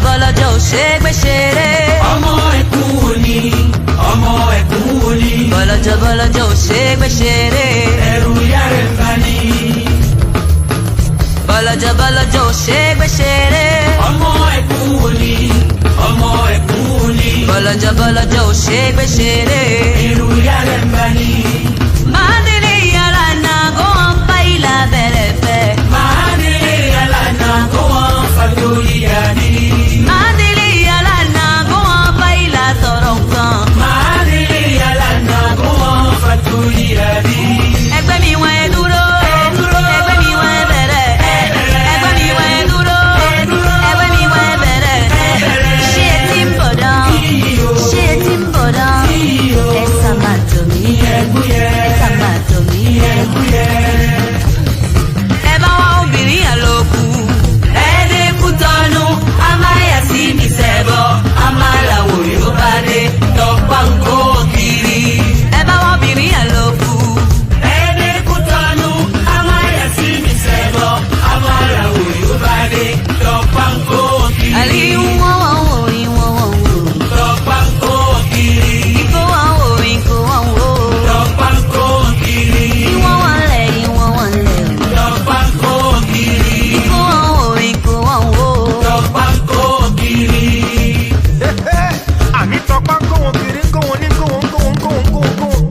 bọ́lọ́jọ́ ò ṣe é gbé ṣeré. ọmọ ẹkún òní bọ́lọ́jọ́ ò ṣe é gbé ṣeré. ẹrù ìyá rẹ̀ bá ní. bọ́lọ́jọ́ ò ṣe é gbé ṣeré. ọmọ ẹkún òní bọ́lọ́jọ́ ò ṣe é gbé ṣeré. ẹrù ìyá rẹ̀ bá ní. Mandele yala na go on baila berefe. Mandele yala na go on fadoli yani. Mandele yala na go on baila toronkan. Mandele yala na go on fadoli yani. Ẹgbẹ́ mi wọ́n ẹ dúró. Ẹgbẹ́ mi wọ́n ẹ bẹ̀rẹ̀. Ẹgbẹ́ mi wọ́n ẹ dúró. Ẹgbẹ́ mi wọ́n ẹ bẹ̀rẹ̀. Ṣé ti ń bọ̀ dán? Ṣé ti ń bọ̀ dán? Ẹ sá máa tó mi. Ẹ bá wá obìnrin àlòkù. Ẹ̀ẹ́dẹ́kù tọ́nu. A máa yà sí mi sẹ́bọ̀. A máa làwọ̀ yóò bá dé. Tọ́pá ń kó kiri. Ẹ bá wá obìnrin àlòkù. Ẹ̀ẹ́dẹ́kù tọ́nu. A máa yà sí mi sẹ́bọ̀. A máa làwọ̀ yóò bá dé. Tọ́pá ń kó kiri. Àlè ìwọ̀n wò ìwọ̀n wò. Tọ́pá ń kó kiri. Ìkó wọ́n wò ìkó wọ́n wò. Tọ́pá ń kó kiri. Ìwọ̀n wọ́n lẹ̀ ìwọ̀n wọ́n lẹ̀. Tọ́pá ń kó kiri. Ìkó wọ́n wò ìkó wọ́n wò. Tọ́pá ń kó kiri. Àní tọpá ń kó wọn kiri ń kó wọn ní kó wọn ń kó wọn ń kó wọn ń kó wọn ń kó wọn.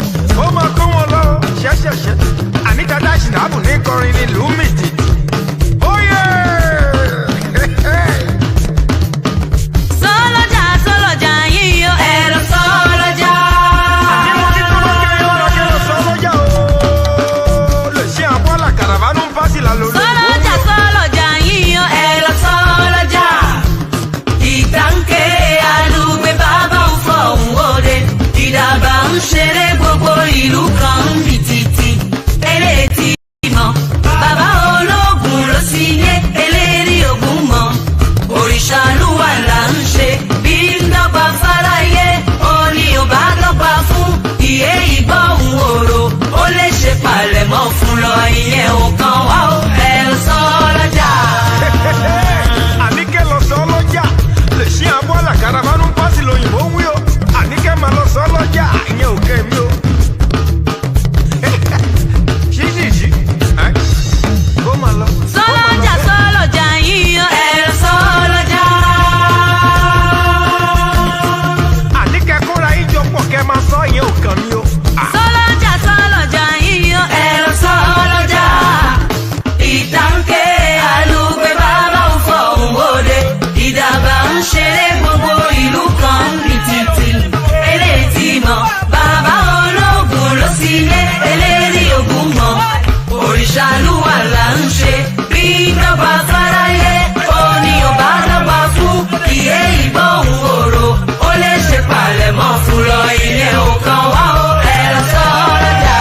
Ó máa kó wọn lọ ṣẹ́ṣẹ́ṣẹ́. Àní dada ṣìnàbù ní kọrin ní lùmìtì. Óyè! Sọ́lọ́jà yíyọ ẹ̀rọ sọ́lọ́jà. Àní mo ti tún lókè ọ̀rọ̀ kí lọ sọ lọ́jà o. Lè ṣe àbọ̀là kàràbánú ń fásìlà lórí. Sọ́lọ́jà yíyọ ẹ̀rọ sọ́lọ́jà. Ìtànkè alùgbé bàbá ń fọ òun òde. Ìdàgbà ń ṣeré gbogbo ìlú kan ń bì títì. Eléètì mọ̀ bàbá ológun ló sì yé eléèrí ògùn mọ̀. Òrìṣà lúwà là ń ṣe bí ń dọ́gba fáráyé. Ó ní ò bá dọ́gba fún ìyé ìgbọ́hùn òrò. Ó lè ṣe palẹ̀mọ́ fún lọ ìyẹn ò kan wá ó ẹ̀rọ sọ́lọ́jà. Àníkẹ́ lọ sọ lọ́jà. Lè ṣe àbọ̀là kàràbánú ń fásì lóyìnbó ń wí o. Àníkẹ́ máa lọ sọ lọ́jà. Ìyẹn ò kẹ́ mi o. Ṣíṣìṣì. Kó máa lọ. Sọ́lọ́jà yíyan ẹ̀rọ sọ́lọ́jà. Àníkẹ́ kóra ìjọ pọ̀ kẹ́ máa sọ ìyẹn ò kàn mí o. Sọ́lọ́jà yíyan ẹ̀rọ sọ́lọ́jà. Ìtànkè alùgbé bàbá ń fọ òun òde. Ìdàgbà ń ṣeré gbogbo ìlú kan ń bì títì. Eléètì mọ̀ bàbá ológun ló sì lé eléèrí ògùn mọ̀. Òrìṣà lúwà là ń ṣe bí dọ́gba fáráyé. Ó ní ò bá dọ́gba fún ìyé ìgbọ́hùn òrò. Ó lè ṣe palẹ̀mọ́ fún lọ ilé òkan wá ó ẹ̀rọ sọ́lọ́jà.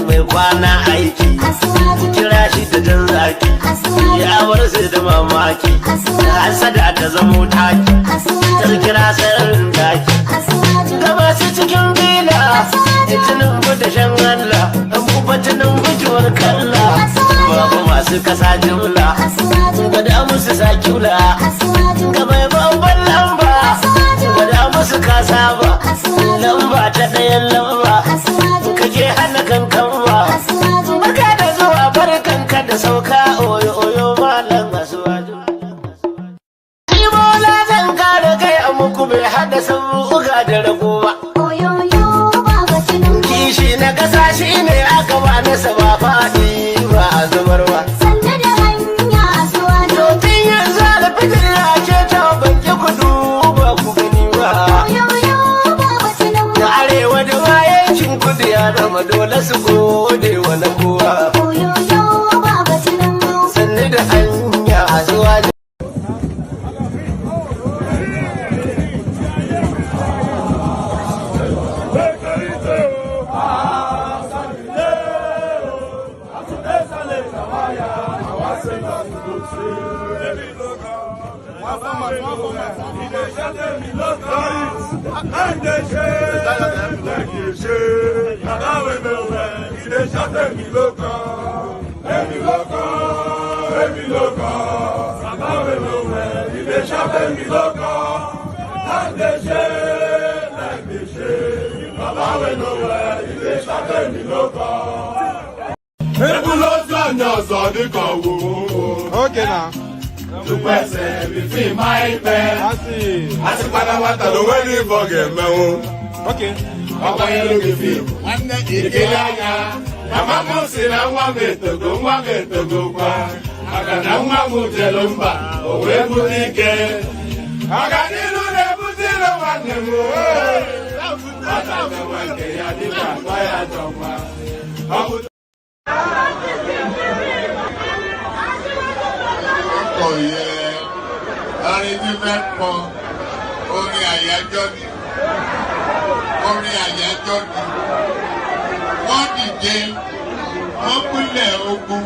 Mai kwana aiki, kira shi da jan zaki, ya bar sai da mamaki, hasada ta zamo taki, tarkira sararin daki. Gaba su cikin bila, Tinubu da shan Allah, an kuma Tinubu kiwar kalla, babu masu kasa jumla, gada musu sakula, gaba babban lamba, gada musu kasa ba, lamba ta ɗayan lamba, kake hana kankan ba, barka da zuwa barkanka da sauka oyo oyo malam asuwaju. Ni bola zan kare kai a muku bai hada sabuka da rago ba. Kishi na kasa shi ne aka ba nasa ba faɗi ba a zubar ba. Tun yanzu alfitir ya ce ta banki kudu ba ku gani ba. Da arewa da yankin kudu ya zama dole su gode wa na kowa. Sannu da hanya a zuwa Okay now. To person between my pen. I see. I see what I don't really forget, man. Okay. What are you looking for? One day, Kenya. Mama said, I want to go, want to go. I got no one to tell him, but where would he get? I got you to tell him one. Oh yeah, arrangement for orin àyájọ́ ni, orin àyájọ́ ni, wọ́n dìde, wọ́n pínlẹ̀ ogun,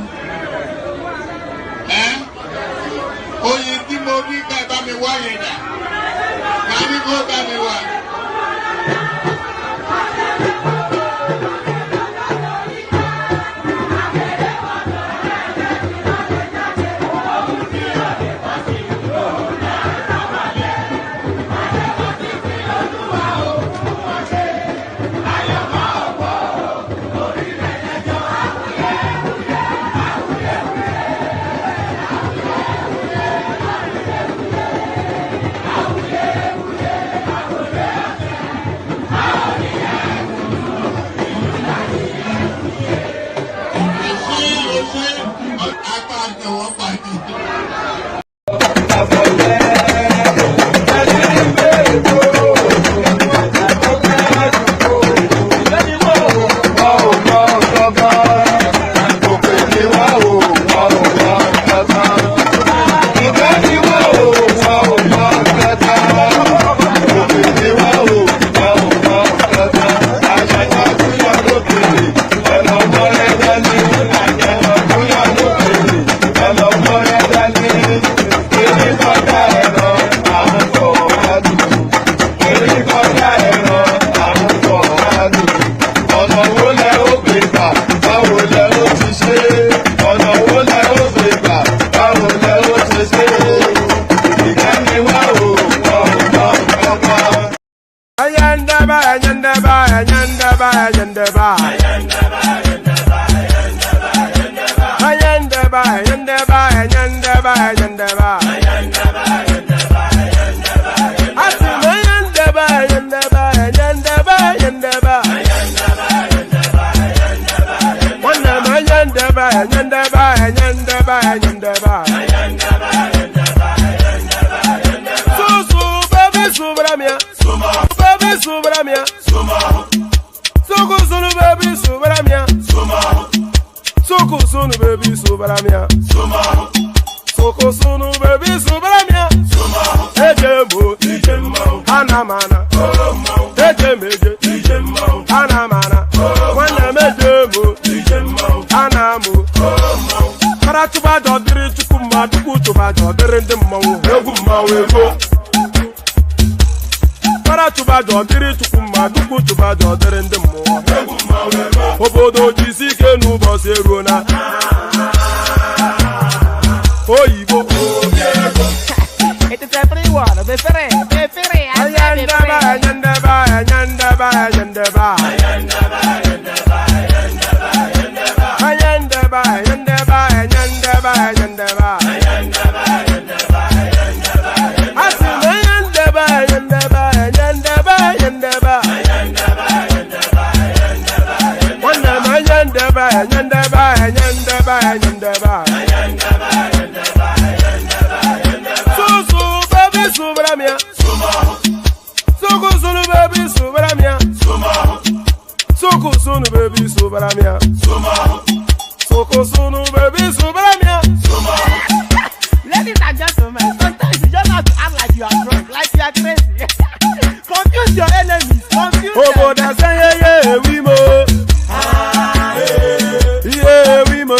oyin tí mo rí ká bá mi wá yẹn dà, ká ní kó bá mi wá. Ladies and gentlemen, sometimes you just have to act like you are drunk, like you are crazy. Confuse your enemies, confuse them. Oh, that's yeah, we mo. Yeah, we mo.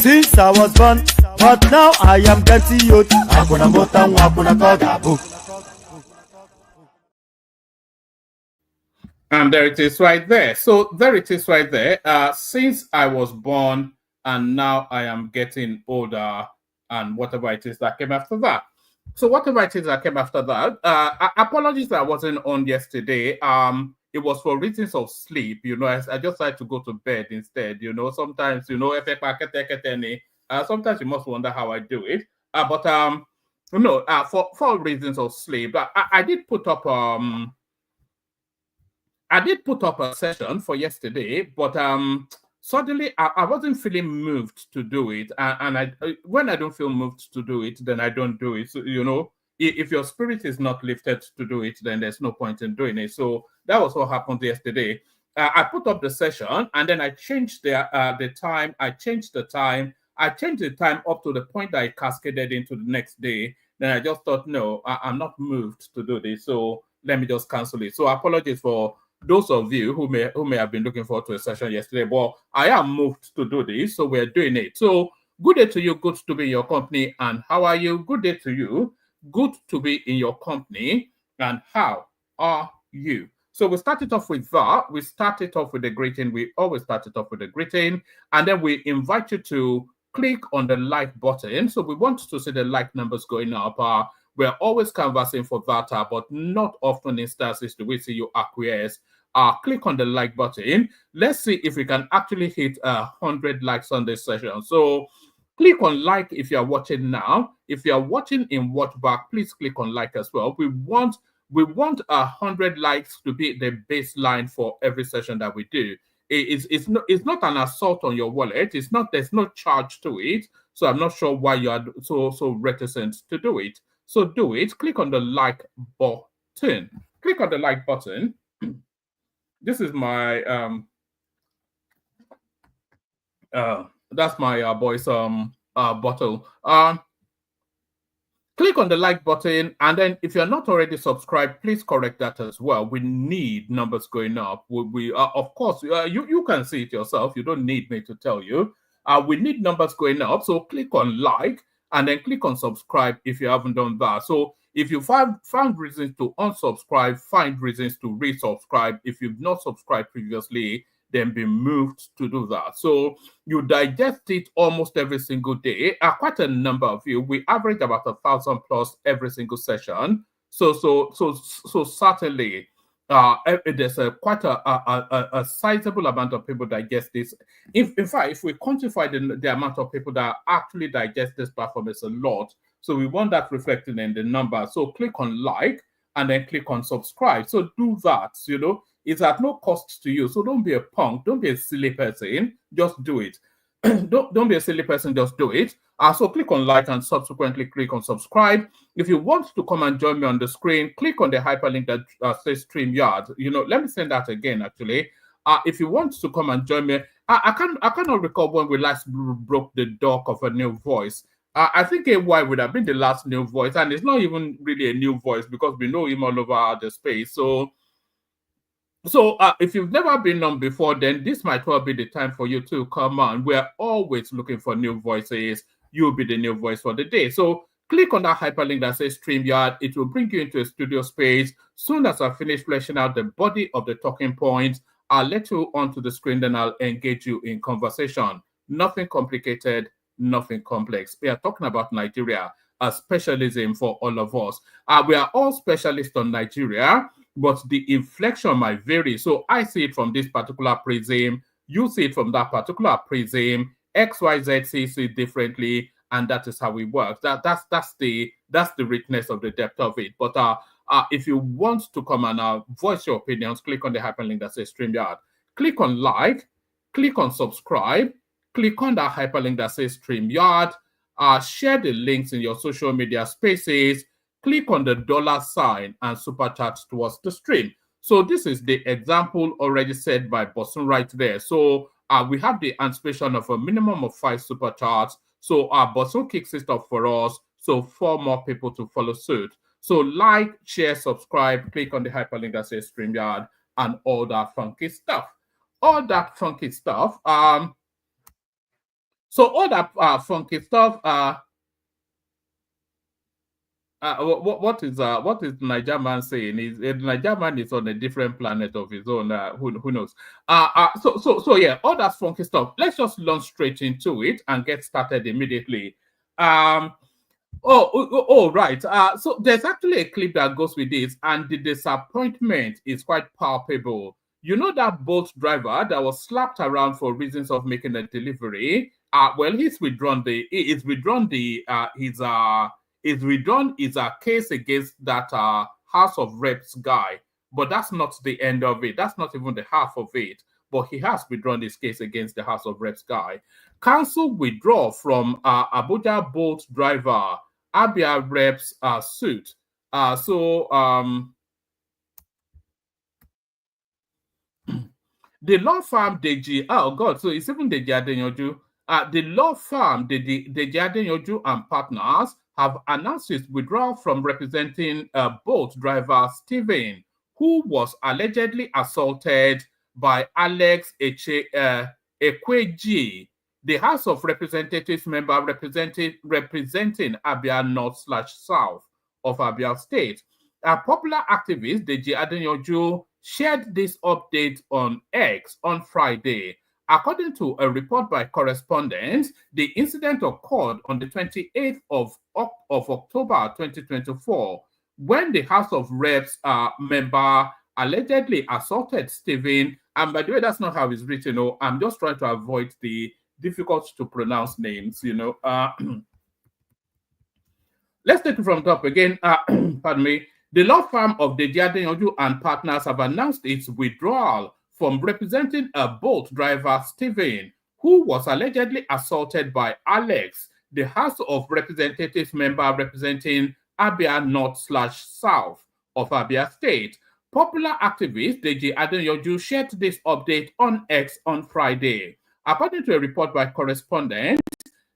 Since I was born, but now I am getting youth. And there it is right there. So there it is right there. Since I was born and now I am getting older, and whatever it is that came after that. So whatever it is that came after that, apologies that I wasn't on yesterday. It was for reasons of sleep. You know, I just had to go to bed instead. You know, sometimes, you know, sometimes you must wonder how I do it. For reasons of sleep, I did put up a session for yesterday, but suddenly I wasn't feeling moved to do it, and when I don't feel moved to do it, then I don't do it. So, you know, if your spirit is not lifted to do it, then there's no point in doing it. So that was what happened yesterday. I put up the session, and then I changed the time. I changed the time up to the point that I cascaded into the next day. Then I just thought, no, I'm not moved to do this, so let me just cancel it. So apologies for those of you who may have been looking forward to a session yesterday, but I am moved to do this, so we're doing it. So good day to you, good to be in your company, and how are you? Good day to you, good to be in your company, and how are you? So we started off with that. We started off with the greeting. We always started off with the greeting, and then we invite you to click on the like button. So we want to see the like numbers going up. We're always canvassing for that, but not often instances do we see you acquiesce. Click on the like button. Let's see if we can actually hit 100 likes on this session. So click on like if you're watching now. If you're watching in watch back, please click on like as well. We want 100 likes to be the baseline for every session that we do. It's not an assault on your wallet. There's no charge to it. So I'm not sure why you are so reticent to do it. So do it. Click on the like button. Click on the like button. This is my that's my boy's bottle. Click on the like button, and then if you're not already subscribed, please correct that as well. We need numbers going up. We of course, you can see it yourself. You don't need me to tell you. We need numbers going up. So click on like, and then click on subscribe if you haven't done that. So if you found reasons to unsubscribe, find reasons to resubscribe. If you've not subscribed previously, then be moved to do that. So you digest it almost every single day. Quite a number of you. We average about 1,000 plus every single session. So certainly there's quite a sizable amount of people digest this. In fact, if we quantify the amount of people that actually digest this platform, is a lot. So we want that reflected in the number. So click on like and then click on subscribe. So do that, you know. It's at no cost to you. So don't be a punk. Don't be a silly person. Just do it. don't be a silly person. Just do it. So click on like and subsequently click on subscribe. If you want to come and join me on the screen, click on the hyperlink that says StreamYard. You know, let me send that again, actually. If you want to come and join me, I cannot recall when we last broke the dog of a new voice. I think AY would have been the last new voice, and it's not even really a new voice because we know him all over the space. So if you've never been on before, then this might well be the time for you to come on. We're always looking for new voices. You'll be the new voice for the day. So click on that hyperlink that says StreamYard. It will bring you into a studio space. Soon as I finish fleshing out the body of the talking points, I'll let you onto the screen, then I'll engage you in conversation. Nothing complicated, nothing complex. We are talking about Nigeria, a specialism for all of us. We are all specialists on Nigeria, but the inflection might vary. So I see it from this particular prism, you see it from that particular prism, XYZ sees it differently, and that is how we work. That's the That's the richness of the depth of it. But if you want to come and voice your opinions, click on the hyperlink that says StreamYard. Click on like, click on subscribe, click on that hyperlink that says StreamYard. Share the links in your social media spaces. Click on the $sign and super chat towards the stream. So this is the example already said by Bosun right there. So we have the anticipation of a minimum of 5 super chats. So Bosun kicks it off for us. So 4 more people to follow suit. So like, share, subscribe, click on the hyperlink that says StreamYard and all that funky stuff. All that funky stuff. So all that funky stuff. What is Nigerian saying? Is Nigerian is on a different planet of his own? Who knows? So yeah, all that funky stuff. Let's just launch straight into it and get started immediately. Right. So there's actually a clip that goes with this, and the disappointment is quite palpable. You know that boat driver that was slapped around for reasons of making a delivery. Well, he's withdrawn his case against that House of Reps guy, but that's not the end of it. That's not even the half of it. But he has withdrawn his case against the House of Reps guy. Council withdraw from Abuja boat driver Abia Reps suit. The law firm Deji, oh God, so it's even Deji Adenyoju. The law firm Deji Adenyoju and partners have announced its withdrawal from representing boat driver Stephen, who was allegedly assaulted by Alex Ekweji, the House of Representatives member representing Abia North/South of Abia State. A popular activist, Deji Adenyoju, shared this update on X on Friday. According to a report by correspondents, the incident occurred on the 28th of October 2024, when the House of Reps member allegedly assaulted Stephen. And by the way, that's not how it's written. No, I'm just trying to avoid the difficult to pronounce names, Let's take it from top again. Pardon me. The law firm of Deji Adenyoju and partners have announced its withdrawal from representing a boat driver, Stephen, who was allegedly assaulted by Alex, the House of Representatives member representing Abia North/South of Abia State. Popular activist Deji Adenyoju shared this update on X on Friday. According to a report by correspondents,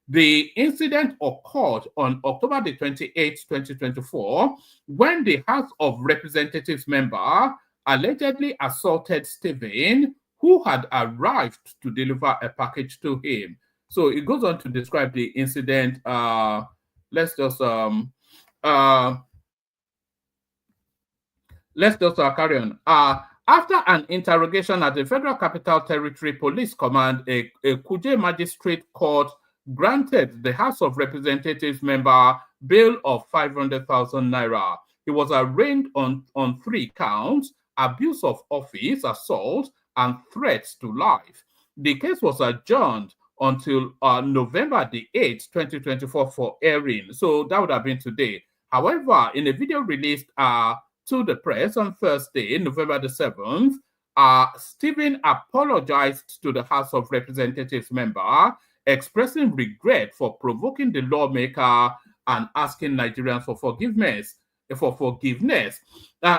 the incident occurred on October the 28th, 2024, when the House of Representatives member allegedly assaulted Stephen, who had arrived to deliver a package to him. So it goes on to describe the incident. Let's just carry on. After an interrogation at the Federal Capital Territory Police Command, a Kuje Magistrate Court granted the House of Representatives member bail of 500,000 naira. He was arraigned on 3 counts: abuse of office, assault, and threats to life. The case was adjourned until November the 8th, 2024 for airing. So that would have been today. However, in a video released to the press on Thursday, November the 7th, Stephen apologized to the House of Representatives member, expressing regret for provoking the lawmaker and asking Nigerians for forgiveness.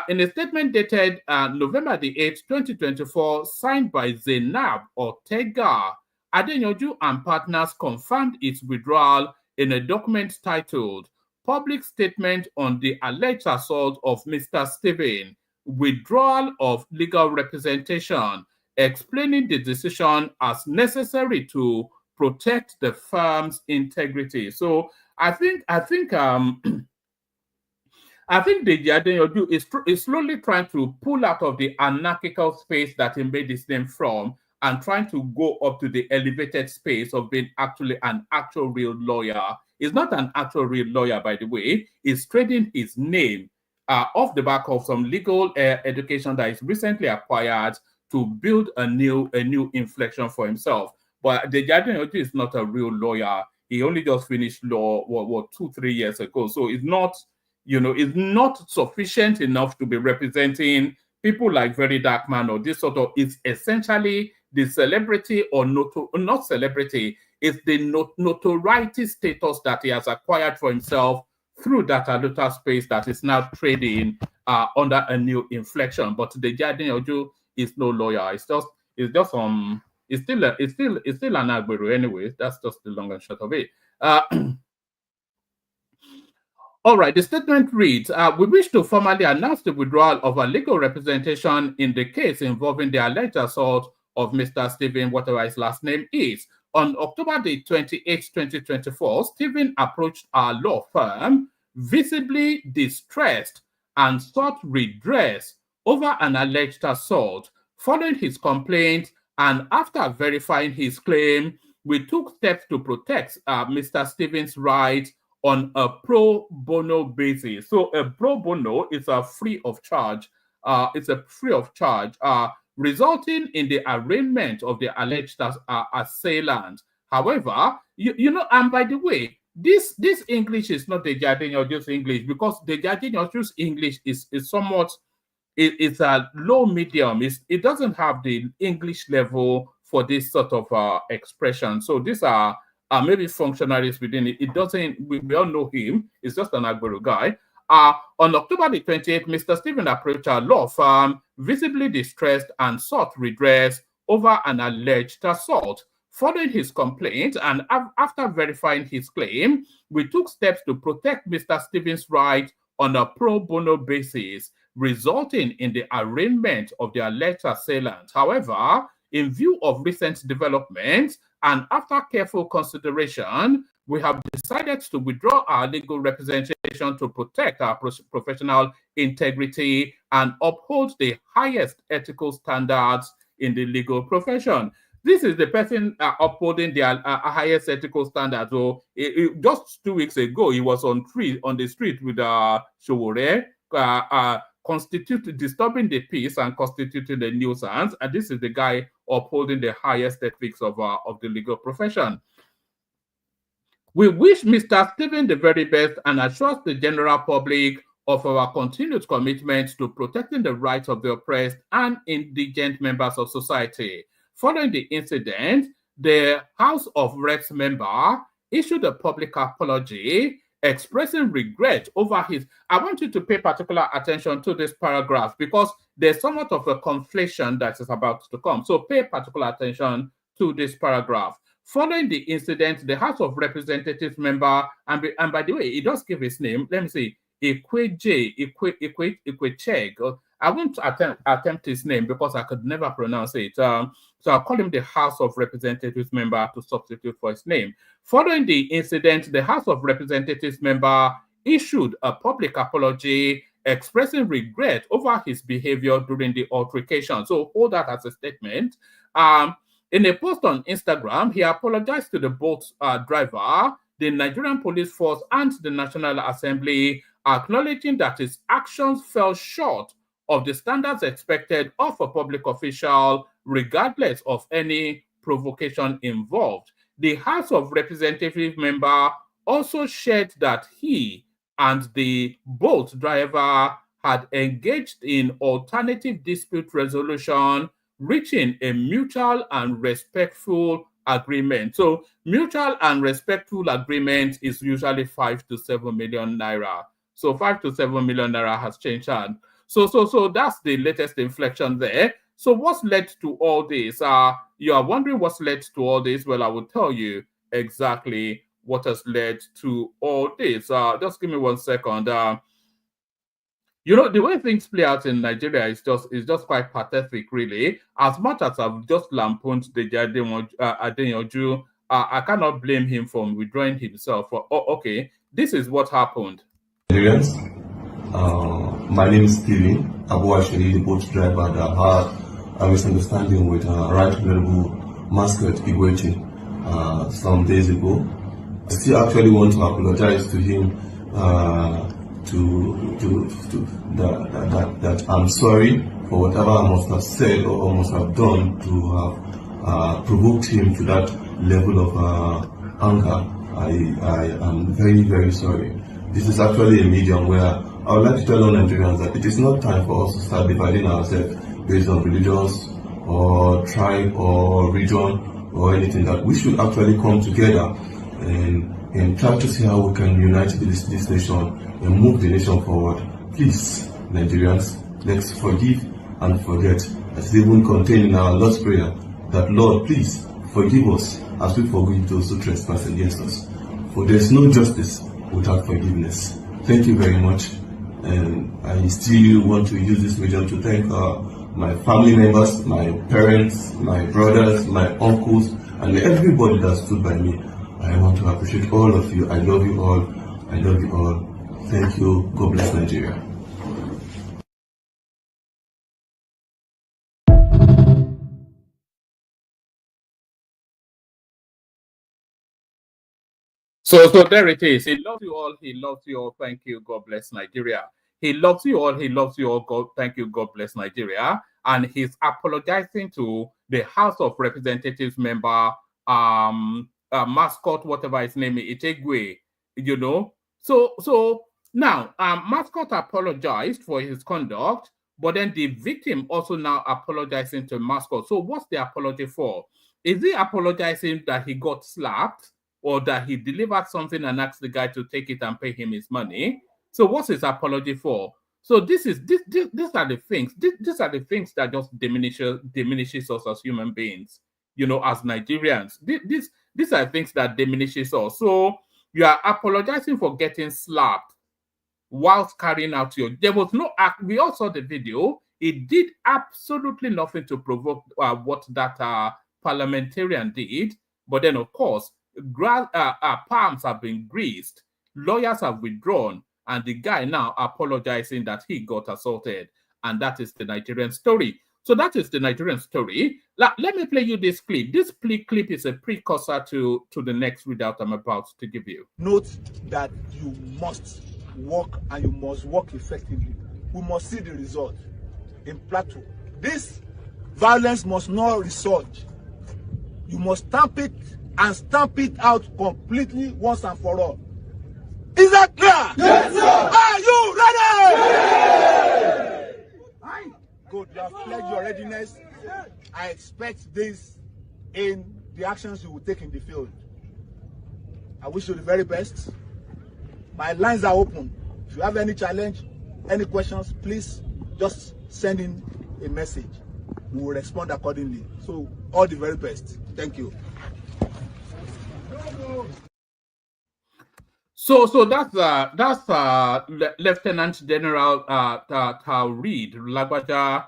In a statement dated November the 8th, 2024, signed by Zainab Ortega, Adenyoju and partners confirmed its withdrawal in a document titled Public Statement on the Alleged Assault of Mr. Stephen, Withdrawal of Legal Representation, explaining the decision as necessary to protect the firm's integrity. So I think Deji Adenyoju is slowly trying to pull out of the anarchical space that he made his name from and trying to go up to the elevated space of being actually an actual real lawyer. He's not an actual real lawyer, by the way. He's trading his name off the back of some legal education that he's recently acquired to build a new inflection for himself. But Deji Adenyoju is not a real lawyer. he only just finished law, what 2-3 years ago. So it's not, it's not sufficient enough to be representing people like Very Dark Man or this sort of. It's essentially the celebrity or not celebrity. It's the notoriety status that he has acquired for himself through that Aluta space that is now trading under a new inflection. But the Badenoch is no lawyer. It's still an Agbero anyway. That's just the long and short of it. All right, the statement reads, we wish to formally announce the withdrawal of our legal representation in the case involving the alleged assault of Mr. Stephen, whatever his last name is. On October the 28th, 2024, Stephen approached our law firm, visibly distressed, and sought redress over an alleged assault. Following his complaint and after verifying his claim, we took steps to protect Mr. Stephen's right on a pro bono basis. So a pro bono is a free of charge. Resulting in the arraignment of the alleged assailant. However, and by the way, this English is not the Badenoch's English, because the Badenoch's English is somewhat, it's a low medium. It doesn't have the English level for this sort of expression. So these are maybe functionaries within it. It doesn't, we all know him. It's just an Agbero guy. On October the 28th, Mr. Stephen approached our law firm, visibly distressed, and sought redress over an alleged assault. Following his complaint and after verifying his claim, we took steps to protect Mr. Stephen's right on a pro bono basis, resulting in the arraignment of the alleged assailant. However, in view of recent developments and after careful consideration, we have decided to withdraw our legal representation to protect our professional integrity and uphold the highest ethical standards in the legal profession. This is the person upholding the highest ethical standards. So just 2 weeks ago, he was on the street with Showore, disturbing the peace and constituting a nuisance. And this is the guy upholding the highest ethics of the legal profession. We wish Mr. Stephen the very best and assure the general public of our continued commitment to protecting the rights of the oppressed and indigent members of society. Following the incident, the House of Reps member issued a public apology expressing regret over his. I want you to pay particular attention to this paragraph because there's somewhat of a conflation that is about to come. So pay particular attention to this paragraph. Following the incident, the House of Representatives member, and by the way, he does give his name. Let me see, Ikwecheg. I won't attempt his name because I could never pronounce it. So I'll call him the House of Representatives member to substitute for his name. Following the incident, the House of Representatives member issued a public apology expressing regret over his behavior during the altercation. So hold that as a statement. In a post on Instagram, he apologized to the boat driver, the Nigerian police force, and the National Assembly, acknowledging that his actions fell short of the standards expected of a public official, regardless of any provocation involved. The House of Representatives member also shared that he and the boat driver had engaged in alternative dispute resolution, reaching a mutual and respectful agreement. So mutual and respectful agreement is usually 5 to 7 million naira. So 5 to 7 million naira has changed hands. So that's the latest inflection there. So what's led to all this? You are wondering what's led to all this? Well, I will tell you exactly what has led to all this. Just give me 1 second. You know, the way things play out in Nigeria is just quite pathetic, really. As much as I've just lampooned the Badenoch, I cannot blame him for withdrawing himself. Okay, this is what happened. Nigerians, my name is Steven Abuashiri, the boat driver that had a misunderstanding with Right Honorable Mascot Igwechi some days ago. I still actually want to apologize to him that I'm sorry for whatever I must have said or must have done to have provoked him to that level of anger. I am very, very sorry. This is actually a medium where I would like to tell all Nigerians that it is not time for us to start dividing ourselves based on religions or tribe or region or anything. That we should actually come together and try to see how we can unite this nation and move the nation forward. Please, Nigerians, let's forgive and forget. As even contained in our Lord's Prayer, that Lord, please forgive us as we forgive those who trespass against us. For there is no justice without forgiveness. Thank you very much. And I still want to use this medium to thank my family members, my parents, my brothers, my uncles, and everybody that stood by me. I want to appreciate all of you. I love you all. I love you all. Thank you. God bless Nigeria. So there it is. He loves you all. He loves you all. Thank you. God bless Nigeria. He loves you all. He loves you all. God, thank you. God bless Nigeria. And he's apologizing to the House of Representatives member, Mascot, whatever his name is, Itegwe, you know. So now, Mascot apologized for his conduct, but then the victim also now apologizing to Mascot. So what's the apology for? Is he apologizing that he got slapped, or that he delivered something and asked the guy to take it and pay him his money? So what's his apology for? So these are the things. These are the things that just diminishes us as human beings, you know, as Nigerians. These are things that diminishes us. So you are apologizing for getting slapped whilst carrying out your. There was no act. We all saw the video. It did absolutely nothing to provoke what that parliamentarian did. But then, of course, palms have been greased, lawyers have withdrawn, and the guy now apologizing that he got assaulted. And that is the Nigerian story. So that is the Nigerian story. Let me play you this clip. This clip is a precursor to the next readout I'm about to give you. Note that you must work, and you must work effectively. We must see the result in Plateau. This violence must not resort. You must stamp it and stamp it out completely once and for all. Is that clear? Yes, sir. Are you ready? Yes. Good. You have pledged your readiness. I expect this in the actions you will take in the field. I wish you the very best. My lines are open. If you have any challenge, any questions, please just send in a message. We will respond accordingly. So, all the very best. Thank you. So that's Lieutenant General Taoreed Lagbaja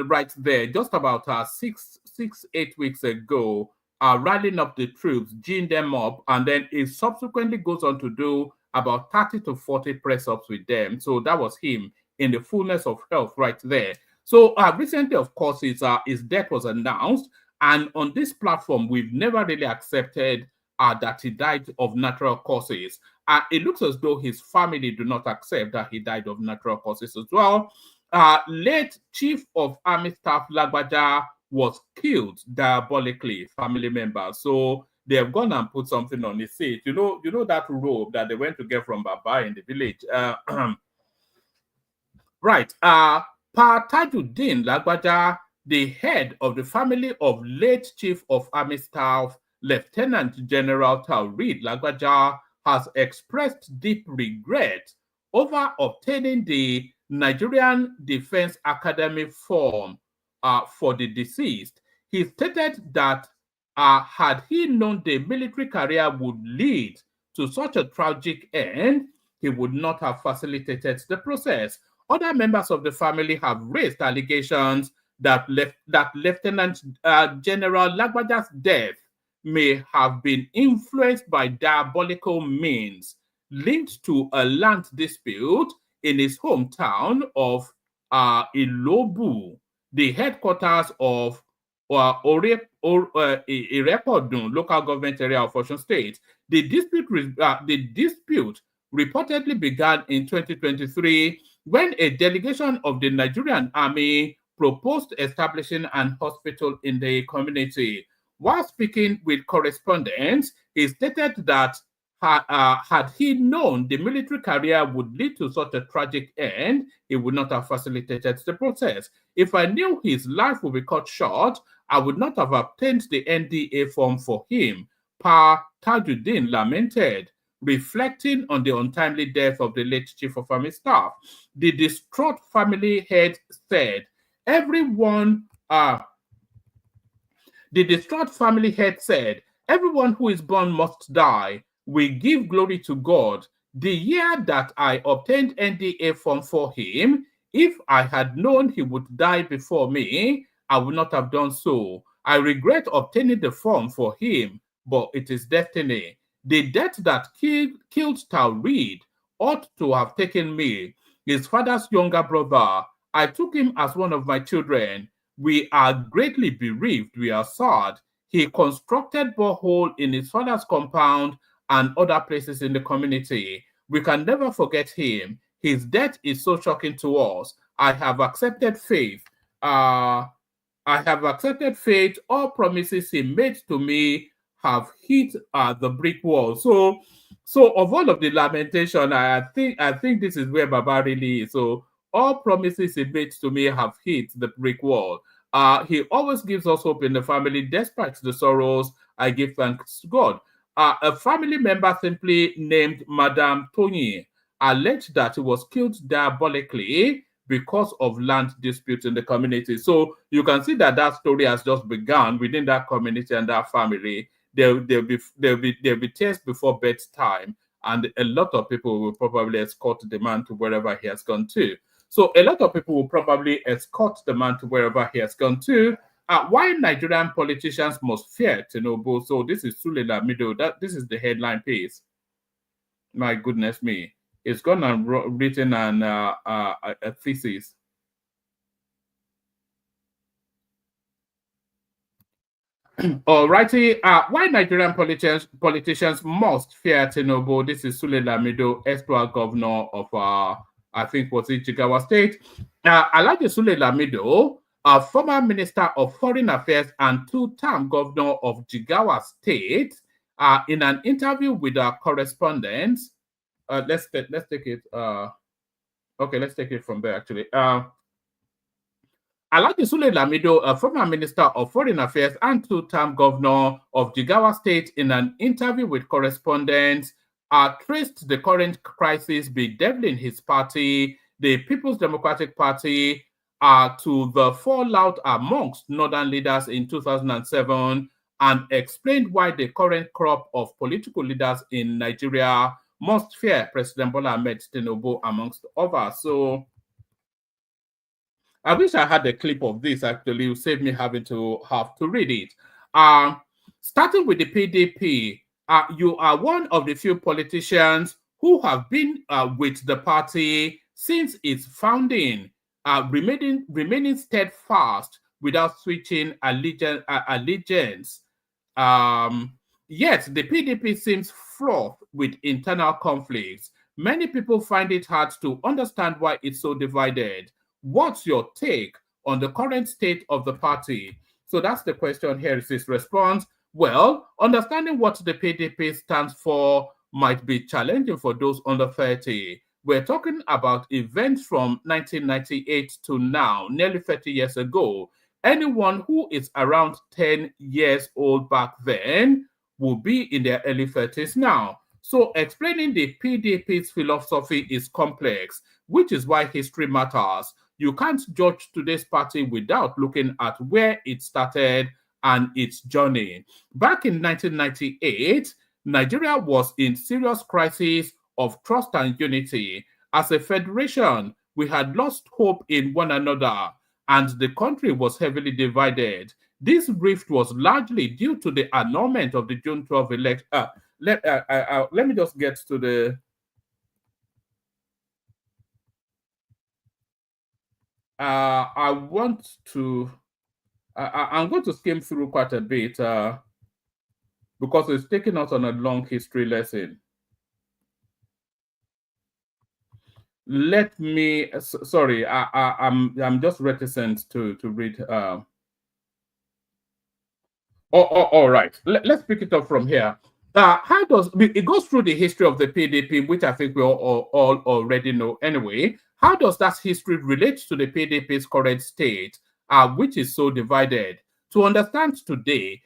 right there, just about 8 weeks ago, rallying up the troops, geeing them up, and then it subsequently goes on to do about 30 to 40 press-ups with them. So that was him in the fullness of health right there. So recently, of course, his death was announced, and on this platform, we've never really accepted that he died of natural causes. It looks as though his family do not accept that he died of natural causes as well. Late Chief of Army Staff Lagbaja was killed diabolically, family members. So they have gone and put something on his seat. You know that robe that they went to get from Baba in the village. Right. Pa Tajuddin Lagbaja, the head of the family of late Chief of Army Staff Lieutenant General Taoreed Lagbaja, has expressed deep regret over obtaining the Nigerian Defense Academy form for the deceased. He stated that had he known the military career would lead to such a tragic end, he would not have facilitated the process. Other members of the family have raised allegations that Lieutenant General Lagbaja's death may have been influenced by diabolical means linked to a land dispute in his hometown of Ilobu, the headquarters of Irekodun local government area of Osun State. The dispute reportedly began in 2023 when a delegation of the Nigerian Army proposed establishing an hospital in the community. While speaking with correspondents, he stated that had he known the military career would lead to such a tragic end, he would not have facilitated the process. If I knew his life would be cut short, I would not have obtained the NDA form for him, Pa Tajuddin lamented, reflecting on the untimely death of the late Chief of Army Staff. The distraught family head said, everyone the distraught family head said, everyone who is born must die. We give glory to God. The year that I obtained NDA form for him, if I had known he would die before me, I would not have done so. I regret obtaining the form for him, but it is destiny. The death that killed Taurid ought to have taken me, his father's younger brother. I took him as one of my children. We are greatly bereaved. We are sad. He constructed borehole in his father's compound and other places in the community. We can never forget him. His death is so shocking to us. I have accepted faith. I have accepted faith. All promises he made to me have hit the brick wall. So of all of the lamentation, I think this is where Baba really is. So all promises he made to me have hit the brick wall. He always gives us hope in the family despite the sorrows. I give thanks to God. A family member simply named Madame Tony alleged that he was killed diabolically because of land disputes in the community. So you can see that that story has just begun within that community and that family. There'll be tears before bedtime, and a lot of people will probably escort the man to wherever he has gone to. So a lot of people will probably escort the man to wherever he has gone to. Why Nigerian politicians must fear Tinubu. So this is Sule Lamido. This is the headline piece. My goodness me. It's gone and written a thesis. Alrighty, why Nigerian politicians must fear Tinubu. This is Sule Lamido, ex-governor of I think was it Jigawa State. Alhaji Sule Lamido, a former Minister of Foreign Affairs and two-term governor of Jigawa State, in an interview with our correspondents, let's take it. Okay, let's take it from there. Actually, Alhaji Sule Lamido, a former Minister of Foreign Affairs and two-term governor of Jigawa State, in an interview with correspondents, traced the current crisis bedeviling his party, the People's Democratic Party, to the fallout amongst northern leaders in 2007, and explained why the current crop of political leaders in Nigeria must fear President Bola Ahmed Tinubu, amongst others. So I wish I had a clip of this. Actually, it would save me having to read it. Starting with the PDP, you are one of the few politicians who have been with the party since its founding, remaining steadfast without switching allegiance. Yet the PDP seems fraught with internal conflicts. Many people find it hard to understand why it's so divided. What's your take on the current state of the party? So that's the question here. Is his response. Well, understanding what the PDP stands for might be challenging for those under 30. We're talking about events from 1998 to now, nearly 30 years ago. Anyone who is around 10 years old back then will be in their early 30s now. So explaining the PDP's philosophy is complex, which is why history matters. You can't judge today's party without looking at where it started and its journey. Back in 1998, Nigeria was in serious crisis of trust and unity. As a federation, we had lost hope in one another, and the country was heavily divided. This rift was largely due to the annulment of the June 12 election. Let me just get to the... I'm going to skim through quite a bit because it's taking us on a long history lesson. Let me, sorry, I'm just reticent to read. All right. Let's pick it up from here. How does it goes through the history of the PDP, which I think we all already know anyway. How does that history relate to the PDP's current state, which is so divided? To understand today,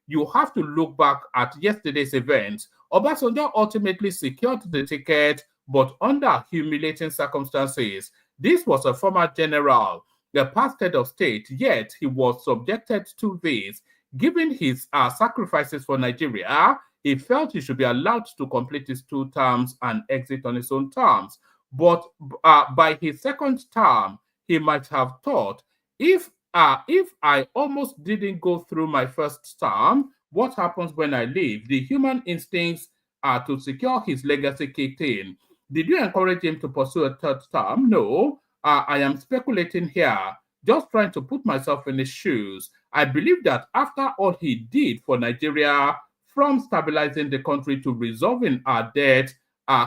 you have to look back at yesterday's events. Obasanjo ultimately secured the ticket, but under humiliating circumstances. This was a former general, the past head of state, yet he was subjected to this. Given his sacrifices for Nigeria, he felt he should be allowed to complete his 2 terms and exit on his own terms. But by his second term, he might have thought, if I almost didn't go through my first term, what happens when I leave? The human instincts to secure his legacy kicked in. Did you encourage him to pursue a third term? No. I am speculating here, just trying to put myself in his shoes. I believe that after all he did for Nigeria, from stabilizing the country to resolving our debt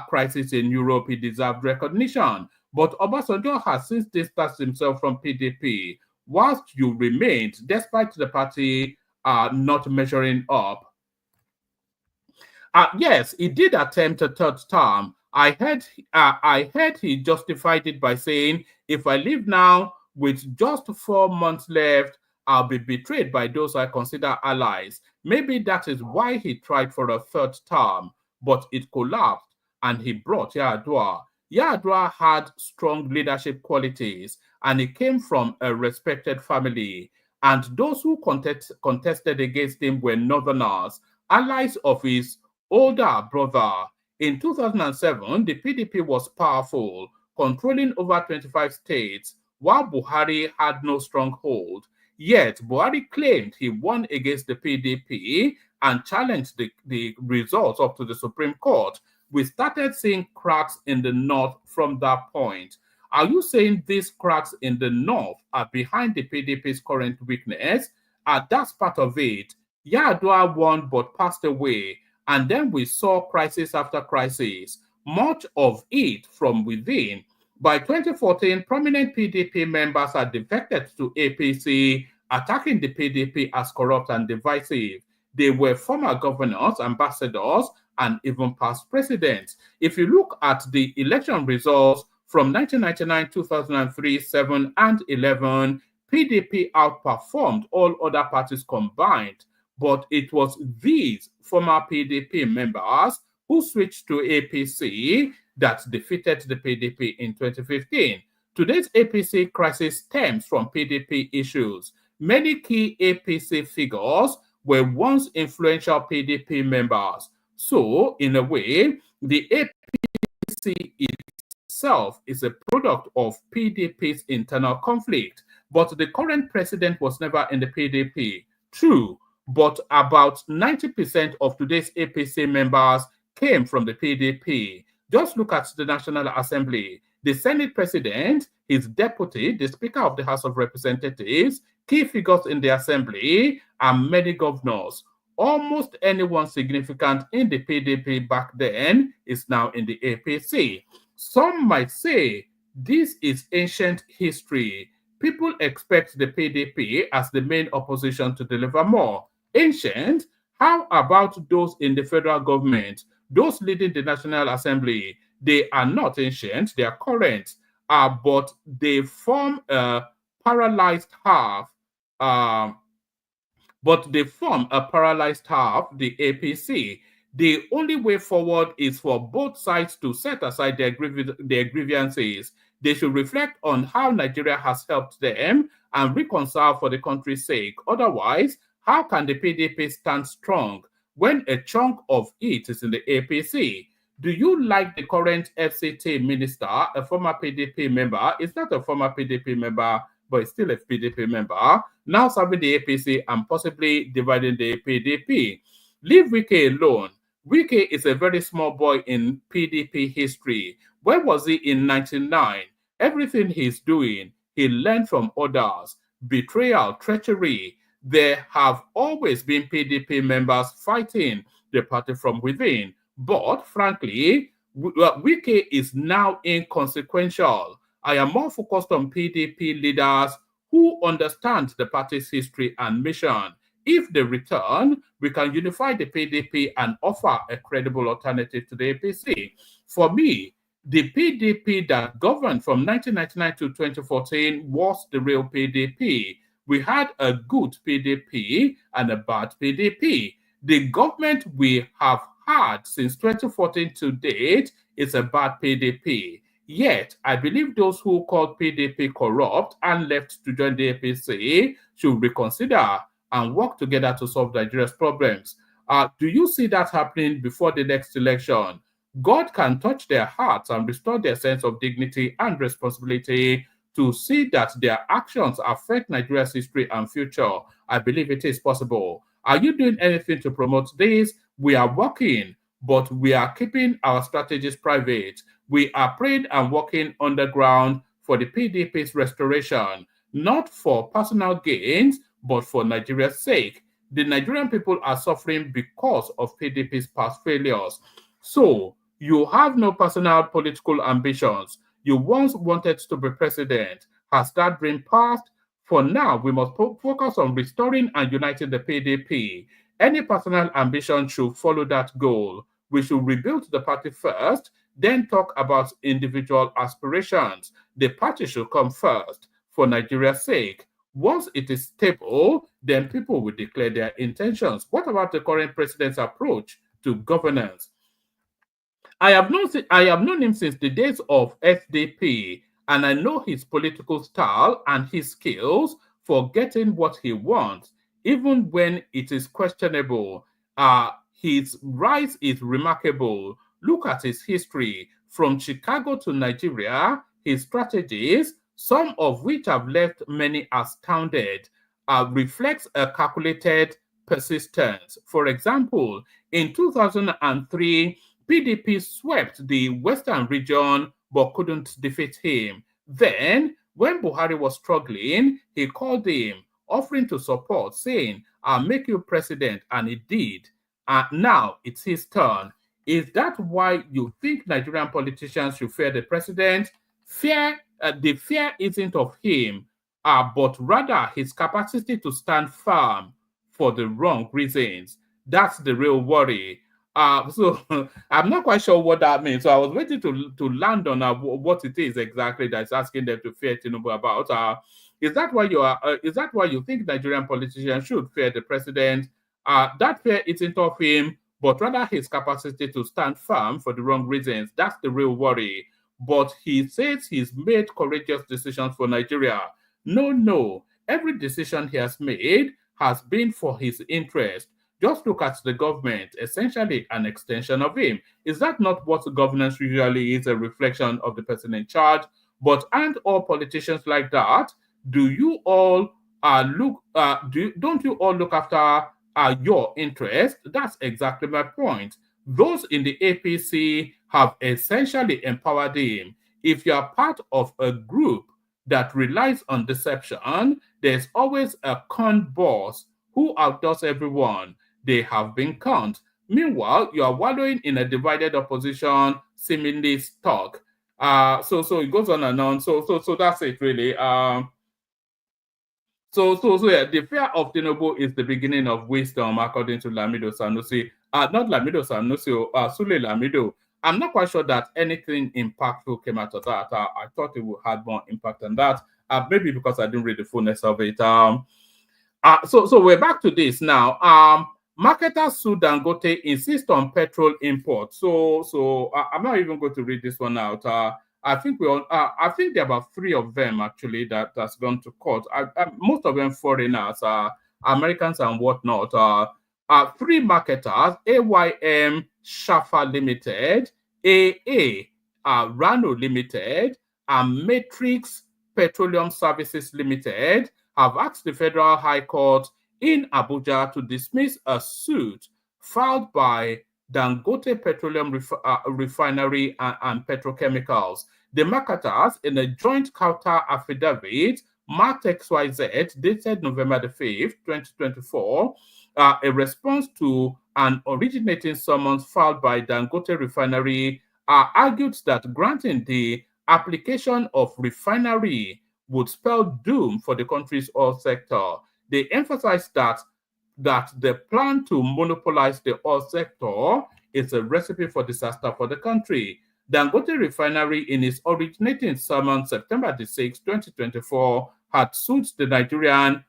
crisis in Europe, he deserved recognition. But Obasanjo has since distanced himself from PDP, whilst you remained, despite the party not measuring up. Yes, he did attempt a third term. I heard he justified it by saying, if I leave now with just 4 months left, I'll be betrayed by those I consider allies. Maybe that is why he tried for a third term, but it collapsed and he brought Yar'Adua. Yar'Adua had strong leadership qualities and he came from a respected family. And those who contested against him were Northerners, allies of his older brother. In 2007, the PDP was powerful, controlling over 25 states, while Buhari had no stronghold. Yet, Buhari claimed he won against the PDP and challenged the results up to the Supreme Court. We started seeing cracks in the North from that point. Are you saying these cracks in the North are behind the PDP's current weakness? That's part of it. Yar'Adua won but passed away. And then we saw crisis after crisis, much of it from within. By 2014, prominent PDP members had defected to APC, attacking the PDP as corrupt and divisive. They were former governors, ambassadors, and even past presidents. If you look at the election results from 1999, 2003, 7, and 11, PDP outperformed all other parties combined. But it was these former PDP members who switched to APC that defeated the PDP in 2015. Today's APC crisis stems from PDP issues. Many key APC figures were once influential PDP members. So, in a way, the APC itself is a product of PDP's internal conflict. But the current president was never in the PDP. True. But about 90% of today's APC members came from the PDP. Just look at the National Assembly. The Senate President, his deputy, the Speaker of the House of Representatives, key figures in the Assembly, and many governors. Almost anyone significant in the PDP back then is now in the APC. Some might say this is ancient history. People expect the PDP as the main opposition to deliver more. Ancient? How about those in the federal government, those leading the National Assembly? They are not ancient, they are current, but they form a paralyzed half. The APC. The only way forward is for both sides to set aside their grievances. They should reflect on how Nigeria has helped them and reconcile for the country's sake. Otherwise, how can the PDP stand strong when a chunk of it is in the APC? Do you like the current FCT minister, a former PDP member? It's not a former PDP member, but it's still a PDP member, now serving the APC and possibly dividing the PDP. Leave Wike alone. Wike is a very small boy in PDP history. Where was he in 1999? Everything he's doing, he learned from others. Betrayal, treachery. There have always been PDP members fighting the party from within. But frankly, Wike is now inconsequential. I am more focused on PDP leaders who understand the party's history and mission. If they return, we can unify the PDP and offer a credible alternative to the APC. For me, the PDP that governed from 1999 to 2014 was the real PDP. We had a good PDP and a bad PDP. The government we have had since 2014 to date is a bad PDP. Yet, I believe those who called PDP corrupt and left to join the APC should reconsider and work together to solve Nigeria's problems. Do you see that happening before the next election? God can touch their hearts and restore their sense of dignity and responsibility to see that their actions affect Nigeria's history and future. I believe it is possible. Are you doing anything to promote this? We are working, but we are keeping our strategies private. We are praying and working underground for the PDP's restoration, not for personal gains, but for Nigeria's sake. The Nigerian people are suffering because of PDP's past failures. So, you have no personal political ambitions. You once wanted to be president. Has that dream passed? For now, we must focus on restoring and uniting the PDP. Any personal ambition should follow that goal. We should rebuild the party first, then talk about individual aspirations. The party should come first for Nigeria's sake. Once it is stable, then people will declare their intentions. What about the current president's approach to governance? I have known him since the days of SDP, and I know his political style and his skills for getting what he wants, even when it is questionable. His rise is remarkable. Look at his history. From Chicago to Nigeria, his strategies, some of which have left many astounded, reflects a calculated persistence. For example, in 2003, PDP swept the Western region but couldn't defeat him. Then, when Buhari was struggling, he called him, offering to support, saying, "I'll make you president," and he did. Now it's his turn. Is that why you think Nigerian politicians should fear the president? The fear isn't of him, but rather his capacity to stand firm for the wrong reasons. That's the real worry. So I'm not quite sure what that means. So I was waiting to land on what it is exactly that's asking them to fear Tinubu about. Is that why you are? Is that why you think Nigerian politicians should fear the president? That fear isn't of him, but rather his capacity to stand firm for the wrong reasons. That's the real worry. But he says he's made courageous decisions for Nigeria. No. Every decision he has made has been for his interest. Just look at the government, essentially an extension of him. Is that not what governance usually is, a reflection of the person in charge? But aren't all politicians like that? Do you all don't you all look after your interest? That's exactly my point. Those in the APC have essentially empowered him. If you are part of a group that relies on deception, there's always a con boss who outdoes everyone. They have been conned. Meanwhile, you are wallowing in a divided opposition, seemingly stuck. So it goes on and on. So that's it really. So yeah, the fear of Tinubu is the beginning of wisdom, according to Lamido Sanusi. Not Lamido Sanusi, Sule Lamido. I'm not quite sure that anything impactful came out of that. I thought it would have more impact than that. Maybe because I didn't read the fullness of it. So we're back to this now. Marketers sue Dangote insist on petrol import. So I'm not even going to read this one out. I think there are about 3 of them actually that has gone to court. Most of them foreigners, Americans and whatnot. 3 marketers: AYM Shafa Limited, AA Rano Limited, and Matrix Petroleum Services Limited, have asked the Federal High Court in Abuja to dismiss a suit filed by Dangote Petroleum Refinery and Petrochemicals. The marketers, in a joint counter affidavit marked XYZ dated November the 5th, 2024, a response to an originating summons filed by Dangote Refinery, argued that granting the application of refinery would spell doom for the country's oil sector. They emphasized that the plan to monopolize the oil sector is a recipe for disaster for the country. Dangote Refinery, in its originating sermon September 6, 2024, had sued the Nigerian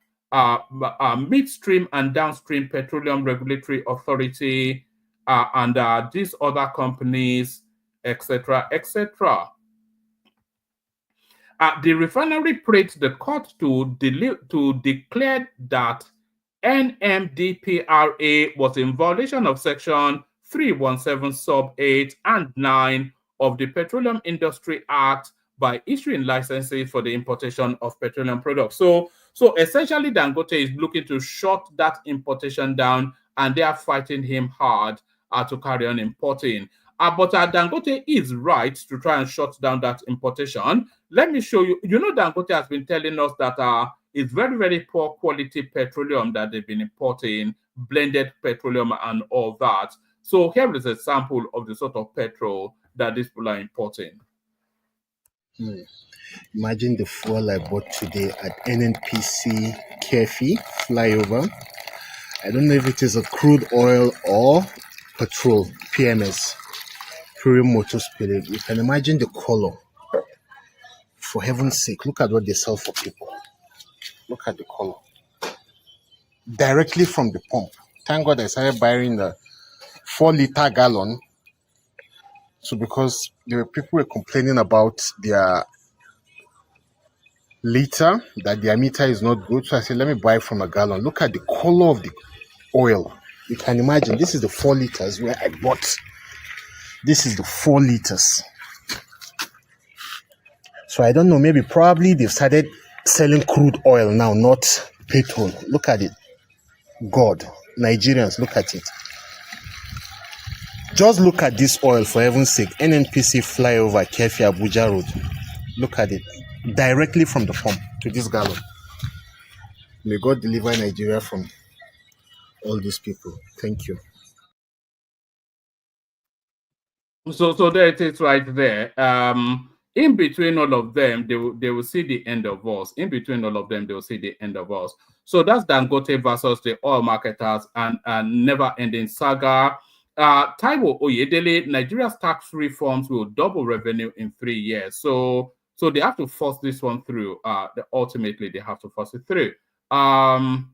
midstream and downstream petroleum regulatory authority and these other companies, etc., etc. The refinery prayed the court to declare that NMDPRA was in violation of Section 317 sub 8 and 9 of the Petroleum Industry Act by issuing licenses for the importation of petroleum products. So essentially, Dangote is looking to shut that importation down, and they are fighting him hard to carry on importing. But Dangote is right to try and shut down that importation. Let me show you. You know, Dangote has been telling us that it's very, very poor quality petroleum that they've been importing, blended petroleum and all that. So here is a sample of the sort of petrol that these people are importing. Imagine the fuel I bought today at NNPC Kefi flyover. I don't know if it is a crude oil or petrol, PMS, Premium Motor Spirit. You can imagine the color. For heaven's sake, look at what they sell for people. Look at the color. Directly from the pump. Thank God I started buying the 4-liter gallon. So because there were people were complaining about their liter, that their meter is not good. So I said, let me buy from a gallon. Look at the color of the oil. You can imagine, this is the 4 liters where I bought. This is the 4 liters. So I don't know, probably they've started selling crude oil now, not petrol. Look at it. God, Nigerians, look at it. Just look at this oil, for heaven's sake. NNPC flyover, Kefi, Abuja Road. Look at it. Directly from the pump to this gallon. May God deliver Nigeria from all these people. Thank you. So there it is right there. In between all of them, they will see the end of us. In between all of them, they will see the end of us. So that's Dangote versus the oil marketers and never-ending saga. Taiwo Oyedele, Nigeria's tax reforms will double revenue in 3 years. So they have to force this one through. Ultimately, they have to force it through. Taiwo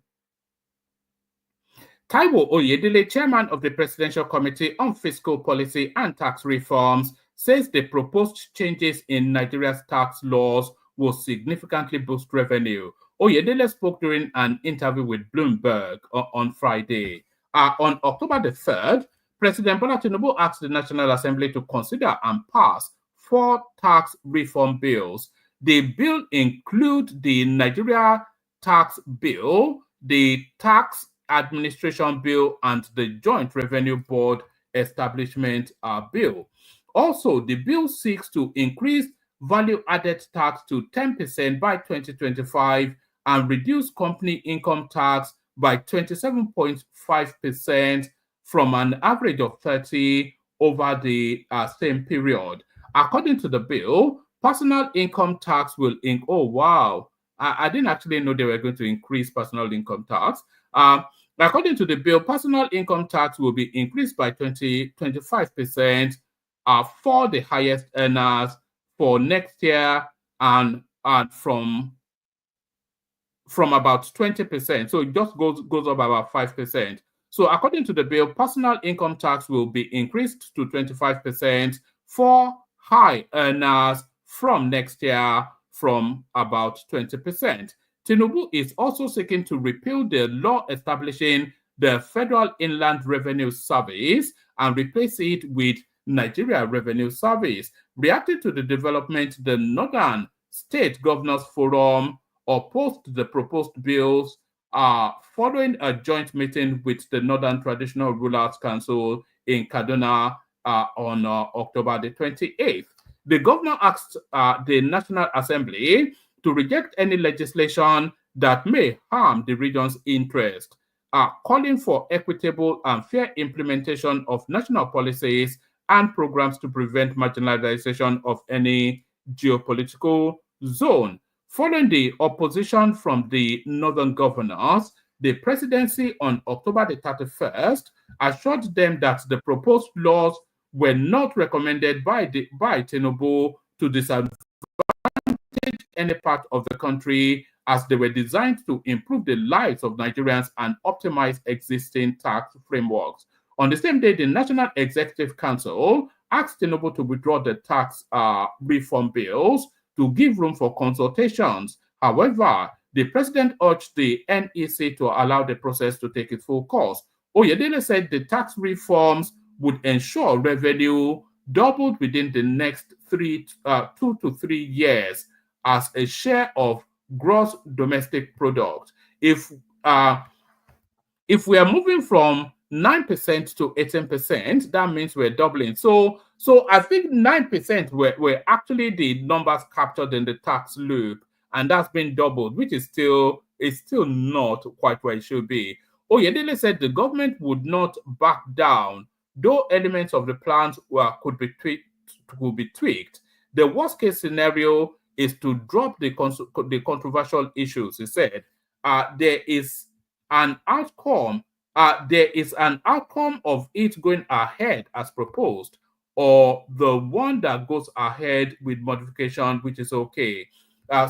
Oyedele, chairman of the Presidential Committee on Fiscal Policy and Tax Reforms, says the proposed changes in Nigeria's tax laws will significantly boost revenue. Oyedele spoke during an interview with Bloomberg on Friday. On October the 3rd, President Bola Tinubu asked the National Assembly to consider and pass 4 tax reform bills. The bill include the Nigeria Tax Bill, the Tax Administration Bill, and the Joint Revenue Board Establishment Bill. Also, the bill seeks to increase value-added tax to 10% by 2025 and reduce company income tax by 27.5% from an average of 30% over the same period. According to the bill, personal income tax will I didn't actually know they were going to increase personal income tax. According to the bill, personal income tax will be increased by 25% for the highest earners for next year and from about 20%. So it just goes up about 5%. So according to the bill, personal income tax will be increased to 25% for high earners from next year from about 20%. Tinubu is also seeking to repeal the law establishing the Federal Inland Revenue Service and replace it with Nigeria Revenue Service. Reacting to the development, the Northern State Governors Forum opposed the proposed bills following a joint meeting with the Northern Traditional Rulers Council in Kaduna on October the 28th. The governor asked the National Assembly to reject any legislation that may harm the region's interest, calling for equitable and fair implementation of national policies and programs to prevent marginalization of any geopolitical zone. Following the opposition from the northern governors, the presidency on October the 31st assured them that the proposed laws were not recommended by Tinubu to disadvantage any part of the country, as they were designed to improve the lives of Nigerians and optimize existing tax frameworks. On the same day, the National Executive Council asked Tinubu to withdraw the tax reform bills to give room for consultations. However, the president urged the NEC to allow the process to take its full course. Oyedele said the tax reforms would ensure revenue doubled within the next 2 to 3 years as a share of gross domestic product. If we are moving from 9% to 18%, that means we're doubling. So I think 9% were actually the numbers captured in the tax loop, and that's been doubled, which is still not quite where it should be. Oyedele said the government would not back down, though elements of the plans could be tweaked. The worst case scenario is to drop the controversial issues. He said there is an outcome of it going ahead as proposed, or the one that goes ahead with modification, which is okay.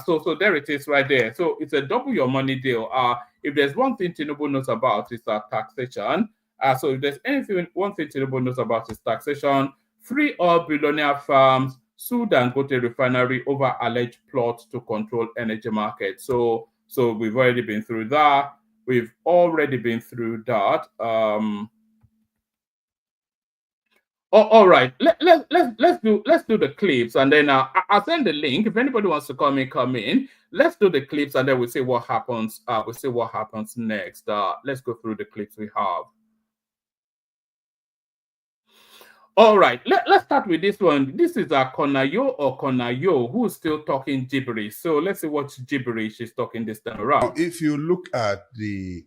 So there it is right there. So it's a double your money deal. If there's one thing Tinubu knows about, is taxation. So if there's one thing Tinubu knows about is taxation. Free all billionaire firms, sue Dangote refinery over alleged plot to control energy market. So we've already been through that. All right. Let's do the clips, and then I'll send the link. If anybody wants to come in. Let's do the clips, and then we'll see what happens. We'll see what happens next. Let's go through the clips we have. All right, let's start with this one. This is Konayo who's still talking gibberish. So let's see what gibberish is talking this time around. If you look at the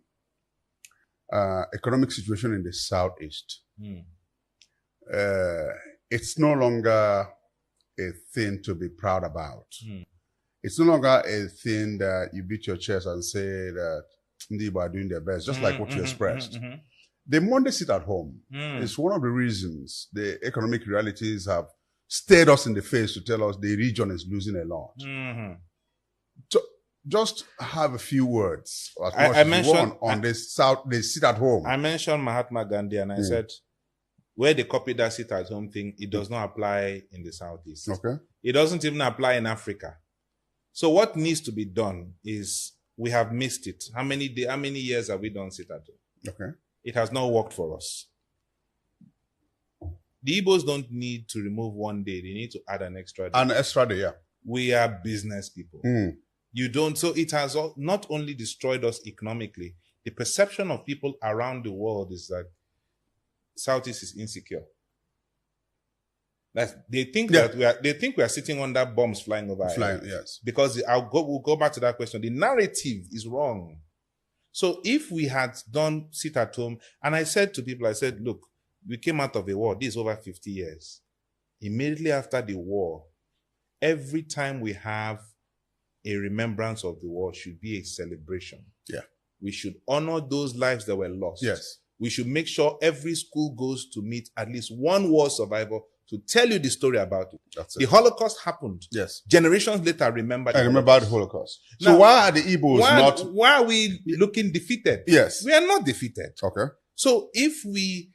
economic situation in the Southeast, it's no longer a thing to be proud about. It's no longer a thing that you beat your chest and say that Ndibo are doing their best, just like what you expressed. The more they sit at home, it's one of the reasons the economic realities have stared us in the face to tell us the region is losing a lot. So just have a few words I mentioned on this South. They sit at home. I mentioned Mahatma Gandhi, and I said where they copied that sit at home thing, it does not apply in the Southeast. Okay, it doesn't even apply in Africa. So what needs to be done is, we have missed it. How many years have we done sit at home? Okay. It has not worked for us. The Igbos don't need to remove one day. They need to add an extra day. An extra day, yeah. We are business people. You don't. So it has not only destroyed us economically, the perception of people around the world is that Southeast is insecure. They think we are sitting under bombs flying over. Yes. Because we'll go back to that question. The narrative is wrong. So if we had done sit at home, and I said to people, look, we came out of a war. This is over 50 years. Immediately after the war, every time we have a remembrance of the war should be a celebration. Yeah. We should honor those lives that were lost. Yes. We should make sure every school goes to meet at least one war survivor to tell you the story about it. That's it. The Holocaust happened. Yes. Generations later, remember the Holocaust. So now, why are the Igbos why are we looking defeated? Yes. We are not defeated. Okay. So if we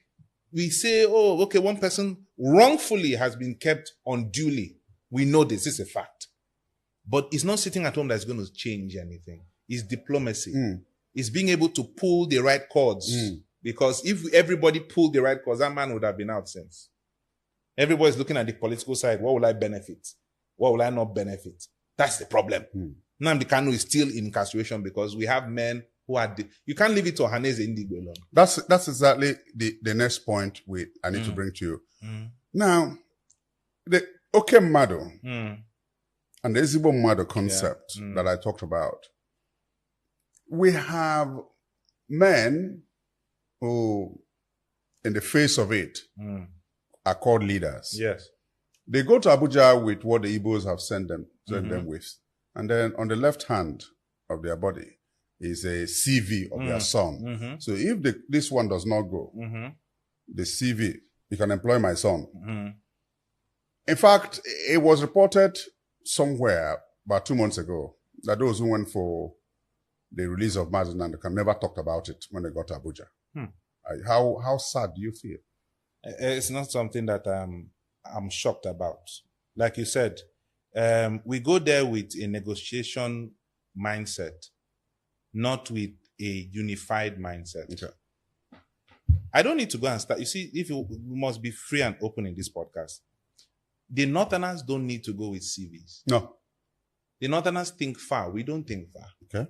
say, oh, okay, one person wrongfully has been kept unduly, we know this is a fact. But it's not sitting at home that's going to change anything. It's diplomacy. It's being able to pull the right cords. Because if everybody pulled the right cords, that man would have been out since. Everybody's looking at the political side. What will I benefit? What will I not benefit? That's the problem. Nnamdi Kanu is still in incarceration because we have men who are... You can't leave it to Haneze Indigo alone. That's exactly the next point I need to bring to you. Now, the Oke Mado and the Ezigbo Mado concept that I talked about, we have men who, in the face of it, are called leaders. Yes. They go to Abuja with what the Igbos have sent them with. And then on the left hand of their body is a CV of their son. So if this one does not go, the CV, you can employ my son. In fact, it was reported somewhere about 2 months ago that those who went for the release of Mazen can never talked about it when they got to Abuja. How sad do you feel? It's not something that I'm shocked about. Like you said, we go there with a negotiation mindset, not with a unified mindset. Okay. I don't need to go and start. You see, we must be free and open in this podcast. The Northerners don't need to go with CVs. No. The Northerners think far. We don't think far. Okay.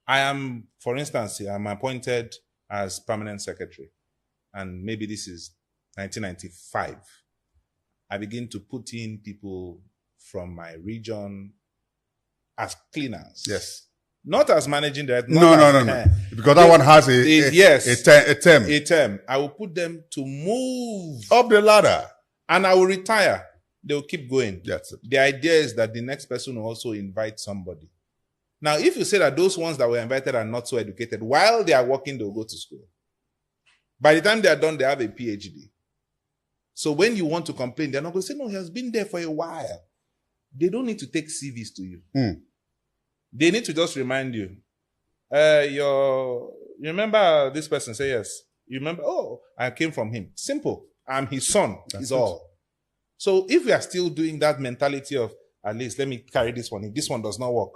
I am, for instance, I'm appointed as permanent secretary. And maybe this is 1995. I begin to put in people from my region as cleaners. Yes. Not as managing director. No. Because that one has a term. A term. I will put them to move up the ladder. And I will retire. They will keep going. That's it. The idea is that the next person will also invite somebody. Now, if you say that those ones that were invited are not so educated, while they are working, they'll go to school. By the time they are done, they have a PhD. So when you want to complain, they're not going to say, no, he has been there for a while. They don't need to take CVs to you. They need to just remind you. You remember this person? Say yes. You remember? Oh, I came from him. Simple. I'm his son. Is all. So if we are still doing that mentality of, at least let me carry this one. If this one does not work,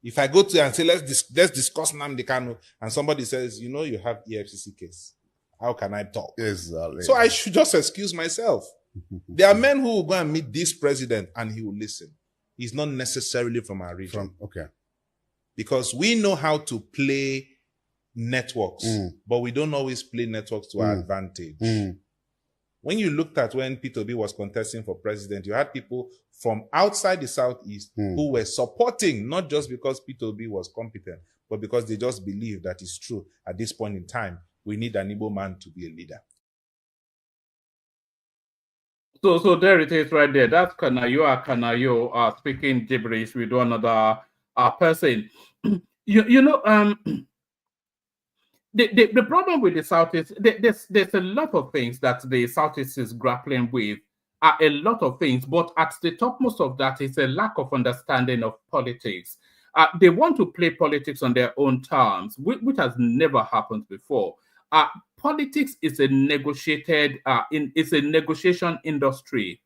if I go to and say, let's discuss Nnamdi Kanu, and somebody says, you know, you have EFCC case. How can I talk? Exactly. So I should just excuse myself. There are men who will go and meet this president and he will listen. He's not necessarily from our region. Okay. Because we know how to play networks, but we don't always play networks to our advantage. When you looked at when Peter Obi was contesting for president, you had people from outside the Southeast who were supporting, not just because Peter Obi was competent, but because they just believed that it's true. At this point in time, we need an Igbo man to be a leader. So there it is right there. That's Kanayo speaking gibberish with one other person. The problem with the Southeast, there's a lot of things that the Southeast is grappling with, a lot of things, but at the topmost of that is a lack of understanding of politics. They want to play politics on their own terms, which has never happened before. Politics is a negotiation industry.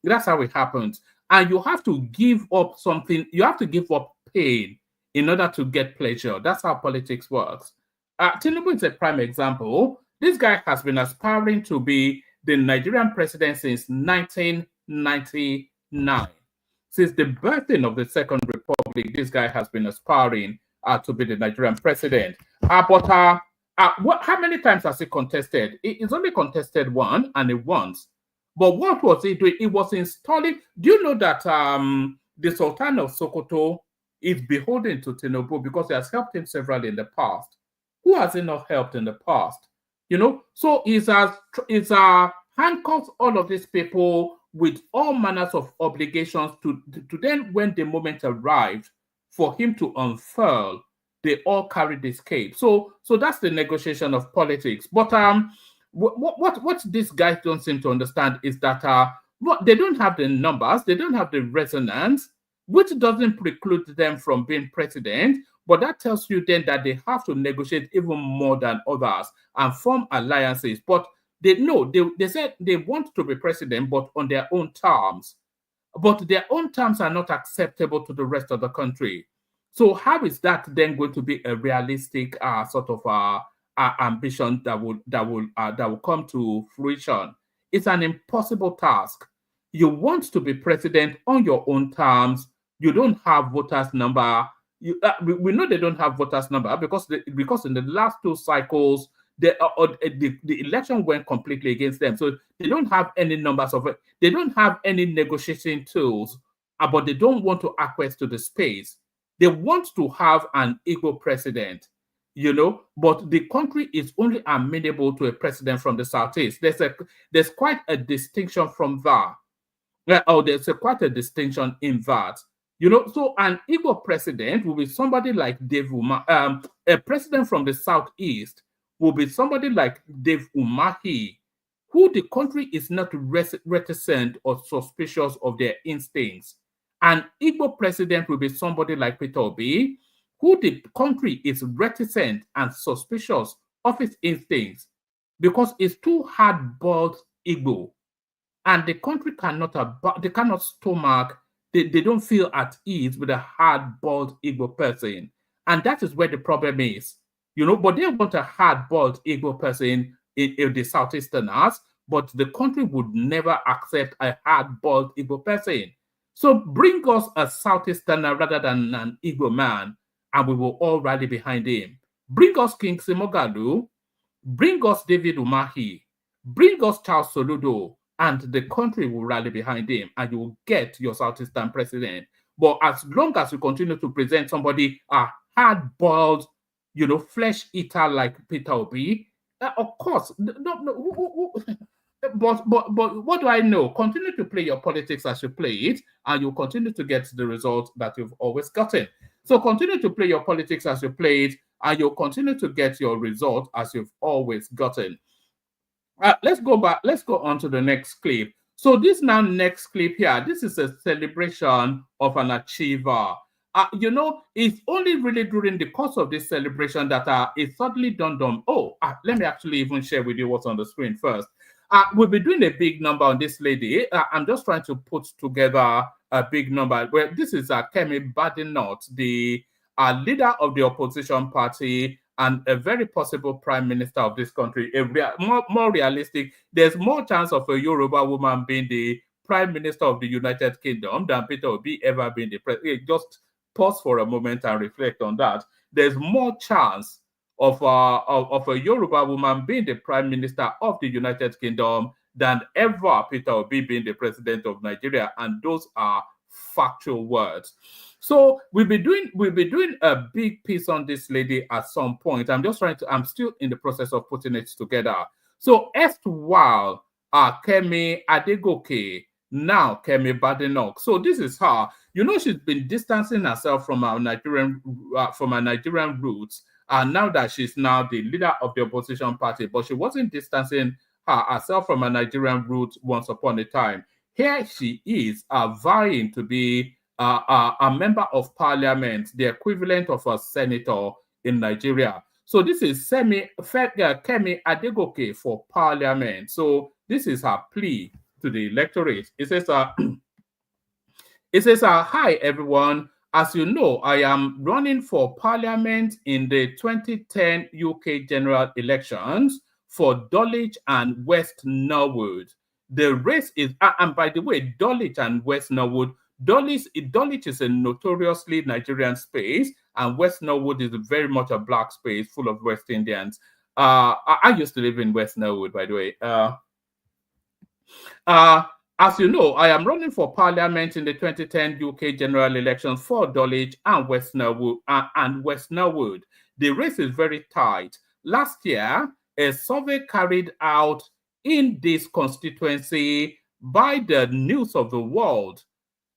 That's how it happens. And you have to give up something, you have to give up pain in order to get pleasure. That's how politics works. Tinubu is a prime example. This guy has been aspiring to be the Nigerian president since 1999. Since the birthing of the Second Republic, this guy has been aspiring to be the Nigerian president. How many times has he contested? He's only contested one, and he won. But what was he doing? He was installing. Do you know that the Sultan of Sokoto is beholden to Tinubu because he has helped him severally in the past? Who has he not helped in the past? So he's handcuffs all of these people with all manners of obligations to then, when the moment arrived for him to unfurl, they all carried this cape. So that's the negotiation of politics. But what these guys don't seem to understand is that they don't have the numbers, they don't have the resonance, which doesn't preclude them from being president. But that tells you then that they have to negotiate even more than others and form alliances. But they said they want to be president, but on their own terms. But their own terms are not acceptable to the rest of the country. So how is that then going to be a realistic sort of ambition that will come to fruition? It's an impossible task. You want to be president on your own terms. You don't have voters' number. We know they don't have voters' number because in the last two cycles, the election went completely against them. So they don't have any numbers of it. They don't have any negotiating tools, but they don't want to acquiesce to the space. They want to have an equal president, but the country is only amenable to a president from the Southeast. There's quite a distinction from that. There's quite a distinction in that. You know, so an Igbo president will be somebody like Dave Umahi. A president from the southeast will be somebody like Dave Umahi, who the country is not reticent or suspicious of their instincts. An Igbo president will be somebody like Peter Obi, who the country is reticent and suspicious of his instincts because it's too hard-boiled Igbo. And the country cannot stomach, they don't feel at ease with a hard-boiled Igbo person. And that is where the problem is. You know, but they want a hard-boiled Igbo person in the Southeasterners, but the country would never accept a hard-boiled Igbo person. So bring us a Southeasterner rather than an Igbo man, and we will all rally behind him. Bring us King Simogalu, bring us David Umahi, bring us Charles Soludo, and the country will rally behind him, and you will get your Southeastern president. But as long as you continue to present somebody a hard-boiled, you know, flesh eater like Peter Obi, of course, but what do I know? Continue to play your politics as you play it, and you'll continue to get the result that you've always gotten. So continue to play your politics as you play it, and you'll continue to get your result as you've always gotten. Let's go back. Let's go on to the next clip. So this now next clip here, this is a celebration of an achiever. You know, it's only really during the course of this celebration that it suddenly dawned on, let me actually even share with you what's on the screen first. We'll be doing a big number on this lady. I'm just trying to put together a big number. Well, this is Kemi Badenoch, the leader of the opposition party and a very possible prime minister of this country. More realistic, there's more chance of a Yoruba woman being the prime minister of the United Kingdom than Peter Obi ever being the president. Just pause for a moment and reflect on that. There's more chance of a Yoruba woman being the prime minister of the United Kingdom than ever Peter Obi being the president of Nigeria, and those are factual words. So we'll be doing a big piece on this lady at some point. I'm still in the process of putting it together. So erstwhile, Kemi Adegoke, now Kemi Badenoch. So this is her. You know, she's been distancing herself from her Nigerian roots, and now that she's now the leader of the opposition party, but she wasn't distancing herself from her Nigerian roots once upon a time. Here she is vying to be a member of parliament, the equivalent of a senator in Nigeria. So this is Kemi Adegoke for parliament. So this is her plea to the electorate. It says, hi everyone. As you know, I am running for parliament in the 2010 UK general elections for Dulwich and West Norwood. The race is, and by the way, Dulwich and West Norwood, Dulwich is a notoriously Nigerian space, and West Norwood is very much a black space full of West Indians. I used to live in West Norwood, by the way. As you know, I am running for parliament in the 2010 UK general elections for Dulwich and West Norwood. The race is very tight. Last year, a survey carried out in this constituency by the News of the World.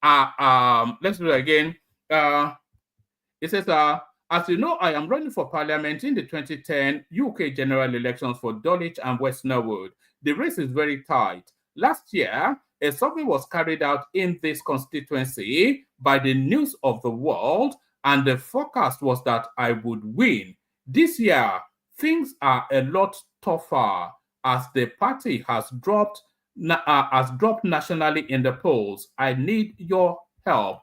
Let's do it again. It says, as you know, I am running for parliament in the 2010 UK general elections for Dulwich and West Norwood. The race is very tight. Last year, a survey was carried out in this constituency by the News of the World, and the forecast was that I would win. This year, things are a lot tougher as the party has dropped nationally in the polls. I need your help.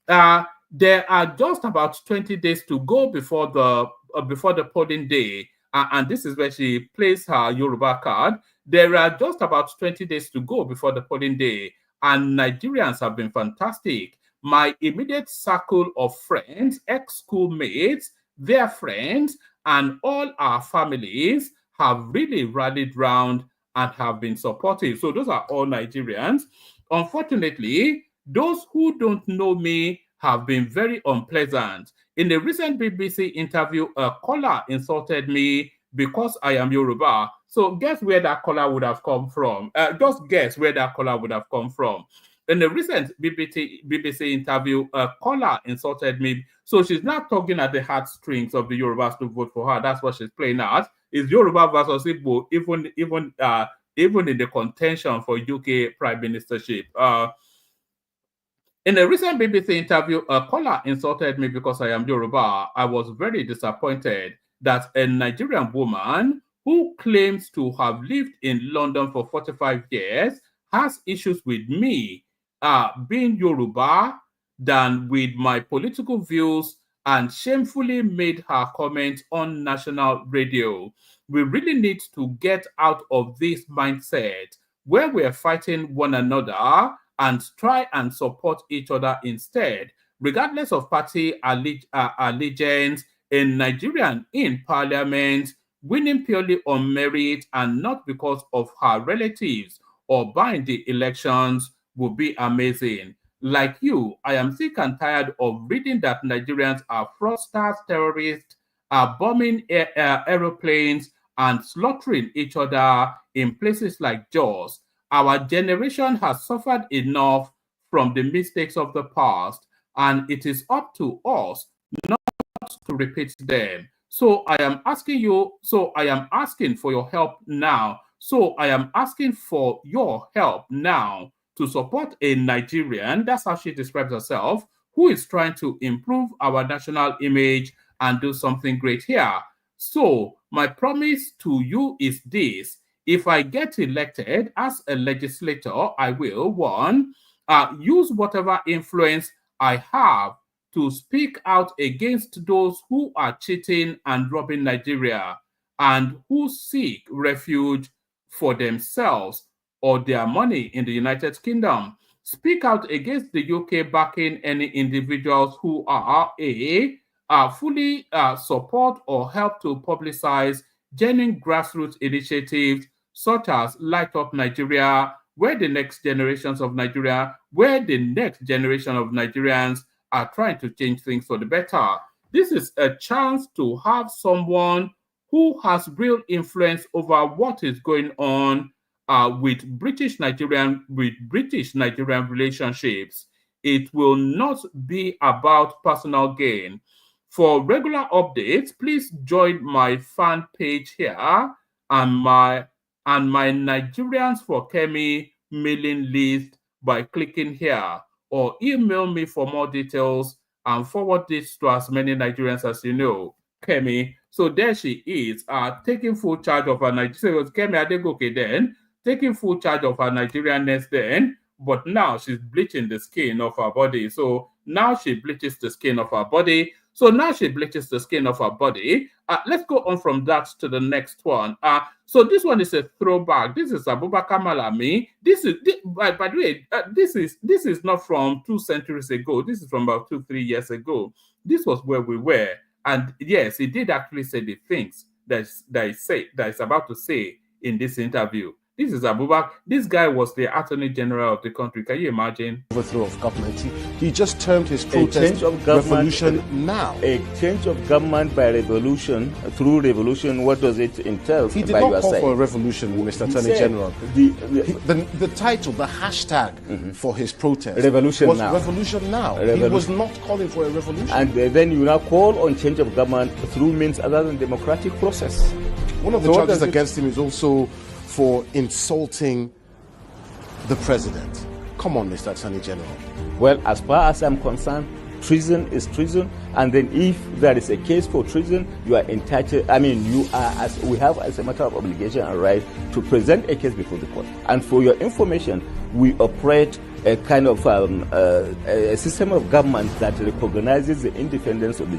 There are just about 20 days to go before the polling day, and this is where she plays her Yoruba card. There are just about 20 days to go before the polling day, and Nigerians have been fantastic. My immediate circle of friends, ex-schoolmates, their friends, and all our families have really rallied round and have been supportive. So those are all Nigerians. Unfortunately, those who don't know me have been very unpleasant. In a recent BBC interview, a caller insulted me because I am Yoruba. So guess where that caller would have come from. Just guess where that caller would have come from. In a recent BBC interview, a caller insulted me. So she's not tugging at the heartstrings of the Yorubas to vote for her. That's what she's playing at. Is Yoruba versus Igbo, even in the contention for UK prime ministership. In a recent BBC interview, a caller insulted me because I am Yoruba. I was very disappointed that a Nigerian woman who claims to have lived in London for 45 years has issues with me being Yoruba than with my political views, and shamefully made her comment on national radio. We really need to get out of this mindset where we are fighting one another and try and support each other instead, regardless of party allegiance. In Nigerian in parliament, winning purely on merit and not because of her relatives or buying the elections would be amazing. Like you, I am sick and tired of reading that Nigerians are fraudsters, terrorists, are bombing aeroplanes and slaughtering each other in places like Jaws. Our generation has suffered enough from the mistakes of the past, and it is up to us not to repeat them. So I am asking for your help now. To support a Nigerian, that's how she describes herself, who is trying to improve our national image and do something great here. So my promise to you is this: if I get elected as a legislator, I will, one, use whatever influence I have to speak out against those who are cheating and robbing Nigeria and who seek refuge for themselves or their money in the United Kingdom. Speak out against the UK backing any individuals who are fully support or help to publicize genuine grassroots initiatives such as Light Up Nigeria, where the next generation of Nigerians are trying to change things for the better. This is a chance to have someone who has real influence over what is going on with British Nigerian relationships. It will not be about personal gain. For regular updates, please join my fan page here and my Nigerians for Kemi mailing list by clicking here, or email me for more details and forward this to as many Nigerians as you know. Kemi. So there she is, taking full charge of her Nigerian. So it was Kemi Adegoke then, taking full charge of her Nigerianness then, but now she's bleaching the skin of her body. So now she bleaches the skin of her body. Let's go on from that to the next one. So this one is a throwback. This is Abubakar Malami. By the way, this is not from 2 centuries ago. This is from about 2-3 years ago. This was where we were. And yes, he did actually say the things that is about to say in this interview. This is Abubakar. This guy was the Attorney General of the country. Can you imagine? Overthrow of government. He just termed his protest revolution now. A change of government by revolution, through revolution, what does it entail? He did not call for a revolution, Mr. Attorney General. The title, the hashtag for his protest was Revolution Now. He was not calling for a revolution. And then you now call on change of government through means other than democratic process. One of the charges against him is also for insulting the president. Come on, Mr. Attorney General. Well, as far as I'm concerned, treason is treason, and then if there is a case for treason, you are entitled, we have as a matter of obligation and right to present a case before the court. And for your information, we operate a kind of a system of government that recognizes the independence of the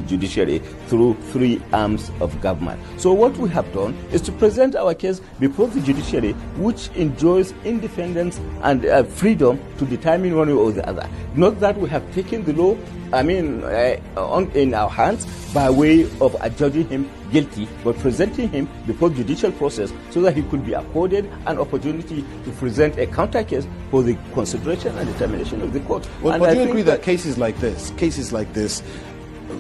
judiciary through 3 arms of government. So what we have done is to present our case before the judiciary, which enjoys independence and freedom to determine one way or the other. Not that we have taken the law in our hands by way of adjudging him guilty, but presenting him before judicial process so that he could be accorded an opportunity to present a counter case for the consideration and determination of the court. Well, but do you agree that cases like this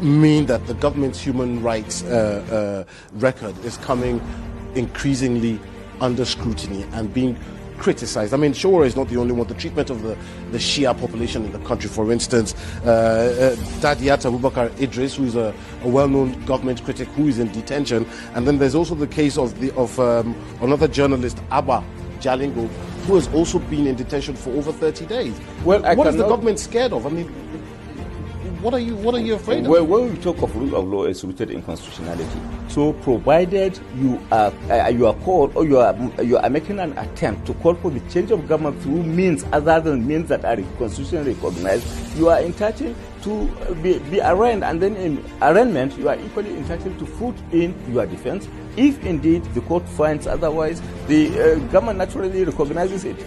mean that the government's human rights record is coming increasingly under scrutiny and being criticized. I mean, Showore is not the only one. The treatment of the Shia population in the country, for instance, Dadiat Abubakar Idris, who is a well-known government critic who is in detention, and then there's also the case of another journalist, Abba Jalingo, who has also been in detention for over 30 days. Well, what is the government scared of? I mean, what are you afraid of? Well, when we talk of rule of law, it's rooted in constitutionality. So, provided you are called, or you are making an attempt to call for the change of government through means other than means that are constitutionally recognized, you are entitled to be arraigned, and then in arraignment, you are equally entitled to put in your defense. If indeed the court finds otherwise, the government naturally recognizes it.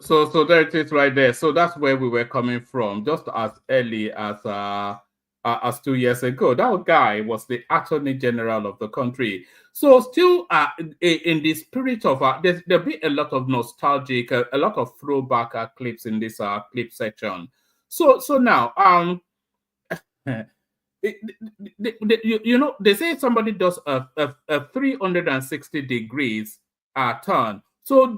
So there it is right there. So that's where we were coming from, just as early as 2 years ago. That guy was the Attorney General of the country. So still in the spirit of there'll be a lot of nostalgic, a lot of throwback clips in this clip section. So now you know, they say somebody does a 360 degrees turn. So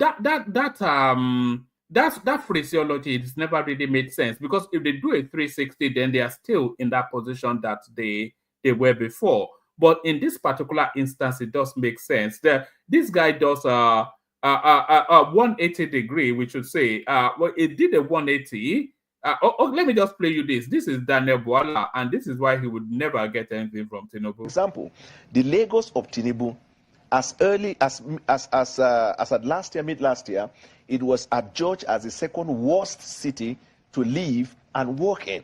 that phraseology has never really made sense, because if they do a 360, then they are still in that position that they were before. But in this particular instance, it does make sense. This guy does a 180 degree, we should say. Well, it did a 180. Let me just play you this. This is Daniel Bwala, and this is why he would never get anything from Tinubu. Example, the Lagos of Tinubu, as early as at last year, mid last year, it was adjudged as the second worst city to live and work in.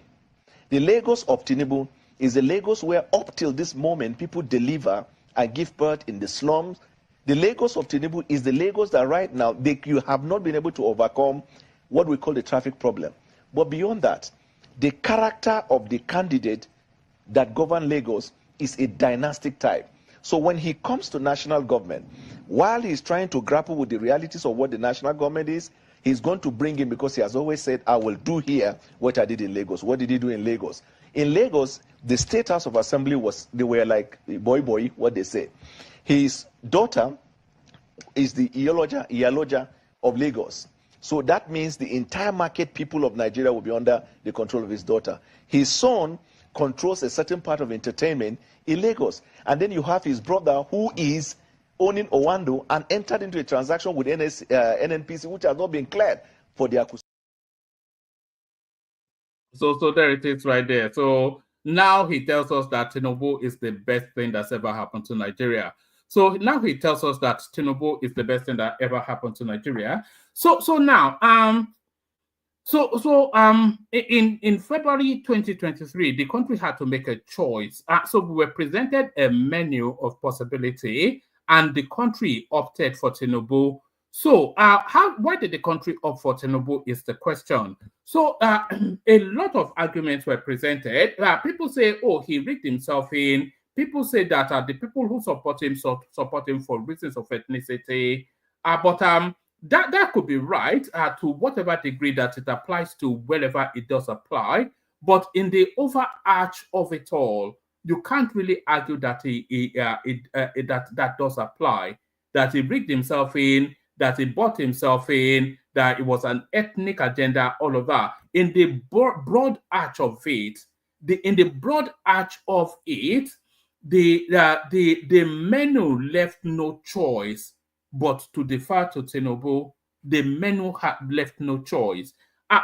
The Lagos of Tinubu is the Lagos where up till this moment people deliver and give birth in the slums. The Lagos of Tinubu is the Lagos that right now you have not been able to overcome what we call the traffic problem. But beyond that, the character of the candidate that governs Lagos is a dynastic type. So when he comes to national government, while he's trying to grapple with the realities of what the national government is, he's going to bring in, because he has always said, I will do here what I did in Lagos. What did he do in Lagos? In Lagos, the State House of Assembly they were like boy, what they say. His daughter is the Iyaloja of Lagos. So that means the entire market people of Nigeria will be under the control of his daughter. His son controls a certain part of entertainment in Lagos. And then you have his brother who is owning Owando and entered into a transaction with NNPC, which has not been cleared for the acquisition. So there it is right there. So now he tells us that Tinubu is the best thing that's ever happened to Nigeria. So now he tells us that Tinubu is the best thing that ever happened to Nigeria. So now in February 2023, the country had to make a choice. So we were presented a menu of possibility, and the country opted for Tinubu. So why did the country opt for Tinubu is the question. So a lot of arguments were presented. People say, oh, he rigged himself in. People say that the people who support him for reasons of ethnicity. But that could be right to whatever degree that it applies to wherever it does apply. But in the overarch of it all, you can't really argue that that does apply. That he rigged himself in, that he bought himself in, that it was an ethnic agenda, all of that. In the broad arch of it, the menu left no choice but to defer to Tinubu. The menu had left no choice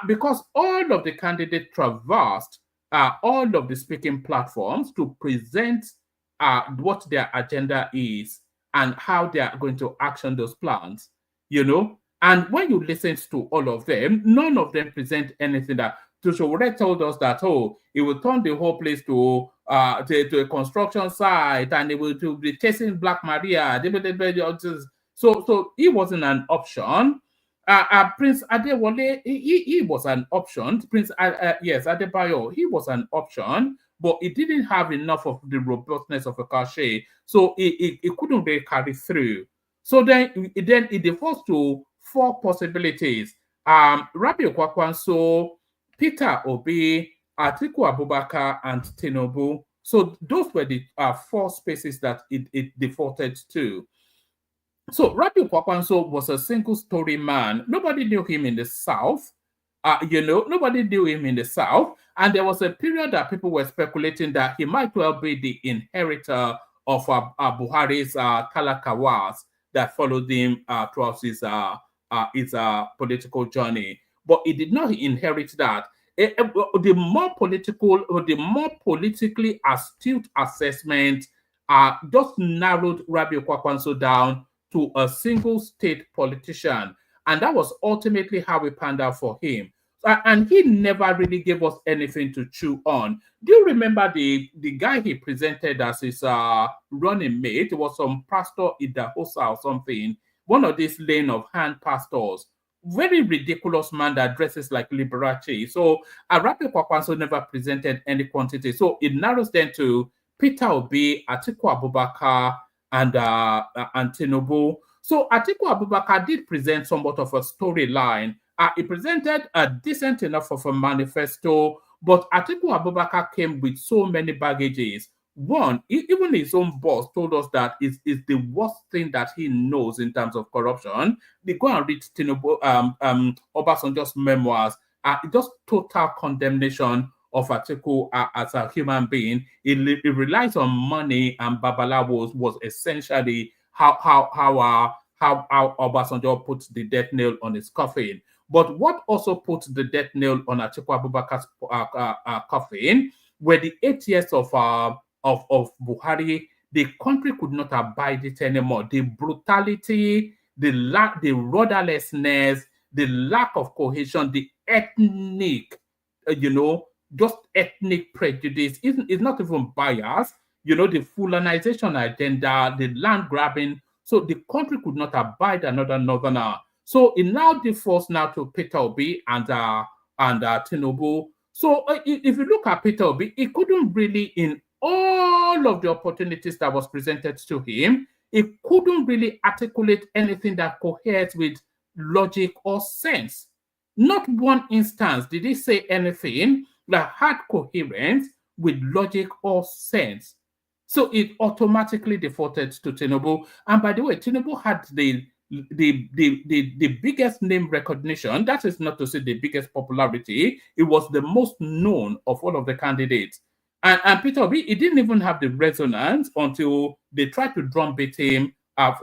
because all of the candidates traversed all of the speaking platforms to present what their agenda is and how they are going to action those plans, you know. And when you listen to all of them, none of them present anything that Showore told us that, oh, it will turn the whole place to a construction site and it will be chasing Black Maria. So he wasn't an option. Prince Adewale, he was an option. Prince Adebayo, he was an option, but it didn't have enough of the robustness of a cachet, so it couldn't really carry through. So then it defaults to four possibilities. Rabiu Kwakwanso, Peter Obi, Atiku Abubakar, and Tinubu. So those were the 4 spaces that it defaulted to. So Rabiu Kwakwanso was a single-story man. Nobody knew him in the South. Nobody knew him in the South. And there was a period that people were speculating that he might well be the inheritor of Buhari's Talakawas that followed him throughout his political journey. But he did not inherit that. The more politically astute assessment just narrowed Rabiu Kwakwanso down to a single state politician. And that was ultimately how we panned out for him. And he never really gave us anything to chew on. Do you remember the guy he presented as his running mate? It was some pastor Idahosa or something, one of these lane of hand pastors. Very ridiculous man that dresses like Liberace. So Rabiu Kwakwanso never presented any quantity. So it narrows then to Peter Obi, Atiku Abubakar, and Tinubu. So Atiku Abubakar did present somewhat of a storyline. He presented a decent enough of a manifesto, but Atiku Abubakar came with so many baggages. One, even his own boss told us that is the worst thing that he knows in terms of corruption. They go and read Tinubu, Obasanjo's memoirs. Just total condemnation of Atiku as a human being. It relies on money, and Babalawo was essentially how Obasanjo put the death nail on his coffin. But what also put the death nail on Atiku Abubakar's coffin were the 8 years of Buhari. The country could not abide it anymore. The brutality, the rudderlessness, the lack of cohesion, the ethnic, just ethnic prejudice. It's not even bias. The Fulanization agenda, the land grabbing. So the country could not abide another northerner. So it now defaults now to Peter Obi and Tinubu. So if you look at Peter Obi, he couldn't really, in all of the opportunities that was presented to him, he couldn't really articulate anything that coheres with logic or sense. Not one instance did he say anything that had coherence with logic or sense. So it automatically defaulted to Tinubu. And by the way, Tinubu had the biggest name recognition. That is not to say the biggest popularity. It was the most known of all of the candidates. And Peter Obi, he didn't even have the resonance until they tried to drumbeat him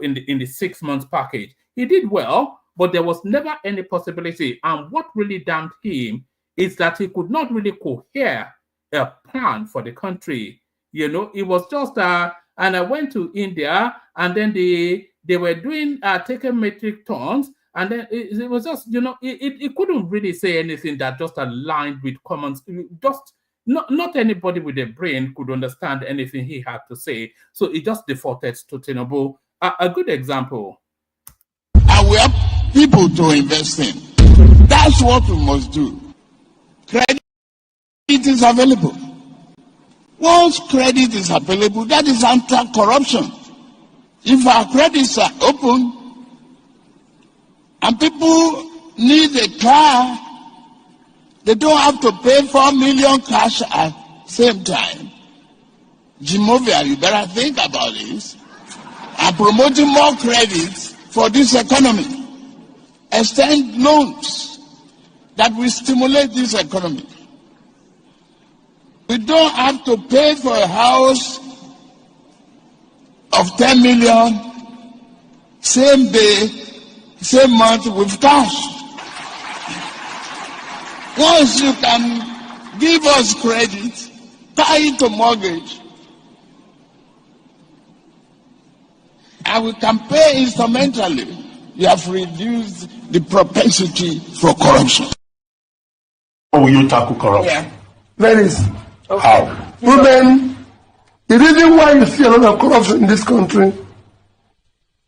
in the 6 months package. He did well, but there was never any possibility. And what really damned him is that he could not really cohere a plan for the country. It was just and I went to India, and then they were doing taking metric tons, and then it was just, it couldn't really say anything that just aligned with common. Just not anybody with a brain could understand anything he had to say. So it just defaulted to Tinubu. A good example. And we have people to invest in. That's what we must do. Credit is available. Once credit is available, that is anti-corruption. If our credits are open and people need a car, they don't have to pay 4 million cash at the same time. Jimovia, you better think about this. And promoting more credits for this economy. Extend loans that will stimulate this economy. We don't have to pay for a house of 10 million same day, same month with cash. Once you can give us credit, tie it to mortgage, and we can pay instrumentally, you have reduced the propensity for corruption. How will you tackle corruption? Yeah. That is how. Women, the reason why you see a lot of corruption in this country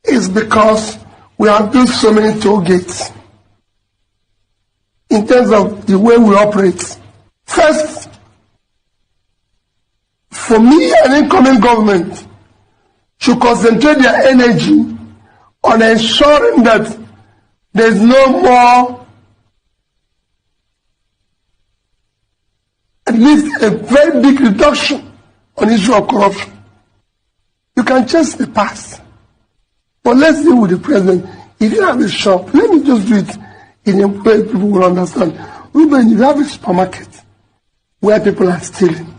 is because we have built so many toll gates in terms of the way we operate. First, for me, an incoming government should concentrate their energy on ensuring that there's no more, at least a very big reduction on issue of corruption. You can chase the past. But let's deal with the present. If you have a shop, let me just do it in a way people will understand. Ruben, if you have a supermarket where people are stealing,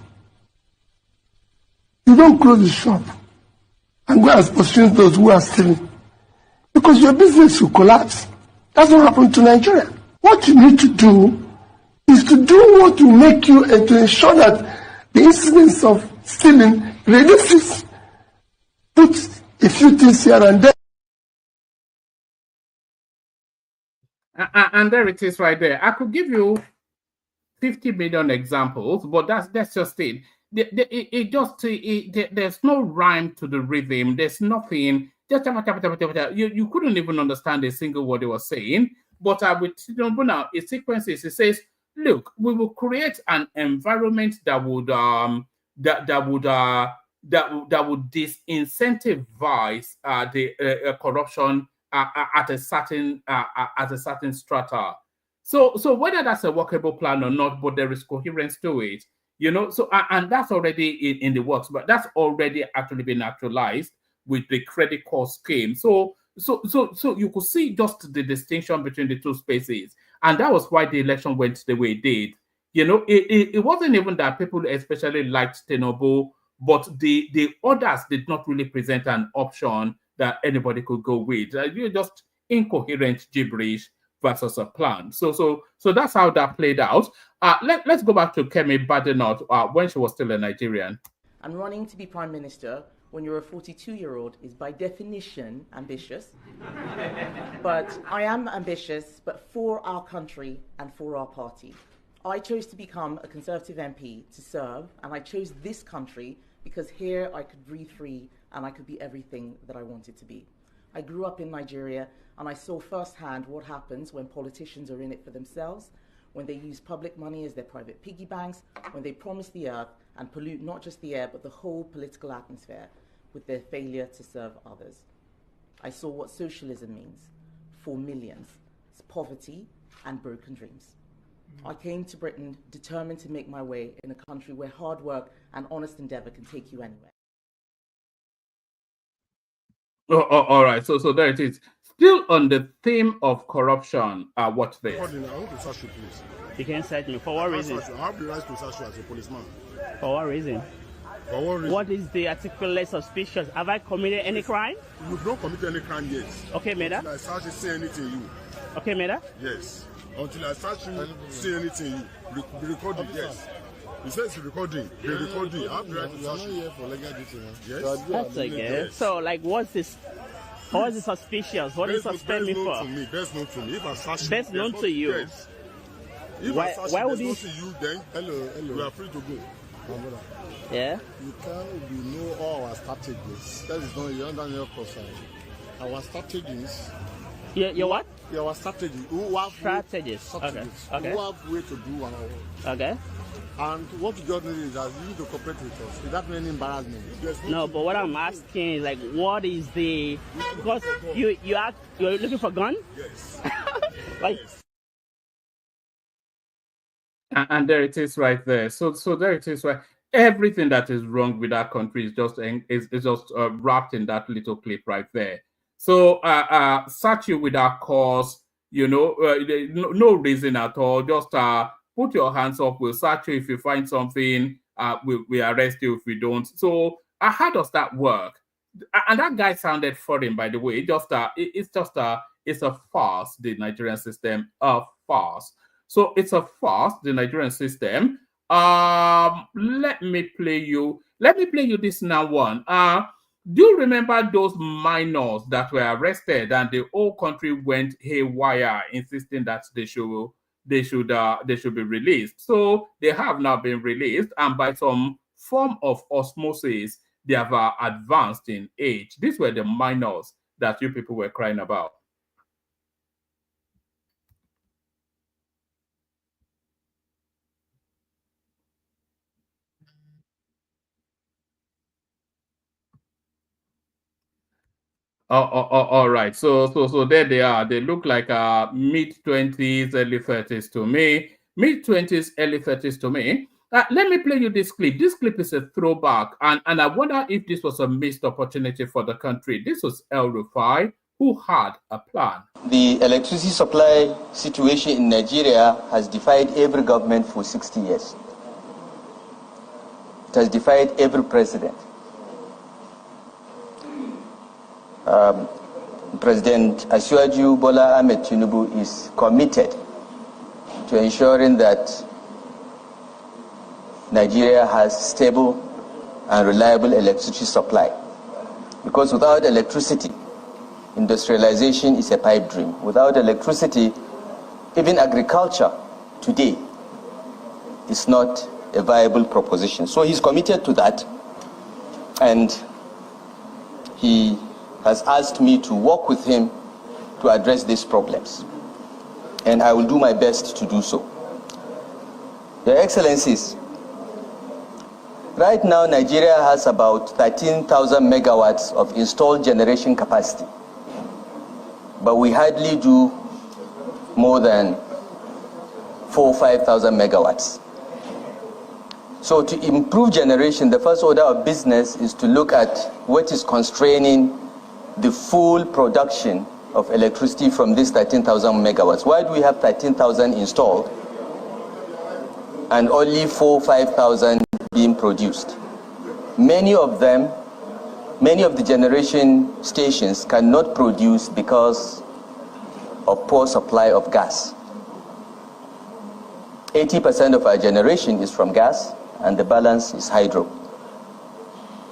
you don't close the shop and go and pursue those who are stealing, because your business will collapse. That's what happened to Nigeria. What you need to do is to do what will make you and to ensure that the incidence of stealing reduces. Put a few things here and there. And there it is right there. I could give you 50 million examples, but that's just it. There's no rhyme to the rhythm. There's nothing. You couldn't even understand a single word they were saying. But with Tinubu now, it sequences. It says, "Look, we will create an environment that would disincentivize the corruption at a certain strata." So whether that's a workable plan or not, but there is coherence to it, you know. So and that's already in the works, but that's already actually been actualized with the credit cost scheme. So you could see just the distinction between the two spaces, and that was why the election went the way it did. You know, it wasn't even that people especially liked Tinubu, but the others did not really present an option that anybody could go with. You're just incoherent gibberish versus a plan. So that's how that played out. Let's go back to Kemi Badenoch when she was still a Nigerian. And running to be prime minister when you're a 42-year-old is by definition ambitious. But I am ambitious, but for our country and for our party. I chose to become a Conservative MP to serve, and I chose this country because here I could breathe free and I could be everything that I wanted to be. I grew up in Nigeria, and I saw firsthand what happens when politicians are in it for themselves, when they use public money as their private piggy banks, when they promise the earth and pollute not just the air but the whole political atmosphere with their failure to serve others. I saw what socialism means for millions. It's poverty and broken dreams. I came to Britain determined to make my way in a country where hard work and honest endeavor can take you anywhere. All right, so there it is. Still on the theme of corruption, what's this? I want to search you, please. You can search me. For what reason? I have the right to search you as a policeman. For what reason? For what reason? What is the article suspicious? Have I committed any crime? You've not committed any crime yet. Okay, Meda. Until I start to say anything you. Okay, Meda? Yes. Until I start to say anything you. Be recording, yes. He says he's recording. Be recording. I have the right to search you. You're not here for legal duty, man. Yes. That's okay. Yes. So, like, what's this? What is suspicious? What is suspect me for? Best known to me. If I search you. Best known to you. Yes. If I search you, would best known to you, then you are free to go. Yeah. You know all our strategies. That is not your under your concern. Our strategies. Your what? Our strategy. Who have strategies. Okay. Who have way to do our work. Okay. And what you just need is that you need to cooperate with us without any embarrassment. No, but what I'm asking is like, what is the? Because you're looking for gun. Yes. Like. Yes. And there it is right there. So there it is right. Everything that is wrong with our country is just wrapped in that little clip right there. So search you with our cause, you know, no reason at all. Just put your hands up. We'll search you if you find something. We arrest you if we don't. So how does that work? And that guy sounded foreign, by the way. It's a farce. The Nigerian system, a farce. So it's a farce. The Nigerian system. Let me play you this now one. Do you remember those minors that were arrested and the whole country went haywire, insisting that they should be released? So they have now been released, and by some form of osmosis, they have advanced in age. These were the minors that you people were crying about. All right. So there they are. They look like mid-20s, early 30s to me. Mid-20s, early 30s to me. Let me play you this clip. This clip is a throwback, and I wonder if this was a missed opportunity for the country. This was El Rufai, who had a plan. The electricity supply situation in Nigeria has defied every government for 60 years. It has defied every president. President Asiwaju Bola Ahmed Tinubu is committed to ensuring that Nigeria has stable and reliable electricity supply. Because without electricity, industrialization is a pipe dream. Without electricity, even agriculture today is not a viable proposition. So he's committed to that, and he has asked me to work with him to address these problems. And I will do my best to do so. Your Excellencies, right now Nigeria has about 13,000 megawatts of installed generation capacity, but we hardly do more than 4,000 or 5,000 megawatts. So to improve generation, the first order of business is to look at what is constraining the full production of electricity from these 13,000 megawatts. Why do we have 13,000 installed and only 4,000 or 5,000 being produced? Many of the generation stations cannot produce because of poor supply of gas. 80% of our generation is from gas, and the balance is hydro.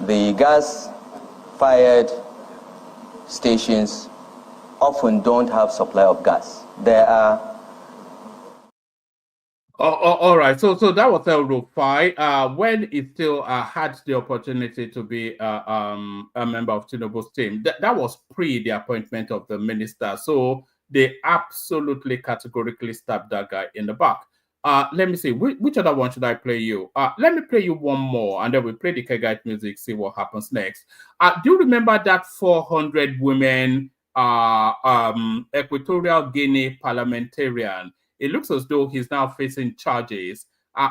The gas-fired stations often don't have supply of gas. There are... all right, so that was El Rufai when he still had the opportunity to be a member of Tinubu's team. That was pre the appointment of the minister. So they absolutely categorically stabbed that guy in the back. Let me see, which other one should I play you? Let me play you one more, and then we play the Kegite music, see what happens next. Do you remember that 400 women Equatorial Guinea parliamentarian? It looks as though he's now facing charges,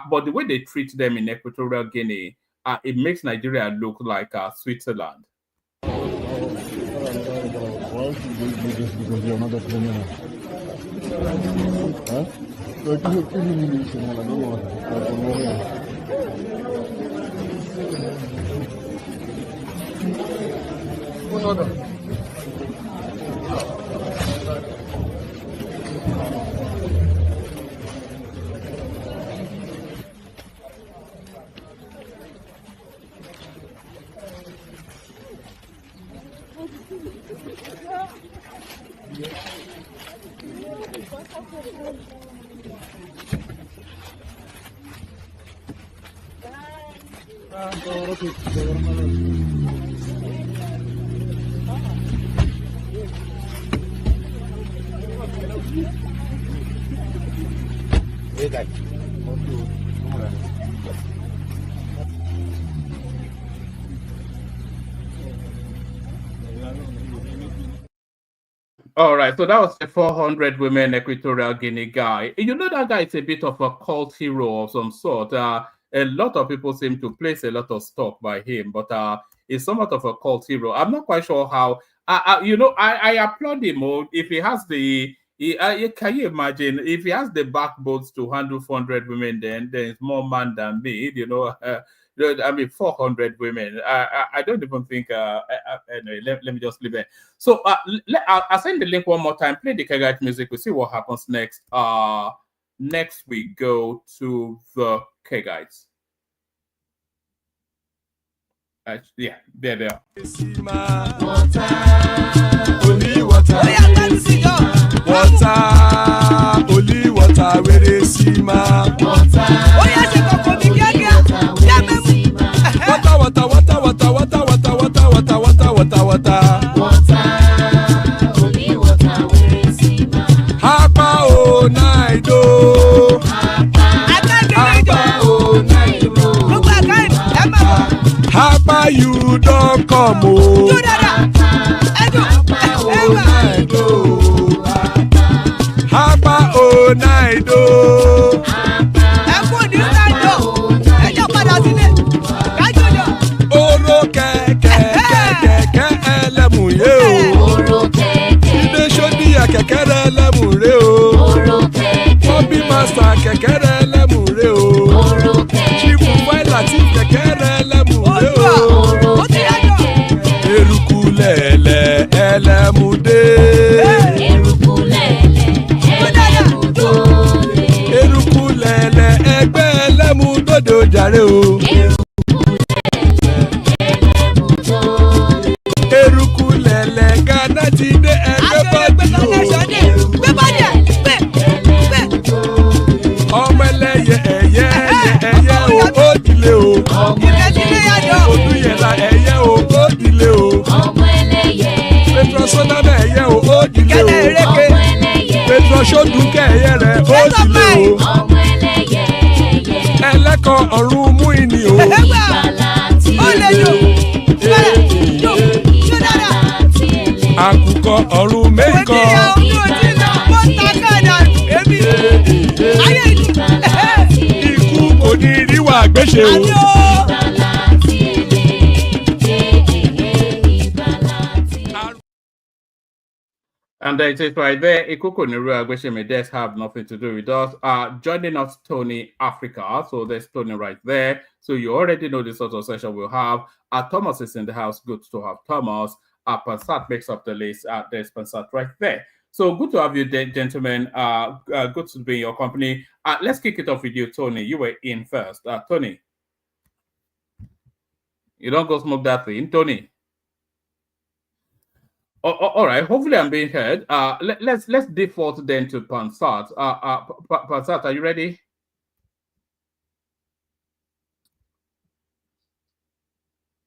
but the way they treat them in Equatorial Guinea, it makes Nigeria look like Switzerland. All right, so that was the 400 women Equatorial Guinea guy. You know, that guy is a bit of a cult hero of some sort. A lot of people seem to place a lot of stock by him, but he's somewhat of a cult hero. I'm not quite sure how. I applaud him. If he has can you imagine if he has the backbones to handle 400 women? Then there's more man than me. 400 women. I don't even think. Anyway, let me just leave it. So I'll send the link one more time. Play the Kegite music. We'll see what happens next. Next we go to the Kegites. Yeah, there they are. Only water, only water, where they see my water. Oh yes, water, only water, where they see my Hapa oh naido, Hapa oh naido, Hapa you don't come oh. Hapa oh naido, ẹlẹ́mùdé. Eruku lẹ̀lẹ̀ ẹlẹ́mùdóde. Eruku lẹ̀lẹ̀ ẹgbẹ́ ẹlẹ́mùdóde ó jàre o. Eruku lẹ̀lẹ̀ Ghana ti dé ẹgbẹ́ bọ́dì o. Ọmọ ẹlẹ́yẹ ẹ̀yẹ ẹ̀yẹ o ó dìle o. Odúyẹ̀lá ẹ̀yẹ o ó dìle o. Petrosoname ẹ̀yẹ o ó dìle o. Petrosodunke ẹ̀yẹ rẹ̀ ó dìle o. Ẹlẹ́kọ̀ ọ̀run mú ìní o. Àkùkọ ọ̀run mẹ́kọ̀. Ikú kò ní ríwà gbéṣe o. And it is right there. Ikuko Niru Agweshime does have nothing to do with us. Joining us, Tony Africa. So there's Tony right there. So you already know the sort of session we'll have. Thomas is in the house. Good to have Thomas. Pansat makes up the list. There's Pansat right there. So good to have you, gentlemen. Good to be in your company. Let's kick it off with you, Tony. You were in first. Tony. You don't go smoke that thing, Tony. All right. Hopefully, I'm being heard. Let's default then to Pansat. Pansat, are you ready?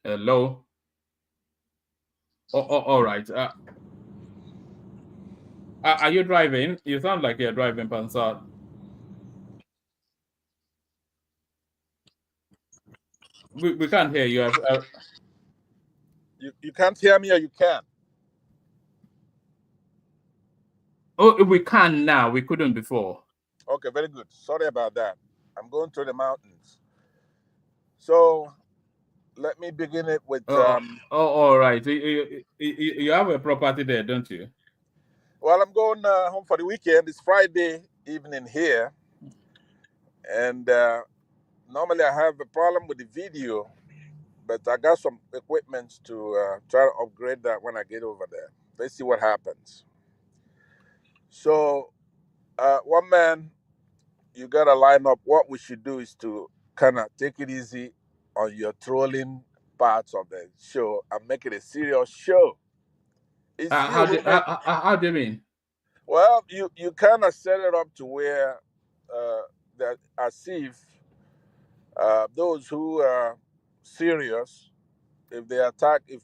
Hello. All right. Are you driving? You sound like you're driving, Pansat. We can't hear you. You can't hear me, or you can? Oh, we can now. We couldn't before. Okay, very good. Sorry about that. I'm going through the mountains. So let me begin it with... all right. You have a property there, don't you? Well, I'm going home for the weekend. It's Friday evening here. And normally I have a problem with the video, but I got some equipment to try to upgrade that when I get over there. Let's see what happens. So, one man, you got to line up. What we should do is to kind of take it easy on your trolling parts of the show and make it a serious show. How do you mean? Well, you kind of set it up to where that as if those who are serious, if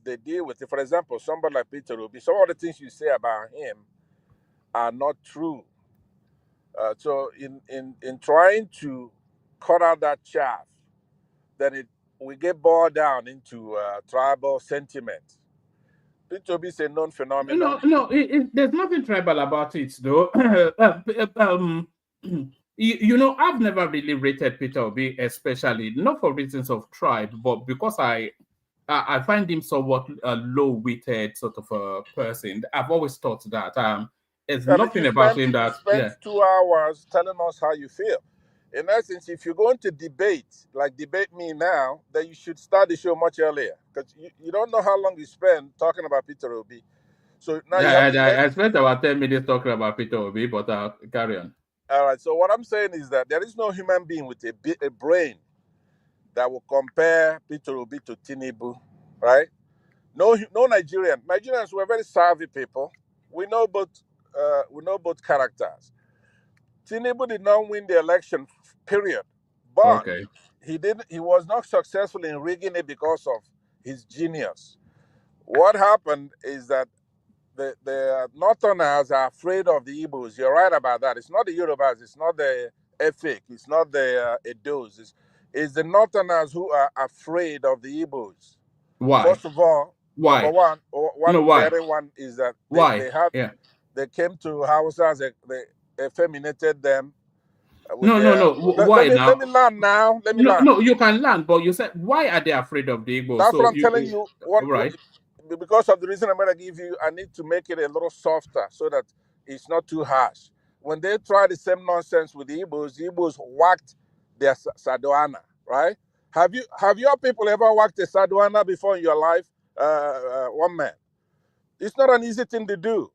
they deal with it, for example, somebody like Peter Obi, some of the things you say about him are not true. So in trying to cut out that chaff, then we get boiled down into tribal sentiment. Peter Obi is a known phenomenon. No, there's nothing tribal about it, though. You know, I've never really rated Peter Obi, especially not for reasons of tribe, but because I find him somewhat a low-witted sort of a person. I've always thought that there's nothing about him that... You spent 2 hours telling us how you feel. In essence, if you're going to debate me now, then you should start the show much earlier, because you don't know how long you spend talking about Peter Obi. So now I spent about 10 minutes talking about Peter Obi, but carry on. All right. So what I'm saying is that there is no human being with a brain that will compare Peter Obi to Tinubu, right? No Nigerian. Nigerians were very savvy people. We know both characters. Tinubu did not win the election, period. But he was not successful in rigging it because of his genius. What happened is that the Northerners are afraid of the Igbos. You're right about that. It's not the Yorubas. It's not the Efik. It's not the Edos. It's the Northerners who are afraid of the Igbos. Why? First of all, why? Number one, why? very one is that they came to Hausas, they effeminated them. No. Why now? Let me land now. No, you can land, but you said, why are they afraid of the Igbos? That's what I'm telling you. Right. Because of the reason I'm going to give you, I need to make it a little softer so that it's not too harsh. When they try the same nonsense with the Igbos whacked their Sadoana, right? Have your people ever whacked a Sadoana before in your life? One man. It's not an easy thing to do.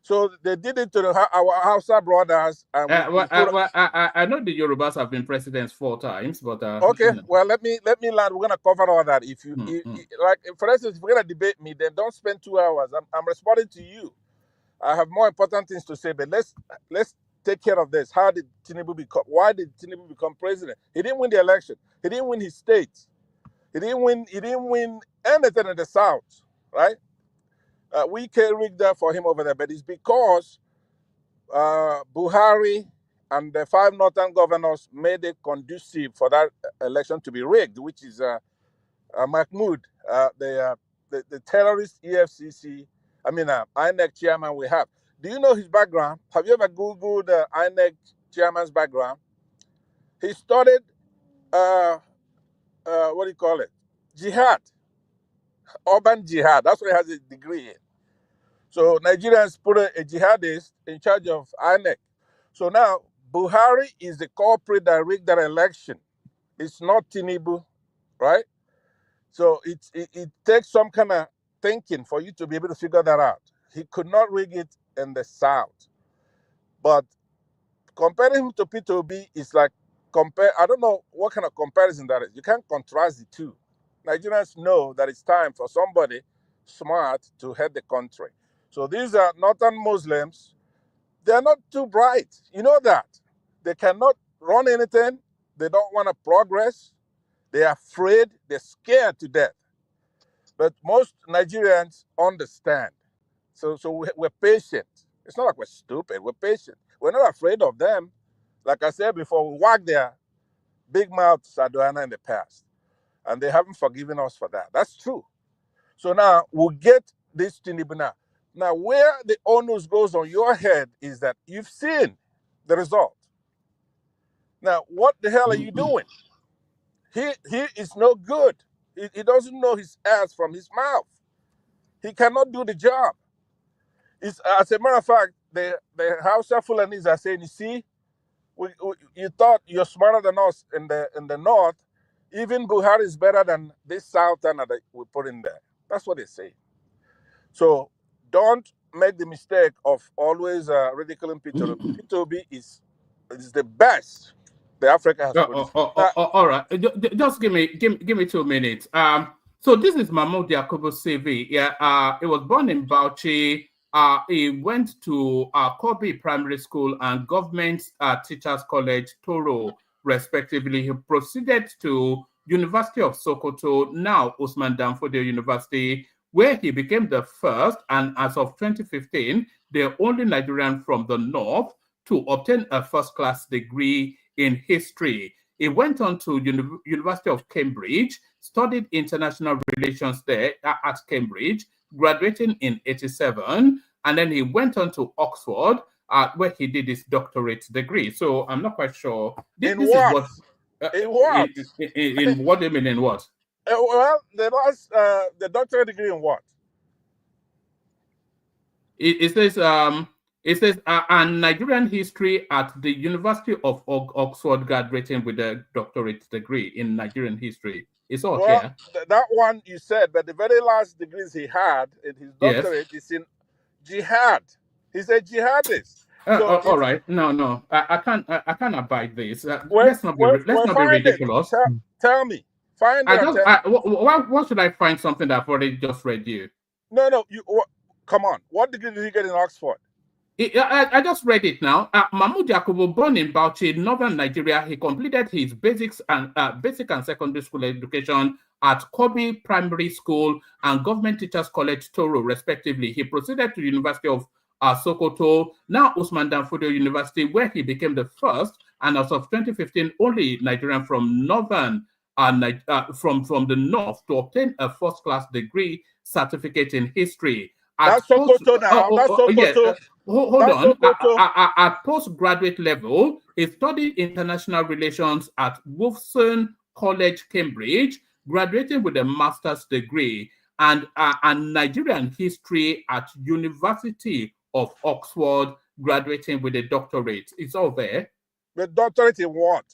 So they did it to our Hausa brothers. And I know the Yorubas have been presidents 4 times, but okay. You know. Well, let me land. We're gonna cover all that. If you like, for instance, if we're gonna debate me, then don't spend 2 hours. I'm responding to you. I have more important things to say, but let's take care of this. How did Tinubu become? Why did Tinubu become president? He didn't win the election. He didn't win his state. He didn't win anything in the South, right? We can rig that for him over there, but it's because Buhari and the 5 northern governors made it conducive for that election to be rigged, which is Mahmoud, the terrorist EFCC, INEC chairman we have. Do you know his background? Have you ever Googled INEC chairman's background? He studied, what do you call it? Jihad, urban jihad. That's what he has a degree in. So Nigerians put a jihadist in charge of INEC. So now Buhari is the culprit that rigged that election. It's not Tinubu, right? So it takes some kind of thinking for you to be able to figure that out. He could not rig it in the South. But comparing him to Peter Obi is like I don't know what kind of comparison that is. You can't contrast the two. Nigerians know that it's time for somebody smart to head the country. So these are northern Muslims. They're not too bright. You know that. They cannot run anything. They don't want to progress. They're afraid. They're scared to death. But most Nigerians understand. So we're patient. It's not like we're stupid. We're patient. We're not afraid of them. Like I said before, we whacked their big mouth Saduana in the past. And they haven't forgiven us for that. That's true. So now we'll get this Tinubu now. Now, where the onus goes on your head is that you've seen the result. Now, what the hell are you doing? He is no good. He doesn't know his ass from his mouth. He cannot do the job. As a matter of fact, the Hausa Fulanis are saying, you see, you thought you're smarter than us in the north. Even Buhari is better than this southerner that we put in there. That's what they say. So don't make the mistake of always ridiculing Peter Obi. Peter Obi is the best the Africa has produced. All right, just give me 2 minutes. So this is Mahmoud Yakubu CV. Yeah, he was born in Bauchi. He went to Kobe Primary School and Government Teachers College, Toro, respectively. He proceeded to University of Sokoto, now Usman Danfodio University, where he became the first, and as of 2015, the only Nigerian from the north to obtain a first-class degree in history. He went on to University of Cambridge, studied international relations there at Cambridge, graduating in 1987, and then he went on to Oxford, where he did his doctorate degree. So I'm not quite sure. In what? In what? In what do you mean in what? Well, the doctorate degree in what? It says Nigerian history at the University of Oxford, graduating with a doctorate degree in Nigerian history. It's all here. That one you said, but the very last degrees he had in his doctorate is in jihad. He's a jihadist. All right, no, I can't abide this. Let's not be ridiculous. Tell me. Why should I find something that I've already just read you? No. Come on. What degree did he get in Oxford? I just read it now. Mahmoud Yakubu, born in Bauchi, northern Nigeria, he completed his basic and secondary school education at Kobe Primary School and Government Teachers College, Toro, respectively. He proceeded to the University of Sokoto, now Usman Danfodio University, where he became the first, and as of 2015, only Nigerian from northern from the north to obtain a first-class degree certificate in history. That's Sokoto now. That's Sokoto. Yeah, hold on. At postgraduate level, he studied international relations at Wolfson College, Cambridge, graduating with a master's degree, and Nigerian history at University of Oxford, graduating with a doctorate. It's all there. The doctorate in what?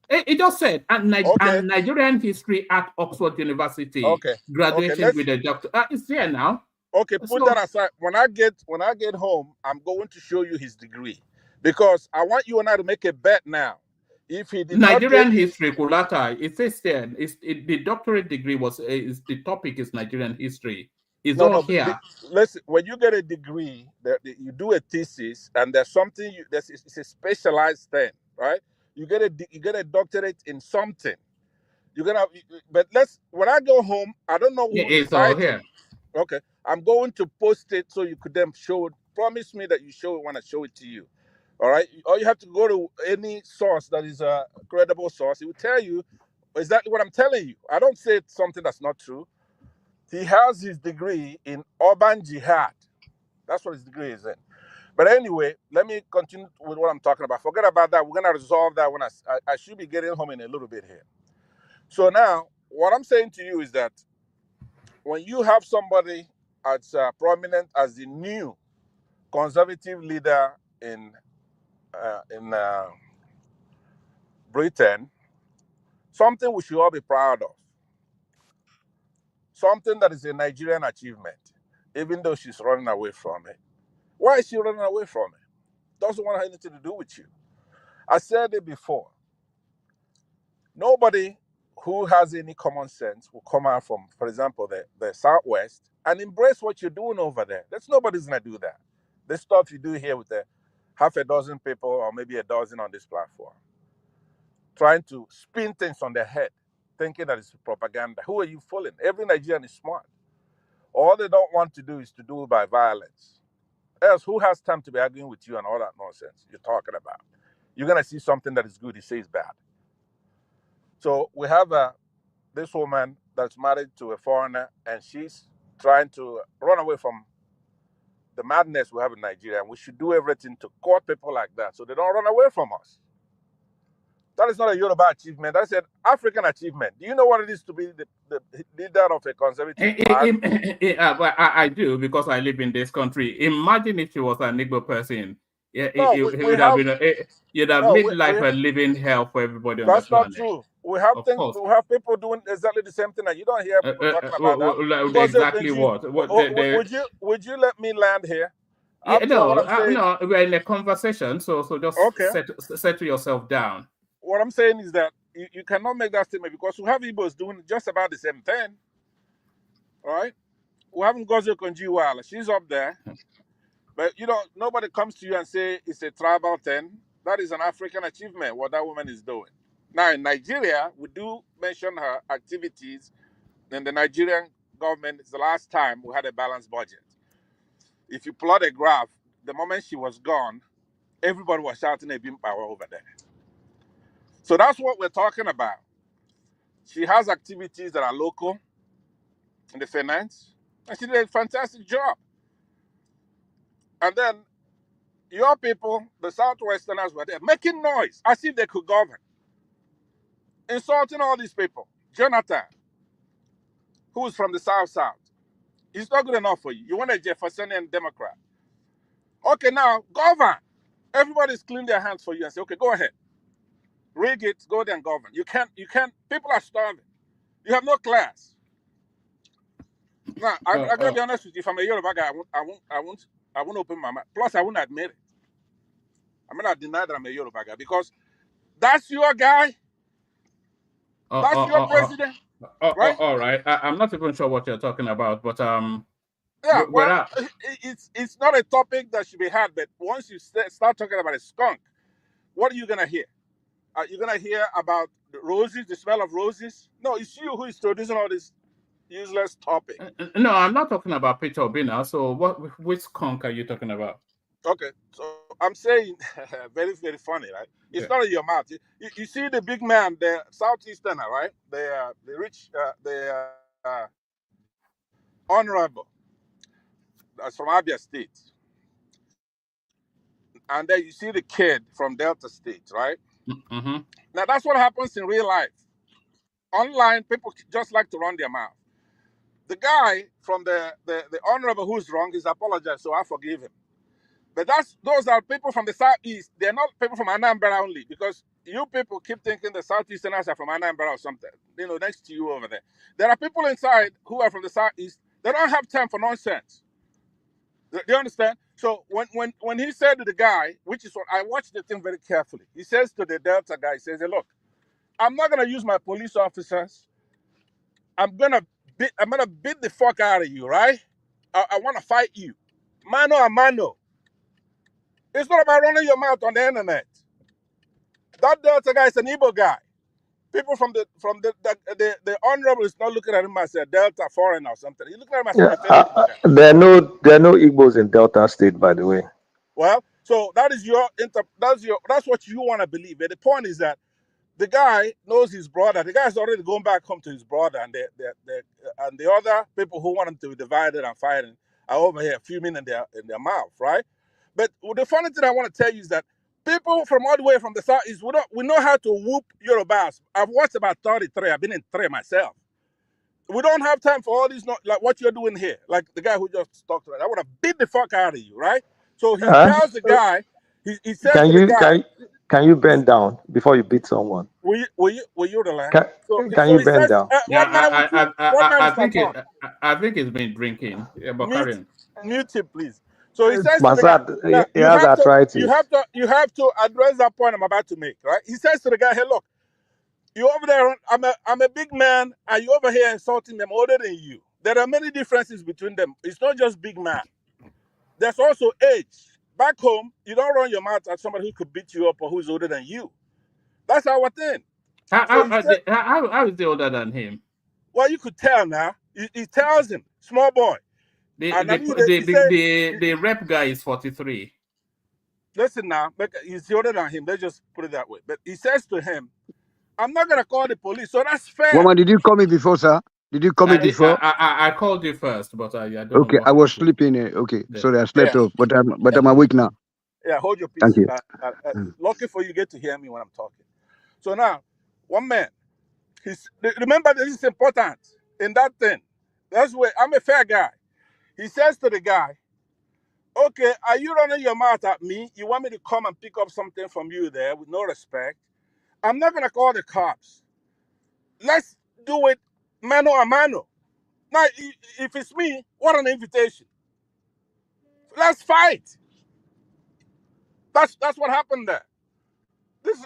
It just said, and Nigerian history at Oxford University, graduating with a doctor. It's there now. Okay, put that aside. When I get home, I'm going to show you his degree because I want you and I to make a bet now. If he did Nigerian not get history, Kulata, it says there, the doctorate degree the topic is Nigerian history. It's all here. Listen, when you get a degree, you do a thesis, and there's something it's a specialized thing, right? You get a doctorate in something. You're gonna, but when I go home, I don't know who it's all here. Okay, I'm going to post it so you could then show it. Promise me that you show it when I show it to you. All right. All you have to go to any source that is a credible source. It will tell you exactly what I'm telling you. I don't say something that's not true. He has his degree in urban jihad. That's what his degree is in. But anyway, let me continue with what I'm talking about. Forget about that. We're gonna resolve that when I should be getting home in a little bit here. So now, what I'm saying to you is that when you have somebody as prominent as the new conservative leader in Britain, something we should all be proud of. Something that is a Nigerian achievement, even though she's running away from it. Why is she running away from it? Doesn't want anything to do with you. I said it before. Nobody who has any common sense will come out from, for example, the Southwest and embrace what you're doing over there. Nobody's going to do that. The stuff you do here with the half a dozen people or maybe a dozen on this platform, trying to spin things on their head, thinking that it's propaganda. Who are you fooling? Every Nigerian is smart. All they don't want to do is to do it by violence. Else, who has time to be arguing with you and all that nonsense you're talking about? You're going to see something that is good, you say it's bad. So we have this woman that's married to a foreigner, and she's trying to run away from the madness we have in Nigeria. And we should do everything to court people like that so they don't run away from us. That is not a Yoruba achievement. That's an African achievement. Do you know what it is to be the leader of a conservative party? I do, because I live in this country. Imagine if she was an Igbo person. You'd have made life a living hell for everybody on the planet. That's not true. We have people doing exactly the same thing, and you don't hear people talking about that. Exactly what? Would you let me land here? No, we're in a conversation, so just settle yourself down. What I'm saying is that you cannot make that statement because we have Igbos doing just about the same thing. All right? We have Ngozi Okonjo-Iweala. She's up there. But nobody comes to you and say it's a tribal thing. That is an African achievement, what that woman is doing. Now, in Nigeria, we do mention her activities. In the Nigerian government, it's the last time we had a balanced budget. If you plot a graph, the moment she was gone, everybody was shouting a beam power over there. So that's what we're talking about. She has activities that are local in the finance, and she did a fantastic job. And then your people, the Southwesterners, were there making noise as if they could govern, insulting all these people. Jonathan, who is from the South, he's not good enough for you. You want a Jeffersonian Democrat. Okay, now govern. Everybody's cleaning their hands for you and say, okay, go ahead. Rig it, go there and govern. You can't, people are starving. You have no class. Now, I gotta be honest with you, if I'm a Yoruba guy, I won't open my mouth. Plus, I won't admit it. I'm gonna deny that I'm a Yoruba guy because that's your guy. That's your president. Right? All right. I'm not even sure what you're talking about, but it's not a topic that should be had. But once you start talking about a skunk, what are you gonna hear? Are you gonna hear about the roses, the smell of roses? No, it's you who is producing all this useless topic. No, I'm not talking about Peter Obina. So which skunk are you talking about? Okay, so I'm saying very, very funny, right? It's not in your mouth. You see the big man, the Southeasterner, right? The rich, the honorable. That's from Abia State. And then you see the kid from Delta State, right? Mm-hmm. Now, that's what happens in real life. Online, people just like to run their mouth. The guy from the honorable who's wrong is apologized, so I forgive him. But those are people from the Southeast. They're not people from Anambra only, because you people keep thinking the Southeasterners are from Anambra or something, next to you over there. There are people inside who are from the Southeast They don't have time for nonsense. Do you understand? So when he said to the guy, which is what I watched the thing very carefully, he says to the Delta guy, he says, hey, look, I'm not gonna use my police officers. I'm gonna beat the fuck out of you, right? I wanna fight you. Mano a mano. It's not about running your mouth on the internet. That Delta guy is an Igbo guy. People from the honorable is not looking at him as a Delta foreigner or something. He's looking at him as a fellow Igbo guy. There are no Igbos in Delta State, by the way. Well, so that's what you want to believe. But the point is that the guy knows his brother. The guy's already going back home to his brother, and the other people who want him to be divided and fighting are over here fuming in their mouth, right? But the funny thing I want to tell you is that people from all the way from the southeast, we know how to whoop Yorubas. I've watched about 33. I've been in 3 myself. We don't have time for all these, like what you're doing here. Like the guy who just talked to me. I would have beat the fuck out of you, right? So he tells the guy, he says to the guy, can you bend down before you beat someone? Will you the land? Can you bend down? I think he's been drinking. Yeah, but mute him, please. So he says Masad, to the guy, you have to address that point I'm about to make, right? He says to the guy, hey, look, you over there, I'm a big man, and you over here insulting them older than you. There are many differences between them. It's not just big man. There's also age. Back home, you don't run your mouth at somebody who could beat you up or who's older than you. That's our thing. How is he older than him? Well, you could tell now. He tells him, small boy. The rep guy is 43. Listen now, he's older than him. Let's just put it that way. But he says to him, I'm not going to call the police, so that's fair. Woman, did you call me before, sir? Did you call me before? I called you first, but I don't okay, know I was sleeping. Okay, sorry, I slept off, but I'm awake now. Yeah, hold your peace. Thank you. Lucky for you, get to hear me when I'm talking. So now, one man, remember this is important in that thing. That's where I'm a fair guy. He says to the guy, okay, are you running your mouth at me? You want me to come and pick up something from you there with no respect? I'm not going to call the cops. Let's do it mano a mano. Now, if it's me, what an invitation. Let's fight. That's what happened there. These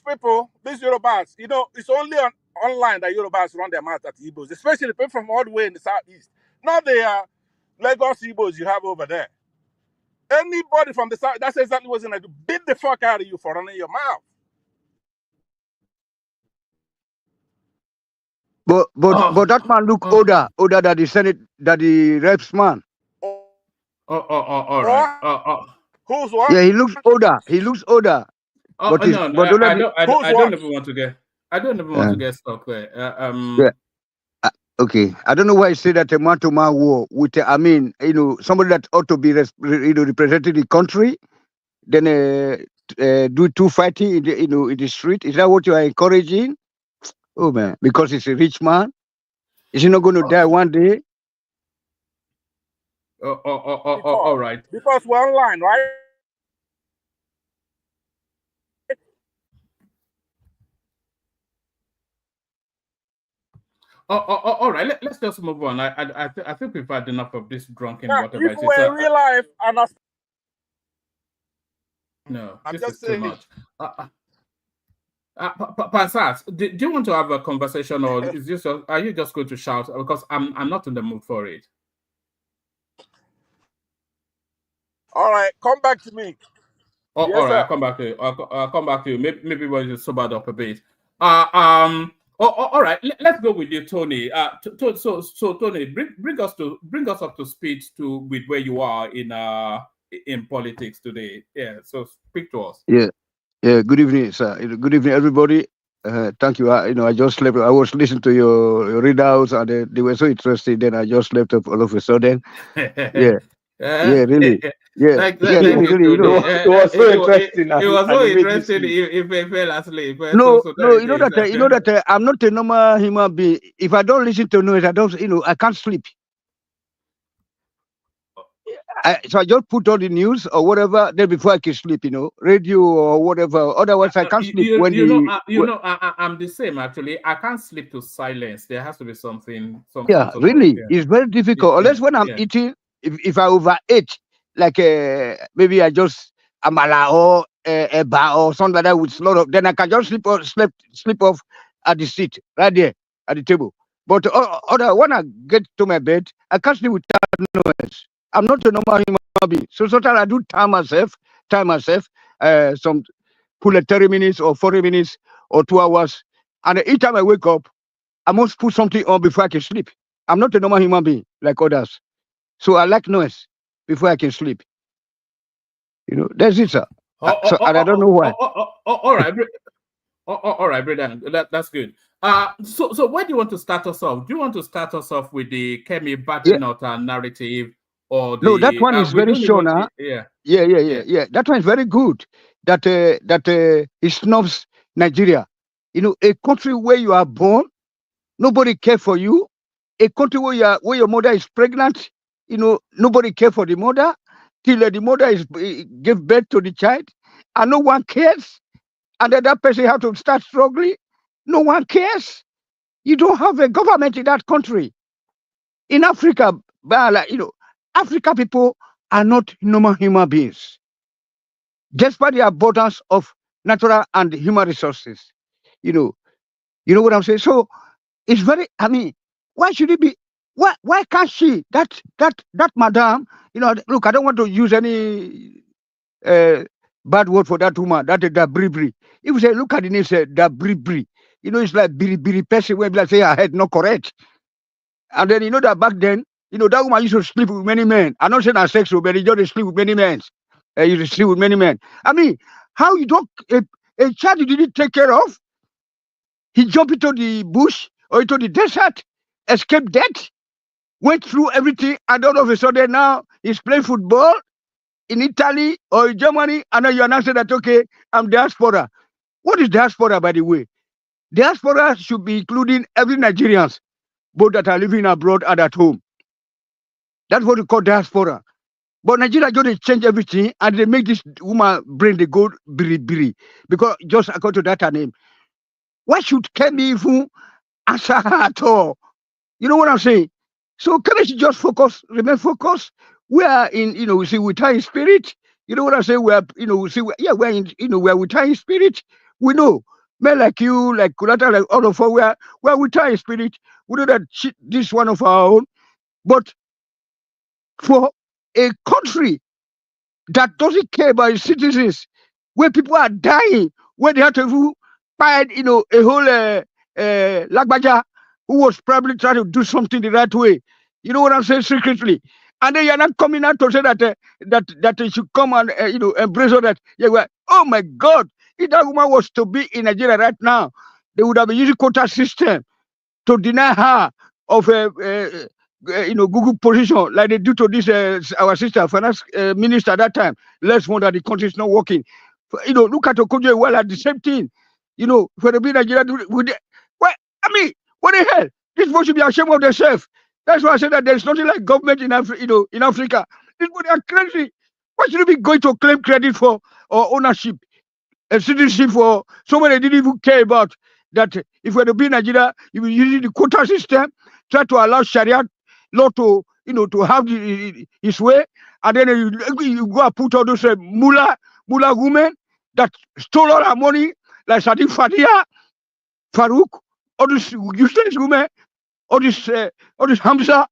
people, these Yorubas, it's only online that Yorubas run their mouth at Igbos, especially people from all the way in the southeast. Not the Lagos Igbos you have over there. Anybody from the south, that's exactly what's going to do. Beat the fuck out of you for running your mouth. But that man look older than the Senate, than the reps man. All right. Who's what? Yeah, he looks older. I don't even want to get. I don't even want to get stuck there. Okay, I don't know why I say that a man-to-man war with, somebody that ought to be, representing the country, then do two fighting in the street. Is that what you are encouraging? Oh man, because he's a rich man, is he not going to die one day? All right. Because we're online, right? All right. Let's just move on. I think we've had enough of this drunken now, whatever. If we're in real life, no, this is too much. Pansat, do you want to have a conversation, or is this? Are you just going to shout? Because I'm not in the mood for it. All right, come back to me. Yes, all right, I'll come back to you. I'll come back to you. Maybe when you sobered up a bit. All right. Let's go with you, Tony. So Tony, bring us up to speed with where you are in politics today. Yeah. So speak to us. Yeah. Good evening, sir. Good evening, everybody. Thank you. I just slept. I was listening to your readouts, and they were so interesting. Then I just slept up all of a sudden. Yeah. Yeah, really. Yeah, really. It was so interesting. It was so interesting. If I fell asleep. No. You know that I'm not a normal human being. If I don't listen to noise, I can't sleep. So I just put on the news or whatever. Then before I can sleep, radio or whatever. Otherwise, I can't sleep I'm the same actually. I can't sleep to silence. There has to be something. Yeah, really, it's very difficult. Unless when I'm eating, if I overate, like maybe I just amala or eba or something like that with a lot of, then I can just sleep off at the seat right there at the table. But other when I get to my bed, I can't sleep without noise. I'm not a normal human being. So sometimes I do time myself, some pull at 30 minutes or 40 minutes or 2 hours. And each time I wake up, I must put something on before I can sleep. I'm not a normal human being like others. So I like noise before I can sleep. That's it, sir. And I don't know why. All right. All right, brother. That's good. So where do you want to start us off? Do you want to start us off with the Kemi Badenoch narrative? Or no, that one is very sure now. Yeah. That one is very good. That it snubs Nigeria. A country where you are born, nobody care for you. A country where your mother is pregnant, nobody care for the mother till the mother give birth to the child, and no one cares. And then that person have to start struggling. No one cares. You don't have a government in that country. In Africa, African people are not normal human beings, despite the abundance of natural and human resources. You know what I'm saying? So it's very. Why should it be? Why can't she? That madam. Look, I don't want to use any bad word for that woman. That bribri. If you say, look at the name, say that bribri. It's like biri person where people say her head not correct. And then that back then, that woman used to sleep with many men. I'm not saying I'm sexual, but he just sleep with many men. You used to sleep with many men. How you don't a child you didn't take care of? He jumped into the bush or into the desert, escaped death, went through everything, and all of a sudden now he's playing football in Italy or in Germany, and now you announce that, okay, I'm diaspora. What is diaspora, by the way? Diaspora should be including every Nigerians, both that are living abroad and at home. That's what we call diaspora. But Nigeria just change everything, and they make this woman brain the gold biri because just according to that her name. Why should Kemi even answer her at all? You know what I'm saying? So Kemi should just remain focused. We are in, we see with her in spirit. You know what I'm saying? We are, we're in, we're with her in spirit. We know men like you, like Kulata, like all of us, we're with her in spirit. We know that this is one of our own. But for a country that doesn't care about its citizens, where people are dying, where they have to find, a whole Lagbaja who was probably trying to do something the right way. You know what I'm saying? Secretly. And then you're not coming out to say that they should come and embrace all that. Oh my God! If that woman was to be in Nigeria right now, they would have been using quota system to deny her of Google position like they do to this our sister finance minister at that time. Let's wonder the country is not working. Look at Okojo well at the same thing. For the Nigeria, what the hell? This people should be ashamed of themselves. That's why I said that there's nothing like government in Africa. These people are crazy. Why should we be going to claim credit for or ownership and citizenship for someone they didn't even care about? That if we're to be in Nigeria, you will use the quota system, try to allow Sharia law to have his way, and then you go and put all those mullah women that stole all our money, like Sadiq Fadia, Farouk, all these useless women, all this Hamza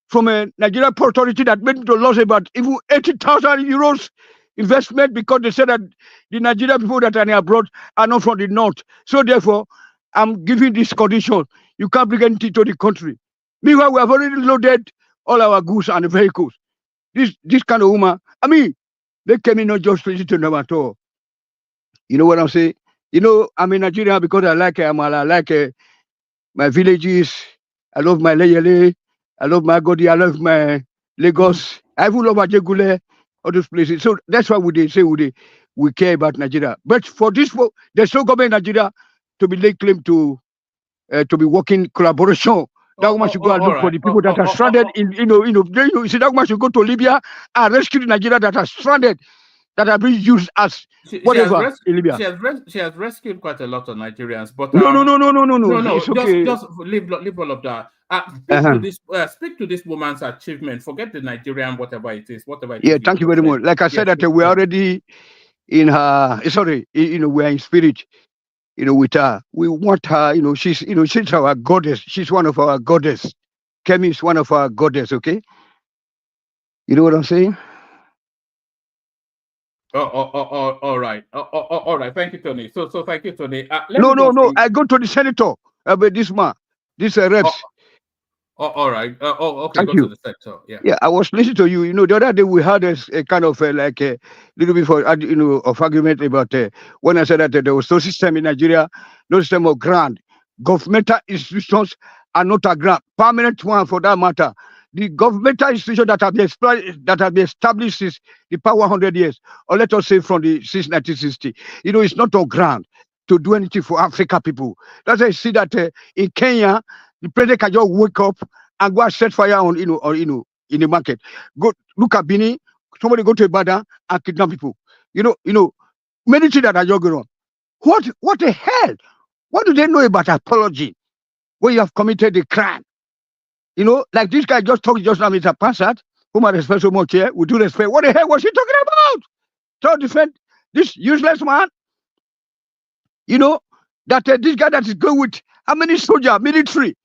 from a Nigerian Port Authority that made the loss about even 80,000 euros investment because they said that the Nigerian people that are abroad are not from the north. So therefore, I'm giving this condition. You can't bring anything to the country. Meanwhile, we have already loaded all our goods and vehicles. This kind of woman, they came in not just to listen to them at all. You know what I'm saying? I'm in Nigeria because I like Amala, I like my villages. I love my Leyele. I love my Agodi. I love my Lagos. I even love Ajegule, all those places. So that's why we care about Nigeria. But for this, there's no government in Nigeria to be laid claim to be working collaboration That woman should go and look for the people that are stranded in, you see, that woman should go to Libya and rescue the Nigeria that are stranded, that are being used as whatever in Libya. She has rescued quite a lot of Nigerians, but No. It's okay. Just leave all of that. Speak to this woman's achievement. Forget the Nigerian, whatever it is. Yeah, thank you very much. Like I said, that we're already in her. Sorry, we're in spirit. With her, we want her. She's our goddess. She's one of our goddess. Kemi is one of our goddess. Okay. You know what I'm saying? All right. All right. Thank you, Tony. So thank you, Tony. No. I go to the senator. This man, this reps. All right. Okay. Thank go you. to the senator. Yeah. Yeah, I was listening to you. The other day we had a kind of like a little bit of argument about when I said that there was no system in Nigeria, no system of grant. Governmental institutions are not a grant. Permanent one for that matter. The governmental institutions that have been established since the past 100 years, or let us say since 1960, it's not on grant to do anything for Africa people. That's why I see that in Kenya, the president can just wake up and go and set fire on in the market. Go look at Bini, somebody go to Ibadan and kidnap people. Many things that are just going on. What the hell? What do they know about apology when you have committed a crime? Like this guy just talked just now, Mr. Passat, whom I respect so much here, with due respect. What the hell was he talking about? So defend this useless man. That this guy that is going with how many soldiers, military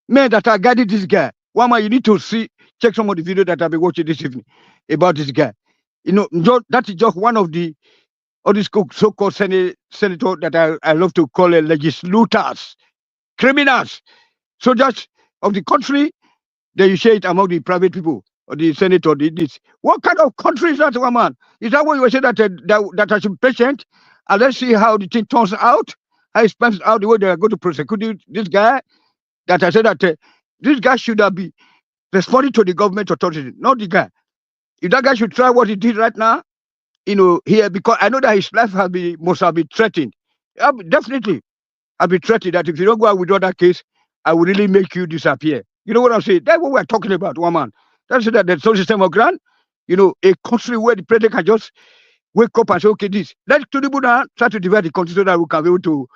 men that are guiding this guy. One man, you need to check some of the video that I've been watching this evening about this guy. That is just one of the so-called senators that I love to call legislators, criminals, soldiers of the country. Then you share it among the private people or the Senate or this. What kind of country is that, one man? Is that what you were saying that I should be patient and let's see how the thing turns out? How it spends out the way they are going to prosecute this guy? That I said that this guy should have been responding to the government authority, not the guy. If that guy should try what he did right now, here, because I know that his life must have been threatened. Definitely, I'll be threatened that if you don't go out with that case, I will really make you disappear. You know what I'm saying? That's what we're talking about, one man. That's that the social system of grant, a country where the president can just wake up and say, okay, let Tinubu now try to divide the country so that we can be able to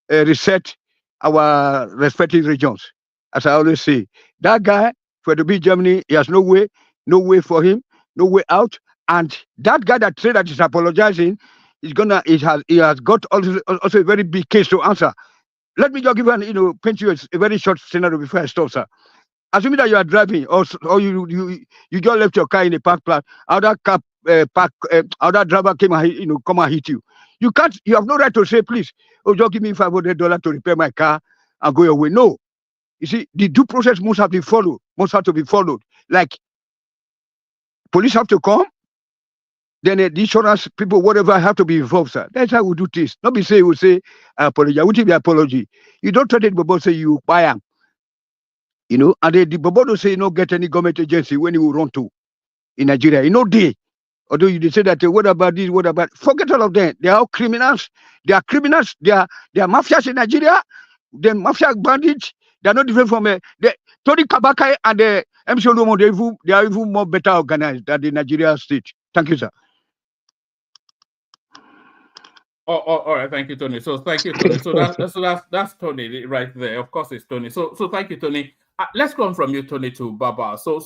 reset our respective regions. As I always say, that guy, for to be Germany, he has no way for him, no way out. And that guy that said that he's apologizing, he has got also a very big case to answer. Let me just give paint you a very short scenario before I stop, sir. Assuming that you are driving, or you just left your car in a park lot, other driver came and come and hit you. You have no right to say, please, just give me $500 to repair my car and go away. No. You see, the due process must have to be followed. Like, police have to come, then the insurance people, whatever, have to be involved, sir. That's how we do this. Not be say, I apologize. What is the apology? You don't try to Bobo say you buy him. And the Bobo don't say get any government agency when you run to in Nigeria. Day. Although you say that, what about this, what about... Forget all of them. They are all criminals. They are criminals. They are mafias in Nigeria. The mafia bandits. They are not different from... Tony Kabaka and the MC Olumo, they are even more better organized than the Nigeria state. Thank you, sir. All right, thank you, Tony. So thank you, Tony. So that's Tony right there. Of course, it's Tony. So thank you, Tony. Let's go on from you, Tony, to Baba. So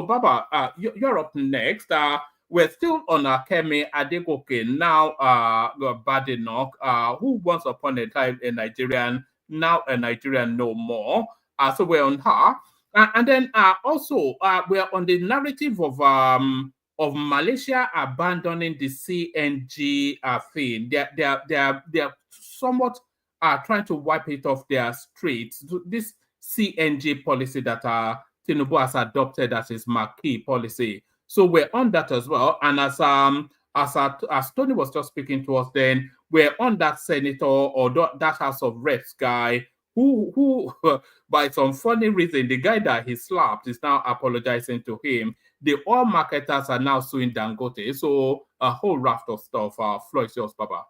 Baba, you're up next. We're still on Kemi Badenoch, Badenoch, who once upon a time a Nigerian, now a Nigerian no more. So we're on her, and then also we're on the narrative of Malaysia abandoning the CNG thing. They're somewhat trying to wipe it off their streets. This CNG policy that Tinubu has adopted as his marquee policy. So we're on that as well. And as Tony was just speaking to us, then we're on that senator or that House of Reps guy who by some funny reason, the guy that he slapped is now apologizing to him. The oil marketers are now suing Dangote. So a whole raft of stuff. Floyd, yours, Baba.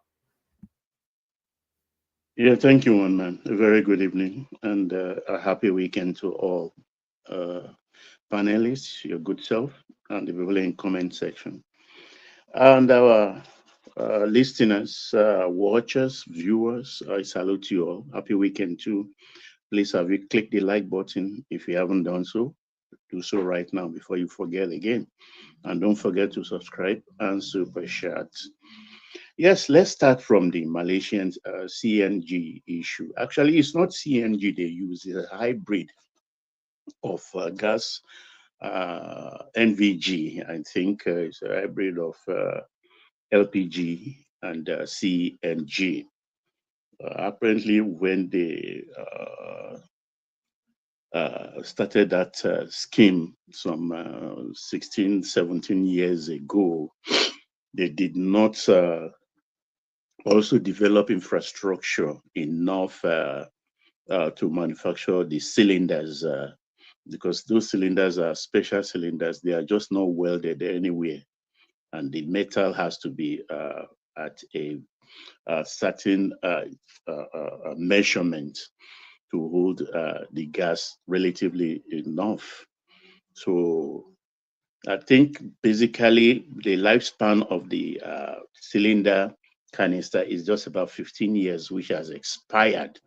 Yeah, thank you, one man. A very good evening and a happy weekend to all panelists, your good self, and the people in comment section. And our listeners, watchers, viewers, I salute you all. Happy weekend too. Please have you click the like button if you haven't done so. Do so right now before you forget again. And don't forget to subscribe and super chat. Yes, let's start from the Malaysian CNG issue. Actually, it's not CNG they use, it's a hybrid of gas NVG. I think it's a hybrid of LPG and CNG. Apparently, when they started that scheme some 16, 17 years ago, they did not also develop infrastructure enough to manufacture the cylinders because those cylinders are special cylinders. They are just not welded anywhere. And the metal has to be at a certain measurement to hold the gas relatively enough. So I think basically the lifespan of the cylinder canister is just about 15 years, which has expired,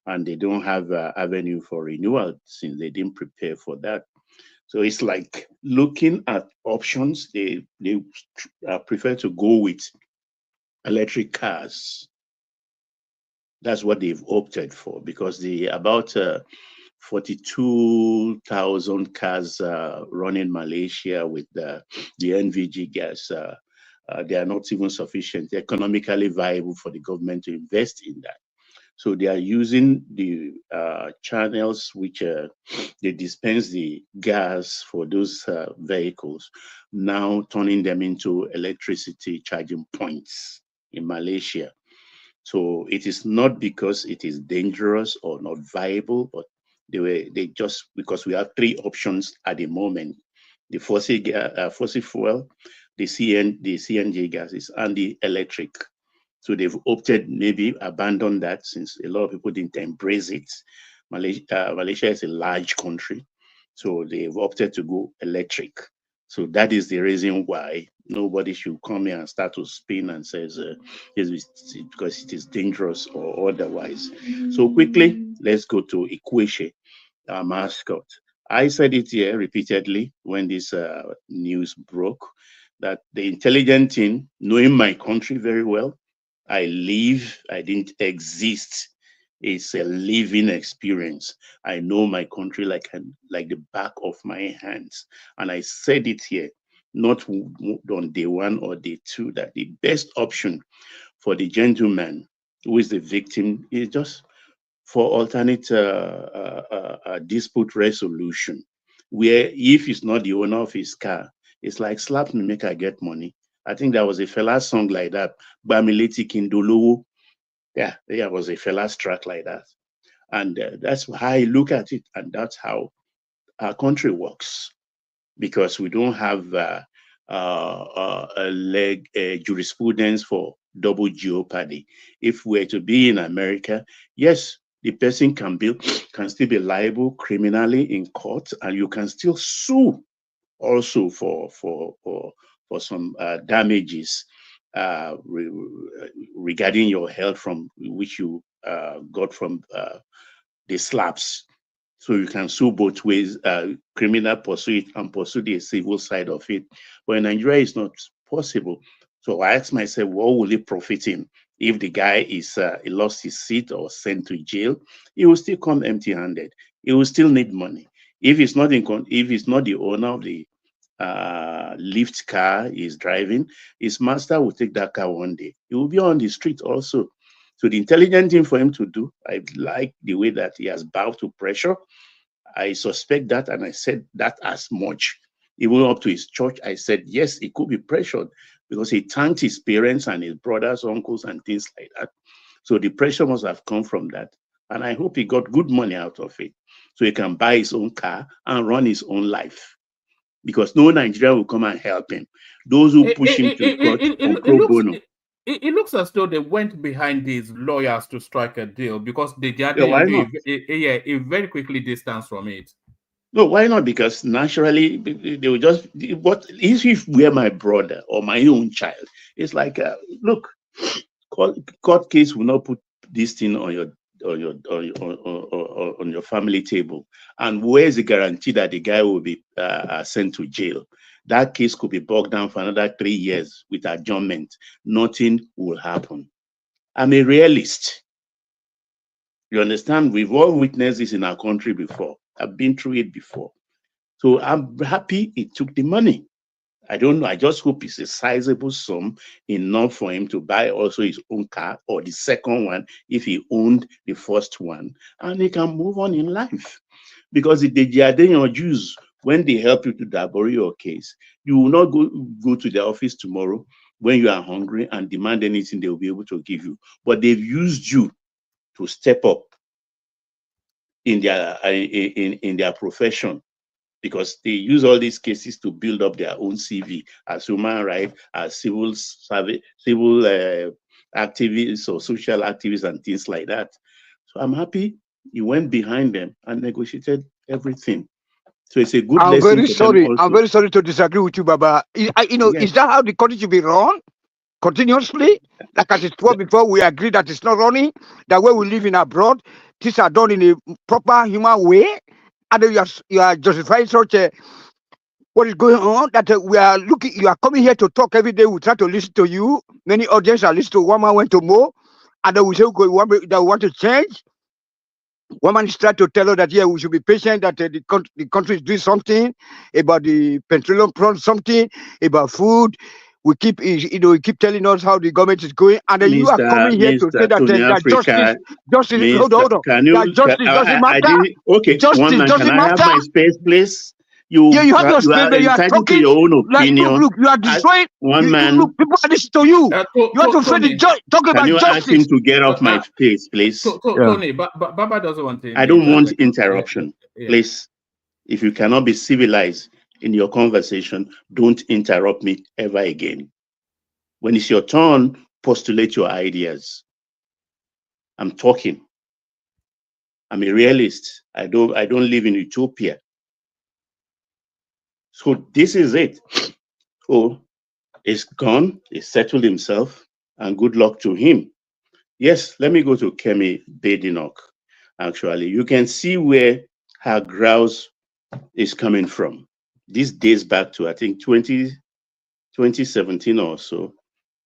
and they don't have avenue for renewal since they didn't prepare for that. So it's like looking at options. They prefer to go with electric cars. That's what they've opted for because the about 42,000 cars run in Malaysia with the NVG gas. They are not even sufficient, economically viable for the government to invest in that. So they are using the channels which they dispense the gas for those vehicles, now turning them into electricity charging points in Malaysia. So it is not because it is dangerous or not viable, but they just because we have three options at the moment: the fossil fuel, the CNG gases, and the electric. So they've opted maybe abandon that since a lot of people didn't embrace it. Malaysia is a large country, so they've opted to go electric. So that is the reason why nobody should come here and start to spin and says it's because it is dangerous or otherwise. So quickly, let's go to Ikweche, our mascot. I said it here repeatedly when this news broke that the intelligent team, knowing my country very well, I didn't exist. It's a living experience. I know my country like the back of my hands. And I said it here, not on day one or day two, that the best option for the gentleman who is the victim is just for alternate dispute resolution, where if he's not the owner of his car, it's like slap me, make I get money. I think there was a fella's song like that, Bamileti Kindolo. Yeah, there was a fella's track like that. And that's how I look at it. And that's how our country works. Because we don't have a jurisprudence for double jeopardy. If we're to be in America, yes, the person can still be liable criminally in court, and you can still sue also for some damages regarding your health from which you got from the slaps. So you can sue both ways, criminal pursue it and pursue the civil side of it. But in Nigeria, it's not possible. So I asked myself, what will it profit him if the guy is he lost his seat or sent to jail? He will still come empty-handed. He will still need money. If he's not the owner of the lift car he's driving, his master will take that car one day. He will be on the street also. So the intelligent thing for him to do, I like the way that he has bowed to pressure. I suspect that, and I said that as much. Even up to his church, I said, yes, he could be pressured because he thanked his parents and his brothers, uncles, and things like that. So the pressure must have come from that. And I hope he got good money out of it so he can buy his own car and run his own life. Because no Nigerian will come and help him. Those who push him to court on pro bono. It looks as though they went behind these lawyers to strike a deal because they why not? very quickly distanced from it. No, why not? Because naturally they will just what if we're my brother or my own child? It's like look, court case will not put this thing on your family table. And where's the guarantee that the guy will be sent to jail? That case could be bogged down for another 3 years with adjournment. Nothing will happen. I'm a realist. You understand? We've all witnessed this in our country before. I've been through it before. So I'm happy he took the money. I don't know. I just hope it's a sizable sum, enough for him to buy also his own car or the second one if he owned the first one, and he can move on in life. Because the Jardinian Jews, when they help you to dabble your case, you will not go to the office tomorrow when you are hungry and demand anything they will be able to give you. But they've used you to step up in their profession, because they use all these cases to build up their own CV as human rights, as civil activists or social activists and things like that. So I'm happy he went behind them and negotiated everything. So it's a good lesson. I'm very sorry to disagree with you, Baba. Is that how the country should be run? Continuously? Like as it was before, we agree that it's not running. That way we live in abroad, things are done in a proper human way. And you are justifying such a what is going on, that we are looking, you are coming here to talk every day, we try to listen to you. Many audience are listening to one man went to more, and then we say we want to change. One man is trying to tell us that we should be patient, that the country is doing something about the petroleum price, something about food. We keep telling us how the government is going, and then you are coming here to say that justice. Hold on. That justice doesn't matter. Okay, justice one man, doesn't can I have matter. my space, please? You have your are space, but you are entitled to talking. your own opinion. Look, you are destroying. One man. Look, people are listening to you. You have to say talk about Can you justice. ask him to get off my space, please? Tony, Baba doesn't want to. I don't want interruption, please. If you cannot be civilized in your conversation, don't interrupt me ever again. When it's your turn, postulate your ideas. I'm talking. I'm a realist. I don't live in utopia. So this is it. So it's gone. He settled himself, and good luck to him. Yes, let me go to Kemi Badenoch. Actually, you can see where her grouse is coming from. This dates back to, I think, 2017 or so.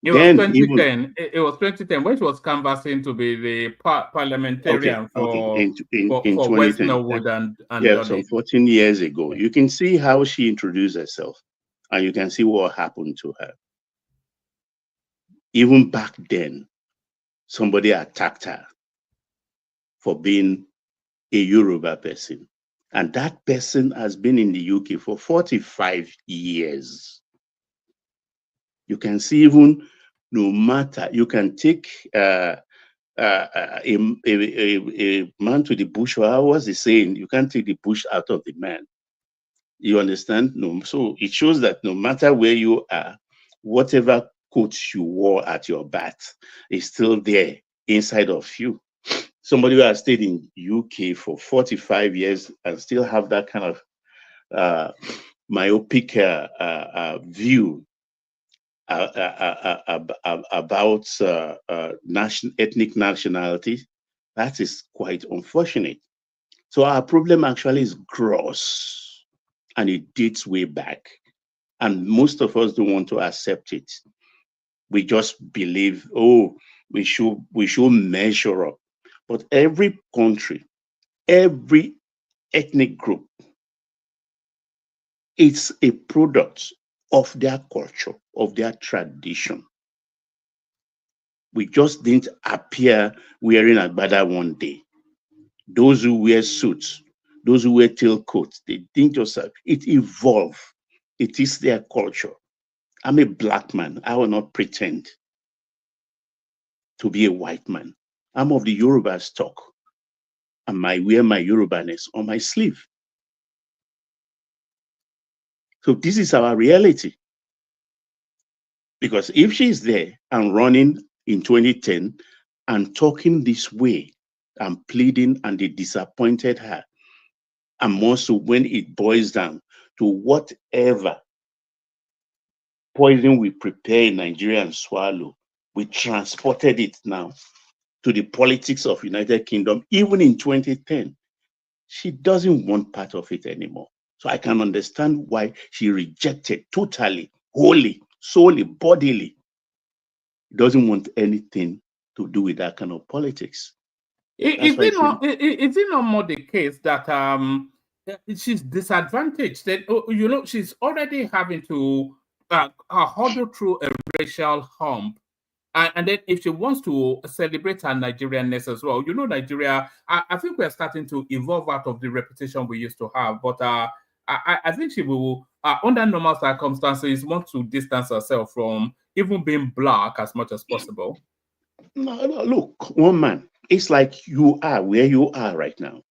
It was 2010. It was 2010 when she was canvassing to be the parliamentarian for West Norwood and some 14 years ago. You can see how she introduced herself, and you can see what happened to her. Even back then, somebody attacked her for being a Yoruba person, and that person has been in the UK for 45 years. You can see, even no matter, you can take a man to the bush. Or how was he saying? You can't take the bush out of the man. You understand? No. So it shows that no matter where you are, whatever coat you wore at your bath is still there inside of you. Somebody who has stayed in UK for 45 years and still have that kind of myopic view about ethnic nationality, that is quite unfortunate. So our problem actually is gross, and it dates way back, and most of us don't want to accept it. We just believe, oh, we should measure up. But every country, every ethnic group, it's a product of their culture, of their tradition. We just didn't appear wearing agbada one day. Those who wear suits, those who wear tailcoats, they didn't just, it evolved. It is their culture. I'm a black man. I will not pretend to be a white man. I'm of the Yoruba stock, and I wear my Yorubaness on my sleeve. So this is our reality. Because if she's there and running in 2010 and talking this way and pleading, and they disappointed her, and more so when it boils down to whatever poison we prepare in Nigeria and swallow, we transported it now to the politics of United Kingdom, even in 2010. She doesn't want part of it anymore. So I can understand why she rejected totally, wholly, solely, bodily. Doesn't want anything to do with that kind of politics. Is it not more the case that she's disadvantaged? That she's already having to huddle through a racial hump, and then if she wants to celebrate her Nigerianness as well, Nigeria. I think we're starting to evolve out of the reputation we used to have, but I think she will, under normal circumstances, want to distance herself from even being black as much as possible. No, look, woman, it's like you are where you are right now.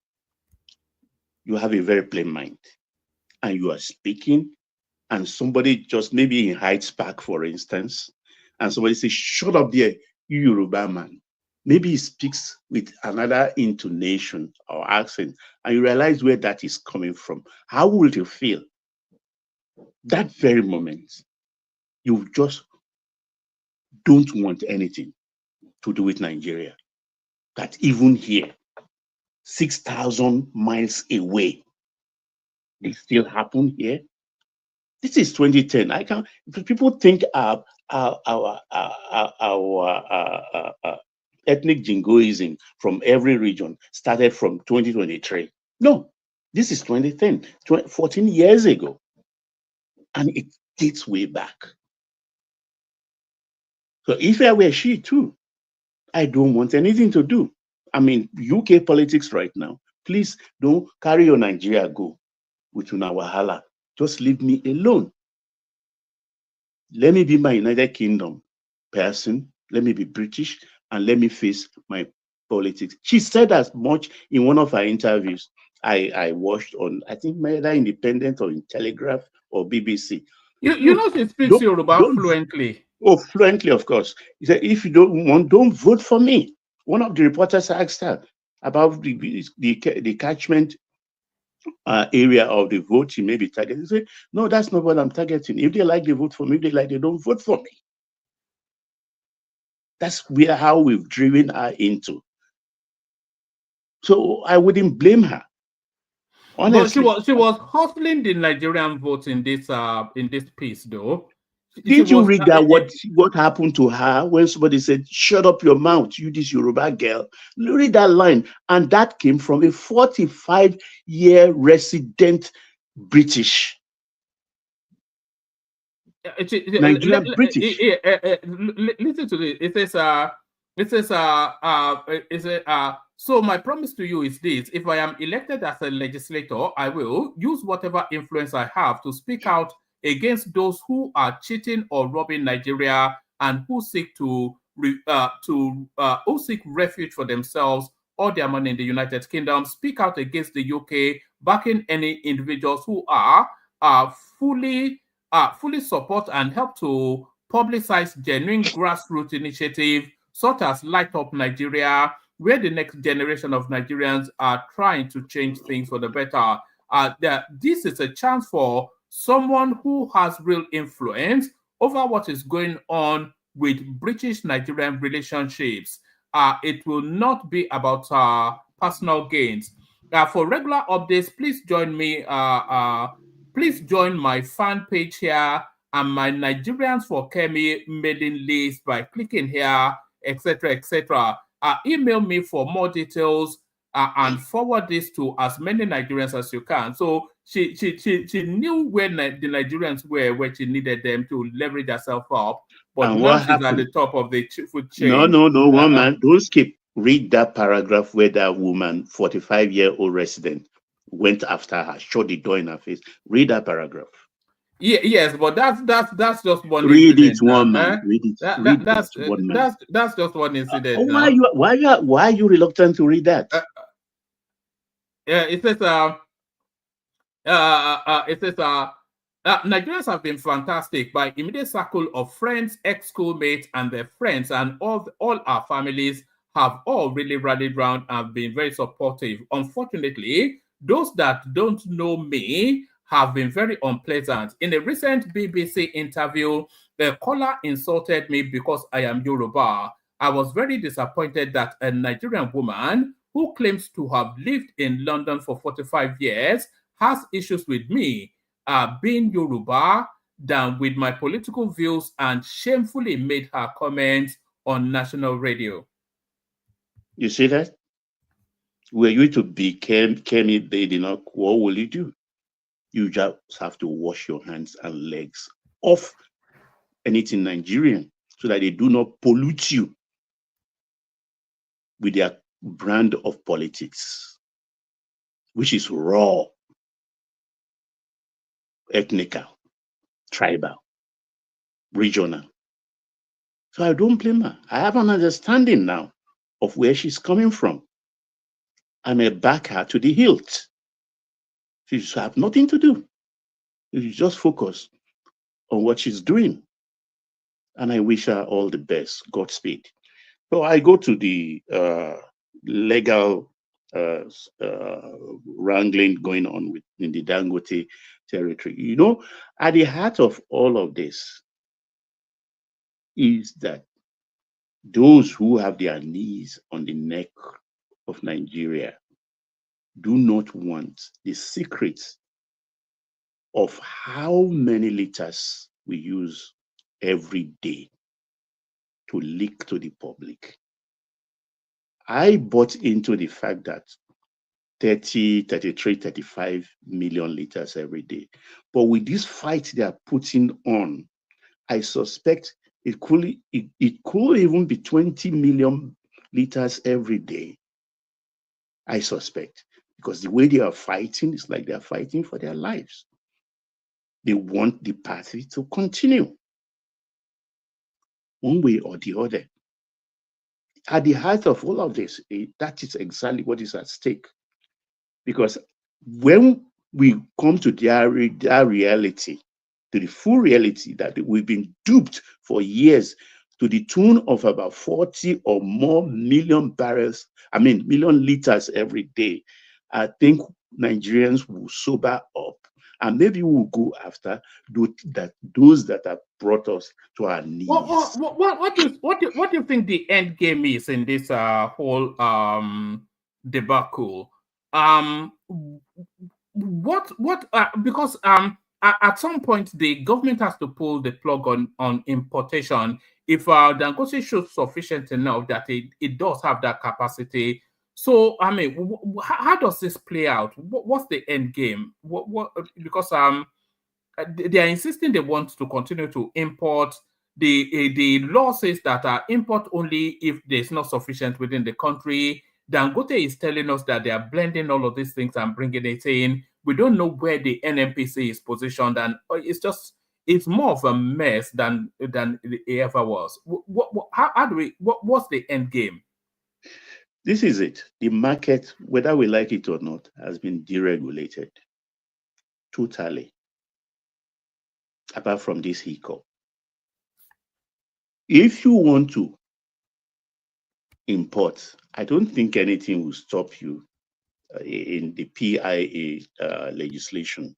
You have a very plain mind, and you are speaking, and somebody just maybe in Hyde Park, for instance, and somebody says, "Shut up there, you Yoruba man." Maybe he speaks with another intonation or accent, and you realize where that is coming from. How would you feel? That very moment, you just don't want anything to do with Nigeria. That even here, 6,000 miles away, it still happen here. This is 2010. People think our ethnic jingoism from every region started from 2023. No, this is 2010, 14 years ago. And it dates way back. So if I were she too, I don't want anything to do. I mean, UK politics right now, please don't carry your Nigeria go with una wahala. Just leave me alone. Let me be my United Kingdom person. Let me be British, and let me face my politics. She said as much in one of her interviews I watched on, I think, either Independent or in Telegraph or BBC. She speaks Yoruba fluently. Oh, fluently, of course. He said, if you don't want, don't vote for me. One of the reporters asked her about the catchment area of the vote she may be targeting. He said, no, that's not what I'm targeting. If they like, they vote for me. If they like, they don't vote for me. That's how we've driven her into. So I wouldn't blame her. Honestly. But she was hustling the Nigerian vote in this piece, though. Did you read that? What happened to her when somebody said, "Shut up your mouth, you this Yoruba girl"? Read that line, and that came from a 45-year resident British. Nigerian British. Listen to this. It says, so my promise to you is this: if I am elected as a legislator, I will use whatever influence I have to speak out against those who are cheating or robbing Nigeria and who seek who seek refuge for themselves or their money in the United Kingdom. Speak out against the UK, backing any individuals who are fully support and help to publicize genuine grassroots initiatives such as Light Up Nigeria, where the next generation of Nigerians are trying to change things for the better. This is a chance for someone who has real influence over what is going on with British-Nigerian relationships. It will not be about personal gains. For regular updates, please join me. Please join my fan page here and my Nigerians for Kemi mailing list by clicking here, etc., etc. Email me for more details and forward this to as many Nigerians as you can. So she knew where the Nigerians were, where she needed them to leverage herself up. But and now she's at the top of the food chain. No, woman, don't skip. Read that paragraph where that woman, 45-year-old resident, went after her, shut the door in her face. Read that paragraph. Yeah, yes, but that's just one. Read incident, it, woman. Read it. That's just one incident. Why are you reluctant to read that? Yeah, it says Nigerians have been fantastic. My immediate circle of friends, ex-schoolmates, and their friends, and all our families have all really rallied around and been very supportive. Unfortunately, those that don't know me have been very unpleasant. In a recent BBC interview, the caller insulted me because I am Yoruba. I was very disappointed that a Nigerian woman who claims to have lived in London for 45 years has issues with me being Yoruba than with my political views, and shamefully made her comments on national radio. You see that? Were you to be Kemi Badenoch, what will you do? You just have to wash your hands and legs off anything Nigerian so that they do not pollute you with their brand of politics, which is raw, ethnical, tribal, regional. So I don't blame her. I have an understanding now of where she's coming from. I may back her to the hilt. She should have nothing to do. She should just focus on what she's doing. And I wish her all the best. Godspeed. So I go to the legal wrangling going on in the Dangote territory. You know, at the heart of all of this is that those who have their knees on the neck of Nigeria do not want the secrets of how many liters we use every day to leak to the public. I bought into the fact that 30, 33, 35 million liters every day. But with this fight they are putting on, I suspect it could even be 20 million liters every day. I suspect, because the way they are fighting is like they are fighting for their lives. They want the party to continue one way or the other. At the heart of all of this, that is exactly what is at stake. Because when we come to their reality, to the full reality that we've been duped for years to the tune of about 40 or more million liters every day, I think Nigerians will sober up, and maybe we'll go after those that have brought us to our knees. What do you think the end game is in this whole debacle? Because at some point the government has to pull the plug on importation if Dangote shows sufficient enough that it does have that capacity. So I mean, how does this play out? What's the end game? Because they are insisting they want to continue to import. The law says that import only if there's not sufficient within the country. Dangote is telling us that they are blending all of these things and bringing it in. We don't know where the NNPC is positioned, and it's more of a mess than it ever was. What's the end game? This is it. The market, whether we like it or not, has been deregulated totally, apart from this hiccup. If you want to import, I don't think anything will stop you in the PIA legislation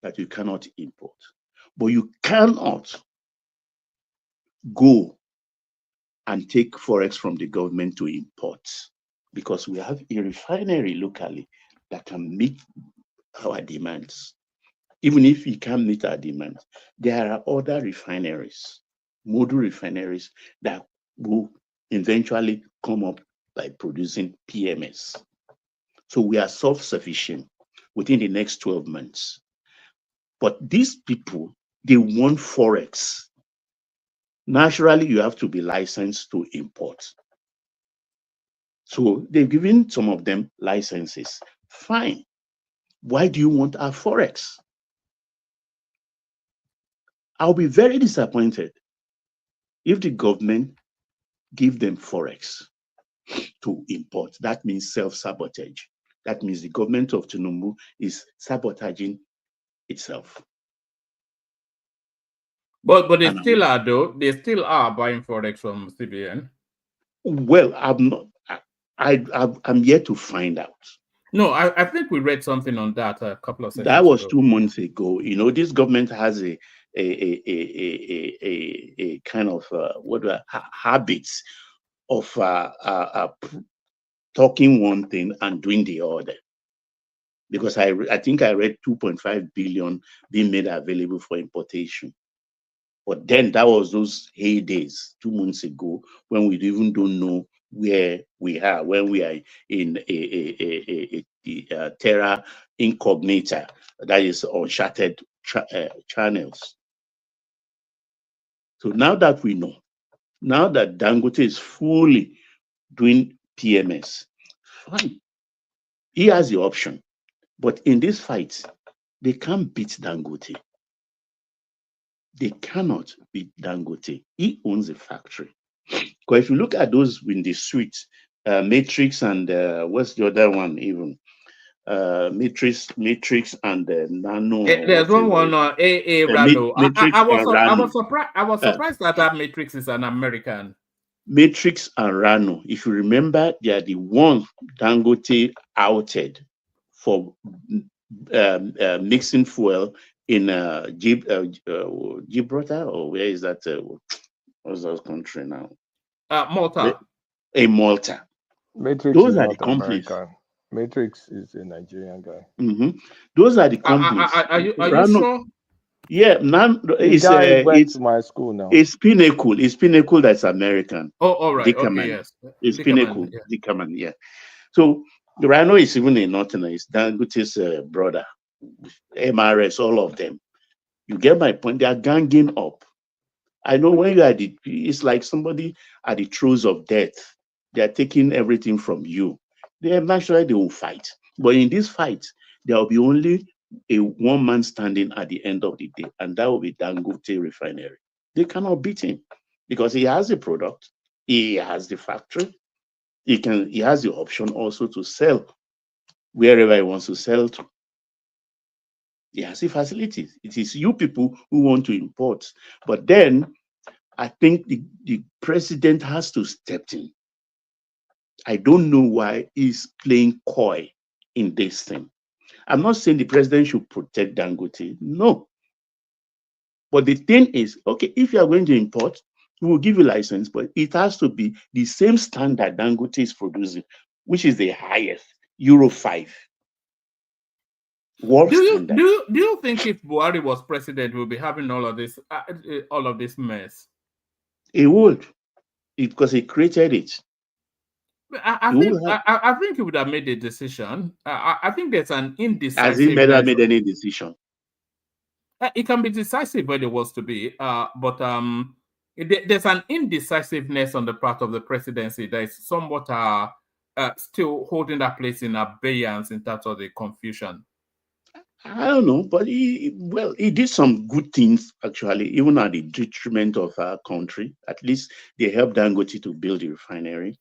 that you cannot import. But you cannot go and take forex from the government to import, because we have a refinery locally that can meet our demands. Even if we can't meet our demands, there are other refineries, model refineries, that will eventually come up by producing PMS. So we are self-sufficient within the next 12 months. But these people, they want forex. Naturally, you have to be licensed to import. So they've given some of them licenses. Fine. Why do you want our forex? I'll be very disappointed if the government give them forex to import. That means self-sabotage. That means the government of Tinubu is sabotaging itself. But they And still are, though. They still are buying forex from CBN. Well, I'm not. I'm yet to find out. No, I think we read something on that a couple of sessions That was ago. 2 months ago. You know, this government has a kind of habits of talking one thing and doing the other. Because I think I read 2.5 billion being made available for importation. But then that was those heydays 2 months ago when we even don't know where we are, when we are in a terra incognita, that is uncharted channels. So now that we know, now that Dangote is fully doing PMS, fine, he has the option. But in this fight, they can't beat Dangote. They cannot beat Dangote. He owns a factory. Because if you look at those in the suite, Matrix and what's the other one even? Matrix and Nano. There's one AA Rano. Matrix I and was surprised that Matrix is an American. Matrix and Rano, if you remember, they are the ones Dangote outed for mixing fuel in Gibraltar, or where is that? What's that country now? Malta. In Malta. Matrix Those is are not the companies. American. Matrix is a Nigerian guy. Those are the companies. Are you Rano, sure? Yeah, The guy went to my school now. It's Pinnacle. It's Pinnacle that's American. Oh, all right. Dickerman. Okay, yes. It's Dickerman, Pinnacle. yeah. Dickerman, yeah. So Rano is even a Northerner. It's Dangote's brother. MRS, all of them. You get my point? They are ganging up. I know when you are it's like somebody at the throes of death. They are taking everything from you. Naturally they will fight. But in this fight, there will be only a one man standing at the end of the day, and that will be Dangote Refinery. They cannot beat him because he has a product, he has the factory, he has the option also to sell wherever he wants to sell to. He has the facilities. It is you people who want to import. But then I think the president has to step in. I don't know why he's playing coy in this thing. I'm not saying the president should protect Dangote. No. But the thing is, okay, if you are going to import, we will give you license, but it has to be the same standard Dangote is producing, which is the highest, Euro 5. Do you think if Buhari was president, we'll be having all of this mess? He would, because he created it. I think he would have made a decision. I think there's an indecisive. Has he never made any decision? It can be decisive when it wants to be, but there's an indecisiveness on the part of the presidency that is somewhat still holding that place in abeyance in terms of the confusion. I don't know, but he did some good things actually, even at the detriment of our country. At least they helped Dangote to build the refinery.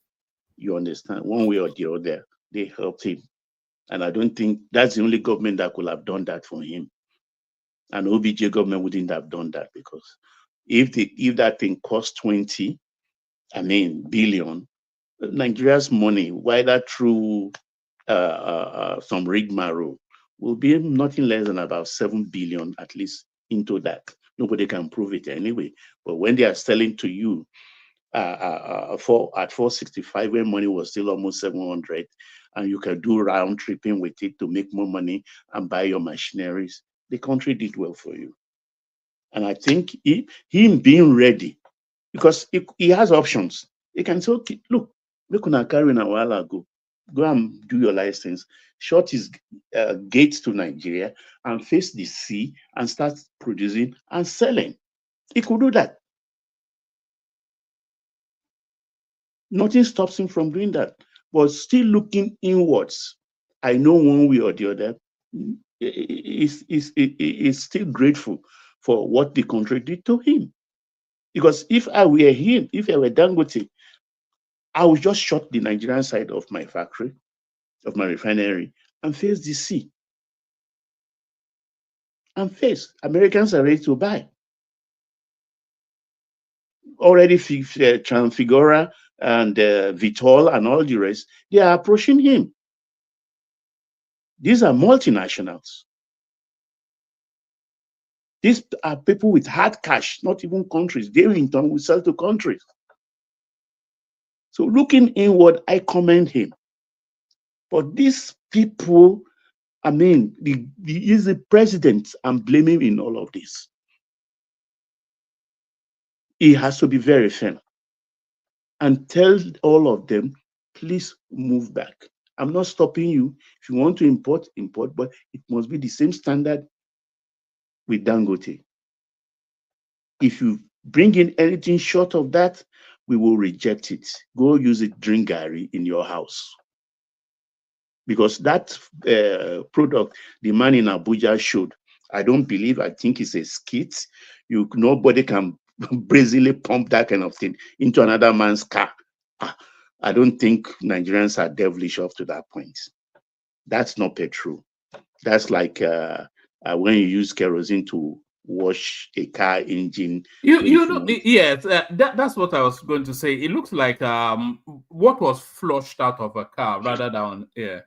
You understand? One way or the other, they helped him. And I don't think that's the only government that could have done that for him. And OBJ government wouldn't have done that, because if that thing cost 20 billion, Nigeria's money, whether through some rigmarole, will be nothing less than about 7 billion at least into that. Nobody can prove it anyway. But when they are selling to you at 465, when money was still almost 700, and you can do round tripping with it to make more money and buy your machineries, the country did well for you. And I think him being ready, because he has options. He can say, okay, look, we can carry a while ago. Go and do your license, shut his gates to Nigeria and face the sea and start producing and selling. He could do that. Nothing stops him from doing that. But still looking inwards, I know one way or the other, is still grateful for what the country did to him. Because if I were him, if I were Dangote, I would just shut the Nigerian side of my factory, of my refinery, and face the sea. And face, Americans are ready to buy. already Transfigura and Vitol and all the rest, they are approaching him. These are multinationals. These are people with hard cash, not even countries. They in turn will sell to countries. So looking inward, I commend him. But these people, I mean, he's the president I'm blaming in all of this. He has to be very firm and tell all of them, please move back. I'm not stopping you. If you want to import, import, but it must be the same standard with Dangote. If you bring in anything short of that, we will reject it. Go use it, drink Gary in your house. Because that product the man in Abuja showed, I think it's a skit. Nobody can brazenly pump that kind of thing into another man's car. I don't think Nigerians are devilish up to that point. That's not petrol. That's like when you use kerosene to wash a car engine. Yes, that's what I was going to say. It looks like what was flushed out of a car rather than air.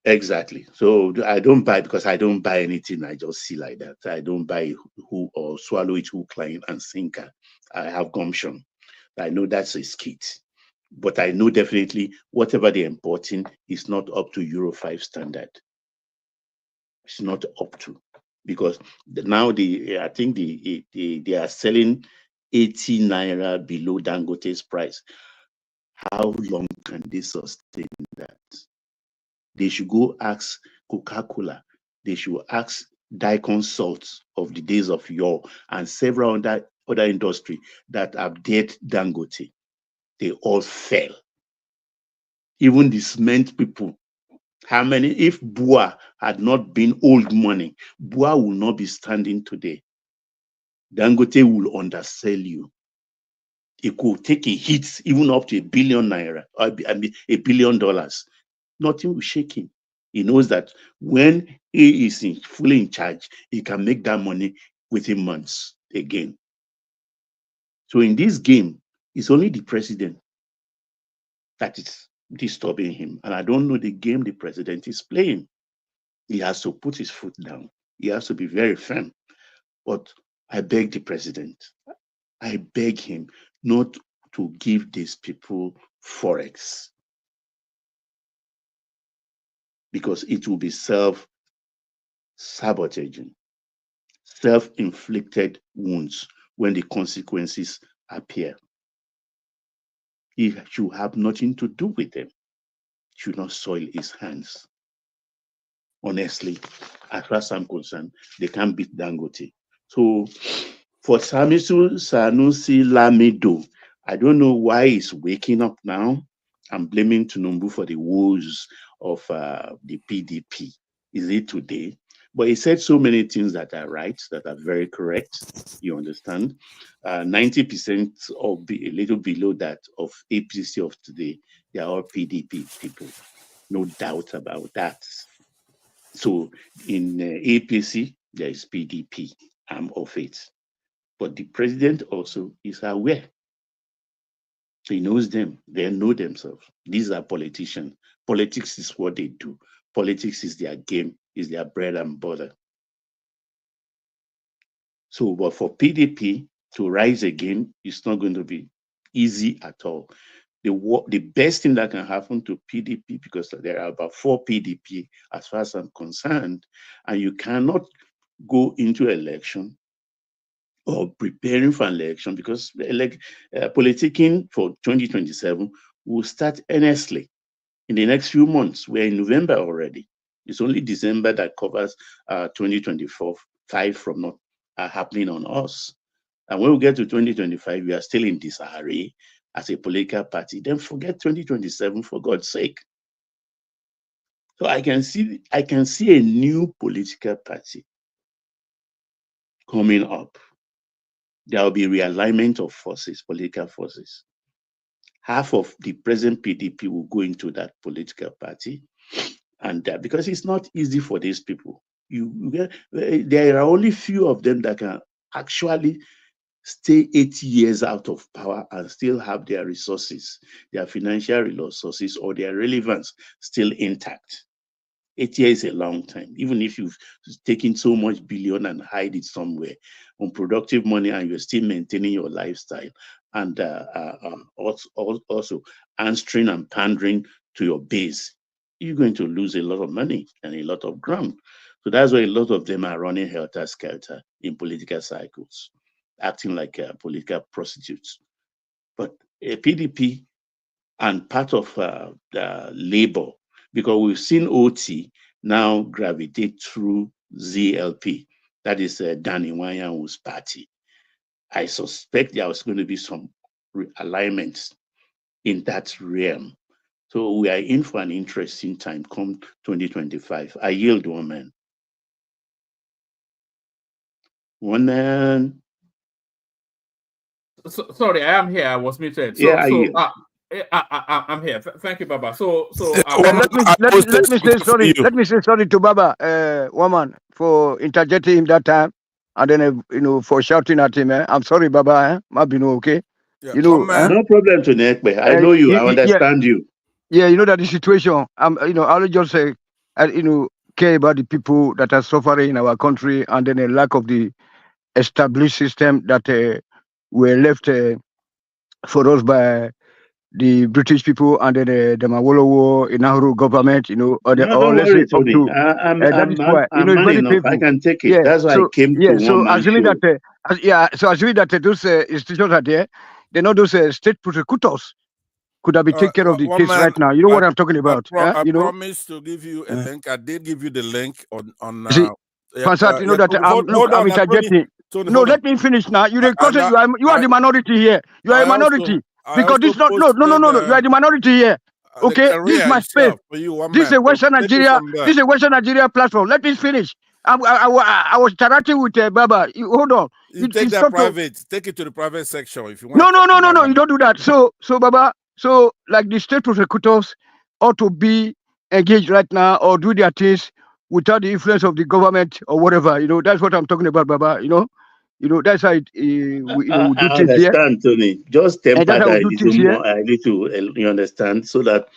Exactly. So I don't buy, because I don't buy anything I just see like that. I don't buy who or swallow it hook, line, and sinker. I have gumption. I know that's a skit. But I know definitely whatever they're importing is not up to Euro 5 standard. It's not up to, because now I think they are selling 80 naira below Dangote's price. How long can they sustain that? They should go ask Coca-Cola. They should ask Daikon Salt of the days of yore and several other industry that have dared Dangote. They all fell. Even the cement people. How many? If Bua had not been old money, Bua will not be standing today. Dangote will undersell you. It could take a hit even up to $1 billion naira, or $1 billion. Nothing will shake him. He knows that when he is fully in charge, he can make that money within months again. So in this game, it's only the president that is disturbing him. And I don't know the game the president is playing. He has to put his foot down. He has to be very firm. But I beg the president, I beg him not to give these people Forex, because it will be self-sabotaging, self-inflicted wounds when the consequences appear. He should have nothing to do with them. Should not soil his hands. Honestly, as far as I'm concerned, they can't beat Dangote. So for Sule Lamido, I don't know why he's waking up now. I'm blaming Tinubu for the woes of the PDP. Is it today? But he said so many things that are right, that are very correct. You understand? 90% or a little below that of APC of today, they are all PDP people. No doubt about that. So in APC, there is PDP. I'm of it. But the president also is aware. He knows them. They know themselves. These are politicians. Politics is what they do. Politics is their game, is their bread and butter. So, but for PDP to rise again, it's not going to be easy at all. The best thing that can happen to PDP, because there are about 4 PDP as far as I'm concerned, and you cannot go into election or preparing for an election, because politicking for 2027 will start earnestly in the next few months. We're in November already. It's only December that covers 2024, 5 from not happening on us. And when we get to 2025, we are still in disarray as a political party. Then forget 2027, for God's sake. So I can see a new political party coming up. There will be realignment of forces, political forces. Half of the present PDP will go into that political party, and because it's not easy for these people. There are only few of them that can actually stay 8 years out of power and still have their resources, their financial resources or their relevance still intact. 8 years is a long time. Even if you've taken so much billion and hide it somewhere on productive money and you're still maintaining your lifestyle and also answering and pandering to your base, you're going to lose a lot of money and a lot of ground. So that's why a lot of them are running helter-skelter in political cycles, acting like political prostitutes. But PDP and part of the labor, because we've seen OT now gravitate through ZLP, that is Danny Wanyanwu's party. I suspect there was going to be some alignments in that realm. So we are in for an interesting time come 2025. I yield, one man. One man. Sorry, I am here. I was muted. I'm here. Thank you, Baba. Let me say sorry to Baba, woman, for interjecting him that time, and then for shouting at him. I'm sorry, Baba. Okay. Yeah, no problem to Nekbe. I know you. I understand you. Yeah, that the situation. I'll just say, care about the people that are suffering in our country, and then a lack of the established system that were left for us by the British people under the Mawolowo Inahuru government, let's say Tony. That is why, it's very painful. I can take it. Yeah, that's why I came to so assuming that those institutions are there, those state prosecutors could have been taken care of the case right now. You know what I'm talking about? I promised to give you a link. I did give you the link on that I'm interjecting. No, let me finish now. You are the minority here. You are a minority. Because this not no. You are the minority here. Okay, this is my space. This is a Western Nigeria. This is a Western Nigeria platform. Let me finish. I was interacting with Baba. Hold on. You take that private. Take it to the private section if you want. No. You don't do that. So Baba. So like the state prosecutors ought to be engaged right now or do their things without the influence of the government or whatever. That's what I'm talking about, Baba. That's how we do I things here. understand, Tony. Just temper that a little, you understand, so that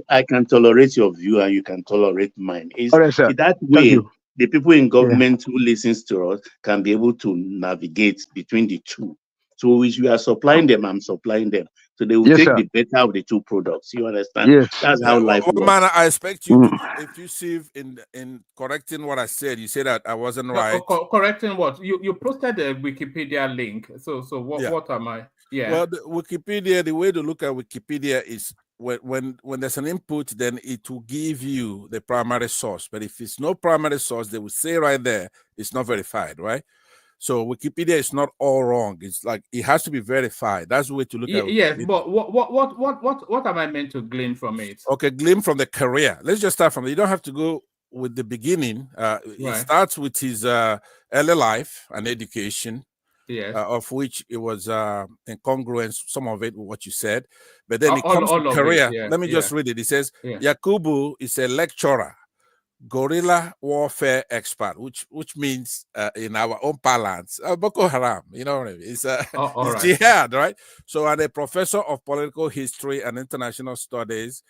I can tolerate your view and you can tolerate mine. That way, the people in government who listens to us can be able to navigate between the two. So which we are supplying them, I'm supplying them. So they will take the better of the two products. You understand? Yes. That's how life works. Man, I expect you to be effusive in correcting what I said. You said that I wasn't right. Correcting what? You posted the Wikipedia link. So what am I? Yeah. Well, the Wikipedia, the way to look at Wikipedia is when there's an input, then it will give you the primary source. But if it's no primary source, they will say right there it's not verified, right? So Wikipedia is not all wrong. It's like it has to be verified. That's the way to look at it. Yes, but what am I meant to glean from it? Okay, glean from the career. Let's just start from it. You don't have to go with the beginning. It starts with his early life and education, of which it was incongruence, some of it with what you said. But then it comes to career. Let me just read it. It says, Yakubu is a lecturer, guerrilla warfare expert, which means in our own parlance, Boko Haram, you know what I mean? It's jihad, right? So, and a professor of political history and international studies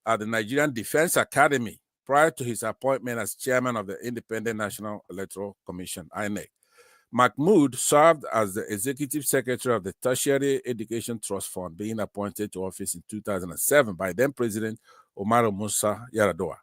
at the Nigerian Defense Academy prior to his appointment as chairman of the Independent National Electoral Commission, INEC. Mahmoud served as the executive secretary of the Tertiary Education Trust Fund, being appointed to office in 2007 by then President Umaru Musa Yar'Adua.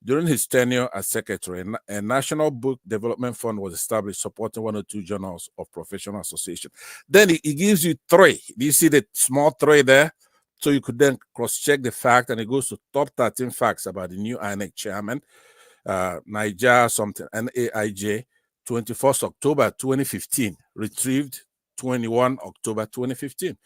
During his tenure as secretary, a national book development fund was established supporting 102 journals of professional association. Then he gives you 3. Do you see the small 3 there? So you could then cross-check the fact, and it goes to top 13 facts about the new INEC chairman, Niger something, NAIJ, 21st October 2015, retrieved 21 October 2015.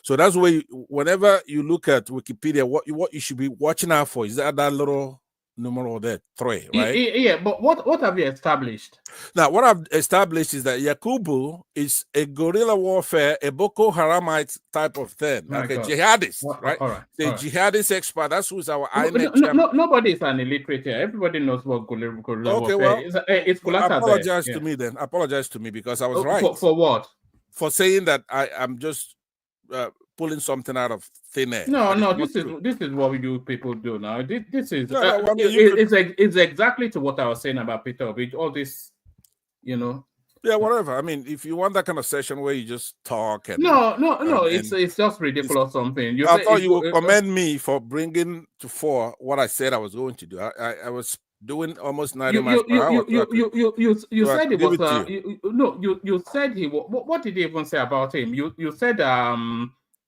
So that's where whenever you look at Wikipedia, what you should be watching out for is that little numero de tres, Yeah, right? yeah, but what have you established? Now, what I've established is that Yakubu is a guerrilla warfare, a Boko Haramite type of thing, My like a God. jihadist, Well, right? all right, The all right. jihadist expert. That's who's our No, INEC chairman. nobody is an illiterate here. Everybody knows what guerrilla Okay, warfare well, is. It's collateral there. apologize Yeah. to me then. Apologize to me because I was Oh, right. For what? For saying that I'm just pulling something out of thin air. No, That no. is not true. This is what we do. People do now. This is No, I mean, you could- it's exactly to what I was saying about Peter Obi. All this, you know. Yeah, whatever. I mean, if you want that kind of session where you just talk and No. It's just ridiculous. Something. I thought you would commend me for bringing to fore what I said I was going to do. I was doing almost 90 miles per hour. You said it was you. you said he what did he even say about him? You said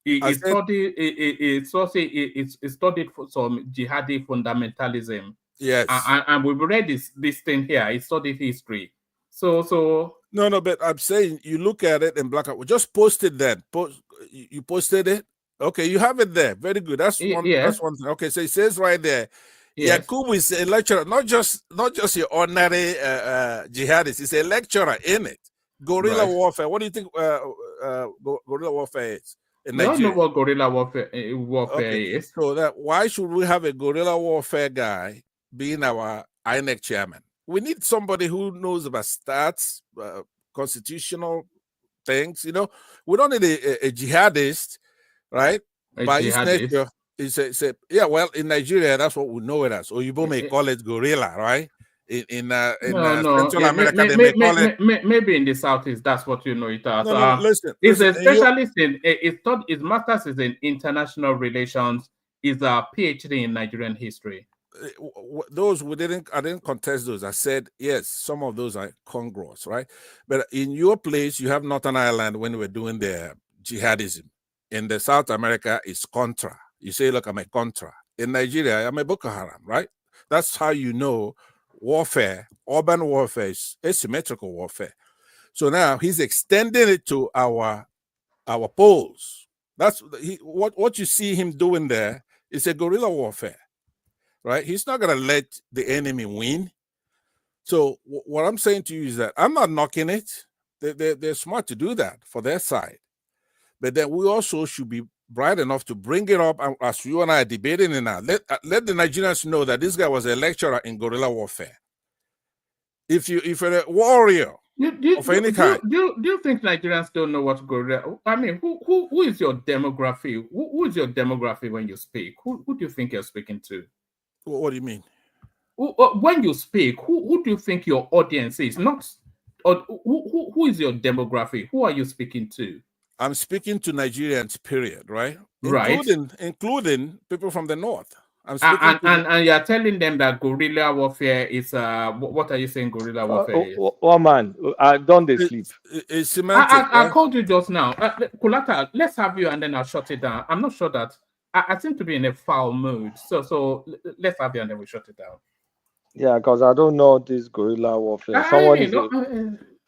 he studied for some jihadi fundamentalism. Yes, and we've read this thing here. He studied history. So no, but I'm saying you look at it in black and white. Just post it then. You posted it. Okay, you have it there. Very good. That's one. Yeah. That's one thing. Okay, so it says right there. Yes. Yakubu is a lecturer, not just your ordinary jihadist. He's a lecturer in it. Guerrilla warfare. What do you think guerrilla warfare is in I don't Nigeria? know what guerrilla warfare is. So that why should we have a guerrilla warfare guy being our INEC chairman? We need somebody who knows about stats, constitutional things. You know, we don't need a jihadist, right? By his nature, well, in Nigeria, that's what we know it as. Or you may call it guerrilla, right? In Central America, they may call it. Maybe in the Southeast, that's what you know it as. No, listen. He's a specialist his master's is in international relations. He's a PhD in Nigerian history. Those I didn't contest those. I said yes, some of those are congruous, right? But in your place, you have Northern Ireland when we're doing the jihadism. In the South America, it's contra. You say, look, I'm a contra. In Nigeria, I'm a Boko Haram, right? That's how you know warfare, urban warfare is asymmetrical warfare. So now he's extending it to our poles. That's what you see him doing there is a guerrilla warfare. Right? He's not going to let the enemy win. So what I'm saying to you is that I'm not knocking it. They're smart to do that for their side. But then we also should be bright enough to bring it up as you and I are debating it now. Let the Nigerians know that this guy was a lecturer in guerrilla warfare. If you're a warrior of any kind. Do you think Nigerians don't know what guerrilla? I mean, who is your demography? Who is your demography when you speak? Who do you think you're speaking to? What do you mean? When you speak, who do you think your audience is? Not, who is your demography? Who are you speaking to? I'm speaking to Nigerians, period, right? Right. Including people from the north. I'm speaking and you're telling them that guerrilla warfare is what are you saying guerrilla warfare is? Man, don't they sleep? It's semantic. I called you just now. Kulata, let's have you and then I'll shut it down. I'm not sure that I seem to be in a foul mood. So let's have you and then we shut it down. Yeah, because I don't know this guerrilla warfare.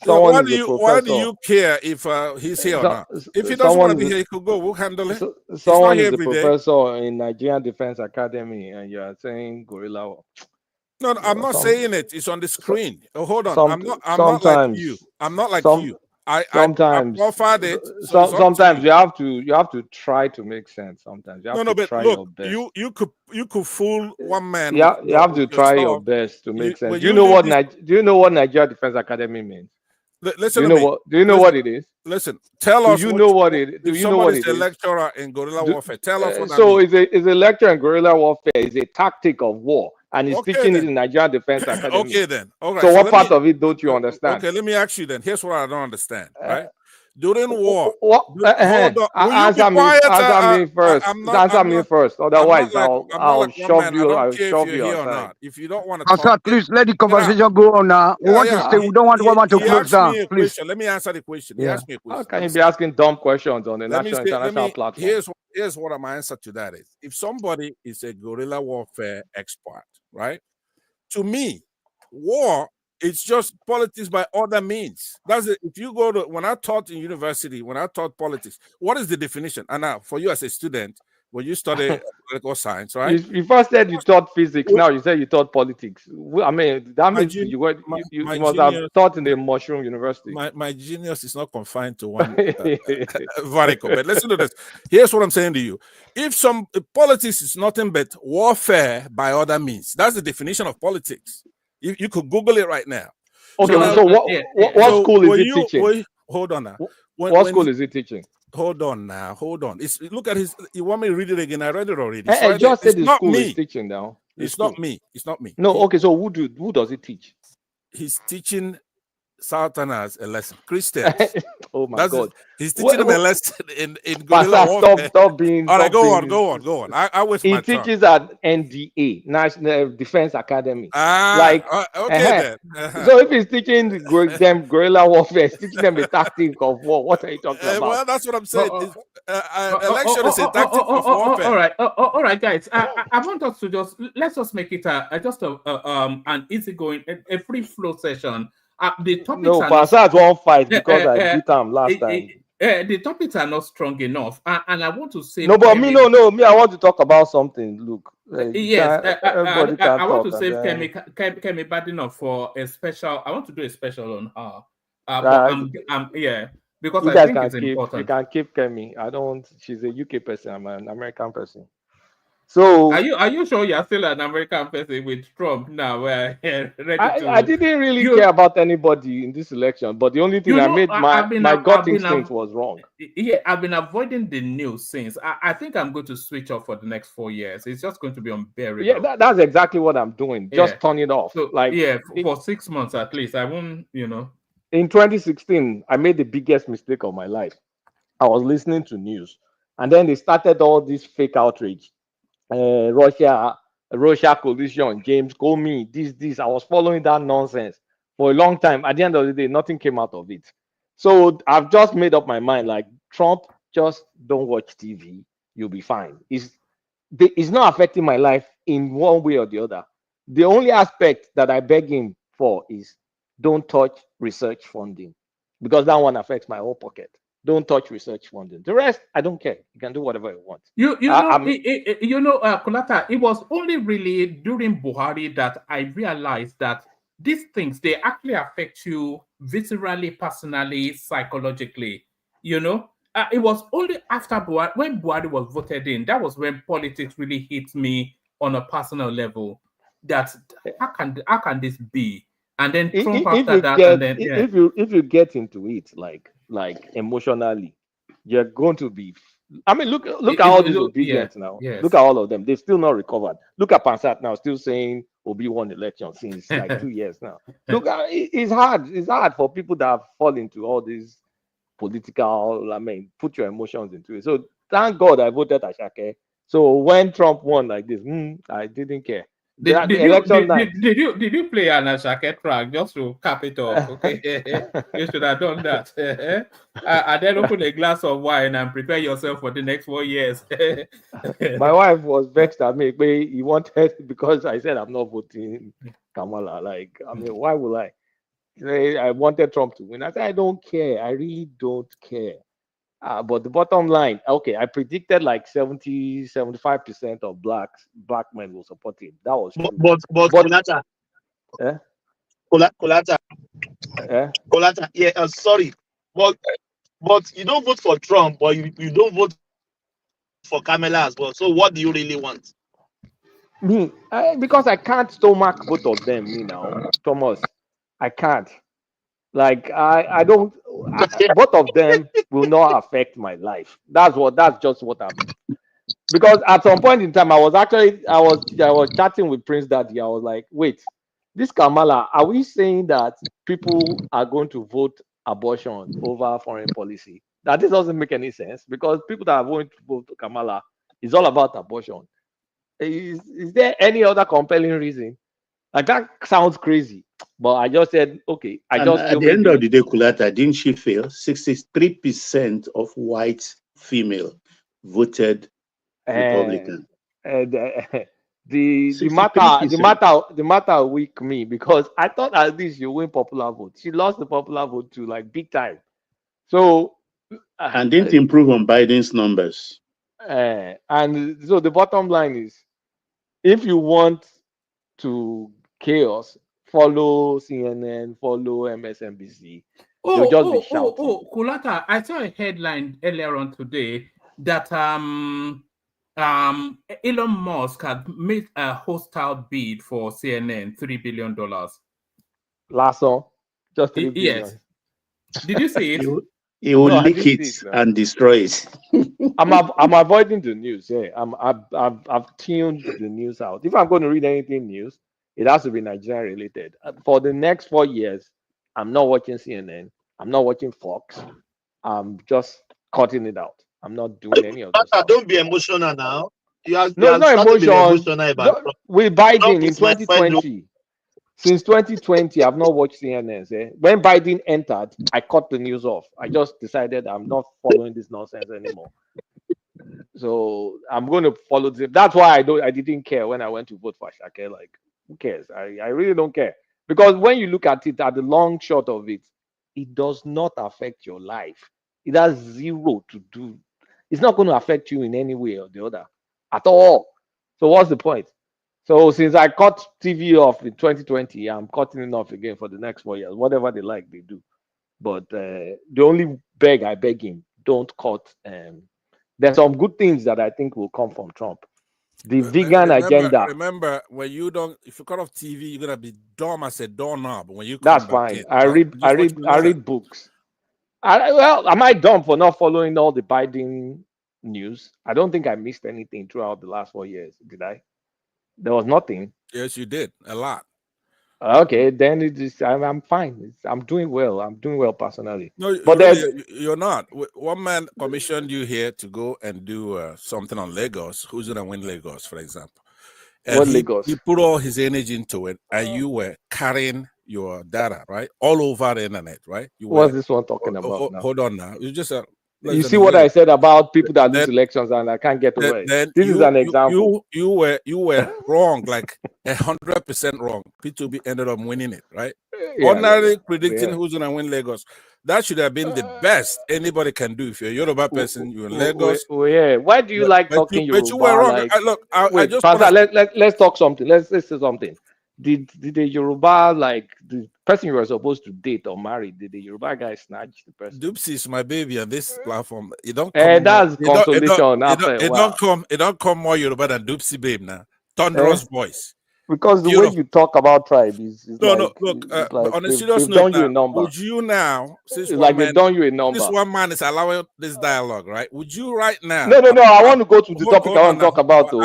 Why do you care if he's here or not? If he doesn't want to be here, he could go. We'll handle it. Someone is a professor in Nigerian Defense Academy, and you are saying guerrilla war. No, I'm not saying it. It's on the screen. Hold on. I'm not like you. I'm not like you. Sometimes I offered it. Sometimes you have to try to make sense. Sometimes you have to try your best. You could fool one man. Yeah, you have to try your best to make sense. Do you know what Nigeria Defense Academy means? Listen, do you know what it is? Listen, tell us. Do you know what it is? Do you know what it is? A lecturer in guerrilla warfare. Tell us what that means. Is a lecturer in guerrilla warfare is a tactic of war, and he's teaching it in Nigerian Defense Academy. Okay, then. All right. So what part of it don't you understand? Okay, let me ask you then. Here's what I don't understand. Right? During war, answer me first. Answer me first. Otherwise, I'll shove you. I'll shove you outside. If you don't want to talk, please let the conversation go on now. We want to stay. We don't want the woman to close down. Please. Let me answer the question. He asked me a question. How can you be asking dumb questions on the international platform? Here's what my answer to that is. If somebody is a guerrilla warfare expert, right? To me, war, it's just politics by other means. That's it. If you go to, when I taught in university, when I taught politics, what is the definition? And now, for you as a student, when you study political science, right? You first said you taught physics. Now you said you taught politics. I mean, that means you must have taught in a mushroom university. My genius is not confined to one vertical. But listen to this. Here's what I'm saying to you. If politics is nothing but warfare by other means, that's the definition of politics. You could Google it right now. Okay, so what school is he teaching? Hold on now. What school is he teaching? Hold on now. Hold on. Look at his. You want me to read it again? I read it already. I just said the school is teaching now. It's not me. It's not me. No. Okay. So who does he teach? He's teaching Southerners a lesson. Christians. Oh my God. He's teaching them a lesson in guerrilla warfare. Stop being. All right, go on. I waste my time. He teaches at NDA, National Defense Academy. Okay then. So if he's teaching them guerrilla warfare, he's teaching them the tactic of war. What are you talking about? Well, that's what I'm saying. Election is a tactic of warfare. All right, guys. I want us to let's just make it an easygoing, a free flow session. The topics Passat won't fight because I beat him last time. The topics are not strong enough, and I want to say no, but me, I want to talk about something. Look, yes, I want to save Kemi Badenoch for a special. I want to do a special on her. Because I think it's important. You can keep Kemi. I don't. She's a UK person. I'm an American person. So are you sure you're still an American person with Trump now? Where I didn't really care about anybody in this election, but the only thing my gut instinct was wrong. Yeah, I've been avoiding the news since. I think I'm going to switch off for the next 4 years. It's just going to be unbearable. Yeah, that's exactly what I'm doing. Just turn it off. So, for 6 months at least. I won't, In 2016, I made the biggest mistake of my life. I was listening to news, and then they started all this fake outrage. Russia collision, James Comey, this. I was following that nonsense for a long time. At the end of the day, nothing came out of it. So I've just made up my mind, like, Trump, just don't watch TV. You'll be fine. It's not affecting my life in one way or the other. The only aspect that I beg him for is don't touch research funding, because that one affects my whole pocket. Don't touch research funding. The rest, I don't care. You can do whatever you want. Kulata, it was only really during Buhari that I realized that these things, they actually affect you viscerally, personally, psychologically. It was only after Buhari, when Buhari was voted in, that was when politics really hit me on a personal level. That how can this be? And then Trump after that, if you get into it, like emotionally, you're going to be. I mean, look at all these obedience now. Yes. Look at all of them. They've still not recovered. Look at Passat now, still saying Obi won election since like 2 years now. Look, it's hard. It's hard for people that fall into all these political. I mean, put your emotions into it. So thank God I voted Ashake. So when Trump won like this, I didn't care. Did you play an Ashake track just to cap it off? Okay, you should have done that. And then open a glass of wine and prepare yourself for the next 4 years. My wife was vexed at me, but he wanted, because I said I'm not voting Kamala. Like, I mean, why would I? I wanted Trump to win. I said I don't care. I really don't care. But the bottom line, okay, I predicted like 70-75% of black men will support him. That was true. But Kolata. Eh? Kolata. Eh? Kolata. Yeah, sorry. But you don't vote for Trump, but you don't vote for Kamala as well. So what do you really want? Me, because I can't stomach both of them, Thomas. I can't. Like I don't. Both of them will not affect my life. That's just what happened. Because at some point in time, I was chatting with Prince Daddy. I was like, wait, this Kamala, are we saying that people are going to vote abortion over foreign policy? That this doesn't make any sense, because people that are going to vote Kamala is all about abortion. Is there any other compelling reason? Like, that sounds crazy. But I just said, okay. At the end of the day, Kulata, didn't she fail? 63% of white female voted Republican. The matter weak me, because I thought at least you win popular vote. She lost the popular vote to like big time. So and didn't improve on Biden's numbers. And so the bottom line is, if you want to chaos, follow CNN, follow MSNBC. They'll just be shouting. Kulata, I saw a headline earlier on today that Elon Musk had made a hostile bid for CNN, $3 billion. Last song, just 3 billion. Yes. Did you see it? He will No, I leak didn't it see it, and destroy it. I'm avoiding the news. Yeah, I've tuned the news out. If I'm going to read anything news, it has to be Nigeria related. For the next 4 years, I'm not watching CNN. I'm not watching Fox. I'm just cutting it out. I'm not doing any of those stuff. Don't be emotional now. No, it's not emotion. About With Biden Trump in is my friend. 2020, since 2020, I've not watched CNN. When Biden entered, I cut the news off. I just decided I'm not following this nonsense anymore. So I'm going to follow this. That's why I didn't care when I went to vote for Shake. Like, who cares? I really don't care. Because when you look at it, at the long shot of it, it does not affect your life. It has zero to do. It's not going to affect you in any way or the other at all. So what's the point? So since I cut TV off in 2020, I'm cutting it off again for the next 4 years. Whatever they like, they do. But the only I beg him, don't cut. There's some good things that I think will come from Trump. The vegan agenda. Remember, when if you cut off TV, you're gonna be dumb as a doorknob when you come That's back fine. in. I read books. Am I dumb for not following all the Biden news? I don't think I missed anything throughout the last 4 years. Did I? There was nothing. Yes, you did a lot. Okay, then I'm fine. I'm doing well. I'm doing well personally. No, but you're not. One man commissioned you here to go and do something on Lagos. Who's gonna win Lagos, for example? And what Lagos? He put all his energy into it, and you were carrying your data, right, all over the internet, right? What's this one talking about now? Hold on now. You just you see what I said about people that lose elections and I can't get away. This is an example. You were wrong, like 100% wrong. P2B ended up winning it, right? Ordinarily predicting who's gonna win Lagos. That should have been the best anybody can do. If you're a Yoruba person, you're in Lagos. Yeah. Why do you like talking Yoruba? But you were wrong. Like, I just let's talk something. Let's say something. Did the Yoruba, like the person you were supposed to date or marry, did the Yoruba guy snatch the person? Doopsy is my baby on this platform. It don't come that's consolation. It don't come more Yoruba than Doopsy babe now. Thunderous voice. Because the way you talk about tribe is look, on a serious note, would you now, since they've done you a number. This one man is allowing this dialogue, right? Would you right now? No, I want to go to the topic I want to talk about. Though.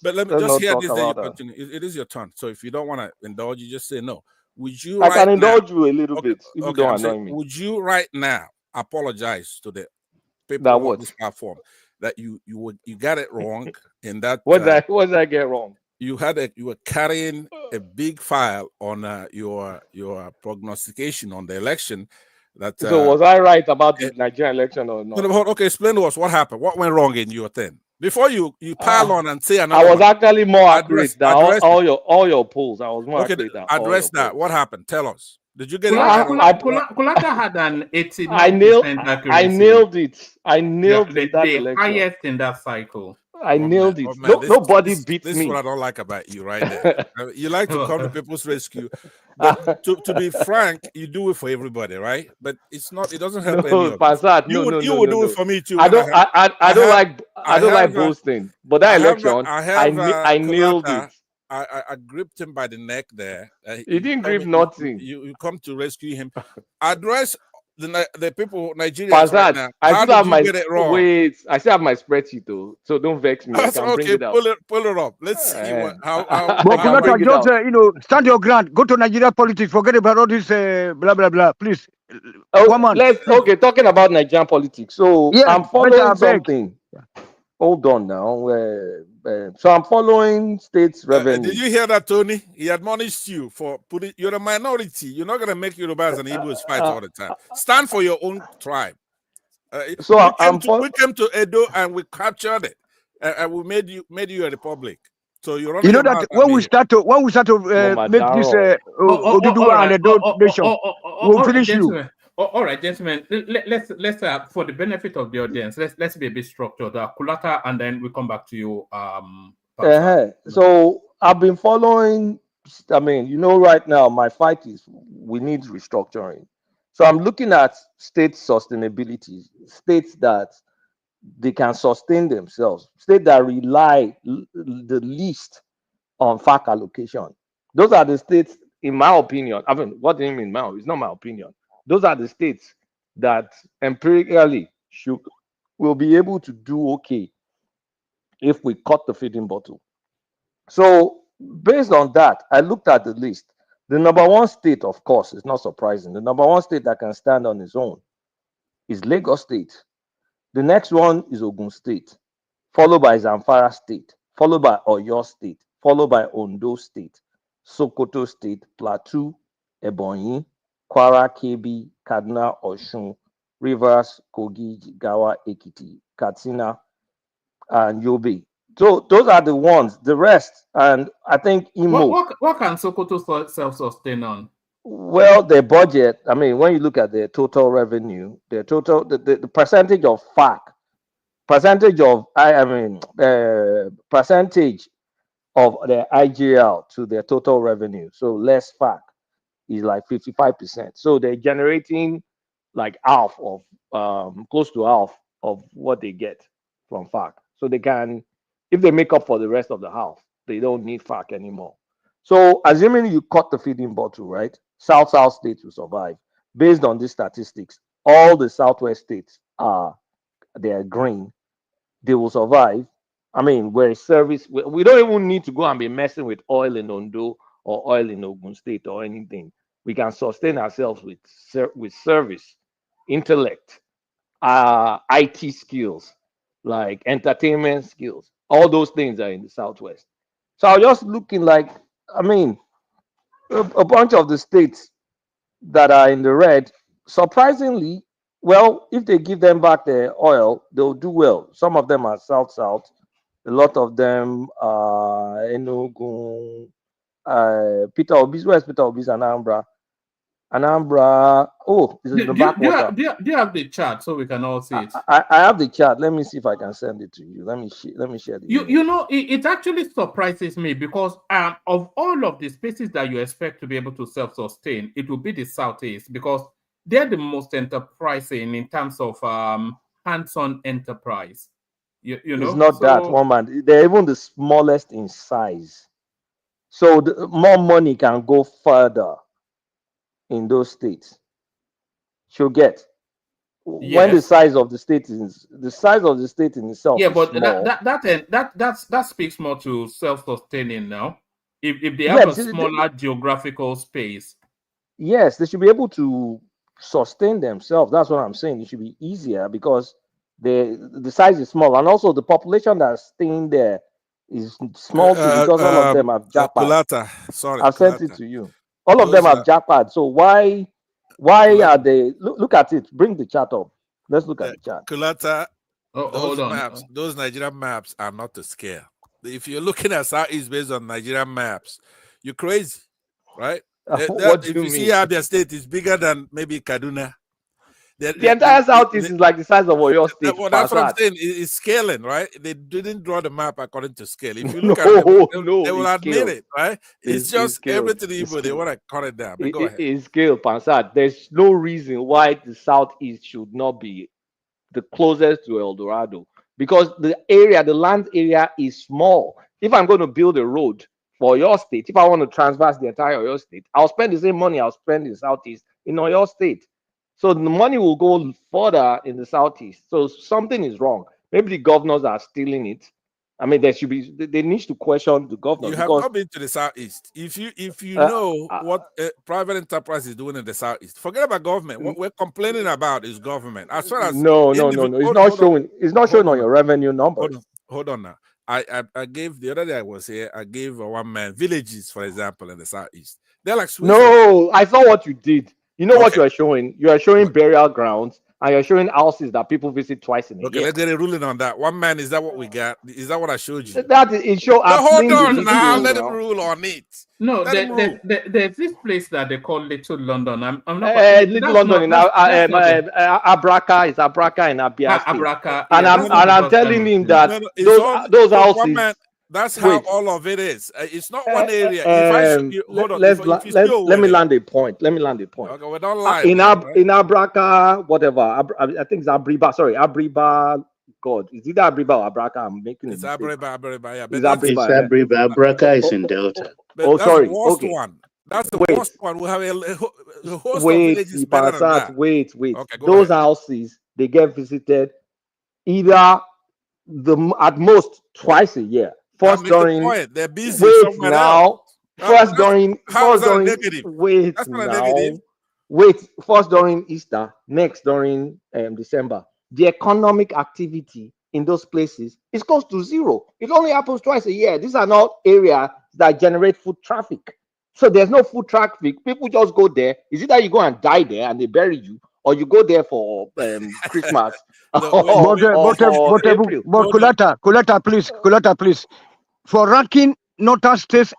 But let me just hear this. Then you continue. It is your turn. So if you don't want to indulge, you just say no. Would you? I can indulge you a little bit if you don't annoy me. Would you right now apologize to the people on this platform that you got it wrong in that? What did I get wrong? You were carrying a big file on your prognostication on the election. So was I right about the Nigerian election or not? Okay, explain to us what happened. What went wrong in your thing before you pile on and say another. I was actually more accurate than all your polls. I was more accurate than address that. What happened? Tell us. Did you get it? Kulata had an 89% accuracy. I nailed it. I nailed it. The highest in that cycle. I nailed it. Nobody beat me. This is what I don't like about you, right there. You like to come to people's rescue, but to be frank, you do it for everybody, right? But it's not. It doesn't help any of us. You would do it for me too. I don't like boasting, but that election, I nailed it. I gripped him by the neck there. He didn't grip nothing. You come to rescue him. Address the people, Nigerians right now. I still have my wait. I still have my spreadsheet though, so don't vex me. That's okay. Pull it up. Let's see how. But just stand your ground. Go to Nigeria politics. Forget about all this blah blah blah. Please. Talking about Nigerian politics. So I'm following something. Hold on now. So I'm following states revenue. Did you hear that, Tony? He admonished you for putting. You're a minority. You're not going to make Yorubas and Igbos fight all the time. Stand for your own tribe. So we came to Edo and we captured it, and we made you a republic. So you're. You know that when we start to make this Oduduwa and Edo nation, we'll finish you. All right, gentlemen. Let's for the benefit of the audience, let's be a bit structured. Kulata, and then we come back to you. So I've been following. I mean, right now my fight is we need restructuring. So I'm looking at state sustainability, states that they can sustain themselves, states that rely the least on FAC allocation. Those are the states, in my opinion. I mean, what do you mean now? It's not my opinion. Those are the states that empirically will be able to do okay if we cut the feeding bottle. So based on that, I looked at the list. The number one state, of course, is not surprising. The number one state that can stand on its own is Lagos State. The next one is Ogun State, followed by Zamfara State, followed by Oyo State, followed by Ondo State, Sokoto State, Plateau, Ebonyi, Kwara, Kebbi, Kaduna, Osun, Rivers, Kogi, Jigawa, Ekiti, Katsina, and Yobe. So those are the ones. The rest, and I think Imo. What can Sokoto self-sustain on? Well, their budget. I mean, when you look at their total revenue, their total the percentage of FAC, percentage of percentage of their IGL to their total revenue. So less FAC is like 55%. So they're generating like half of close to half of what they get from FAC. So they can, if they make up for the rest of the half, they don't need FAC anymore. So assuming you cut the feeding bottle, right? South states will survive. Based on these statistics, all the Southwest states they're green. They will survive. I mean, we're a service. We don't even need to go and be messing with oil in Ondo or oil in Ogun State or anything. We can sustain ourselves with service, intellect, IT skills, like entertainment skills. All those things are in the Southwest. So I was just looking like, I mean, a bunch of the states that are in the red, surprisingly, well, if they give them back their oil, they'll do well. Some of them are south. A lot of them are Enugu. Peter Obi's, where's Peter Obi's? Anambra. Oh, this is the backwater. Do you have the chart so we can all see it? I have the chart. Let me see if I can send it to you. Let me share the it actually surprises me because of all of the spaces that you expect to be able to self-sustain, it will be the Southeast because they're the most enterprising in terms of hands-on enterprise. You know, it's not that one man. They're even the smallest in size, so more money can go further in those states. She'll get when the size of the state is in itself. Yeah, is but small. that speaks more to self-sustaining now. If they have a smaller geographical space, yes, they should be able to sustain themselves. That's what I'm saying. It should be easier because the size is small, and also the population that's staying there is small too, because all of them have jackpot. I've sent it to you. All of them have jackpot. So why are they? Look at it. Bring the chart up. Let's look at the chart. Kulata, hold on. Maps, those Nigerian maps are not to scale. If you're looking at Southeast based on Nigerian maps, you're crazy, right? What do if you you mean? see how their state is bigger than maybe Kaduna. The entire Southeast is like the size of Oyo State. Well, that's what I'm saying. It's scaling, right? They didn't draw the map according to scale. If you look at it, they will admit scaled. it, right? It's just everything evil. They want to cut it down. Go ahead. It's scaled, Pansat. There's no reason why the Southeast should not be the closest to El Dorado because the land area is small. If I'm going to build a road for your state, if I want to transverse the entire Oyo State, I'll spend the same money I'll spend in the Southeast in Oyo State. So the money will go further in the Southeast. So something is wrong. Maybe the governors are stealing it. I mean, they need to question the governors. You have not been to the Southeast. If you know what private enterprise is doing in the Southeast, forget about government. What we're complaining about is government. As far as no. It's not showing. It's not showing on your revenue numbers. Hold on now. I gave the other day I was here. I gave one man villages, for example, in the Southeast. They're like Switzerland. No, I saw what you did. You know what you are showing? You are showing burial grounds and you're showing houses that people visit twice in a Okay, year. let's get a ruling on that. One man, is that what we got? Is that what I showed you? That is, it show. No, hold on now. Video Let him now. rule on it. No, Let him rule. there's this place that they call Little London. I'm not. Little London in Abraka is Abraka in Abia State. Abraka, and I'm telling him that those houses. Man, that's how all of it is. It's not one area. Hold on. Let me land a point. Okay, we don't lie. In Abraka, whatever. I think it's Abriba. Sorry, Abriba. God, is it Abriba or Abraka? I'm making it's Abriba. Yeah. It's Abriba. Abraka is in Delta. Sorry. The worst one. That's the worst one. We have a host of villages better than that. Wait. Okay, those houses, they get visited either at most twice a year. First during they're busy somewhere else. First during first during Easter, next during December. The economic activity in those places is close to zero. It only happens twice a year. These are not areas that generate foot traffic. So there's no foot traffic. People just go there. Is it that you go and die there and they bury you, or you go there for Christmas? Kulata, please. For ranking northern states,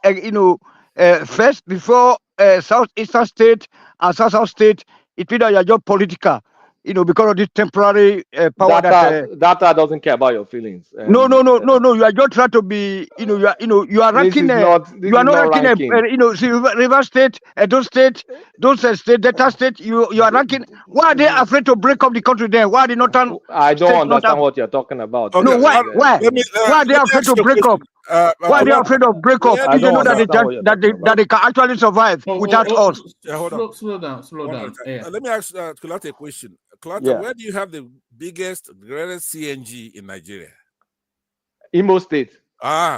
first before southeastern state and south state, it means that you're just political. Because of this temporary power data doesn't care about your feelings. No. You are just trying to be, you are ranking. You are not ranking. River State, Edo State, those states, Delta State. You are ranking. Why are they afraid to break up the country? Then why are they not? I don't understand what you're talking about. Okay, no, why? Why are they afraid to break up? Why are they afraid of break up? If they know that they can actually survive without us. Slow down. Let me ask Kulate a question. Kulate, where do you have the greatest CNG in Nigeria? Imo State.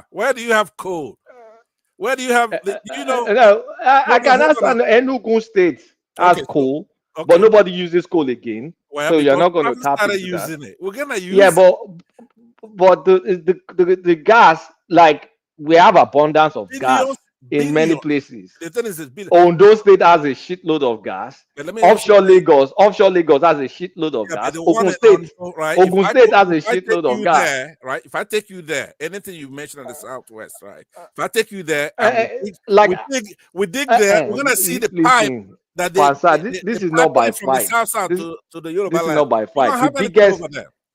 Where do you have coal? Where do you have? I can understand Enugu State has coal, but nobody uses coal again. So you're not going to tap into using it. We're gonna use. Yeah, but the gas, like we have abundance of gas in many places. The thing is, Ondo State has a shitload of gas. Offshore Lagos has a shitload of gas. Ogun State has a shitload of gas. There, right? If I take you there, anything you mentioned in the Southwest, right? If I take you there, we dig there, we're gonna see the pipe. This is not by fight. To the Yoruba this is not by fight.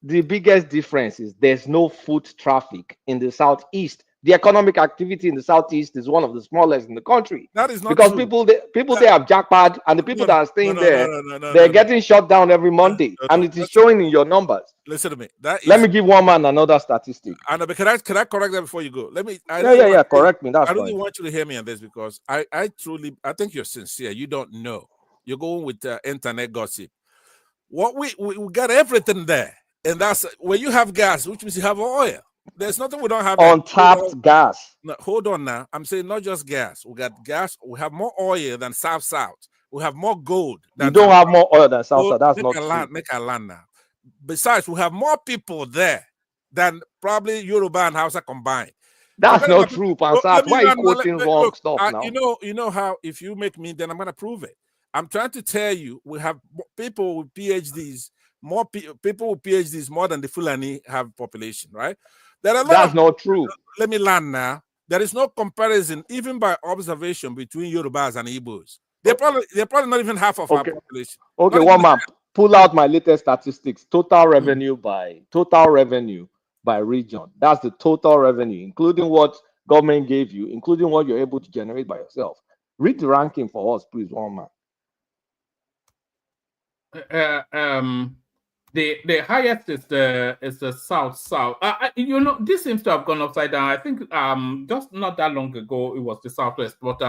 The biggest difference is there's no foot traffic in the southeast. The economic activity in the southeast is one of the smallest in the country. That is not because true. people there have jackpot, and the people that are staying they're getting shut down every Monday, and it is showing in your numbers. Listen to me. Let me give one man another statistic. But can I correct that before you go? Let me. Correct me. That's I really fine. want you to hear me on this because I think you're sincere. You don't know. You're going with internet gossip. What we got everything there. And that's when you have gas, which means you have oil. There's nothing we don't have. Untapped gas. No, hold on now. I'm saying not just gas. We got gas. We have more oil than South. We have more gold. You don't have more oil than South. That's not true. Make a land now. Besides, we have more people there than probably Yoruba and Hausa combined. That's not true, Pansat. Why are you quoting wrong stuff now? You know how if you make me, then I'm gonna prove it. I'm trying to tell you, we have people with PhDs. More people with PhDs more than the Fulani have population, right? That's not true. Let me land now. There is no comparison, even by observation, between Yorubas and Igbos. They're probably not even half of our population. Okay, one man, pull out my latest statistics. Total revenue by region. That's the total revenue, including what government gave you, including what you're able to generate by yourself. Read the ranking for us, please, one man. The highest is the south. This seems to have gone upside down. I think just not that long ago it was the southwest, but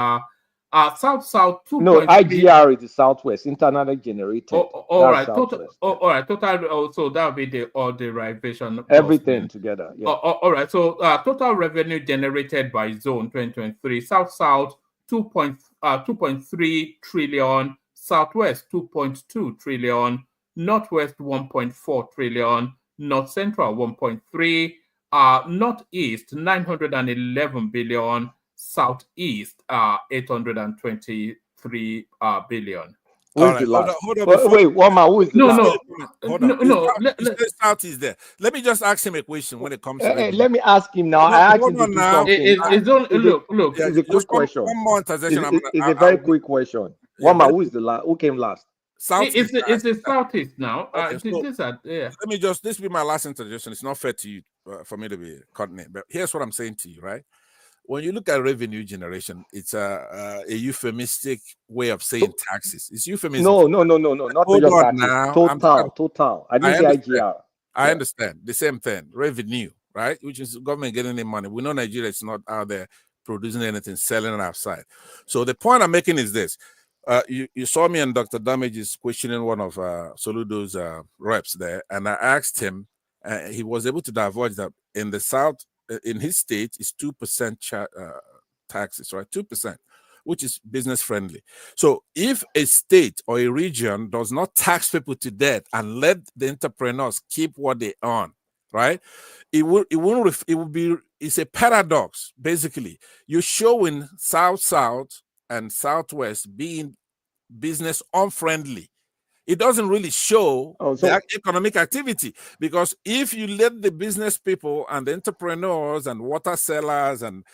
south 2. No, IGR is the southwest, internally generated. All right, total. So that would be all derivation. Everything together. Yeah. All right. So total revenue generated by zone 2023. South 2.3 trillion. Southwest 2.2 trillion. Northwest 1.4 trillion, North Central 1.3, Northeast 911 billion, Southeast 823 billion. Who is the last? Hold on. Wait, one man. Who is the last? Hold on. South is there. Let me just ask him a question when it comes to revenue. Let me ask him now. I asked him to do something. It's a quick question. One more interjection. It's a very quick question. One man. Who is the last? Who came last? Southeast. It's the Southeast now. This will be my last interjection. It's not fair to you for me to be cutting it, but here's what I'm saying to you, right? When you look at revenue generation, it's a euphemistic way of saying taxes. It's euphemism. No. Not just taxes. Total. I didn't say IGR. I understand. The same thing. Revenue, right? Which is government getting the money. We know Nigeria is not out there producing anything, selling it outside. So the point I'm making is this. You saw me and Dr. Damages questioning one of Soludo's reps there, and I asked him, he was able to divulge that in the South, in his state, is 2% taxes, right? 2%, which is business friendly. So if a state or a region does not tax people to death and let the entrepreneurs keep what they earn, right? It's a paradox, basically. You're showing South and Southwest being business unfriendly. It doesn't really show the economic activity, because if you let the business people and the entrepreneurs and water sellers and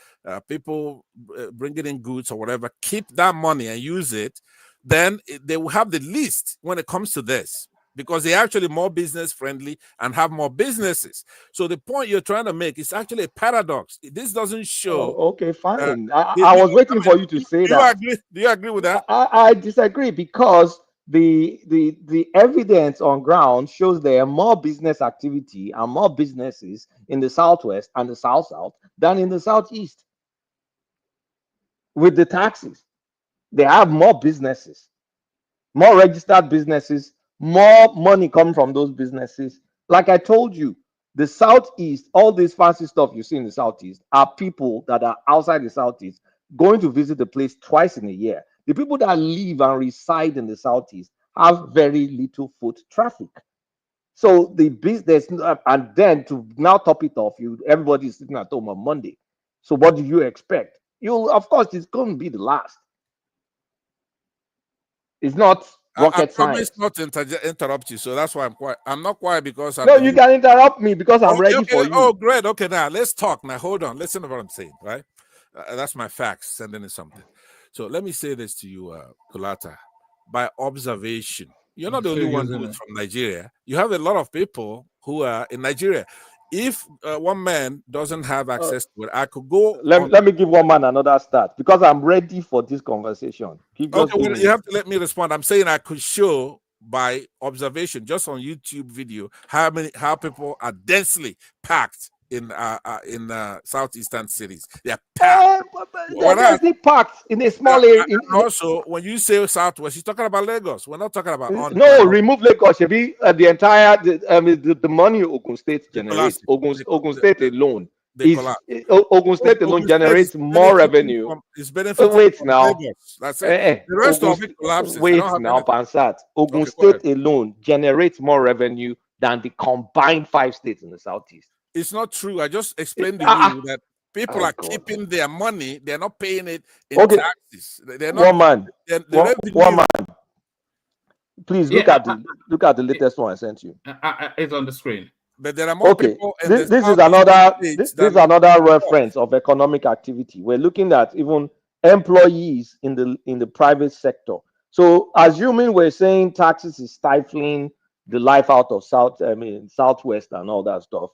people bringing in goods or whatever keep that money and use it, then they will have the least when it comes to this, because they're actually more business friendly and have more businesses. So the point you're trying to make is actually a paradox. This doesn't show. Okay, fine. I was waiting for you to say that. Do you agree with that? I disagree, because the evidence on ground shows there are more business activity and more businesses in the Southwest and the South than in the Southeast. With the taxes, they have more businesses, more registered businesses, more money coming from those businesses. Like I told you, the Southeast, all this fancy stuff you see in the Southeast are people that are outside the Southeast going to visit the place twice in a year. The people that live and reside in the Southeast have very little foot traffic. So the business, and then to now top it off, everybody is sitting at home on Monday. So what do you expect? Of course, it's going to be the last. It's not rocket science. I promise not to interrupt you, so that's why I'm not quiet because No, you can interrupt me because I'm ready for you. Oh, great. Okay, now let's talk. Now, hold on. Listen to what I'm saying, right? That's my facts, sending in something. So let me say this to you, Kulata. By observation, you're not the only one who is from Nigeria. You have a lot of people who are in Nigeria. If one man doesn't have access to it, I could go. Let me give one man another start, because I'm ready for this conversation. Okay, well, you have to let me respond. I'm saying I could show by observation, just on YouTube video, how people are densely packed in southeastern cities. They're packed. They're packed in a small area. Also, when you say Southwest, you're talking about Lagos. We're not talking about remove Lagos. Should be the entire the money Ogun State generates. Ogun State alone. Ogun State alone generates more revenue. It's benefit. Wait now. That's it. The rest of it collapses. Wait now, Pansat. Ogun State alone generates more revenue than the combined 5 states in the Southeast. It's not true. I just explained to you that people are keeping their money. They're not paying it in taxes. They're not. One man. Please look at the latest one I sent you. It's on the screen. But there are more people. This is another reference of economic activity. We're looking at even employees in the private sector. So assuming we're saying taxes is stifling the life out of Southwest and all that stuff.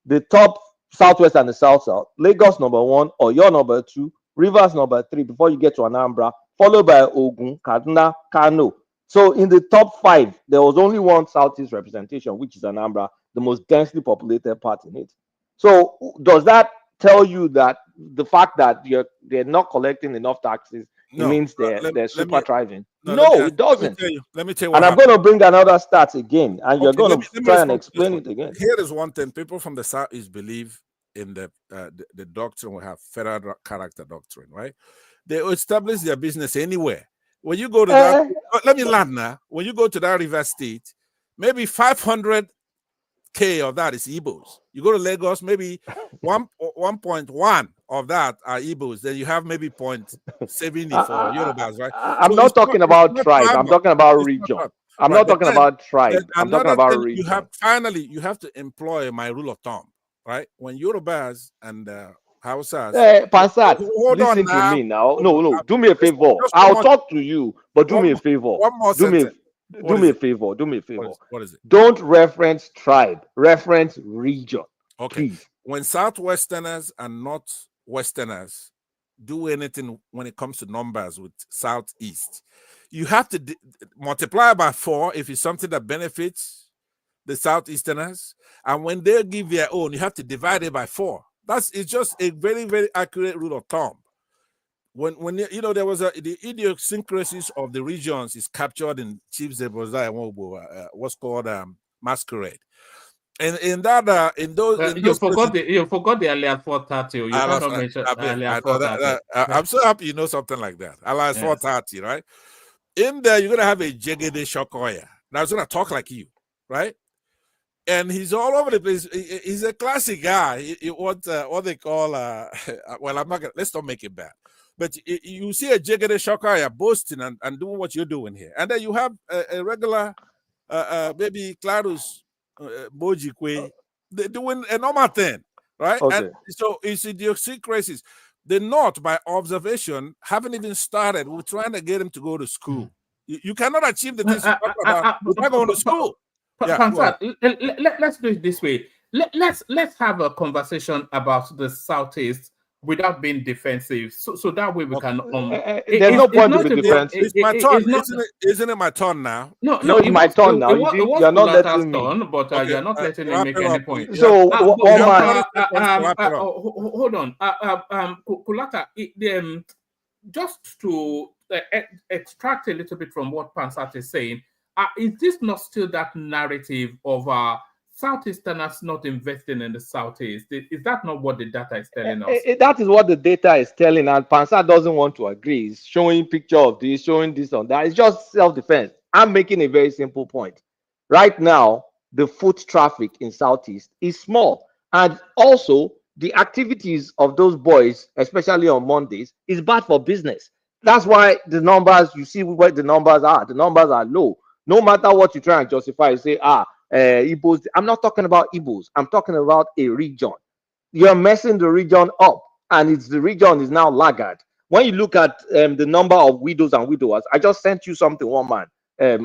The top Southwest and the South, Lagos number 1, Oyo number 2, Rivers number 3 before you get to Anambra, followed by Ogun, Kaduna, Kano. So in the top 5, there was only one Southeast representation, which is Anambra, the most densely populated part in it. So does that tell you that the fact that they're not collecting enough taxes means they're super thriving? No, it doesn't. Let me tell you. And I'm going to bring another stat again, and you're going to try and explain it again. Here is one thing: people from the Southeast believe in the doctrine. We have federal character doctrine, right? They establish their business anywhere. When you go to that, let me land now. When you go to that River State, maybe 500K of that is Igbos. You go to Lagos, maybe 1.1 of that are Igbos, then you have maybe 0.70 for Yorubas, right? I'm So not it's talking about it's not tribe. I'm tribal. talking about It's not region. tribal. I'm Right, not but talking then about tribe. I'm talking another about thing region. you have finally you have to employ my rule of thumb, right? When Yorubas and Hausas, Pansat, hold on listen to now. me now. No, do me a Just favor. just I'll talk to you, but do me a favor. one more Do me, sentence. What do is me a it? favor. Do me a favor. What is it? Don't reference tribe. Reference region. Okay. Please. When Southwesterners and Northwesterners do anything when it comes to numbers with Southeast, you have to multiply by 4 if it's something that benefits the Southeasterners. And when they give their own, you have to divide it by 4. It's just a very, very accurate rule of thumb. When there was the idiosyncrasies of the regions is captured in Chief Zebozai what's called Masquerade. And in that, in those, You forgot the alias 430. You cannot mention alias 430. I'm so happy you know something like that. Alias 430, right? In there, you're gonna have a Jegede Shokoya. Now he's gonna talk like you, right? And he's all over the place. He's a classic guy. What they call well, I'm not gonna, let's not make it bad. But you see a Jegede Shokoya boasting and doing what you're doing here, and then you have a regular maybe Clarus Bojikwe, they're doing a normal thing, right? Okay. And so it's idiosyncrasies. The North, by observation, haven't even started. We're trying to get them to go to school. You cannot achieve the things you talk about without going to school. Let's do it this way. Let's have a conversation about the Southeast without being defensive, so that way we can. There's no point to be defensive. It's my turn, isn't it? My turn now. No, it's my turn now. You're not letting me. Turn, but you're not letting me make any point. So, hold on, Kulaka. Just to extract a little bit from what Pansat is saying, is this not still that narrative of Southeasterners not investing in the Southeast? Is that not what the data is telling us? That is what the data is telling, and Pansat doesn't want to agree. He's showing picture of this, showing this on that. It's just self-defense. I'm making a very simple point. Right now, the foot traffic in Southeast is small, and also the activities of those boys, especially on Mondays, is bad for business. That's why the numbers, you see what the numbers are. The numbers are low. No matter what you try and justify, you say, Igbos. I'm not talking about Igbos. I'm talking about a region. You're messing the region up, and the region is now laggard. When you look at the number of widows and widowers, I just sent you something, one man.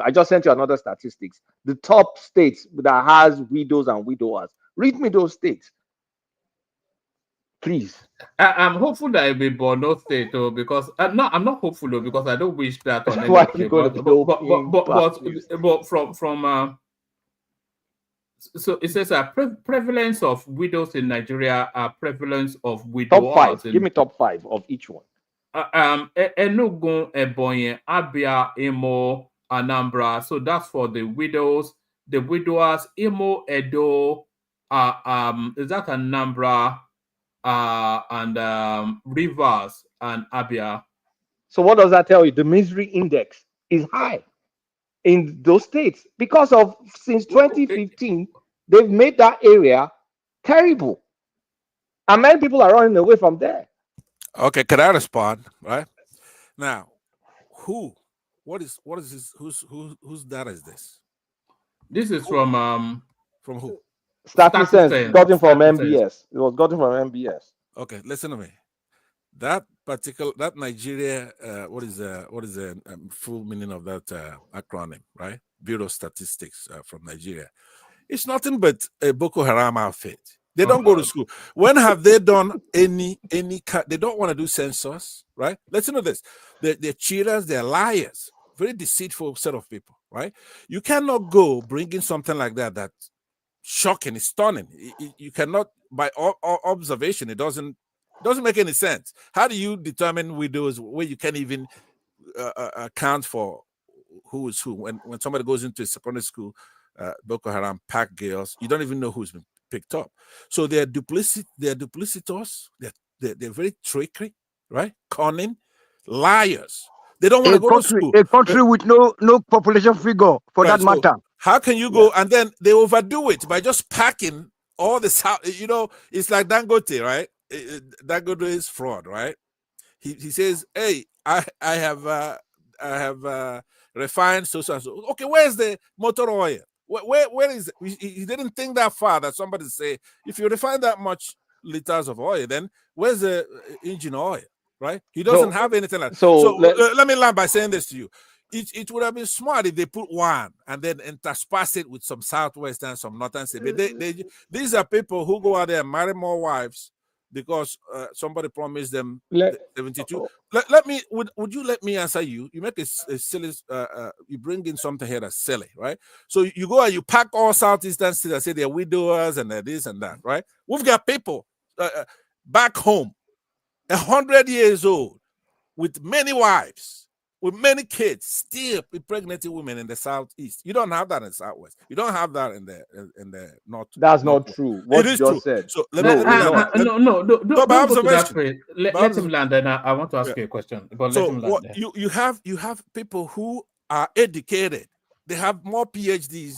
I just sent you another statistics. The top states that has widows and widowers. Read me those states, please. I'm hopeful that it will be Borno State, because I'm not hopeful though, because I don't wish that on Why anybody. you going to But from so it says prevalence of widows in Nigeria, prevalence of widowers. Top 5. Give me top 5 of each one. Enugu, Ebonyi, Abia, Imo, Anambra. So that's for the widows. The widowers, Imo, Edo, is that Anambra, and Rivers and Abia. So what does that tell you? The misery index is high in those states because of since 2015 they've made that area terrible, and many people are running away from there. Okay, can I respond? Right now, what is this? Whose data is this? This is from who? Statistics gotten from MBS. It was gotten from MBS. Okay, listen to me. That Nigeria, what is the full meaning of that acronym, right? Bureau of Statistics from Nigeria. It's nothing but a Boko Haram outfit. They don't go to school. When have they done any? They don't want to do census, right? Listen to this. They're cheaters. They're liars. Very deceitful set of people, right? You cannot go bringing something like that. That's shocking. It's stunning. You cannot, by observation, it doesn't make any sense. How do you determine widows where you can't even account for who is who? When somebody goes into a secondary school, Boko Haram pack girls, you don't even know who's been picked up. So they're duplicitous. They're very trickery, right? Cunning, liars. They don't want to go to school. A country with no population figure, for that matter. How can you go and then they overdo it by just packing all this? It's like Dangote, right? Dangote is fraud, right? He says, hey, I have refined so and so. Okay, where's the motor oil? Where is it? He didn't think that far that somebody say, if you refine that much liters of oil, then where's the engine oil, right? He doesn't have anything like that. So let me land by saying this to you. It would have been smart if they put one and then intersperse it with some southwestern, some northern state. But these are people who go out there and marry more wives because somebody promised them 72. Would you let me answer you? You make a silly, you bring in something here that's silly, right? So you go and you pack all southeastern states and say they're widowers and they're this and that, right? We've got people back home, 100 years old, with many wives, with many kids, still impregnating women in the southeast. You don't have that in the southwest. You don't have that in the north. That's not true. What you just said. So don't go to that phrase. Let him land, and I want to ask you a question. But so let him land you have people who are educated. They have more PhDs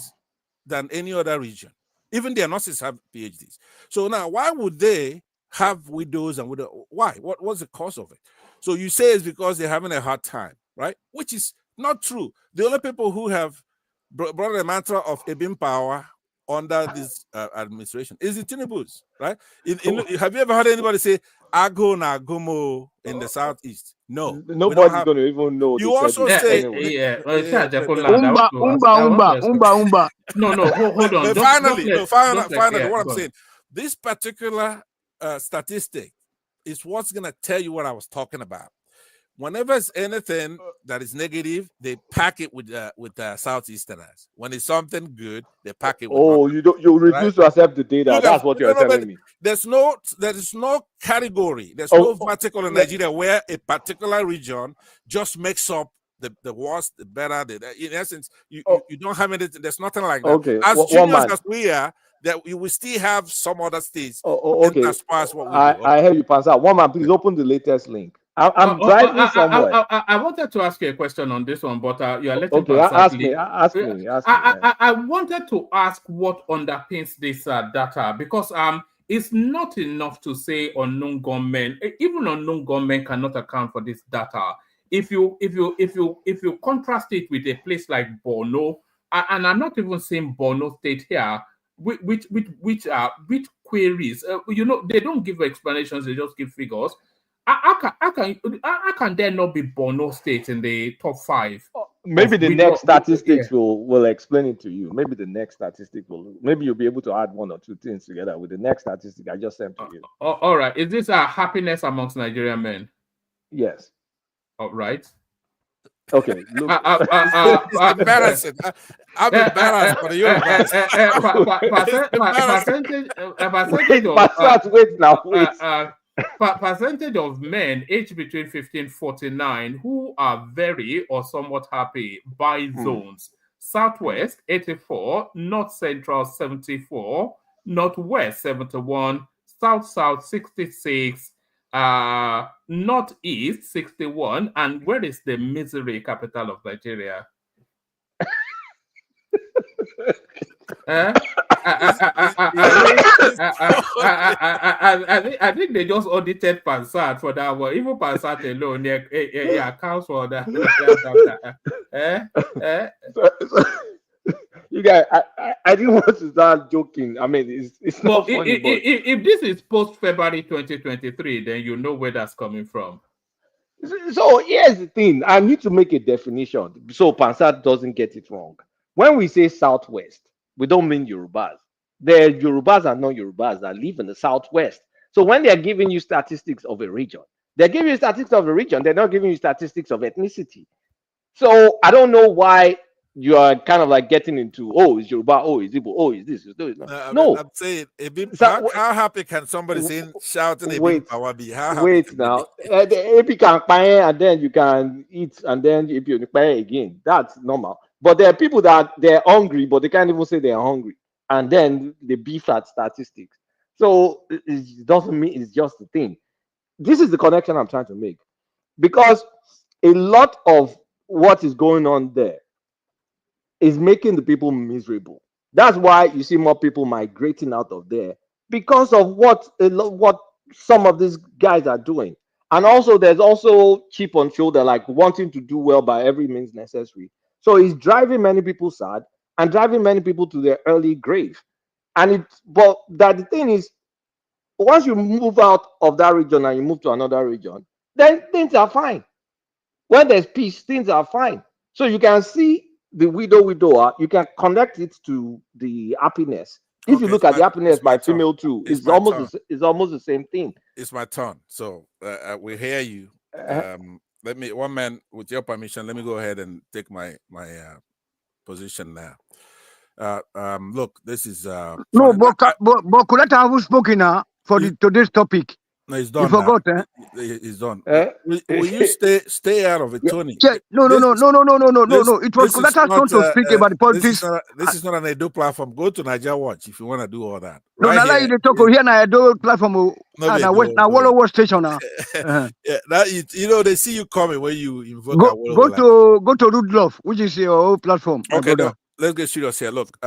than any other region. Even their nurses have PhDs. So now, why would they have widows and widows? Why? What's the cause of it? So you say it's because they're having a hard time, right? Which is not true. The only people who have brought the mantra of Ebim power under this administration is the Tinubus, right? Have you ever heard anybody say Ago na Gomo in the southeast? No. Nobody's going to even know. You also say Umba. No, hold on. Finally, what I'm saying, this particular statistic is what's going to tell you what I was talking about. Whenever it's anything that is negative, they pack it with Southeasterners. When it's something good, they pack it with you refuse to accept the data. That's what you're telling me. There is no category. There's no vertical in Nigeria where a particular region just makes up the worst, the better. In essence, you don't have anything. There's nothing like that. Okay. As genius as we are, that you will still have some other states. Okay. As far as what we do. I hear you, Pansa. One man, please open the latest link. I'm driving somewhere. I wanted to ask you a question on this one, but you are letting okay. Ask me. I wanted to ask what underpins this data, because it's not enough to say unknown gunmen. Even unknown gunmen cannot account for this data. If you contrast it with a place like Borno, and I'm not even saying Borno State here, which queries, they don't give explanations, they just give figures. How can there not be Borno State in the top 5? Maybe the next statistics will explain it to you. Maybe the next statistic maybe you'll be able to add one or two things together with the next statistic I just sent to you. All right. Is this a happiness amongst Nigerian men? Yes. All right. Okay. Look. Embarrassing. I'm embarrassed, but you're embarrassed. Percentage of men aged between 15 and 49 who are very or somewhat happy by zones. Southwest 84, North Central 74, Northwest 71, South 66, Northeast 61, and where is the misery capital of Nigeria? I think they just audited Pansat for that one. Even Pansat alone, accounts for that. You guys, I didn't want to start joking. I mean, it's not funny. If this is post February 2023, then you know where that's coming from. So here's the thing: I need to make a definition so Pansat doesn't get it wrong. When we say Southwest, we don't mean Yorubas. The Yorubas are not Yorubas that live in the Southwest. So when they're giving you statistics of a region, they're giving you statistics of a region. They're not giving you statistics of ethnicity. So I don't know why you are kind of like getting into, it's Yoruba, it's Igbo, it's this, it's that. No. I'm saying, how happy can somebody say shouting Ebim power be? Wait now. If you can buy and then you can eat and then if you buy again, that's normal. But there are people that they're hungry, but they can't even say they're hungry. And then they beef at statistics. So it doesn't mean it's just the thing. This is the connection I'm trying to make. Because a lot of what is going on there is making the people miserable. That's why you see more people migrating out of there because of what some of these guys are doing. And also, there's also chip on shoulder, like wanting to do well by every means necessary. So he's driving many people sad and driving many people to their early grave. But that the thing is, once you move out of that region and you move to another region, then things are fine. When there's peace, things are fine. So you can see the widower, you can connect it to the happiness. If you look at the happiness by female too, it's almost the same thing. It's my turn. So we hear you. Let me, one man, with your permission, let me go ahead and take my position now. Look, this is no, but Kulata haven't spoken now for today's topic. No, he's done. You forgot, eh? He's done. Will you stay out of it, Tony? No. It was Kulata's turn to speak about the politics. This is not an Edo platform. Go to Nigeria Watch if you want to do all that. No, right here, talk here na Edo platform. Na Wall station now. Yeah, that they see you coming when you invoke. Go to Rudolph, which is your own platform. Okay, no, let's get serious here. Look,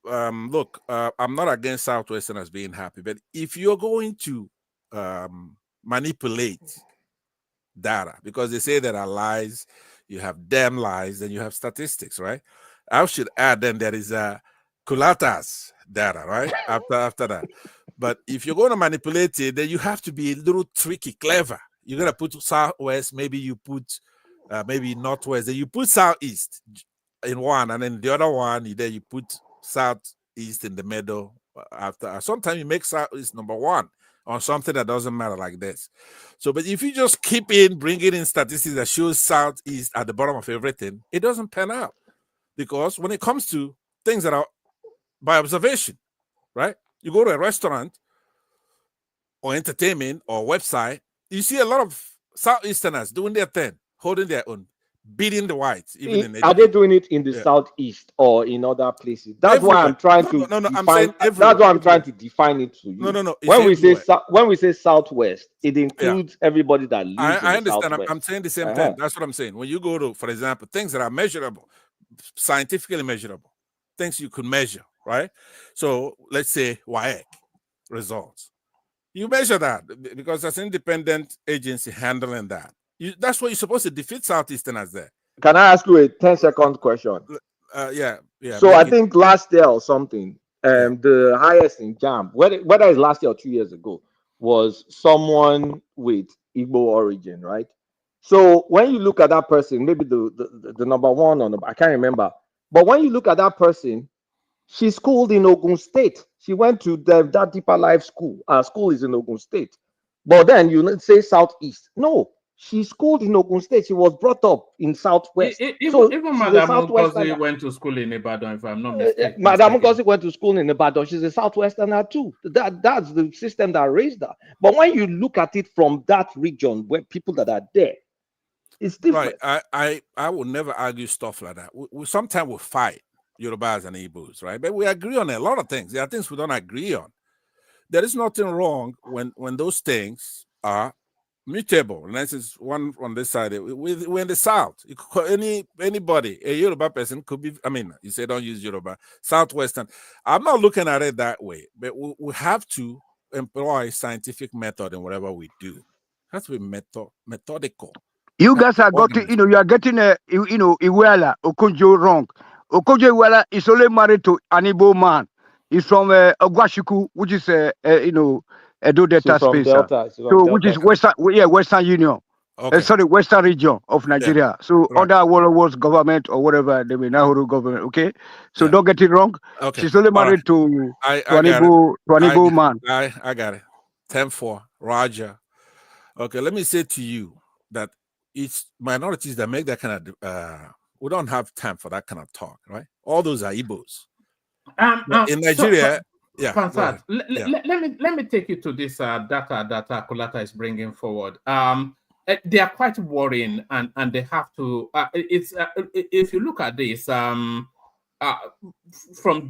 I'm not against Southwesterners being happy, but if you're going to manipulate data, because they say there are lies, you have damn lies, then you have statistics, right? I should add then there is Kulata's data, right? after that. But if you're going to manipulate it, then you have to be a little tricky, clever. You're going to put Southwest, maybe you put maybe Northwest, then you put Southeast in one, and then the other one, then you put Southeast in the middle after. Sometimes you make Southeast number one on something that doesn't matter like this. So, but if you just keep bringing in statistics that shows Southeast at the bottom of everything, it doesn't pan out. Because when it comes to things that are by observation, right? You go to a restaurant or entertainment or website, you see a lot of Southeasterners doing their thing, holding their own, beating the whites. Are they doing it in the Southeast or in other places? That's why I'm trying to define. That's why I'm trying to define it to you. No. When we say Southwest, it includes everybody that lives. I in the understand. Southwest. I'm saying the same thing. That's what I'm saying. When you go to, for example, things that are measurable, scientifically measurable, things you could measure, right? So let's say WAEC results. You measure that because there's an independent agency handling that. That's what you're supposed to defeat Southeasterners there. Can I ask you a 10-second question? Yeah. So I think last year or something, the highest in JAM, whether it's last year or 2 years ago, was someone with Igbo origin, right? So when you look at that person, maybe the number one or I can't remember, but when you look at that person, she schooled in Ogun State. She went to that Deeper Life school. Our school is in Ogun State. But then you say Southeast. No, she schooled in Ogun State. She was brought up in Southwest. Even Madam Ngozi went to school in Ibadan, if I'm not mistaken. Madam Ngozi went to school in Ibadan. She's a Southwesterner too. That's the system that raised her. But when you look at it from that region, where people that are there, it's different. Right. I will never argue stuff like that. We sometimes we fight Yorubas and Igbos, right? But we agree on a lot of things. There are things we don't agree on. There is nothing wrong when those things are mutable. And this is one on this side. We're in the South. Anybody, a Yoruba person could be, you say don't use Yoruba, Southwestern. I'm not looking at it that way, but we have to employ scientific method in whatever we do. It has to be methodical. You guys are you are getting Iwela Okonjo wrong. Okonjo Iweala is only married to an Igbo man. He's from Ogwashiku, which is Edo Delta space. Which is Western Union. Okay. Western region of Nigeria. Yeah. So under Awolowo's government or whatever, the Nahuru government. Okay. So don't get it wrong. Okay. She's only married to an Igbo man. I got it. 10-4. Roger. Okay, let me say to you that it's minorities that make that kind of we don't have time for that kind of talk, right? All those are Igbos. In Nigeria, let me take you to this data that Kulata is bringing forward. They are quite worrying, and they have to. If you look at this, from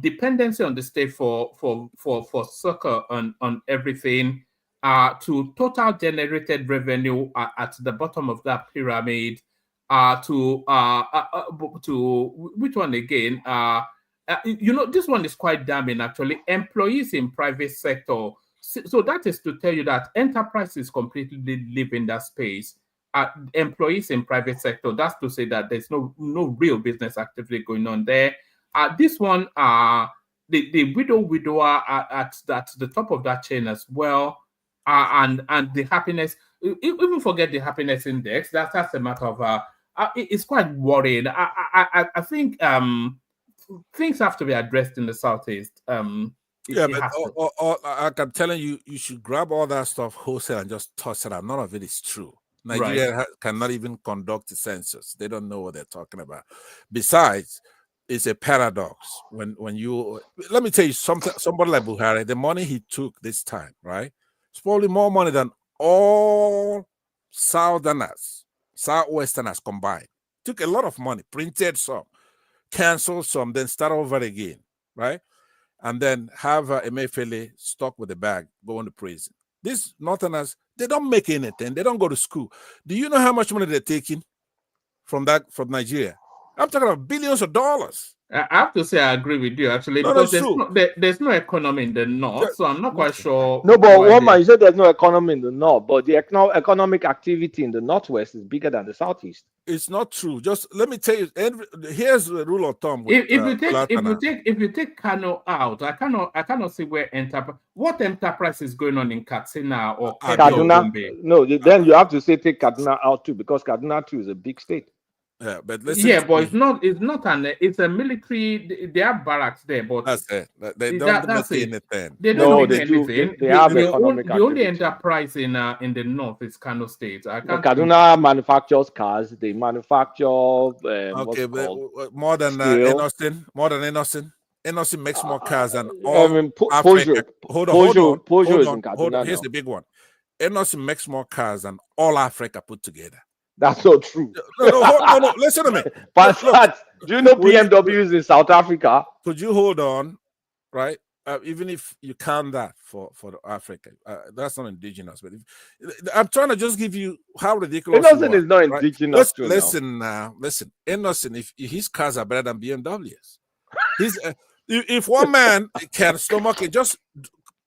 dependency on the state for succor on everything, to total generated revenue at the bottom of that pyramid. To which one again? This one is quite damning actually. Employees in private sector So that is to tell you that enterprises completely live in that space. Employees in private sector, that's to say that there's no real business activity going on there. This one, the widower at the top of that chain as well, and the happiness. Even forget the happiness index. That's a matter of it's quite worrying. I think things have to be addressed in the Southeast. Yeah, but I'm telling you, you should grab all that stuff wholesale and just toss it out. None of it is true. Nigeria cannot even conduct a census. They don't know what they're talking about. Besides, it's a paradox when you let me tell you something. Somebody like Buhari, the money he took this time, right? It's probably more money than all Southerners, Southwesterners combined. Took a lot of money, printed some, canceled some, then start over again, right? And then have Emefiele stuck with the bag, going to prison. These Northerners, they don't make anything. They don't go to school. Do you know how much money they're taking from Nigeria? I'm talking about billions of dollars. I have to say I agree with you actually, because there's no economy in the north, so I'm not quite sure. No, but Woman, you said there's no economy in the north, but the economic activity in the northwest is bigger than the southeast. It's not true. Just let me tell you. Here's the rule of thumb. If you take Kano out, I cannot see what enterprise is going on in Katsina or Kaduna. No, then you have to say take Kaduna out too, because Kaduna too is a big state. Yeah, but it's a military. They have barracks there, but that's it. They don't do anything. They don't do anything. They have economic the only enterprise in the north is Kano State. Kaduna manufactures cars. They manufacture more than Enostin. Enostin makes more cars than all Africa. Hold on. Hold on. Here's the big one. Enostin makes more cars than all Africa put together. That's not true. No. Listen to me. But do you know BMW is in South Africa? Could you hold on, right? Even if you count that for Africa, that's not indigenous. But I'm trying to just give you how ridiculous. Innocent is not indigenous. Right? Listen. Innocent. If his cars are better than BMWs, if one man can stomach it, just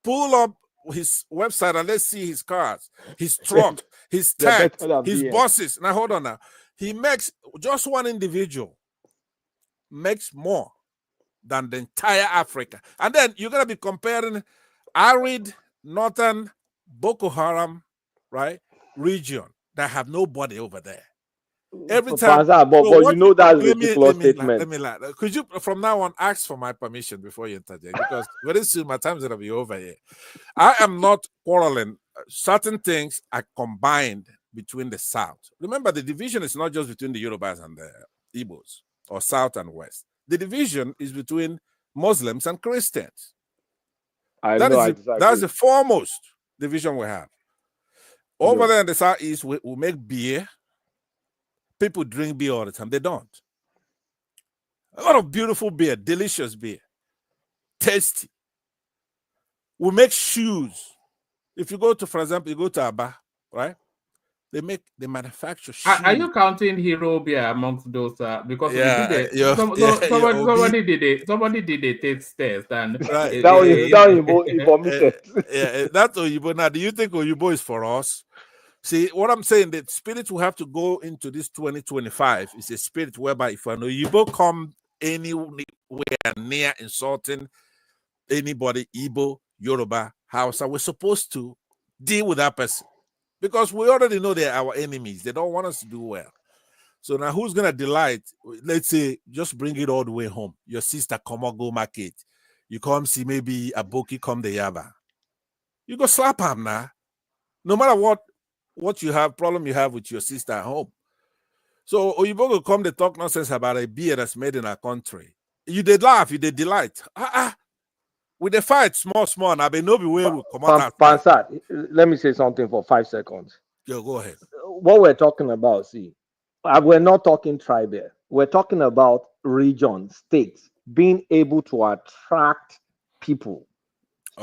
pull up his website and let's see his cars, his truck, his tank, his buses. Now hold on. Now he makes just one individual makes more than the entire Africa, and then you're gonna be comparing arid northern Boko Haram, right, region that have nobody over there. Every time, but you know that's a ridiculous statement. Let me lie. Could you, from now on, ask for my permission before you interject? Because very soon my time's gonna be over here. I am not quarreling. Certain things are combined between the South. Remember, the division is not just between the Yorubas and the Igbos or South and West. The division is between Muslims and Christians. That's the foremost division we have. Over there in the Southeast, we make beer. People drink beer all the time. They don't. A lot of beautiful beer, delicious beer, tasty. We make shoes. If you go to, for example, you go to Aba, right? They manufacture shoes. Are you counting Hero beer amongst those? Because somebody did a taste test and right. That's Oyibo. Now, do you think Oyibo is for us? See, what I'm saying, the spirit we have to go into this 2025 is a spirit whereby if an Igbo come anywhere near insulting anybody, Igbo, Yoruba, Hausa, we're supposed to deal with that person. Because we already know they're our enemies. They don't want us to do well. So now who's going to delight? Let's say, just bring it all the way home. Your sister come or go market. You come see maybe a Aboki come the Yaba. You go slap him now. No matter what you have, problem you have with your sister at home. So Oyibo will come to talk nonsense about a beer that's made in our country. You did laugh, you did delight. With the fight, small, and I be no be where we come out. Pansat, let me say something for 5 seconds. Yeah, go ahead. What we're talking about, we're not talking tribe here. We're talking about region, states, being able to attract people.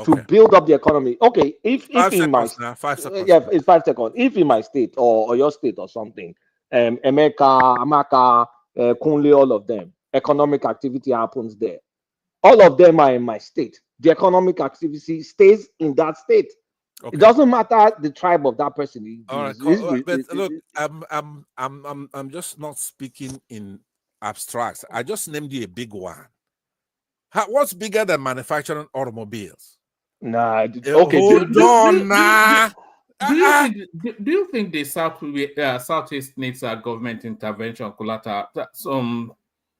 To build up the economy. Okay, if in my 5 seconds. Yeah, it's 5 seconds. If in my state or your state or something, Emeka, Amaka, Kunle, all of them, economic activity happens there. all of them are in my state. The economic activity stays in that state. Okay. It doesn't matter the tribe of that person. All right, but look, I'm just not speaking in abstracts. I just named you a big one. What's bigger than manufacturing automobiles? Nah, okay. Hold on, nah. Do you think the Southeast needs a government intervention, Kulata?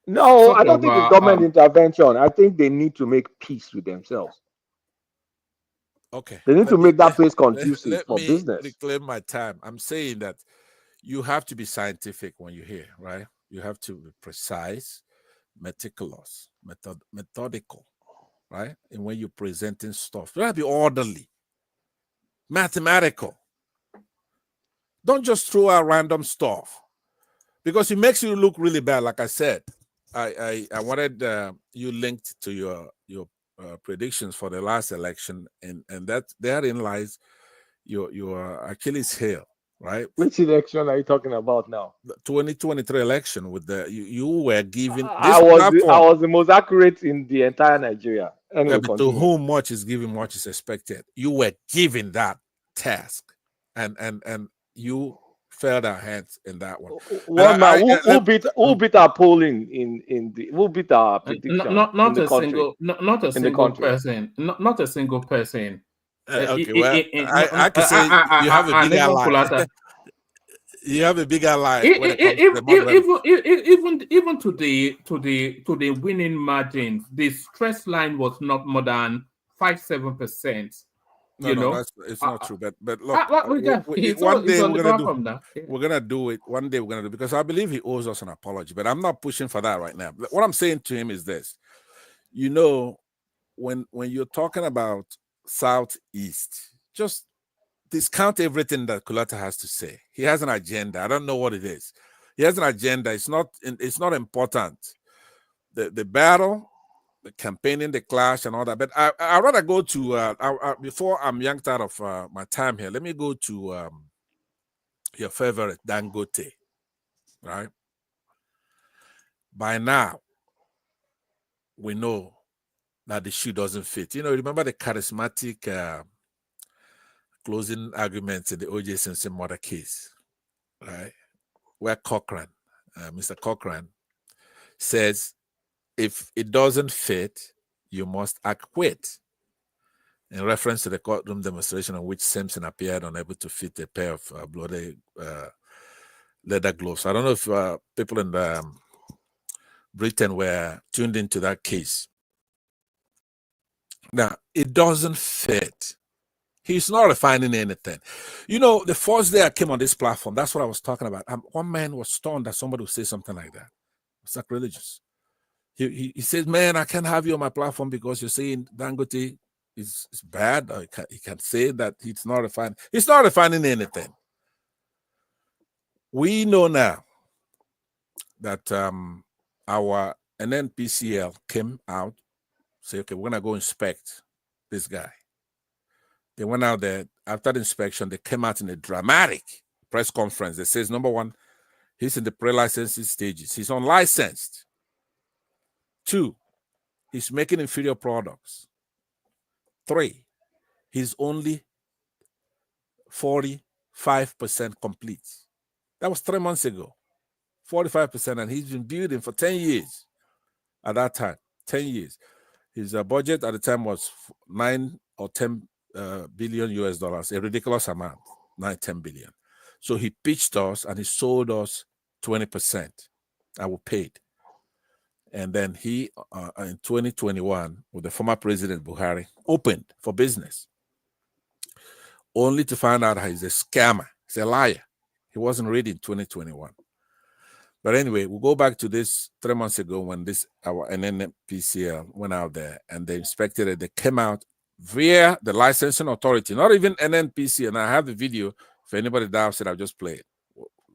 No, I don't think it's government intervention. I think they need to make peace with themselves. Okay. They need to make that place conducive for business. Let me reclaim my time. I'm saying that you have to be scientific when you're here, right? You have to be precise, meticulous, methodical, right? And when you're presenting stuff, you have to be orderly, mathematical. Don't just throw out random stuff because it makes you look really bad. Like I said, I wanted you linked to your predictions for the last election, and that therein lies your Achilles heel, right? Which election are you talking about now? The 2023 election with you were given. I was the most accurate in the entire Nigeria. Anyway, but to whom much is given, much is expected. You were given that task, and you failed our hands in that one. Who beat our polling in the who beat our prediction? Not a single person. Not a single person. Okay, well, I can say you have a big ally. You have a big ally. Even to the winning margins, the stress line was not more than 5-7%. No, it's not true. But look, one day we're gonna do it. One day we're gonna do it because I believe he owes us an apology. But I'm not pushing for that right now. What I'm saying to him is this: when you're talking about Southeast, just discount everything that Kulata has to say. He has an agenda. I don't know what it is. He has an agenda. It's not important. The battle, the campaigning, the clash, and all that. But I'd rather go to before I'm yanked out of my time here. Let me go to your favorite Dangote, right? By now, we know that the shoe doesn't fit. Remember the charismatic closing arguments in the O.J. Simpson murder case, right? Where Mr. Cochran says, if it doesn't fit, you must acquit. In reference to the courtroom demonstration in which Simpson appeared unable to fit a pair of bloody leather gloves. I don't know if people in Britain were tuned into that case. Now, it doesn't fit. He's not refining anything. The first day I came on this platform, that's what I was talking about. One man was stunned that somebody would say something like that. It's sacrilegious. He says, man, I can't have you on my platform because you're saying Dangote is bad. Or he can say that he's not refining. He's not refining anything. We know now that our NNPCL came out, say, okay, we're going to go inspect this guy. They went out there. After the inspection, they came out in a dramatic press conference that says, number one, he's in the pre-licensing stages. He's unlicensed. 2, he's making inferior products. 3, he's only 45% complete. That was 3 months ago. 45%, and he's been building for 10 years at that time. 10 years. His budget at the time was 9 or 10 billion US dollars, a ridiculous amount, 9-10 billion. So he pitched us and he sold us 20%. I was paid. And then he, in 2021, with the former President Buhari, opened for business, only to find out he's a scammer. He's a liar. He wasn't ready in 2021. But anyway, we'll go back to this 3 months ago when our NNPCL went out there and they inspected it. They came out via the licensing authority, not even NNPC. And I have the video. If anybody doubts it, I'll just play it.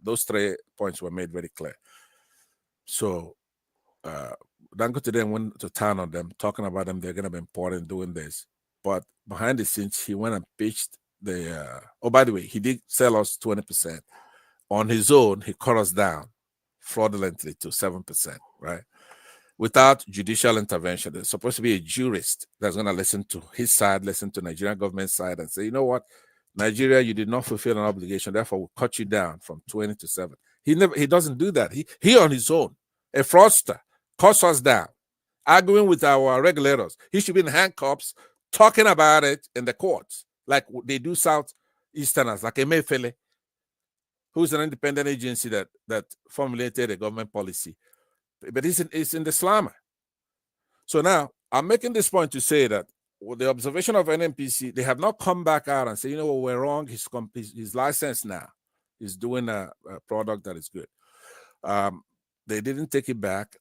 Those 3 points were made very clear. So Dangote then went to town on them, talking about them. They're going to be important doing this. But behind the scenes, he went and pitched by the way, he did sell us 20%. On his own, he cut us down fraudulently to 7%, right? without judicial intervention. There's supposed to be a jurist that's going to listen to his side, listen to Nigerian government side, and say, you know what, Nigeria, you did not fulfill an obligation, therefore we'll cut you down from 20 to 7. He doesn't do that. He on his own, a fraudster, cuts us down, arguing with our regulators. He should be in handcuffs, talking about it in the courts, like they do Southeasterners, like Emefiele, who's an independent agency that formulated a government policy. But it's in the slammer. So now I'm making this point to say that with the observation of NNPC, they have not come back out and say, you know what, we're wrong. He's licensed now. He's doing a product that is good. They didn't take it back,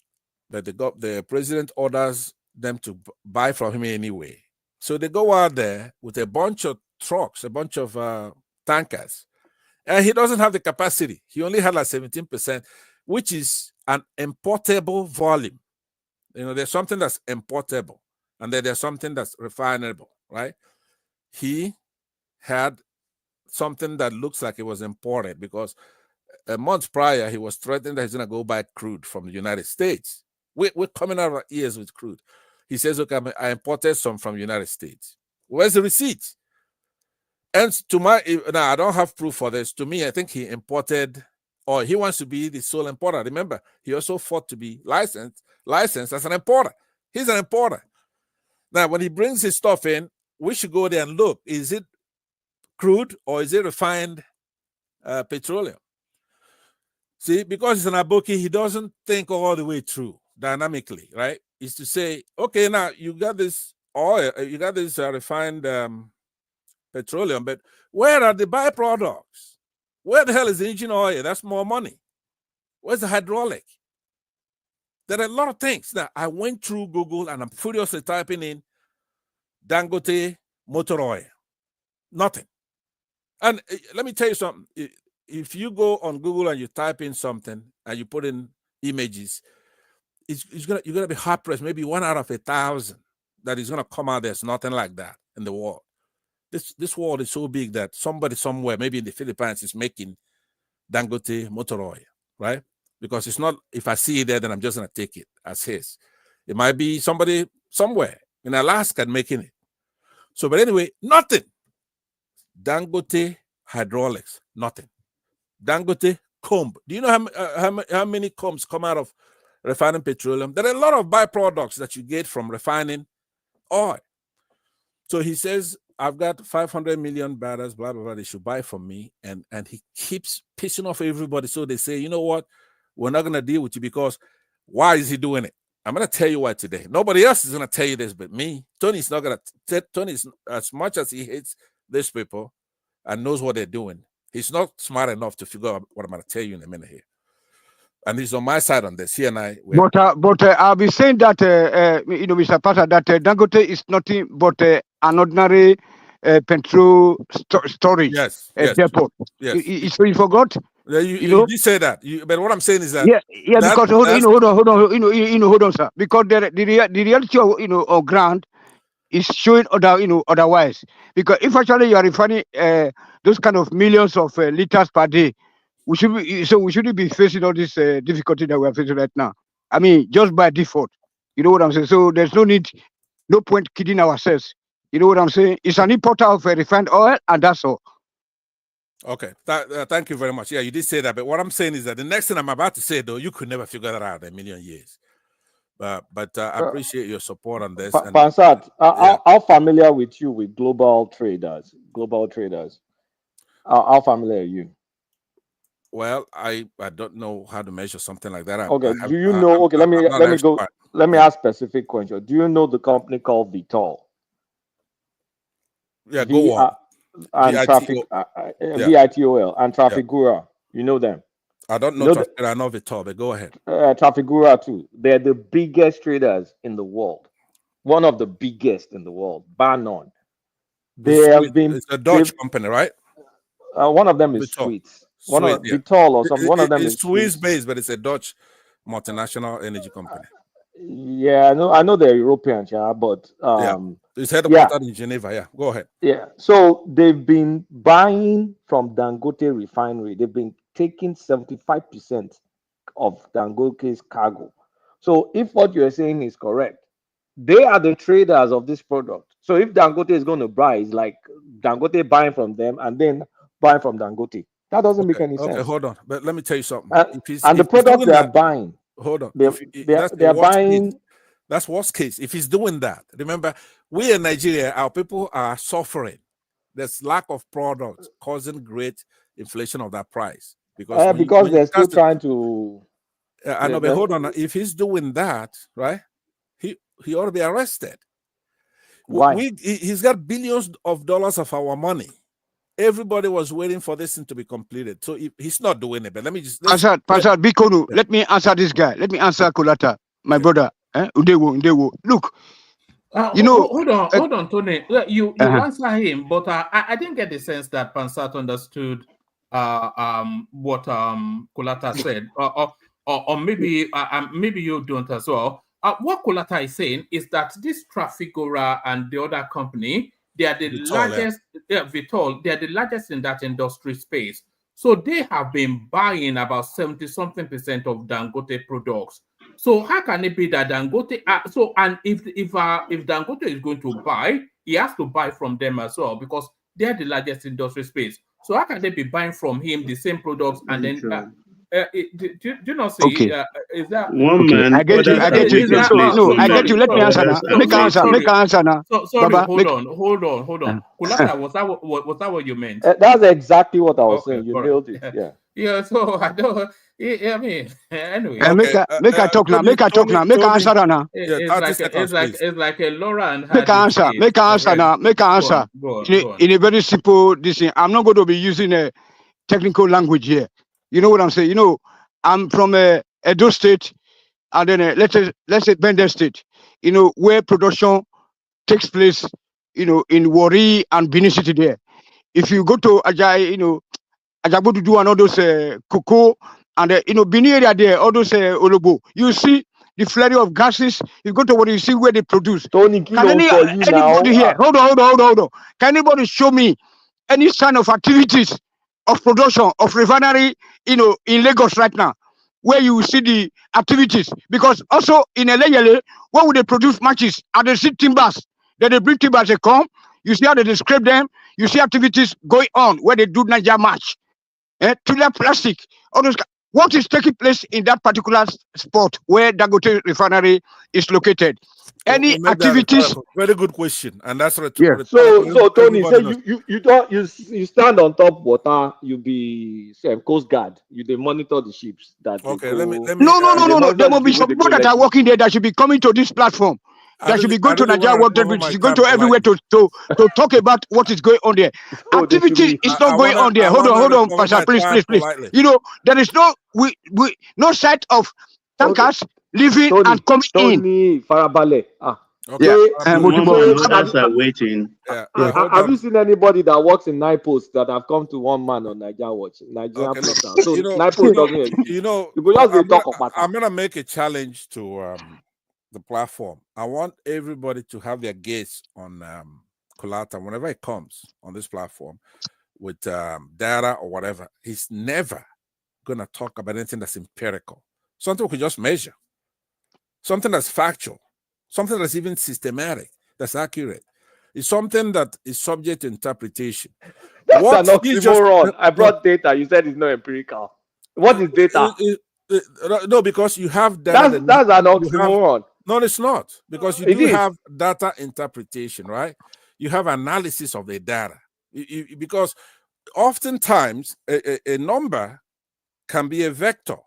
but the president orders them to buy from him anyway. So they go out there with a bunch of trucks, a bunch of tankers, and he doesn't have the capacity. He only had like 17%, which is an importable volume. You know, there's something that's importable, and then there's something that's refinable, right? He had something that looks like it was imported because a month prior, he was threatening that he's going to go buy crude from the United States. We're coming out of our ears with crude. He says, okay, I imported some from the United States. Where's the receipt? And now I don't have proof for this. To me, I think he imported, or he wants to be the sole importer. Remember, he also fought to be licensed as an importer. He's an importer. Now, when he brings his stuff in, we should go there and look. Is it crude or is it refined petroleum? See, because he's an aboki, he doesn't think all the way through dynamically, right? Is to say, okay, now you got this oil, you got this refined petroleum, but where are the byproducts? Where the hell is the engine oil? That's more money. Where's the hydraulic? There are a lot of things. Now, I went through Google and I'm furiously typing in Dangote motor oil. Nothing. And let me tell you something. If you go on Google and you type in something and you put in images, you're gonna be hard pressed. Maybe 1 out of 1,000 that is gonna come out. There's nothing like that in the world. This world is so big that somebody somewhere, maybe in the Philippines, is making Dangote motor oil, right? Because it's not, if I see it there, then I'm just gonna take it as his. It might be somebody somewhere in Alaska making it. So, but anyway, nothing. Dangote hydraulics, nothing. Dangote comb. Do you know how many combs come out of refining petroleum? There are a lot of byproducts that you get from refining oil. So he says, I've got 500 million barrels, blah, blah, blah, they should buy from me. And he keeps pissing off everybody. So they say, you know what? We're not going to deal with you because why is he doing it? I'm going to tell you why today. Nobody else is going to tell you this but me. Tony's not going to, Tony's, as much as he hates these people and knows what they're doing, he's not smart enough to figure out what I'm going to tell you in a minute here. And he's on my side on this. He and I. But I'll be saying that, Mr. Pata, that Dangote is nothing but an ordinary petrol storage depot. Yes. So you forgot? You did say that. But what I'm saying is that. Because hold on, sir. Because the reality of ground is showing otherwise. Because if actually you are refining those kind of millions of liters per day, we shouldn't be facing all this difficulty that we are facing right now. I mean, just by default. You know what I'm saying? So there's no point kidding ourselves. You know what I'm saying? It's an importer of refined oil, and that's all. Okay, thank you very much. Yeah, you did say that. But what I'm saying is that the next thing I'm about to say, though, you could never figure that out in a million years. But I appreciate your support on this. Pansat, how familiar with you with global traders? How familiar are you? Well, I don't know how to measure something like that. Okay, do you know? Okay, let me ask specific question. Do you know the company called Vitol? Yeah, go on. And VITOL and Trafigura. You know them? I don't know Trafigura, I know Vitol, but go ahead. Trafigura too. They're the biggest traders in the world. One of the biggest in the world, bar none. It's a Dutch company, right? One of them is Swiss. Vitol or something. One of them is Swiss based, but it's a Dutch multinational energy company. Yeah, I know they're European, but it's headquartered in Geneva. Yeah, go ahead. Yeah, so they've been buying from Dangote refinery. They've been taking 75% of Dangote's cargo. So if what you're saying is correct, they are the traders of this product. So if Dangote is going to buy, it's like Dangote buying from them and then buying from Dangote. That doesn't make any Okay, sense. hold on. But let me tell you something. And, If and the if he's product doing they are that, buying, hold on. they're, That's the they're worst case. buying. That's worst case. If he's doing that, remember, we in Nigeria, our people are suffering. There's lack of products causing great inflation of that price. Because when They're you still cast it, trying to. I know, but hold on. If he's doing that, right, he ought to be arrested. Why? He's got billions of dollars of our money. Everybody was waiting for this thing to be completed. So he's not doing it. But let me just Pastor Bikonu, let me answer this guy. Let me answer Kolata, my brother. Udewo. Look, you know. Hold on, Tony. You answer him, but I didn't get the sense that Pansat understood what Kolata said, or maybe you don't as well. What Kolata is saying is that this Trafigura and the other company, they are the largest. Vitol, they are the largest in that industry space. So they have been buying about 70-something% of Dangote products. So how can it be that Dangote? And if Dangote is going to buy, he has to buy from them as well because they're the largest industry space. So how can they be buying from him the same products and then? Do you not see? Okay. Is that one man? I get you. I get you. No, I get you. Let me answer now. Make an answer now. Sorry, Baba, hold on. Kulata, was that what you meant? That's exactly what I was saying. You nailed it. Yeah. Yeah. So I don't. I mean, anyway. Make a talk now. Make a talk now. Make an answer now. It's like a Laura and Make an answer. Make an answer now. Make an answer. In a very simple this thing. I'm not going to be using a technical language here. You know what I'm saying? You know, I'm from Edo State, and then let's say Bender State. You know where production takes place. You know in Warri and Benin City there. If you go to Ajay, you know Ajabo to do and all those cocoa and you know Benin area there, all those Olobo. You see the flurry of gases. You go to what you see where they produce. Tony, Can anybody here? Hold on. Can anybody show me any sign of activities of production of refinery, you know, in Lagos right now, where you see the activities? Because also in Eleyele, where would they produce matches? And they see timbers. Then they bring timbers, they come. You see how they describe them. You see activities going on where they do Niger match. Tubular plastic. All those. What is taking place in that particular spot where Dangote refinery is located? Any activities? Very good question, and that's right. Yeah. So Tony, say you stand on top water. You be Coast Guard. They monitor the ships that. Okay, go, let me. No. There will be some people that are working there that should be coming to this platform. That should be going to Nigeria Water Bridge. Should go to everywhere to talk about what is going on there. Activity is not going on there. Hold on, Pastor, please. You know there is no sight of tankers leaving and coming in. Tony Farabale. Okay. Others are waiting. Have you seen anybody that works in NIPOS that have come to one man on Nigeria Watch? Nigeria portal. So NIPOS doesn't exist. I'm gonna make a challenge to the platform. I want everybody to have their gaze on Kolata whenever it comes on this platform with data or whatever. He's never gonna talk about anything that's empirical, something we can just measure, something that's factual, something that's even systematic, that's accurate. It's something that is subject to interpretation. That's an oxymoron. I brought data. You said it's not empirical. What is data? No, because you have data. That's an oxymoron. No, it's not, because you do have data interpretation, right? You have analysis of the data. Because oftentimes a number can be a vector.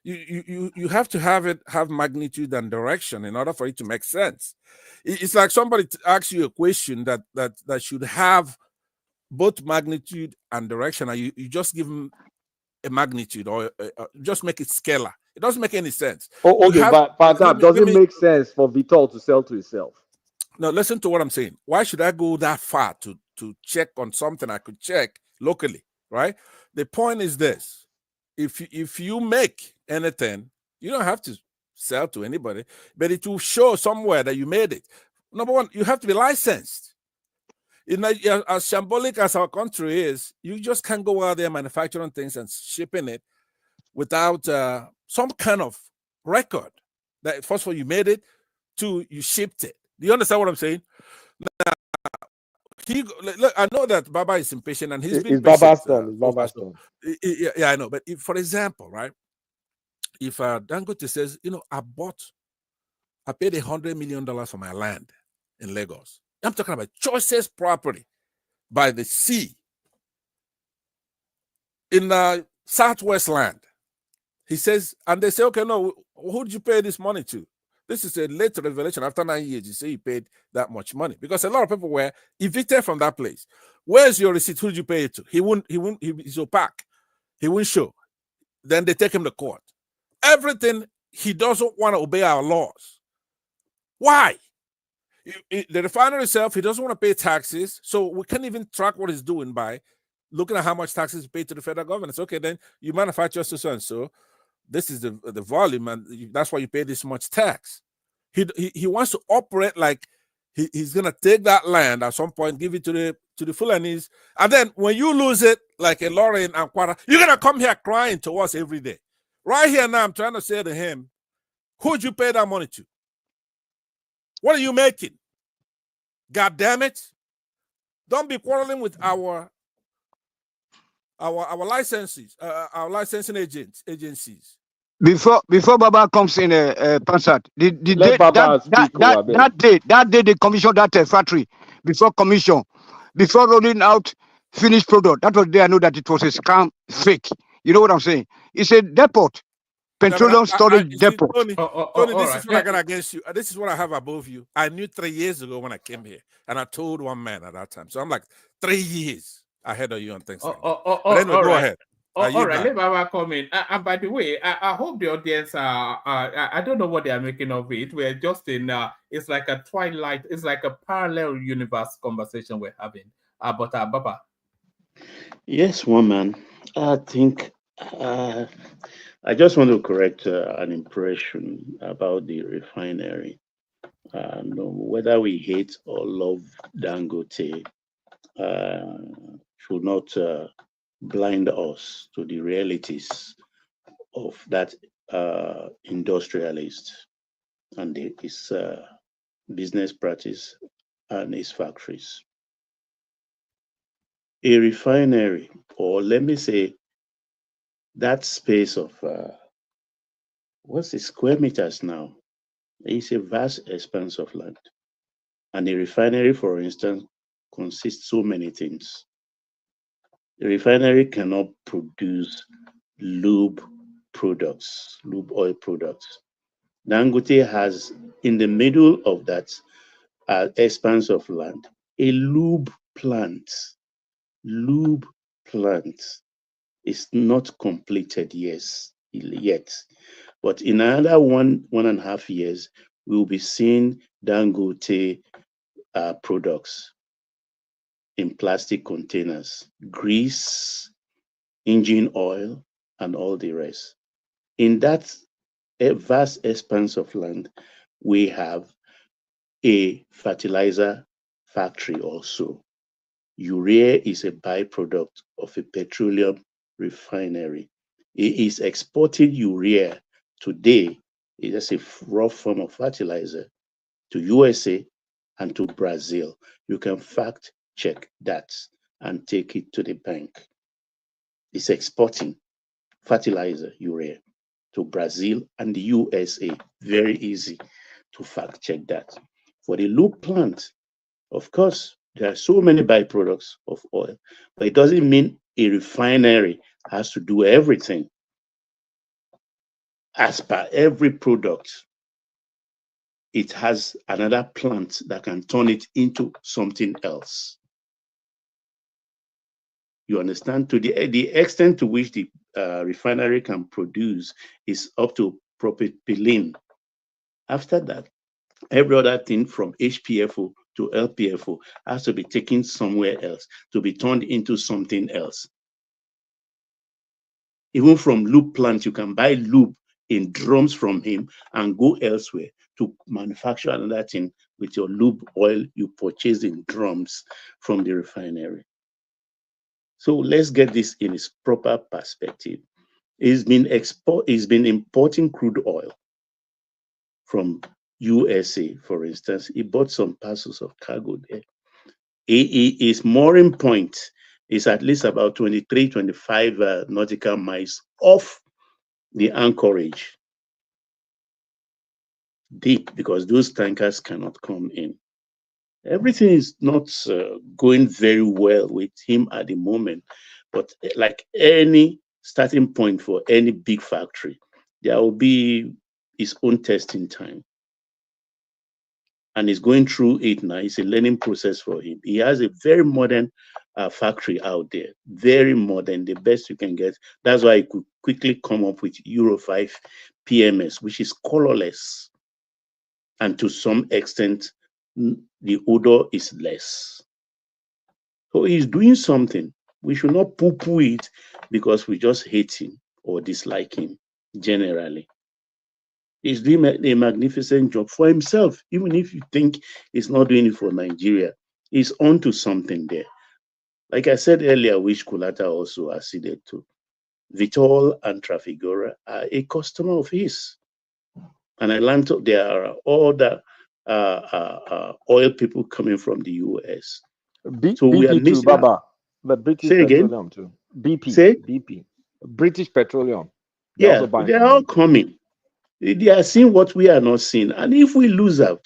You have to have magnitude and direction in order for it to make sense. It's like somebody asks you a question that should have both magnitude and direction, and you just give them a magnitude or just make it scalar. It doesn't make any sense. But does it make sense for Vitol to sell to itself? No, listen to what I'm saying. Why should I go that far to check on something I could check locally, right? The point is this. If you make anything, you don't have to sell to anybody, but it will show somewhere that you made it. Number one, you have to be licensed. As shambolic as our country is, you just can't go out there manufacturing things and shipping it without some kind of record. That first of all, you made it. Two, you shipped it. Do you understand what I'm saying? Now, look, I know that Baba is impatient and he's been It's patient. Baba's turn. It's Baba's turn. Yeah, I know. But if, for example, right, if Dangote says, I paid $100 million for my land in Lagos. I'm talking about choicest property by the sea in Southwest land. He says, and they say, okay, no, who did you pay this money to? This is a late revelation. After 9 years, you say you paid that much money because a lot of people were evicted from that place. Where's your receipt? Who did you pay it to? He's opaque. He won't show. Then they take him to court. Everything, he doesn't want to obey our laws. Why? The refinery itself, he doesn't want to pay taxes, so we can't even track what he's doing by looking at how much taxes he paid to the federal government. It's okay, then you manufacture so and so. This is the volume, and that's why you pay this much tax. He wants to operate like he's gonna take that land at some point, give it to the Fulanis, and then when you lose it, like a lorry in Ankwara, you're gonna come here crying to us every day. Right here now, I'm trying to say to him, who'd you pay that money to? What are you making? God damn it! Don't be quarreling with our licenses, our licensing agencies. Before Baba comes in, Pansat, that day they commissioned that factory before rolling out finished product. That was there. I know that it was a scam, fake. You know what I'm saying? It's a depot, petroleum storage depot. Tony, this is what I got against you. This is what I have above you. I knew 3 years ago when I came here, and I told one man at that time. So I'm like 3 years ahead of you on things. But anyway, go ahead. All right, let Baba come in. And by the way, I hope the audience I don't know what they are making of it. We're just in it's like a twilight, it's like a parallel universe conversation we're having. But Baba. Yes, woman. I think I just want to correct an impression about the refinery. No, whether we hate or love Dangote should not blind us to the realities of that industrialist and his business practice and his factories. A refinery, or let me say, that space of what's the square meters now? It's a vast expanse of land. And a refinery, for instance, consists so many things. The refinery cannot produce lube products, lube oil products. Dangote has, in the middle of that expanse of land, a lube plant. Lube plant is not completed yet. But in another 1.5 years, we'll be seeing Dangote products in plastic containers, grease, engine oil, and all the rest. In that vast expanse of land, we have a fertilizer factory also. Urea is a byproduct of a petroleum refinery. It is exporting urea today. It is a raw form of fertilizer to USA and to Brazil. You can fact check that and take it to the bank. It's exporting fertilizer, urea, to Brazil and the USA. Very easy to fact check that. For the lube plant, of course, there are so many byproducts of oil, but it doesn't mean a refinery has to do everything. As per every product, it has another plant that can turn it into something else. You understand? To the extent to which the refinery can produce is up to propylene. After that, every other thing from HPFO to LPFO has to be taken somewhere else to be turned into something else. Even from lube plant, you can buy lube in drums from him and go elsewhere to manufacture another thing with your lube oil you purchase in drums from the refinery. So let's get this in its proper perspective. It's been importing crude oil from USA, for instance. He bought some parcels of cargo there. His mooring point is at least about 23, 25 nautical miles off the anchorage. Deep, because those tankers cannot come in. Everything is not going very well with him at the moment, but like any starting point for any big factory, there will be his own testing time. And he's going through it now. It's a learning process for him. He has a very modern factory out there, very modern, the best you can get. That's why he could quickly come up with Euro 5 PMS, which is colorless. And to some extent, the odor is less. So he's doing something. We should not poo-poo it because we just hate him or dislike him generally. He's doing a magnificent job for himself, even if you think he's not doing it for Nigeria. He's onto something there. Like I said earlier, which Kulata also acceded to, Vitol and Trafigura are a customer of his. And I learned there are other oil people coming from the US. So we are missing. Baba, the British Petroleum too. BP, British Petroleum. They're all coming. They are seeing what we are not seeing. And if we lose out,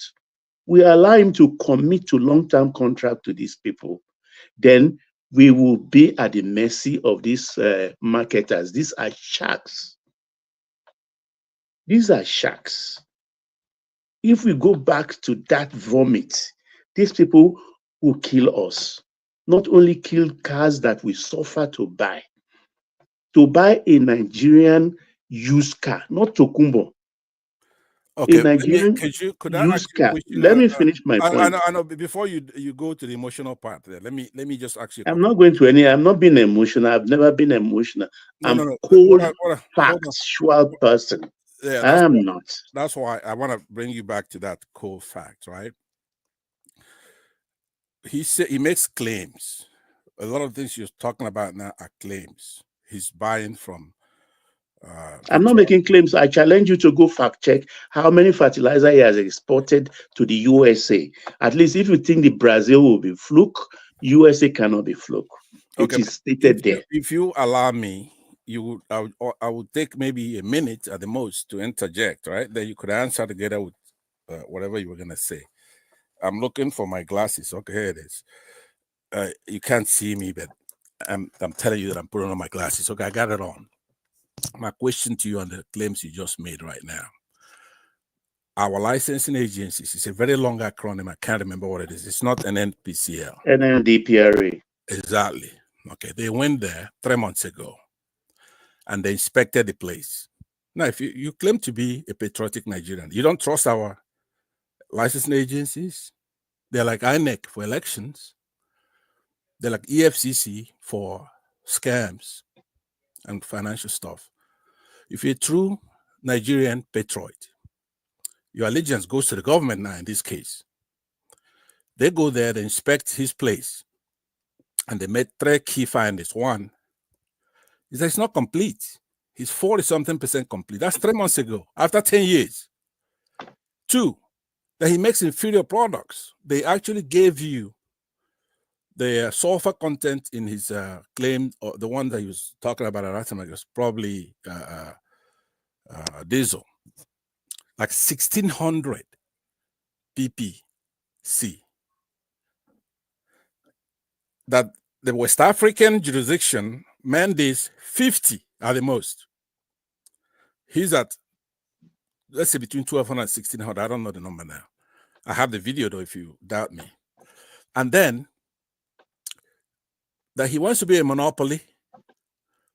we allow him to commit to long-term contract to these people, then we will be at the mercy of these marketers. These are sharks. These are sharks. If we go back to that vomit, these people will kill us. Not only kill cars that we suffer to buy a Nigerian used car, not Tokumbo. Okay, could I used car. Let me finish my point. I know. Before you go to the emotional part there, let me just ask you. I'm not going to I'm not being emotional. I've never been emotional. I'm a cold, factual person. Yeah, I am not. That's why I want to bring you back to that cold fact, right? He makes claims. A lot of things you're talking about now are claims. He's buying from. I'm not making claims. I challenge you to go fact check how many fertilizer he has exported to the USA. At least if you think the Brazil will be fluke, USA cannot be fluke. Okay, it is stated there. If you allow me, I would take maybe a minute at the most to interject, right? Then you could answer together with whatever you were going to say. I'm looking for my glasses. Okay, here it is. You can't see me, but I'm telling you that I'm putting on my glasses. Okay, I got it on. My question to you on the claims you just made right now. Our licensing agencies, it's a very long acronym. I can't remember what it is. It's not an NPCL. NNDPRA. Exactly. Okay, they went there 3 months ago and they inspected the place. Now, if you claim to be a patriotic Nigerian, you don't trust our licensing agencies. They're like INEC for elections. They're like EFCC for scams and financial stuff. If you're a true Nigerian patriot, your allegiance goes to the government now in this case. They go there, they inspect his place, and they made 3 key findings. One is that it's not complete. He's 40-something% complete. That's 3 months ago, after 10 years. 2, that he makes inferior products. They actually gave you the sulfur content in his claim, or the one that he was talking about at that time, was probably diesel, like 1600 ppc. That the West African jurisdiction mandates 50 at the most. He's at, let's say, between 1200 and 1600. I don't know the number now. I have the video though, if you doubt me. And then that he wants to be a monopoly,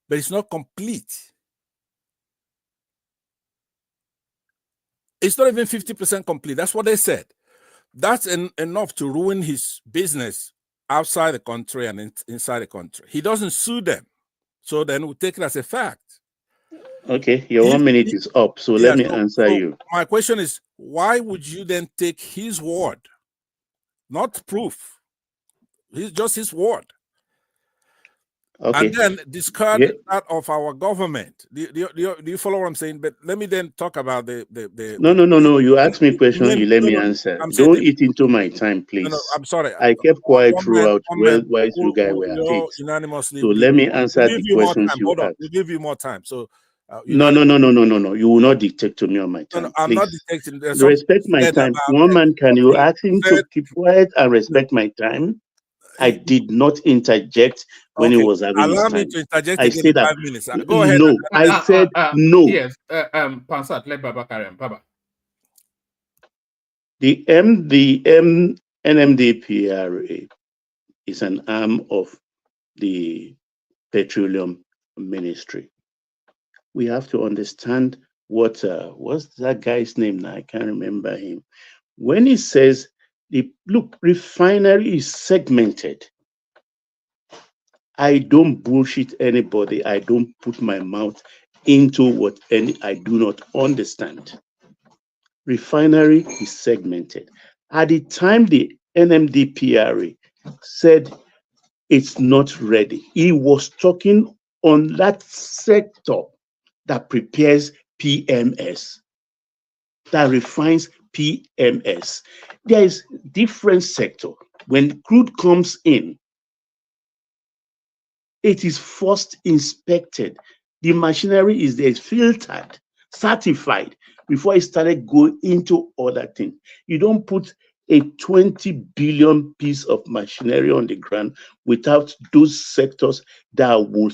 but it's not complete. It's not even 50% complete. That's what they said. That's enough to ruin his business outside the country and inside the country. He doesn't sue them. So then we'll take it as a fact. Okay, your 1 minute is up. So let me answer you. My question is, why would you then take his word? Not proof. Just his word. Okay. And then discard Yeah. that of our government. Do you follow what I'm saying? But let me then talk about No. You ask me questions, you let me no, answer. I'm saying Don't eat into my time, please. no, I'm sorry. I kept quiet throughout One man while you guys were at we all it. unanimously So give let me we'll answer give the you more questions time. you Hold on, asked. we'll give you more time. So No. You will not dictate to me on my time. No, I'm please. not dictating. There's something Respect my said time. about One man, can you exporting. ask him to keep quiet and respect my time? I did not interject when he Okay, was having his allow me time. to interject I again said in that 5 minutes. Go ahead. no. I said no. Yes, Pansat, let Baba carry on. Baba. The NMDPRA is an arm of the Petroleum Ministry. We have to understand what's that guy's name now? I can't remember him. When he says, look, refinery is segmented. I don't bullshit anybody. I don't put my mouth into what I do not understand. Refinery is segmented. At the time the NMDPRA said it's not ready, he was talking on that sector that prepares PMS, that refines PMS. There is different sector. When crude comes in, it is first inspected. The machinery is there, filtered, certified before it started going into other things. You don't put a 20 billion piece of machinery on the ground without those sectors that will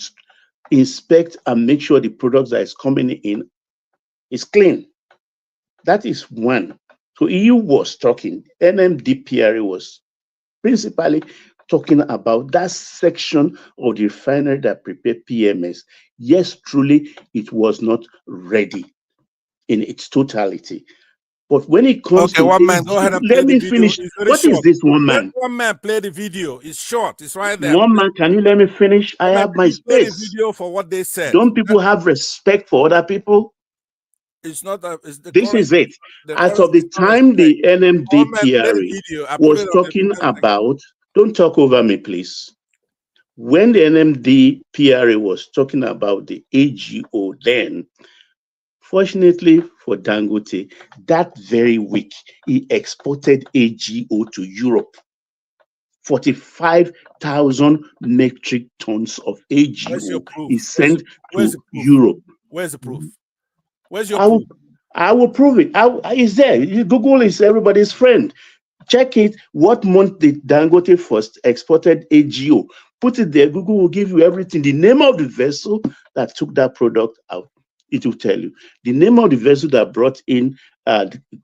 inspect and make sure the products that is coming in is clean. That is one. So EU was talking, NMDPRA was principally talking about that section of the refinery that prepared PMS. Yes, truly, it was not ready in its totality. But when it comes to one man, go ahead and let me finish. What is this one man? Let one man play the video. It's short. It's right there. One man, can you let me finish? I have my play the space. video for what they said. Don't people have respect for other people? It's not. It's the this is it. The As of the time the NMDPRA was talking about, don't talk over me, please. When the NMDPRA was talking about the AGO then, fortunately for Dangote, that very week, he exported AGO to Europe. 45,000 metric tons of AGO is sent to Europe. Where's the proof? Where's your proof? I will prove it. It's there. Google is everybody's friend. Check it. What month did Dangote first exported AGO? Put it there. Google will give you everything. The name of the vessel that took that product out, it will tell you. The name of the vessel that brought in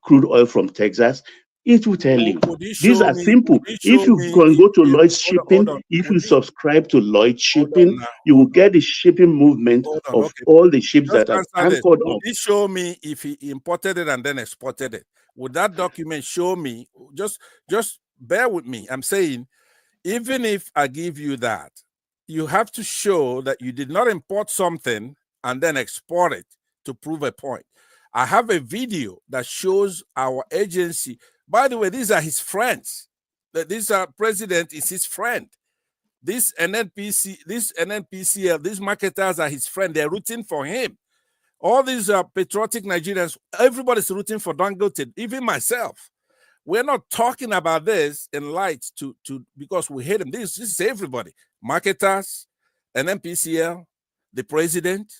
crude oil from Texas, it will tell you. These are simple. If you can go to Lloyd's Shipping, if you subscribe to Lloyd's Shipping, you will get the shipping movement of all the ships that have anchored Would up. he show me if he imported it and then exported it? Would that document show me? Just bear with me. I'm saying, even if I give you that, you have to show that you did not import something and then export it to prove a point. I have a video that shows our agency. By the way, these are his friends. This president is his friend. This NNPCL, these marketers are his friend. They're rooting for him. All these patriotic Nigerians, everybody's rooting for Dangote, even myself. We're not talking about this in light to because we hate him. This is everybody. Marketers, NNPCL, the president,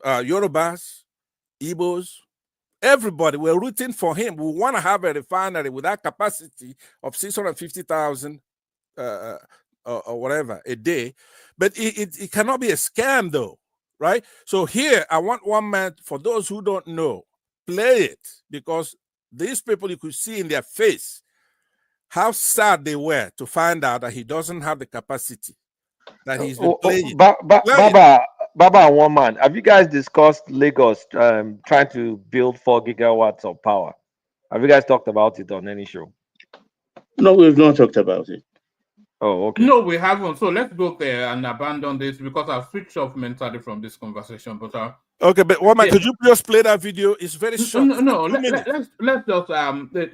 Yorubas, Igbos, everybody, we're rooting for him. We want to have a refinery with that capacity of 650,000 or whatever a day. But it cannot be a scam, though, right? So here, I want one man, for those who don't know, play it, because these people, you could see in their face how sad they were to find out that he doesn't have the capacity, that he's been playing. Baba and one man, have you guys discussed Lagos trying to build 4 gigawatts of power? Have you guys talked about it on any show? No, we've not talked about it. Oh, okay. No, we haven't. So let's go there and abandon this because I've switched off mentally from this conversation. But okay, but Woman, yeah. could you just play that video? It's very short. No, It's 2 minutes. let's just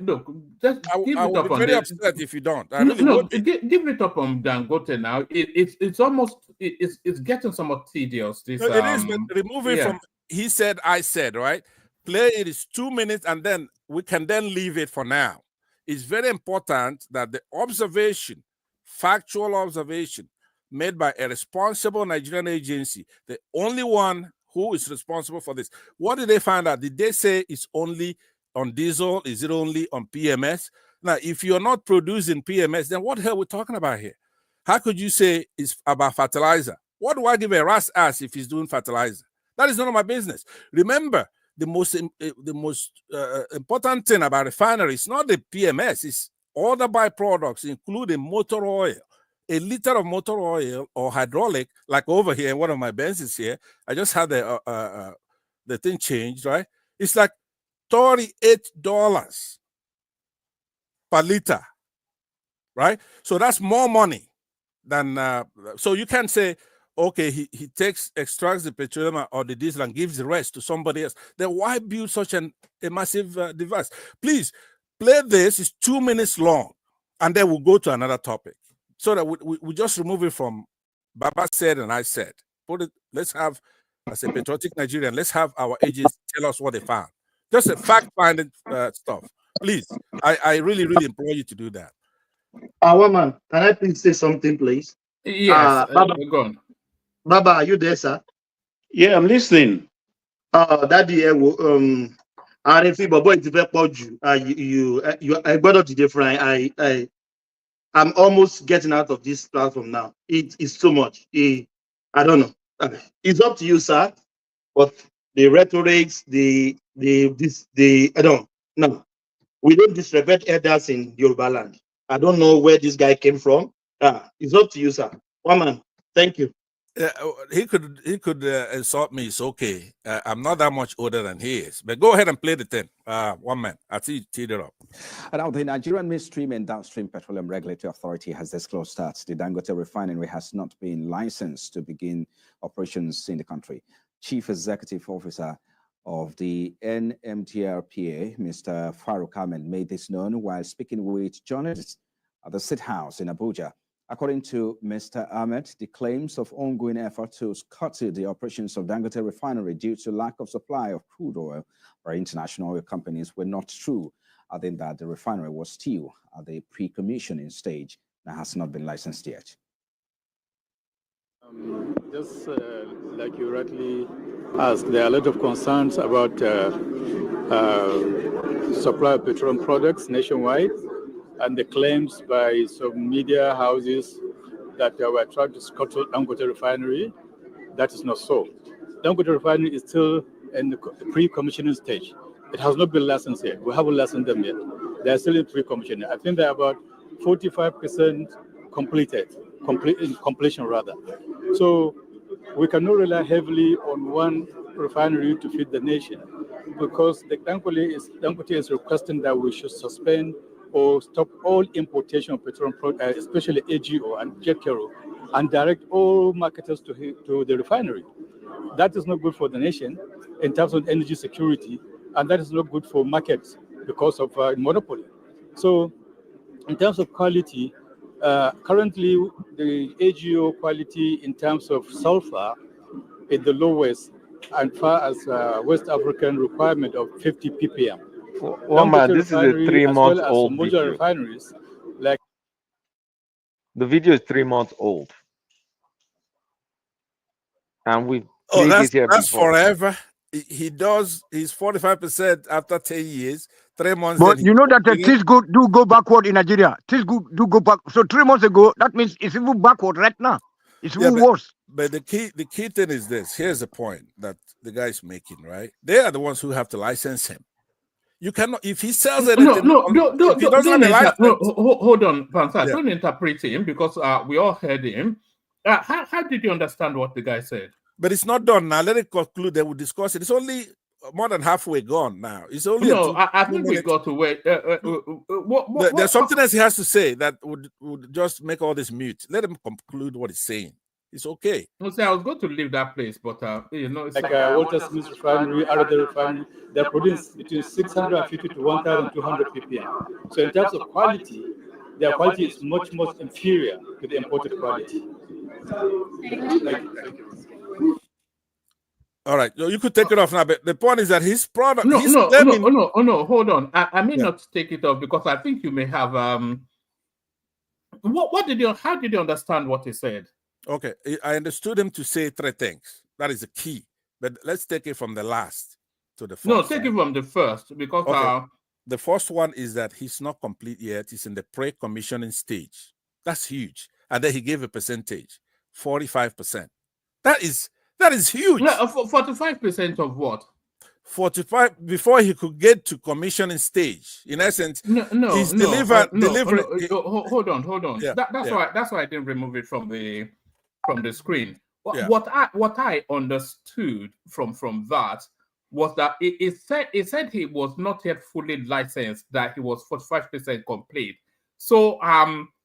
look. Just give I it will up be on very this. upset if you don't. I really would be. Give it up on Dangote now. It's almost it's getting somewhat tedious. This No, it is, but remove it yeah. from he said, I said, right? Play it is 2 minutes, and then we can then leave it for now. It's very important that the observation, factual observation made by a responsible Nigerian agency, the only one who is responsible for this. What did they find out? Did they say it's only on diesel? Is it only on PMS? Now, if you're not producing PMS, then what the hell are we talking about here? How could you say it's about fertilizer? What do I give a rat's ass if he's doing fertilizer? That is none of my business. Remember, the most important thing about refinery is not the PMS, it's all the byproducts, including motor oil. A liter of motor oil or hydraulic, like over here in one of my Benzes here, I just had the thing changed, right? It's like $38 per liter, right? So that's more money than, so you can say, okay, he extracts the petroleum or the diesel and gives the rest to somebody else. Then why build such a massive device? Please play this. It's 2 minutes long, and then we'll go to another topic. So that we just remove it from Baba said and I said. Put it. Let's have, as a patriotic Nigerian, let's have our agents tell us what they found. Just a fact-finding stuff. Please, I really, really implore you to do that. Woman, can I please say something, please? Yes, Baba, go on. Baba, are you there, sir? Yeah, I'm listening. Daddy, I think Baba is I got to different. I'm almost getting out of this platform now. It is too much. I don't know. It's up to you, sir. But the rhetorics, I don't know. We don't disrespect elders in Yoruba land. I don't know where this guy came from. It's up to you, sir. Woman, thank you. He could insult me. It's okay. I'm not that much older than he is. But go ahead and play the thing. One man. I see you teed it up. Now, the Nigerian Midstream and Downstream Petroleum Regulatory Authority has disclosed that the Dangote refinery has not been licensed to begin operations in the country. Chief Executive Officer of the NMTRPA, Mr. Farouk Ahmed, made this known while speaking with journalists at the State House in Abuja. According to Mr. Ahmed, the claims of ongoing effort to curtail the operations of Dangote refinery due to lack of supply of crude oil by international oil companies were not true, adding that the refinery was still at the pre-commissioning stage and has not been licensed yet. Just like you rightly asked, there are a lot of concerns about supply of petroleum products nationwide, and the claims by some media houses that were trying to scuttle Dangote refinery. That is not so. Dangote refinery is still in the pre-commissioning stage. It has not been licensed yet. We haven't licensed them yet. They are still in pre-commissioning. I think they're about 45% completion rather. So we cannot rely heavily on one refinery to feed the nation, because the Dangote is requesting that we should suspend or stop all importation of petroleum products, especially AGO and jet kero, and direct all marketers to the refinery. That is not good for the nation in terms of energy security, and that is not good for markets because of monopoly. So in terms of quality, currently the AGO quality in terms of sulfur is the lowest and far as West African requirement of 50 ppm. One man, this is a 3-month-old video. Refineries, like the video is 3 months old, and we played it here that's before. Forever. He does. He's 45% after 10 years. 3 months. But you know that things do go backward in Nigeria. Things do go back. So 3 months ago, that means it's even backward right now. It's even worse. But the key thing is this. Here's the point that the guy is making, right? They are the ones who have to license him. You cannot, if he sells anything. Hold on, Pansa. Yeah. Don't interpret him, because we all heard him. How did you understand what the guy said? But it's not done now. Let it conclude. They will discuss it. It's only more than halfway gone now. It's only No, I think we got to wait. There's something else he has to say that would just make all this mute. Let him conclude what he's saying. It's okay. No, see, I was going to leave that place, but it's like Walter Smith's refinery, out of the refinery, they produce between 650 to 1,200 ppm. So in terms of quality, their quality is much inferior to the imported quality. Thank you. All right, you could take it off now, but the point is that his product. No, hold on. I may not take it off because I think you may have. How did you understand what he said? Okay, I understood him to say three things. That is the key. But let's take it from the last to the first. No, take it from the first because. Okay. The first one is that he's not complete yet. He's in the pre-commissioning stage. That's huge. And then he gave a percentage, 45%. That is huge. Yeah, 45% of what? 45 before he could get to commissioning stage. In essence, he's delivered. Hold on. Yeah, That's why I didn't remove it from the screen. Yeah. What I understood from that was that it said he was not yet fully licensed, that he was 45% complete. So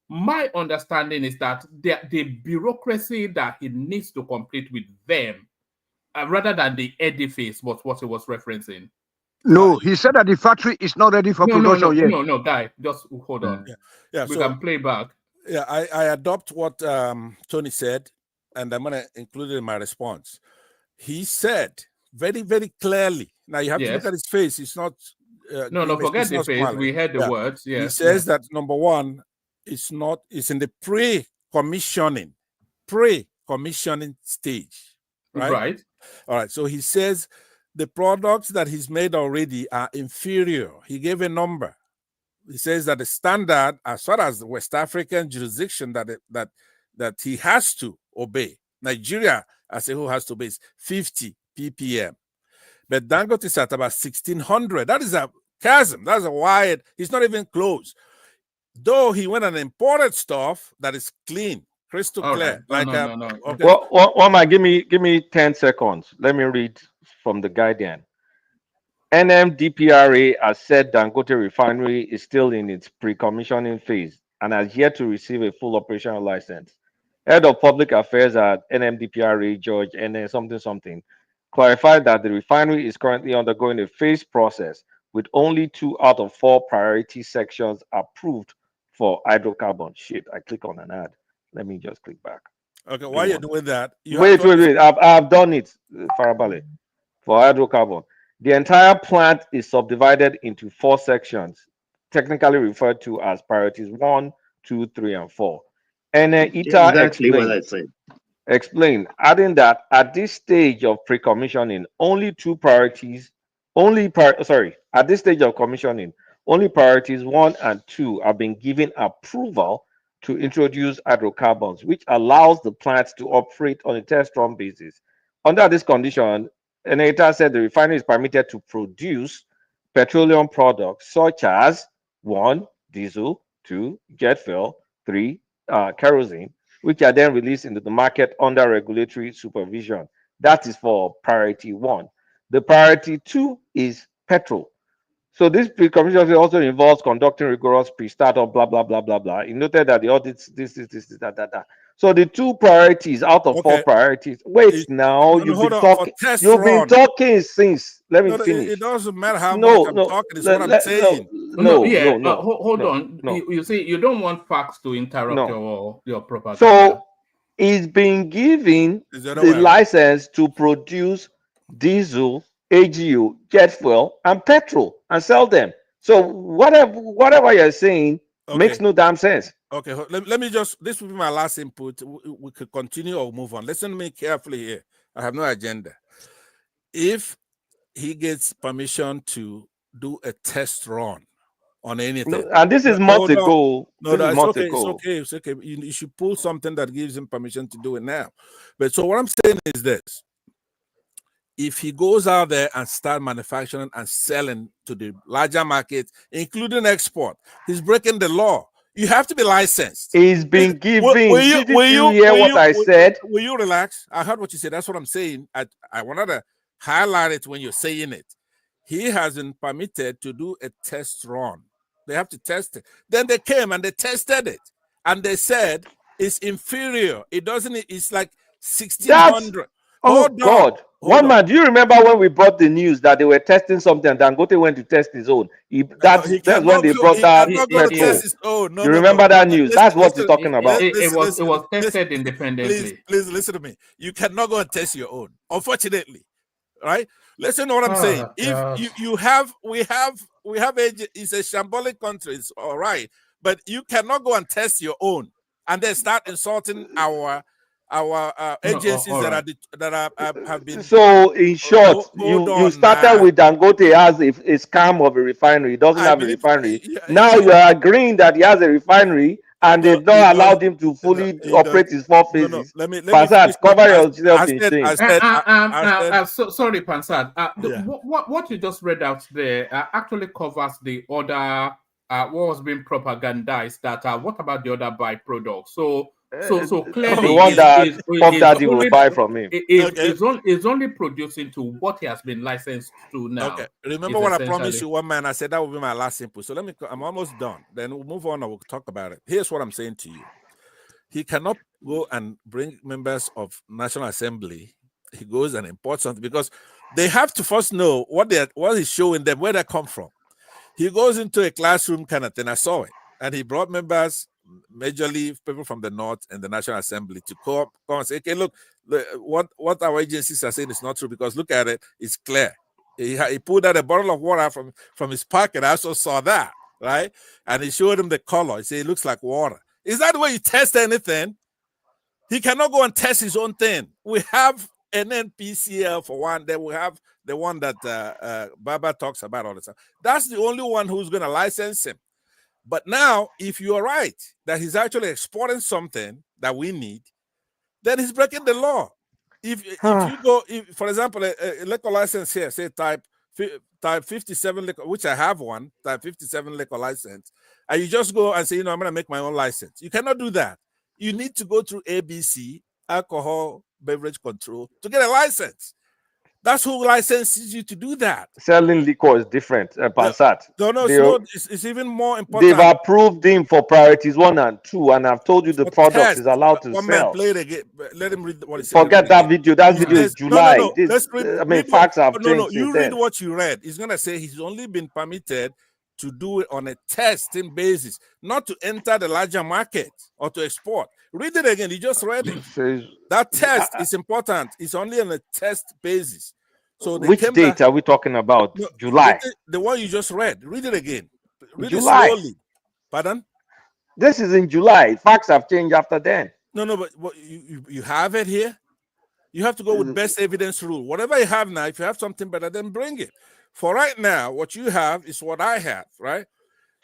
my understanding is that the bureaucracy that he needs to complete with them, rather than the edifice, was what he was referencing. No, he said that the factory is not ready for production yet. No, guy, just hold on. Yeah, we can play back. Yeah, I adopt what Tony said, and I'm gonna include it in my response. He said very, very clearly. Now you have to look at his face. It's not. Forget the face. Smiling. We heard the words. Yes. He says that number one, it's in the pre-commissioning stage. Right. All right. So he says the products that he's made already are inferior. He gave a number. He says that the standard, as far as the West African jurisdiction that he has to obey, Nigeria as a whole has to obey, is 50 ppm. But Dangote is at about 1,600. That is a chasm. That's a wide. He's not even close. Though he went and imported stuff that is clean, crystal clear. Right. No. Okay. Well, give me 10 seconds. Let me read from the Guardian. NMDPRA has said Dangote refinery is still in its pre-commissioning phase and has yet to receive a full operational license. Head of Public Affairs at NMDPRA, George something, clarified that the refinery is currently undergoing a phased process with only 2 out of 4 priority sections approved for hydrocarbon. Shit, I click on an ad. Let me just click back. Okay, while you're doing that, wait. I've done it, Farabale, for hydrocarbon. The entire plant is subdivided into 4 sections, technically referred to as priorities 1, 2, 3, and 4. And exactly what I said. Explain, adding that at this stage of pre-commissioning, at this stage of commissioning, only priorities 1 and 2 have been given approval to introduce hydrocarbons, which allows the plant to operate on a test run basis. Under this condition, Eneta said the refinery is permitted to produce petroleum products such as 1, diesel, 2, jet fuel, 3, kerosene, which are then released into the market under regulatory supervision. That is for priority 1. The priority 2 is petrol. So this pre-commission also involves conducting rigorous pre-startup, blah, blah, blah, blah, blah. He noted that the audits, this, that. So the 2 priorities out of 4 priorities. Wait, now you've been talking since. Let me finish. It doesn't matter how much I'm talking. It's what I'm saying. Hold on. You see, you don't want facts to interrupt your propaganda. So he's been given the license to produce diesel, AGO, jet fuel, and petrol and sell them. So whatever you're saying makes no damn sense. Okay, let me just, this will be my last input. We could continue or move on. Listen to me carefully here. I have no agenda. If he gets permission to do a test run on anything. And this is months ago. It's okay. You should pull something that gives him permission to do it now. But so what I'm saying is this. If he goes out there and start manufacturing and selling to the larger market, including export, he's breaking the law. You have to be licensed. He's been given. Did you hear what I said? Will you relax? I heard what you said. That's what I'm saying. I wanted to highlight it when you're saying it. He has been permitted to do a test run. They have to test it. Then they came and they tested it, and they said it's inferior. It doesn't. It's like 1600. Oh Hold on. God! One man, do you remember when we brought the news that they were testing something and Dangote went to test his own? That's when they brought that petrol. No, you remember that news? That's what he's talking about. It was tested independently. Please listen to me. You cannot go and test your own, unfortunately, right? Listen to what I'm saying. If we have it's a shambolic country, it's all right, but you cannot go and test your own and then start insulting our agencies that have been. So in short, you started with Dangote as a scam of a refinery. He doesn't have a refinery. Now you are agreeing that he has a refinery and they've not allowed him to fully operate his 4 phases. Pansat, cover yourself in shame. Sorry, Pansat. What you just read out there actually covers the other what was being propagandized. That what about the other byproducts? So clearly, the one that Puff Daddy will buy from him. It's only producing to what he has been licensed to now. Okay. Remember what I promised you, one man. I said that will be my last input. So I'm almost done. Then we'll move on and we'll talk about it. Here's what I'm saying to you. He cannot go and bring members of National Assembly. He goes and imports something because they have to first know what he's showing them, where they come from. He goes into a classroom kind of thing. I saw it. And he brought members, majorly people from the North and the National Assembly, to come and say, okay, look, what our agencies are saying is not true, because look at it, it's clear. He pulled out a bottle of water from his pocket. I also saw that, right? And he showed him the color. He said, it looks like water. Is that the way you test anything? He cannot go and test his own thing. We have an NPCL for one. Then we have the one that Baba talks about all the time. That's the only one who's going to license him. But now, if you are right that he's actually exporting something that we need, then he's breaking the law. If you go, for example, a liquor license here, say type 57 liquor, which I have one, type 57 liquor license, and you just go and say, I'm going to make my own license. You cannot do that. You need to go through ABC, Alcohol Beverage Control, to get a license. That's who licenses you to do that. Selling liquor is different, Pansat. It's even more important. They've approved him for priorities 1 and 2, and I've told you the product is allowed to sell. Play it again. Let him read what he said. Forget that video. That video is July. Facts have changed. You read what you read. He's going to say he's only been permitted to do it on a testing basis, not to enter the larger market or to export. Read it again. You just read it. That test is important. It's only on a test basis. So which date are we talking about? No, July. The one you just read. Read it again. Read July. it slowly. Pardon? This is in July. Facts have changed after then. No, but you have it here. You have to go with best evidence rule. Whatever you have now, if you have something better, then bring it. For right now, what you have is what I have, right?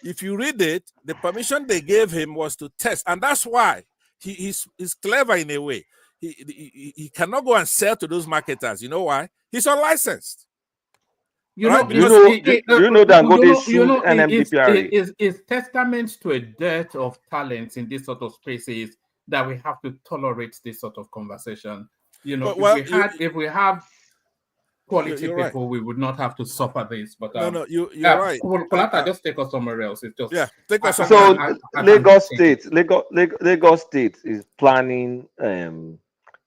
If you read it, the permission they gave him was to test. And that's why he's clever in a way. He cannot go and sell to those marketers. You know why? He's unlicensed. You know Dangote sued NMDPRA. Is testament to a dearth of talent in this sort of spaces that we have to tolerate this sort of conversation. If we have quality people, right, we would not have to suffer this. But you're right. Kolata, just take us somewhere else. It's just take us somewhere. So Lagos State is planning.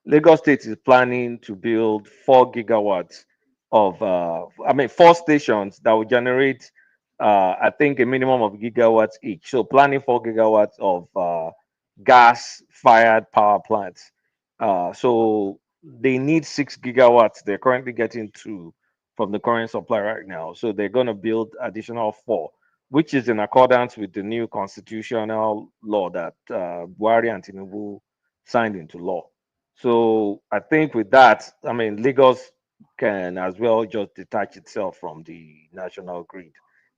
Lagos State is planning to build 4 gigawatts of 4 stations that will generate I think a minimum of gigawatts each. So planning 4 gigawatts of gas-fired power plants. So they need 6 gigawatts. They're currently getting 2 from the current supply right now. So they're going to build additional 4, which is in accordance with the new constitutional law that Buhari and Tinubu signed into law. So I think with that, Lagos can as well just detach itself from the national grid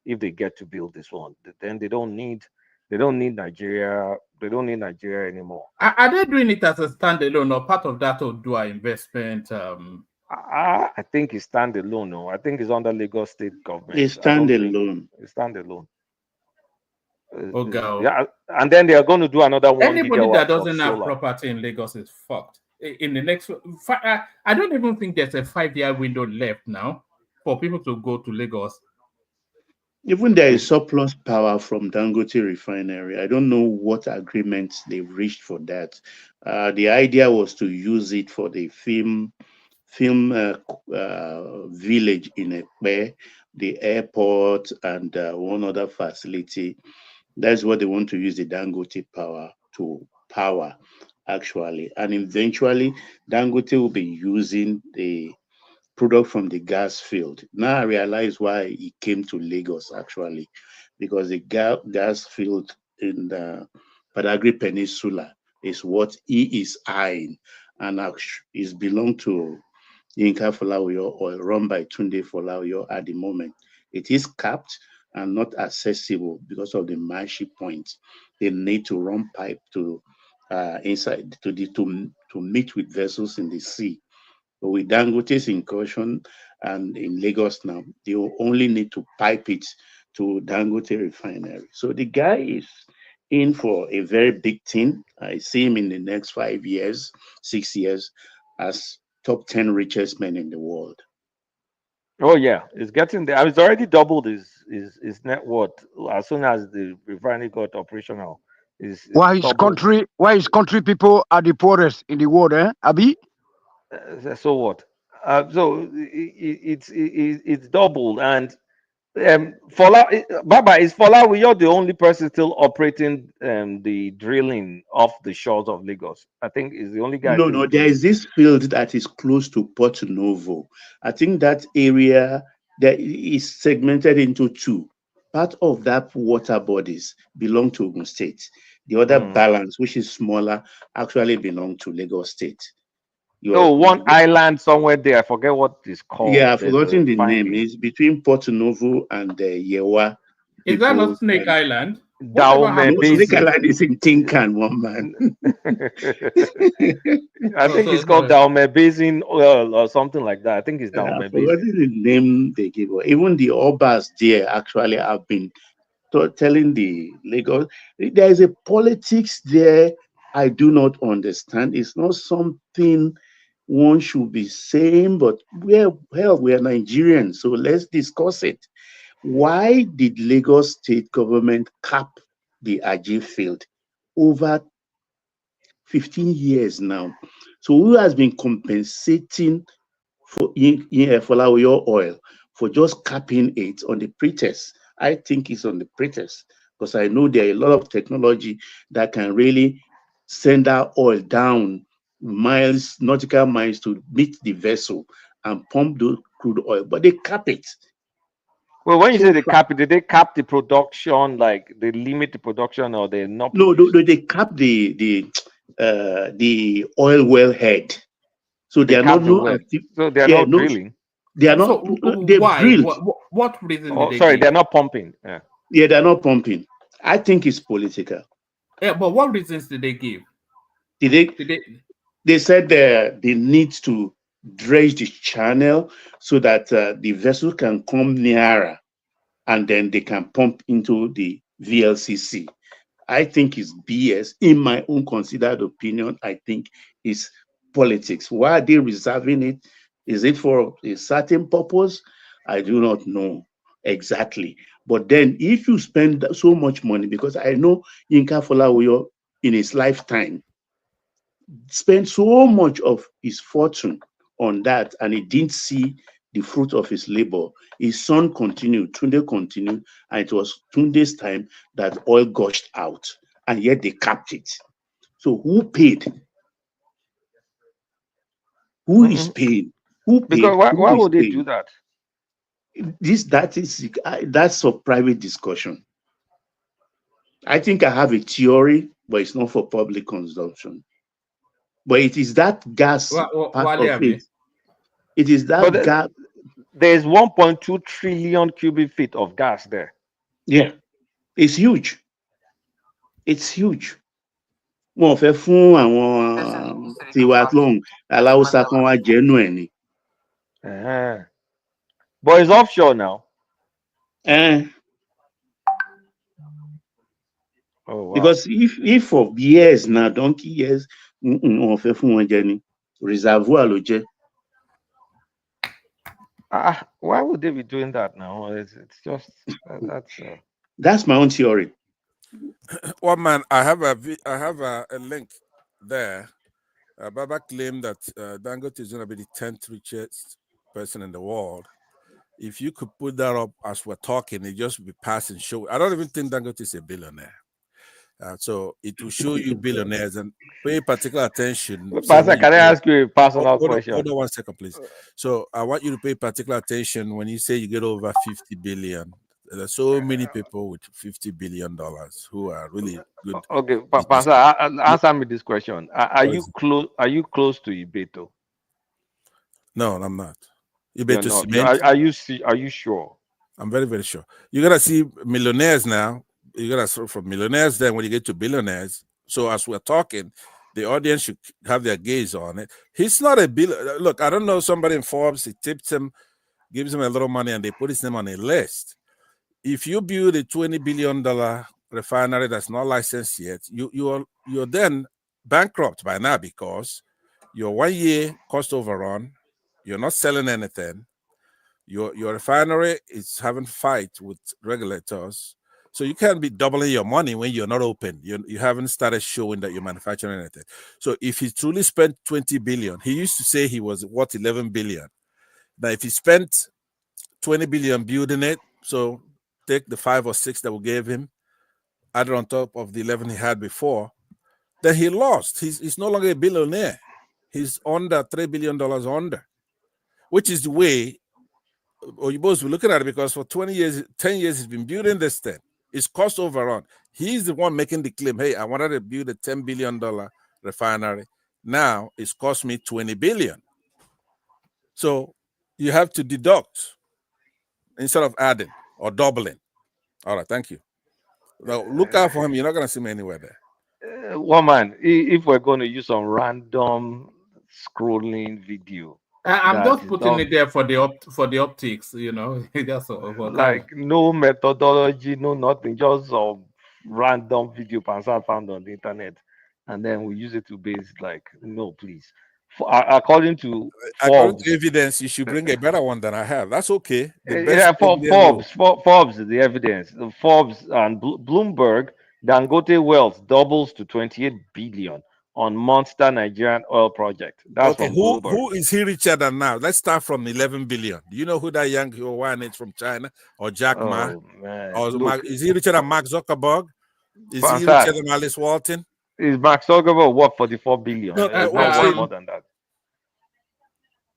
if they get to build this one. Then they don't need Nigeria. They don't need Nigeria anymore. Are they doing it as a standalone or part of that Odua investment? I think it's standalone. No, I think it's under Lagos State government. It's standalone. It's standalone. Okay. Yeah, and then they are going to do another 1 Anybody gigawatt that doesn't have solar. property in Lagos is fucked. in the next. I don't even think there's a 5-year window left now for people to go to Lagos. Even there is surplus power from Dangote refinery. I don't know what agreements they've reached for that. The idea was to use it for the film village in Ekpe, the airport, and one other facility. That's what they want to use the Dangote power to power, actually. And eventually, Dangote will be using the product from the gas field. Now I realize why he came to Lagos, actually, because the gas field in the Badagry Peninsula is what he is eyeing, and is belong to Yinka Folawiyo, or run by Tunde Folawiyo at the moment. It is capped and not accessible because of the marshy point. They need to run pipe to inside to meet with vessels in the sea. But with Dangote's incursion and in Lagos now, they will only need to pipe it to Dangote refinery. So the guy is in for a very big thing. I see him in the next 5 years, 6 years, as top 10 richest men in the world. Oh yeah, it's getting there. It's already doubled his net worth as soon as the refinery got operational. Why his country people are the poorest in the world, Abi? So what? It's doubled, and Baba, is Folawiyo the only person still operating the drilling off the shores of Lagos? I think is the only guy. No, there is this field that is close to Porto Novo. I think that area that is segmented into two. Part of that water bodies belong to Ogun State. The other balance, which is smaller, actually belong to Lagos State. One island somewhere there. I forget what it's called. Yeah, I've forgotten the name. It's between Porto Novo and Yewa. Is that not Snake Island? Snake Island is in Tinkan, one man. I think it's called Daume Basin or something like that. I think it's Daume Basin. What is the name they give? Even the Obas there actually have been telling the Lagos. There is a politics there I do not understand. It's not something one should be saying, but we are Nigerians, so let's discuss it. Why did Lagos state government cap the Ajay field over 15 years now? So who has been compensating for Folawiyo oil for just capping it on the pretext? I think it's on the pretext, because I know there are a lot of technology that can really send that oil down miles, nautical miles, to meet the vessel and pump the crude oil, but they cap it. Well, when you say they cap it, did they cap the production, like they limit the production, or they're not? No, they cap the oil well head. So they are not so they are not drilling. They are not. So, they why? drill. What reason? They're not pumping. Yeah, they're not pumping. I think it's political. Yeah, but what reasons did they give? They said they need to dredge the channel so that the vessel can come nearer, and then they can pump into the VLCC. I think it's BS. In my own considered opinion, I think it's politics. Why are they reserving it? Is it for a certain purpose? I do not know exactly. But then if you spend so much money, because I know Yinka Folawiyo in his lifetime spent so much of his fortune on that, and he didn't see the fruit of his labor. His son continued, Tunde continued, and it was Tunde's time that oil gushed out, and yet they capped it. So who paid? Who is paying? Who paid? Because why would they do that? That's a private discussion. I think I have a theory, but it's not for public consumption. But it is that gas part of it. It is that gas. There's 1.2 trillion cubic feet of gas there. Yeah, it's huge. It's huge. Wọ́n fẹ́ fún àwọn tiwa lóhùn aláwùsá kan wá jẹ́nu ẹ̀ ni. But it's offshore now. Oh, wow. Because if for years now, donkey years, wọ́n fẹ́ fún wọn jẹ ni. Reservoir Loje. Why would they be doing that now? It's just That's my own theory. Well, man, I have a link there. Baba claimed that Dangote is going to be the 10th richest person in the world. If you could put that up as we're talking, it just be passing show. I don't even think Dangote is a billionaire. So it will show you billionaires and pay particular attention. Pastor, can I ask you a personal question? Hold on 1 second, please. So I want you to pay particular attention when you say you get over 50 billion. There's so many people with $50 billion who are really good. Okay, Pastor, answer me this question. Are you close? Are you close to Ibeto? No, I'm not. Ibeto Cement. Are you sure? I'm very, very sure. You gotta see millionaires now. You gotta start from millionaires. Then when you get to billionaires. So as we're talking, the audience should have their gaze on it. He's not a billionaire. Look, I don't know somebody in Forbes. He tips him, gives him a little money, and they put his name on a list. If you build a $20 billion refinery that's not licensed yet, you're then bankrupt by now because your 1 year cost overrun, you're not selling anything, your refinery is having fight with regulators, so you can't be doubling your money when you're not open. You haven't started showing that you're manufacturing anything. So if he truly spent 20 billion, he used to say he was worth 11 billion. Now if he spent 20 billion building it, so take the 5 or 6 that we gave him, add it on top of the 11 he had before, then he lost. He's no longer a billionaire. He's under $3 billion under, which is the way Oyibos were looking at it, because for 20 years, 10 years, he's been building this thing. It's cost overrun. He's the one making the claim, hey, I wanted to build a $10 billion refinery. Now it's cost me 20 billion. So you have to deduct instead of adding or doubling. All right, thank you. Now look out for him. You're not going to see me anywhere there. Woman, if we're going to use some random scrolling video, I'm just putting it there for the optics, you know. That's all. Like no methodology, no nothing, just some random video Pansan found on the internet, and then we use it to base like no, please. According to evidence, you should bring a better one than I have. That's okay. Forbes is the evidence. Forbes and Bloomberg, Dangote wealth doubles to 28 billion on monster Nigerian oil project. That's okay. Who is he richer than now? Let's start from 11 billion. Do you know who that young one is from China or Jack Ma? Or is he richer than Mark Zuckerberg? Is he richer than Alice Walton? Is Mark Zuckerberg what 44 billion? No, more than that.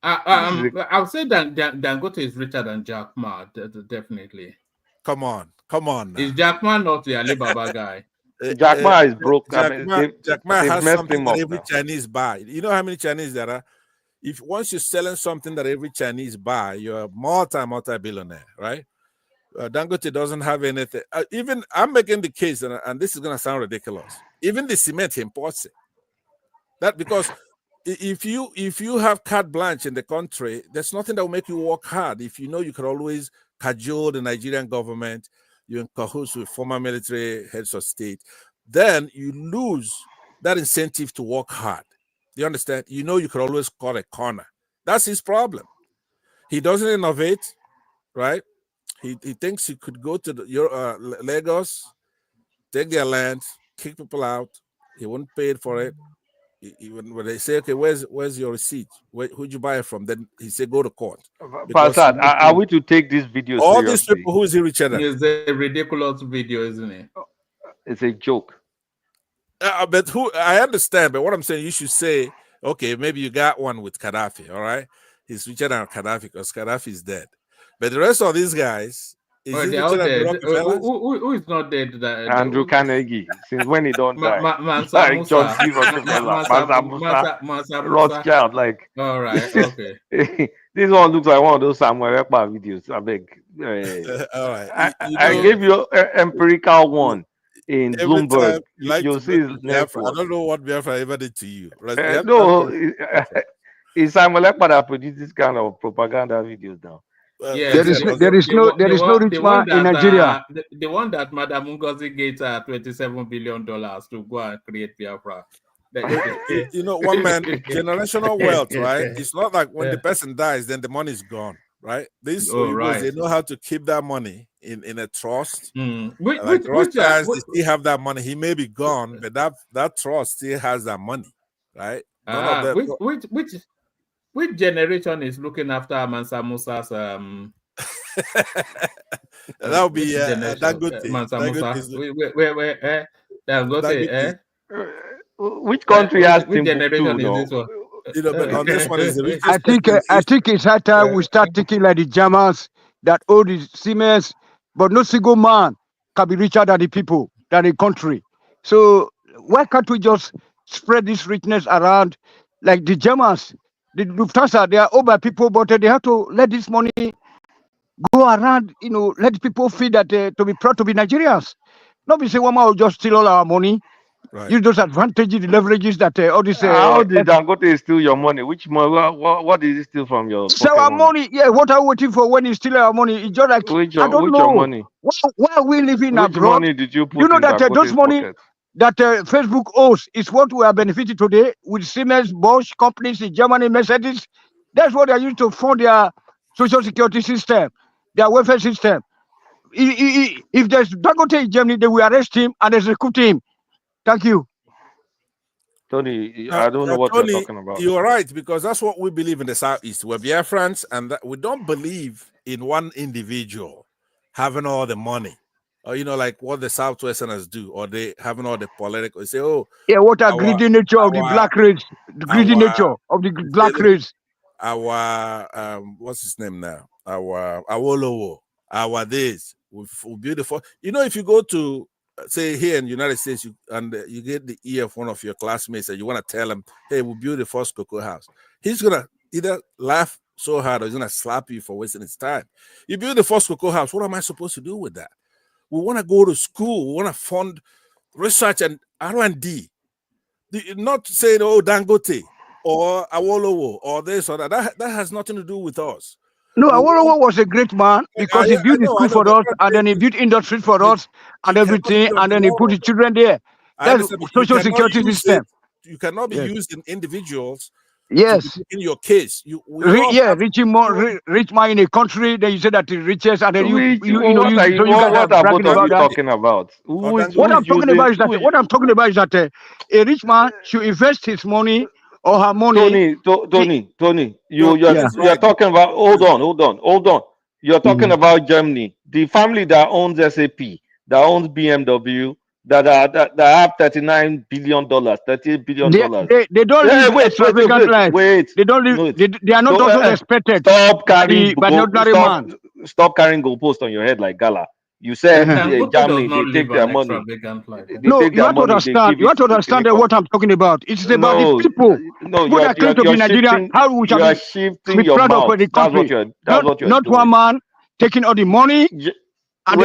I would say that Dangote is richer than Jack Ma, definitely. Come on. Now. Is Jack Ma not the Alibaba guy? Jack Ma is broke. Jack Ma has something that every Chinese buy. You know how many Chinese there are? If once you're selling something that every Chinese buy, you're a multi-billionaire, right? Dangote doesn't have anything. Even I'm making the case, and this is going to sound ridiculous. Even the cement he imports it. That because if you have carte blanche in the country, there's nothing that will make you work hard. If you know you can always cajole the Nigerian government, you're in cahoots with former military heads of state, then you lose that incentive to work hard. Do you understand? You know you can always cut a corner. That's his problem. He doesn't innovate, right? He thinks he could go to Lagos, take their land, kick people out. He won't pay for it. When they say, okay, where's your receipt? Who'd you buy it from? Then he said, go to court. Pastor, are we to take this video all seriously? These people, who is he richer than? It's a ridiculous video, isn't it? It's a joke. But I understand, but what I'm saying, you should say, okay, maybe you got one with Gaddafi, all right? He's richer than Gaddafi because Gaddafi is dead. But the rest of these guys, is he richer than Rockefeller? Who is not dead? Andrew Carnegie, since when he don't die. Like John C. Rockefeller, Rothschild, like. All right, okay. This one looks like one of those Samuel Ekpa videos. I beg. All right. I gave you an empirical one in Bloomberg. You'll see his network. I don't know what Biafra ever did to you. No, it's Samuel Ekpa that produced this kind of propaganda videos now. There is no rich man in Nigeria. The one that Madam Ngozi gave $27 billion to go and create Biafra. You know, one man, generational wealth, right? It's not like when the person dies, then the money is gone, right? These Oyibos, they know how to keep that money in a trust. Like Rothschilds, they still have that money. He may be gone, but that trust still has that money, right? None of that. Which generation is looking after Mansa Musa's that would be Dangote. Mansa Musa. Dangote. Which country has which generation is this one? You know, but on this one is the richest. I think it's high time we start thinking like the Germans that own the Siemens, but no single man can be richer than the people, than the country. So why can't we just spread this richness around like the Germans? The Lufthansa, they are owned by people, but they have to let this money go around, you know, let people feel that to be proud to be Nigerians. Not be say one man will just steal all our money, use those advantages, the leverages that all this. How did Dangote steal your money? Which money? What did he steal from your? It's our money. Yeah, what are we waiting for when he steal our money? It's just like I don't know. Money? Why are we living abroad? Which money did you put? You know that those money pocket? That Facebook owes is what we are benefiting today with Siemens, Bosch companies in Germany, Mercedes. That's what they are used to fund their social security system, their welfare system. If there's Dangote in Germany, they will arrest him and execute him. Thank you. Tony, I don't know what Tony, you're talking about. You're right, because that's what we believe in the Southeast. We're Biafrans, and we don't believe in one individual having all the money. Or, you know, like what the Southwesterners do, or they having all the political. They say, oh, yeah, what a greedy nature of the black race, the greedy nature of the black race. Our what's his name now? Our Awolowo, our this, we're beautiful. You know, if you go to say here in the United States, you get the ear of one of your classmates, and you want to tell him, "Hey, we built the first cocoa house," he's gonna either laugh so hard or he's gonna slap you for wasting his time. You build the first cocoa house. What am I supposed to do with that? We want to go to school. We want to fund research and R&D. Not saying, oh, Dangote or Awolowo or this or that. That has nothing to do with us. No, Awolowo was a great man because he built the school for us, and then he built industry for us and everything, and then he put the children there. That's social security system. You cannot be using individuals. Yes. In your case, rich man in a country, then you say that the richest, and then what are you talking about? What I'm talking about is that a rich man should invest his money or her money. Tony, you're talking about. Hold on. You're talking about Germany, the family that owns SAP, that owns BMW. That have $39 billion, $38 billion. They don't live extravagant life. They don't live. They are not also respected. Stop carrying Stop carrying goalposts on your head like Gala. You said Germany, they take their money. No, you have to understand. You have to understand what I'm talking about. It's about the people. No, who are claim to be Nigerian. How we shall be proud of the country. Not one man taking all the money. And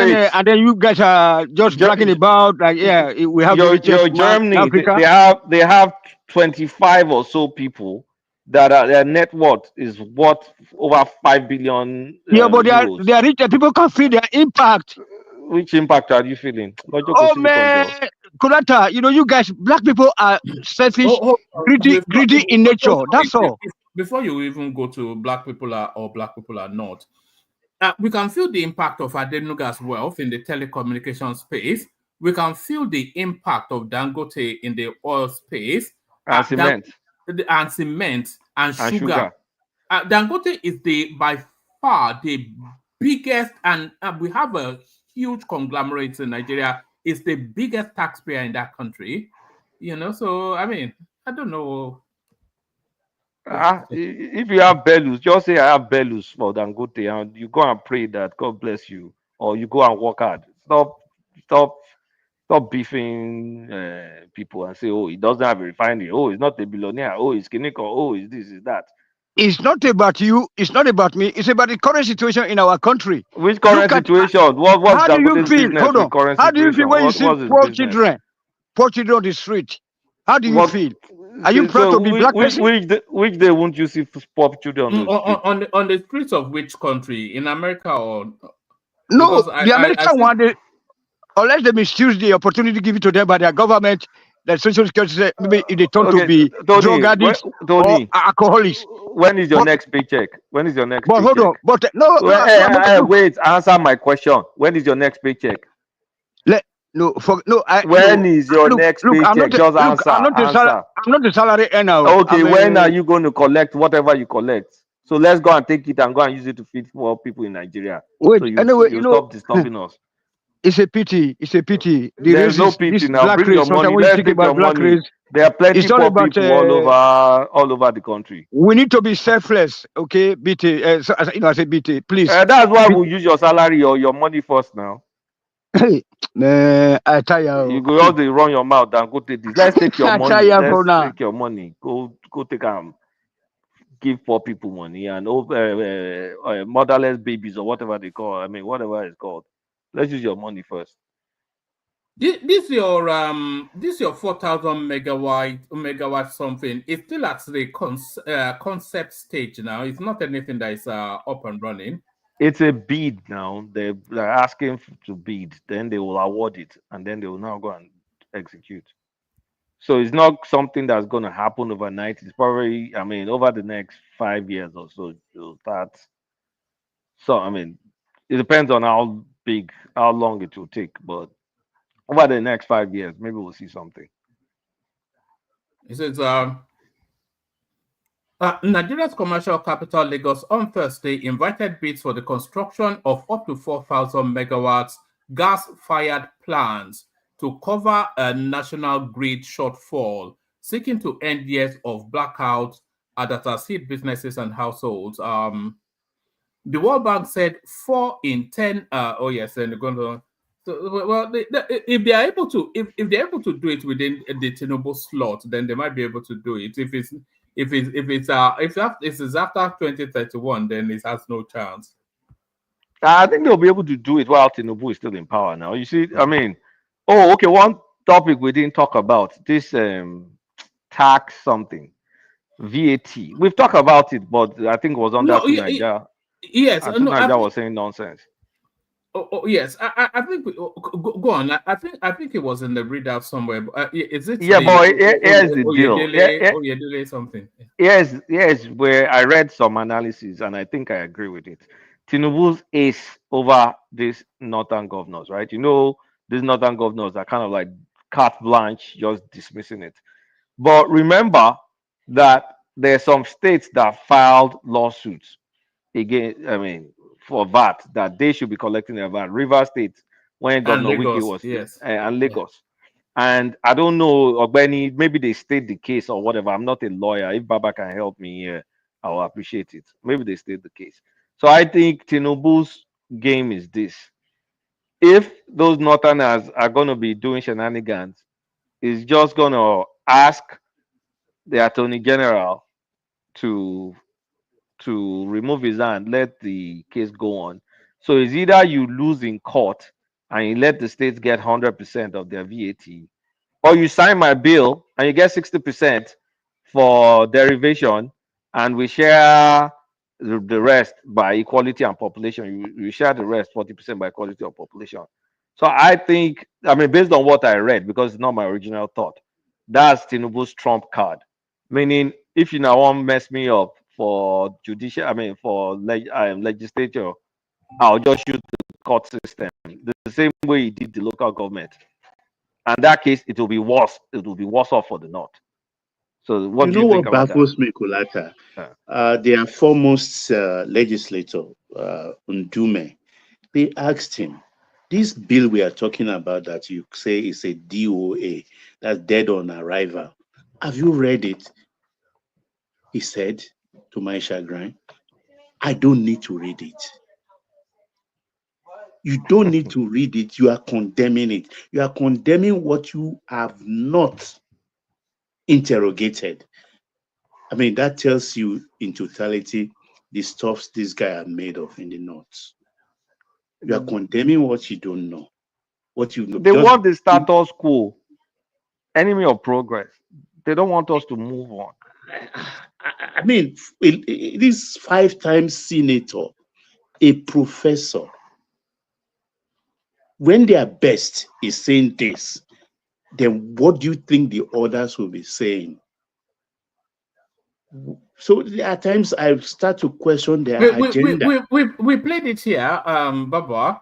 then you guys are just bragging about like, yeah, we have your Germany. They have 25 or so people that their net worth is worth over 5 billion. Yeah, but they are rich. People can feel their impact. Which impact are you feeling? Oh man, Kurata, you guys, black people are selfish, greedy in nature. That's all. Before you even go to black people or black people are not. We can feel the impact of Badenoch's wealth in the telecommunication space. We can feel the impact of Dangote in the oil space. And cement. And sugar. Dangote is by far the biggest, and we have a huge conglomerate in Nigeria. It's the biggest taxpayer in that country. So, I mean, I don't know. If you have bellows, just say I have bellows for Dangote, and you go and pray that God bless you, or you go and work hard. Stop beefing people and say, oh, he doesn't have a refinery. Oh, he's not a billionaire. Oh, he's Kiniko. Oh, he's this, is that. It's not about you. It's not about me. It's about the current situation in our country. Which current situation? How do you feel? Hold on. How do you feel when you see poor children on the street? How do you feel? Are you proud to be black person? Which day won't you see poor children on the streets of which country? In America or no? The American one, unless they misuse the opportunity given to them by their government, that social security say maybe if they turn to Okay, be Tony, drug addicts or Tony, alcoholics. when is your But next paycheck? When is your next but hold paycheck? on, but no, Well, look, wait, answer my question. When is your next paycheck? When is your next look, paycheck? Just answer, I'm not the salary earner. Okay, when are you going to collect whatever you collect? So let's go and take it and go and use it to feed more people in Nigeria. Wait, So anyway, you stop disturbing us. It's a pity. It's a pity. The There's race no is pity this now. black Bring your race. Sometimes money. when you Let's think take about your black money. race, There are plenty it's all poor about. people all over the country. We need to be selfless, okay? BT, I say BT, please. That's why we'll use your salary or your money first now. Hey, I tell you. You go all the run your mouth and go take this. Let's take your I tell money. you Let's for now. take your money. Go take give poor people money and motherless babies or whatever they call. I mean, whatever it's called. Let's use your money first. This your 4,000 megawatt something. It's still at the concept stage now. It's not anything that is up and running. It's a bid now. They're asking to bid. Then they will award it, and then they will now go and execute. So it's not something that's going to happen overnight. It's probably, I mean, over the next 5 years or so, it'll start. So, I mean, it depends on how long it will take. But over the next 5 years, maybe we'll see something. It says, Nigeria's commercial capital, Lagos, on Thursday invited bids for the construction of up to 4,000 megawatts gas-fired plants to cover a national grid shortfall, seeking to end years of blackouts that has hit businesses and households. The World Bank said 4 in 10. And they're going to. So, well, if they are able to, if they're able to do it within the Tinubu slot, then they might be able to do it. If it's after 2031, then it has no chance. I think they'll be able to do it while Tinubu is still in power now. You see, I mean, okay, one topic we didn't talk about, this tax something, VAT. We've talked about it, but I think it was under Nigeria. Yes, Nigeria was saying nonsense. Oh yes, I think go on. I think it was in the readout somewhere. Is it? Yeah, but here's the deal. Oyedele something. Yes, where I read some analysis and I think I agree with it. Tinubu's ace over these northern governors, right? You know, these northern governors are kind of like carte blanche, just dismissing it. But remember that there are some states that filed lawsuits again. I mean, for VAT, that they should be collecting their VAT. River State, when Governor Wiki was and Lagos. And I don't know, Ogbeni, maybe they state the case or whatever. I'm not a lawyer. If Baba can help me here, I'll appreciate it. Maybe they state the case. So I think Tinubu's game is this. If those northerners are going to be doing shenanigans, he's just going to ask the Attorney General to remove his hand, let the case go on. So it's either you lose in court and you let the states get 100% of their VAT, or you sign my bill and you get 60% for derivation, and we share the rest by equality and population. You share the rest 40% by equality of population. So I think, I mean, based on what I read, because it's not my original thought, that's Tinubu's trump card. Meaning, if you now want to mess me up for judicial, I mean, for legislature, I'll just use the court system the same way he did the local government. And in that case, it will be worse. It will be worse off for the north. So, what do you think about that? Baffles me, Kulata? Their foremost legislator, Ndume, they asked him, this bill we are talking about that you say is a DOA, that's dead on arrival, have you read it? He said, to my chagrin, I don't need to read it. You don't need to read it. You are condemning it. You are condemning what you have not interrogated. I mean, that tells you in totality the stuff this guy are made of in the north. You are condemning what you don't know. What you know. They want the status quo, enemy of progress. They don't want us to move on. I mean, this 5-time senator, a professor, when they are best is saying this, then what do you think the others will be saying? So at times I start to question their agenda. We played it here, Baba.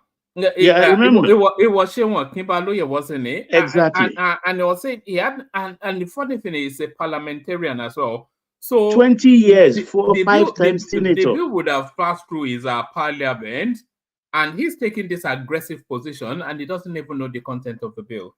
Yeah, I remember. It was Shewan Kimbaloye, wasn't it? Exactly. And it was saying he had, and the funny thing is, he's a parliamentarian as well. So 20 years, 4 or 5 times the senator. bill would have passed through his parliament, and he's taking this aggressive position, and he doesn't even know the content of the bill.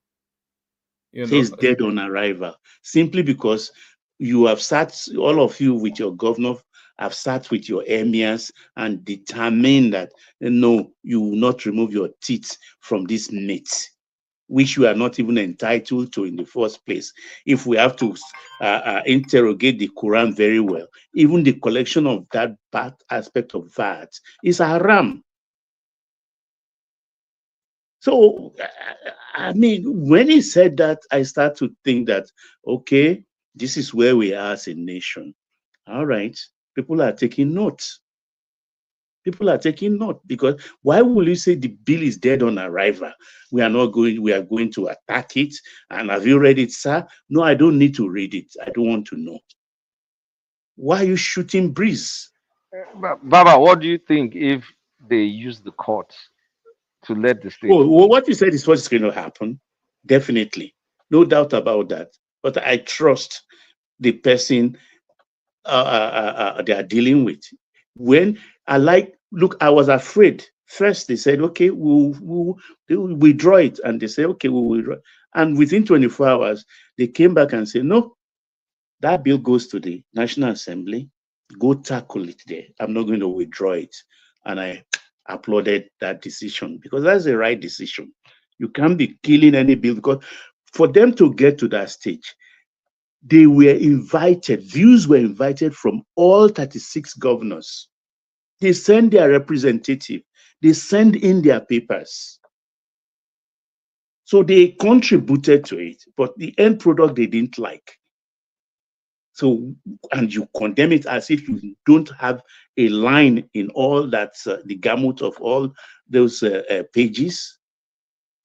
You know, He's dead on arrival simply because you have sat, all of you with your governor have sat with your emirs and determined that no, you will not remove your teeth from this meat, which you are not even entitled to in the first place. If we have to interrogate the Quran very well, even the collection of that bad aspect of that is haram. So, I mean, when he said that, I start to think that, okay, this is where we are as a nation. All right, people are taking note. People are taking note, because why will you say the bill is dead on arrival? We are going to attack it. And have you read it, sir? No, I don't need to read it. I don't want to know. Why are you shooting breeze? Baba, what do you think if they use the courts to let the state? Well, what you said is what's going to happen. Definitely. No doubt about that. But I trust the person they are dealing with. When look, I was afraid. First, they said, okay, we'll withdraw it. And they said, okay, we'll withdraw. And within 24 hours, they came back and said, no, that bill goes to the National Assembly. Go tackle it there. I'm not going to withdraw it. And I applauded that decision, because that's the right decision. You can't be killing any bill, because for them to get to that stage, they were invited, views were invited from all 36 governors. They send their representative, they send in their papers. So they contributed to it, but the end product they didn't like. So, and you condemn it as if you don't have a line in all that, the gamut of all those pages.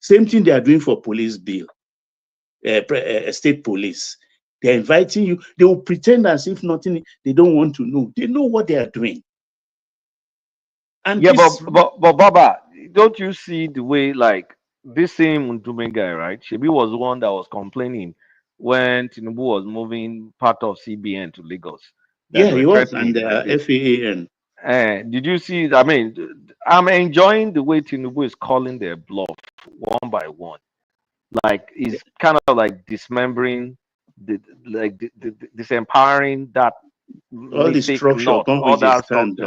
Same thing they are doing for police bill, state police. They're inviting you. They will pretend as if nothing, they don't want to know. They know what they are doing. And yeah, but Baba, don't you see the way, like, this same Ndume guy, right? Shebi was the one that was complaining when Tinubu was moving part of CBN to Lagos. Yeah, he was, and FAAN. Did you see? I mean, I'm enjoying the way Tinubu is calling their bluff one by one. Like, he's kind of like dismembering, disempowering that all the structure upon which they stand.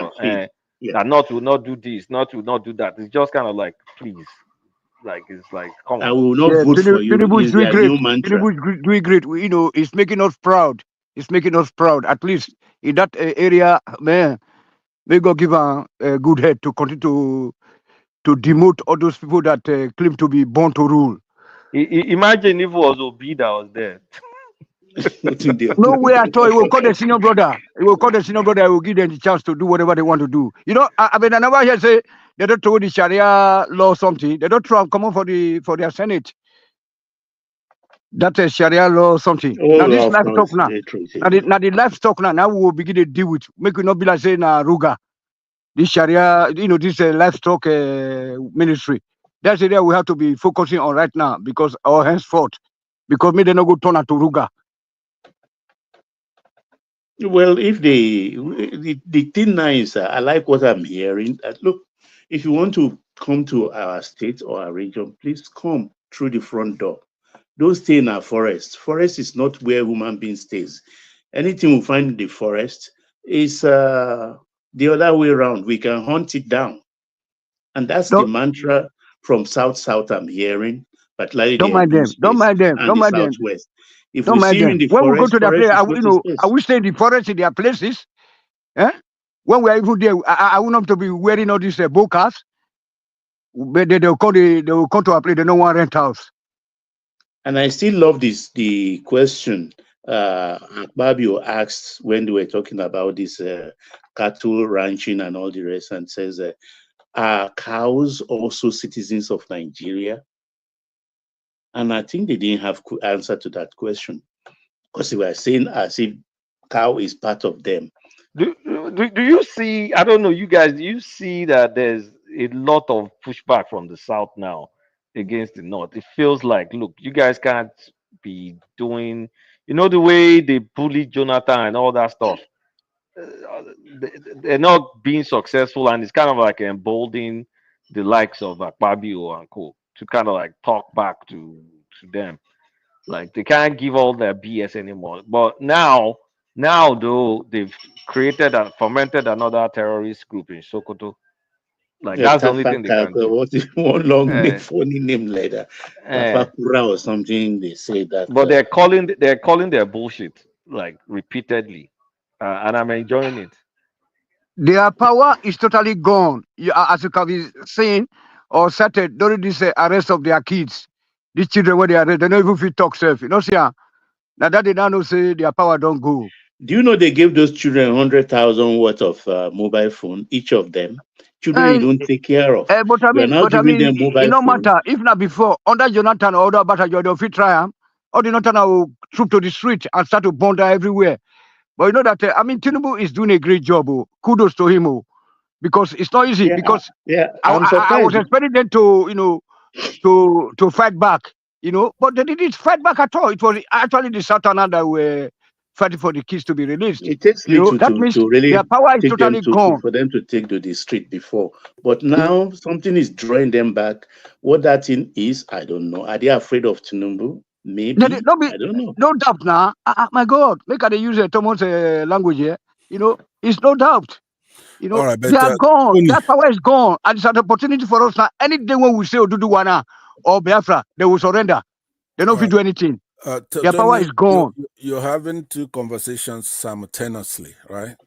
That not will not do this, not will not do that. It's just kind of like, please, like, it's like, come on. I will not vote for you. Tinubu is doing great. Mantra. Tinubu is doing great. You know, it's making us proud. It's making us proud. At least in that area, man, may God give a good head to continue to demote all those people that claim to be born to rule. Imagine if it was Obi that was there. No way at all. He will call the senior brother. He will call the senior brother. He will give them the chance to do whatever they want to do. You know, I mean, I never hear say they don't throw the Sharia law something. They don't throw come on for their Senate. That's a Sharia law something. Now this livestock now. Now the livestock now. Now we will begin to deal with. Make it not be like saying Ruga. This Sharia, you know, this livestock ministry. That's the area we have to be focusing on right now, because our henceforth, because me they not go turn to Ruga. Well, if the thing now is, I like what I'm hearing. Look, if you want to come to our state or our region, please come through the front door. Don't stay in our forest. Forest is not where human being stays. Anything we find in the forest is the other way around. We can hunt it down. And that's the mantra from South I'm hearing, but don't mind them. Don't mind them. Don't mind them. Southwest. If we see you in the when forest, we go to their place, I will stay in the forest in their places. Eh? When we are even there, I will not to be wearing all these bokas. But they will come to our place. They don't want rent house. And I still love the question Babio asked when they were talking about this cattle ranching and all the rest, and says, are cows also citizens of Nigeria? And I think they didn't have answer to that question because they were saying as if cow is part of them. Do you see? I don't know, you guys. Do you see that there's a lot of pushback from the south now against the north? It feels like, look, you guys can't be doing, the way they bully Jonathan and all that stuff. They're not being successful, and it's kind of like emboldening the likes of Akpabio and co to kind of like talk back to them. Like they can't give all their BS anymore. But now though, they've fomented another terrorist group in Sokoto. Like that's the only thing they can do. What is one long Eh, funny name like that? eh. Tafakura or something. They say that. But they're calling their bullshit like repeatedly, and I'm enjoying it. Their power is totally gone. As you can be seen or started during this arrest of their kids. These children, when they arrest, they don't even fit talk self. See, now that they now know say their power don't go. Do you know they gave those children 100,000 worth of mobile phone, each of them? Children you don't take care of. But I You are mean, now giving them mobile it no phone. matter if not before under Jonathan or other battle, they'll fit triumph. Or the Jonathan will troop to the street and start to bonder everywhere. But you know that Tinubu is doing a great job. Kudos to him. Because it's not easy. Because I'm I was surprised. expecting them to to fight back. But they didn't fight back at all. It was actually the Southerners that were fighting for the kids to be released. It takes little That means to really their power is take them totally gone. for them to take to the street before. But now something is drawing them back. What that thing is, I don't know. Are they afraid of Tinubu? Maybe. I don't know. No doubt now. My God, make they use Thomas language here. It's no doubt. All right, but They are gone. That power is gone. And it's an opportunity for us now. Any day when we say Oduduwana or Biafra, they will surrender. They don't do anything. Their power is gone. You're having two conversations simultaneously, right?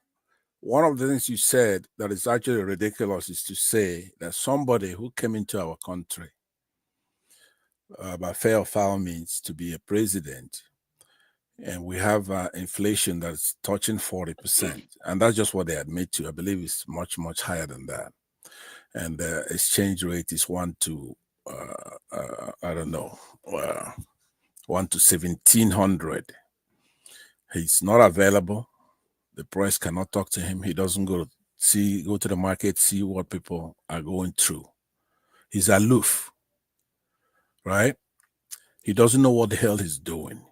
One of the things you said that is actually ridiculous is to say that somebody who came into our country by fair or foul means to be a president, and we have inflation that's touching 40%, and that's just what they admit to. I believe it's much, much higher than that. And the exchange rate is 1 to, I don't know, 1 to 1,700. He's not available. The press cannot talk to him. He doesn't go to the market, see what people are going through. He's aloof, right? He doesn't know what the hell he's doing.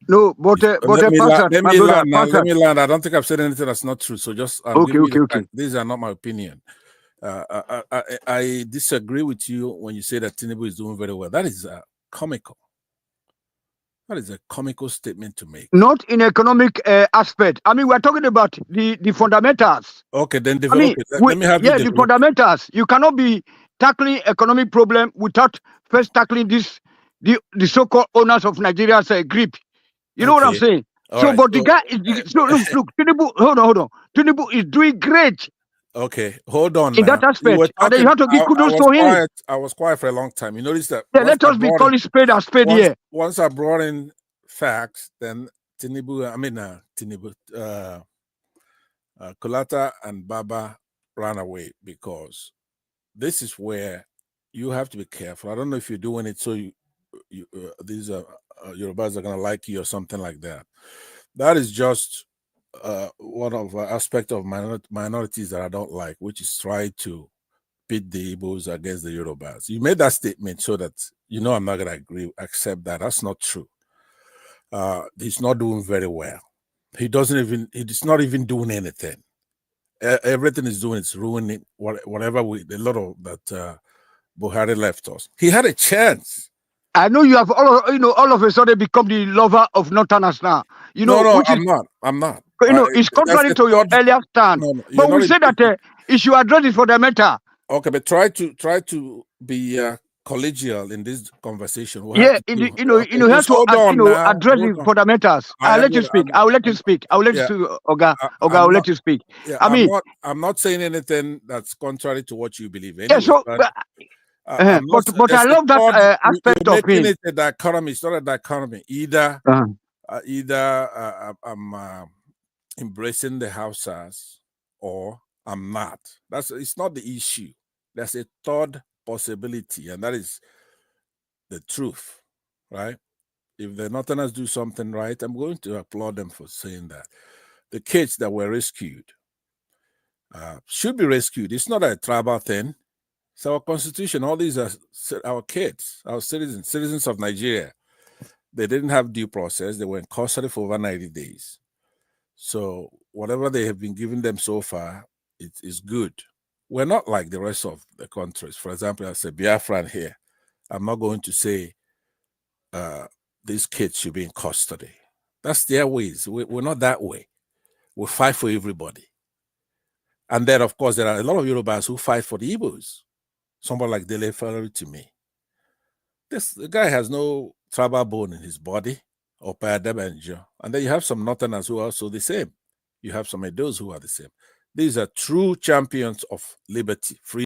No, but let me land. I don't think I've said anything that's not true. So just okay. These are not my opinion. I disagree with you when you say that Tinubu is doing very well. That is comical. That is a comical statement to make. Not in economic aspect. I mean, we're talking about the fundamentals. Okay, then develop it. Let me have the fundamentals. You cannot be tackling economic problem without first tackling the so-called owners of Nigeria's grip. You know what I'm saying? The guy is look, Tinubu, hold on. Tinubu is doing great. Okay, hold on. In that aspect, and then you have to give kudos to him. I was quiet for a long time. You notice that? Yeah, let us be calling spade a spade here. Once I brought in facts, then Kulata and Baba ran away, because this is where you have to be careful. I don't know if you're doing it so these Yorubas are going to like you or something like that. That is just one of aspect of minorities that I don't like, which is try to pit the Igbos against the Yorubas. You made that statement so that I'm not going to accept that. That's not true. He's not doing very well. He's not even doing anything. Everything he's doing is ruining whatever the lot of that Buhari left us. He had a chance. I know you have all of a sudden become the lover of Northerners now. I'm not. It's contrary to your earlier stand. But we say that it should address it for the matter. Okay, but try to be collegial in this conversation. You have to address it for the matters. I'll let you speak. I will let you speak. Oga, I'll let you speak. I'm not saying anything that's contrary to what you believe. Anyway, but I love that aspect of him. It's a dichotomy. It's not a dichotomy. Either I'm embracing the Hausas or I'm not. It's not the issue. There's a third possibility, and that is the truth, right? If the Northerners do something right, I'm going to applaud them for saying that. The kids that were rescued should be rescued. It's not a tribal thing. It's our constitution. All these are our kids, our citizens of Nigeria. They didn't have due process. They were in custody for over 90 days. So whatever they have been giving them so far, it is good. We're not like the rest of the countries. For example, as a Biafran here, I'm not going to say these kids should be in custody. That's their ways. We're not that way. We fight for everybody. And then, of course, there are a lot of Yorubas who fight for the Igbos. Someone like Dele Ferrari to me. The guy has no tribal bone in his body, or Payadebanjo. And then you have some Northerners who are also the same. You have some Edos who are the same. These are true champions of liberty, freedom.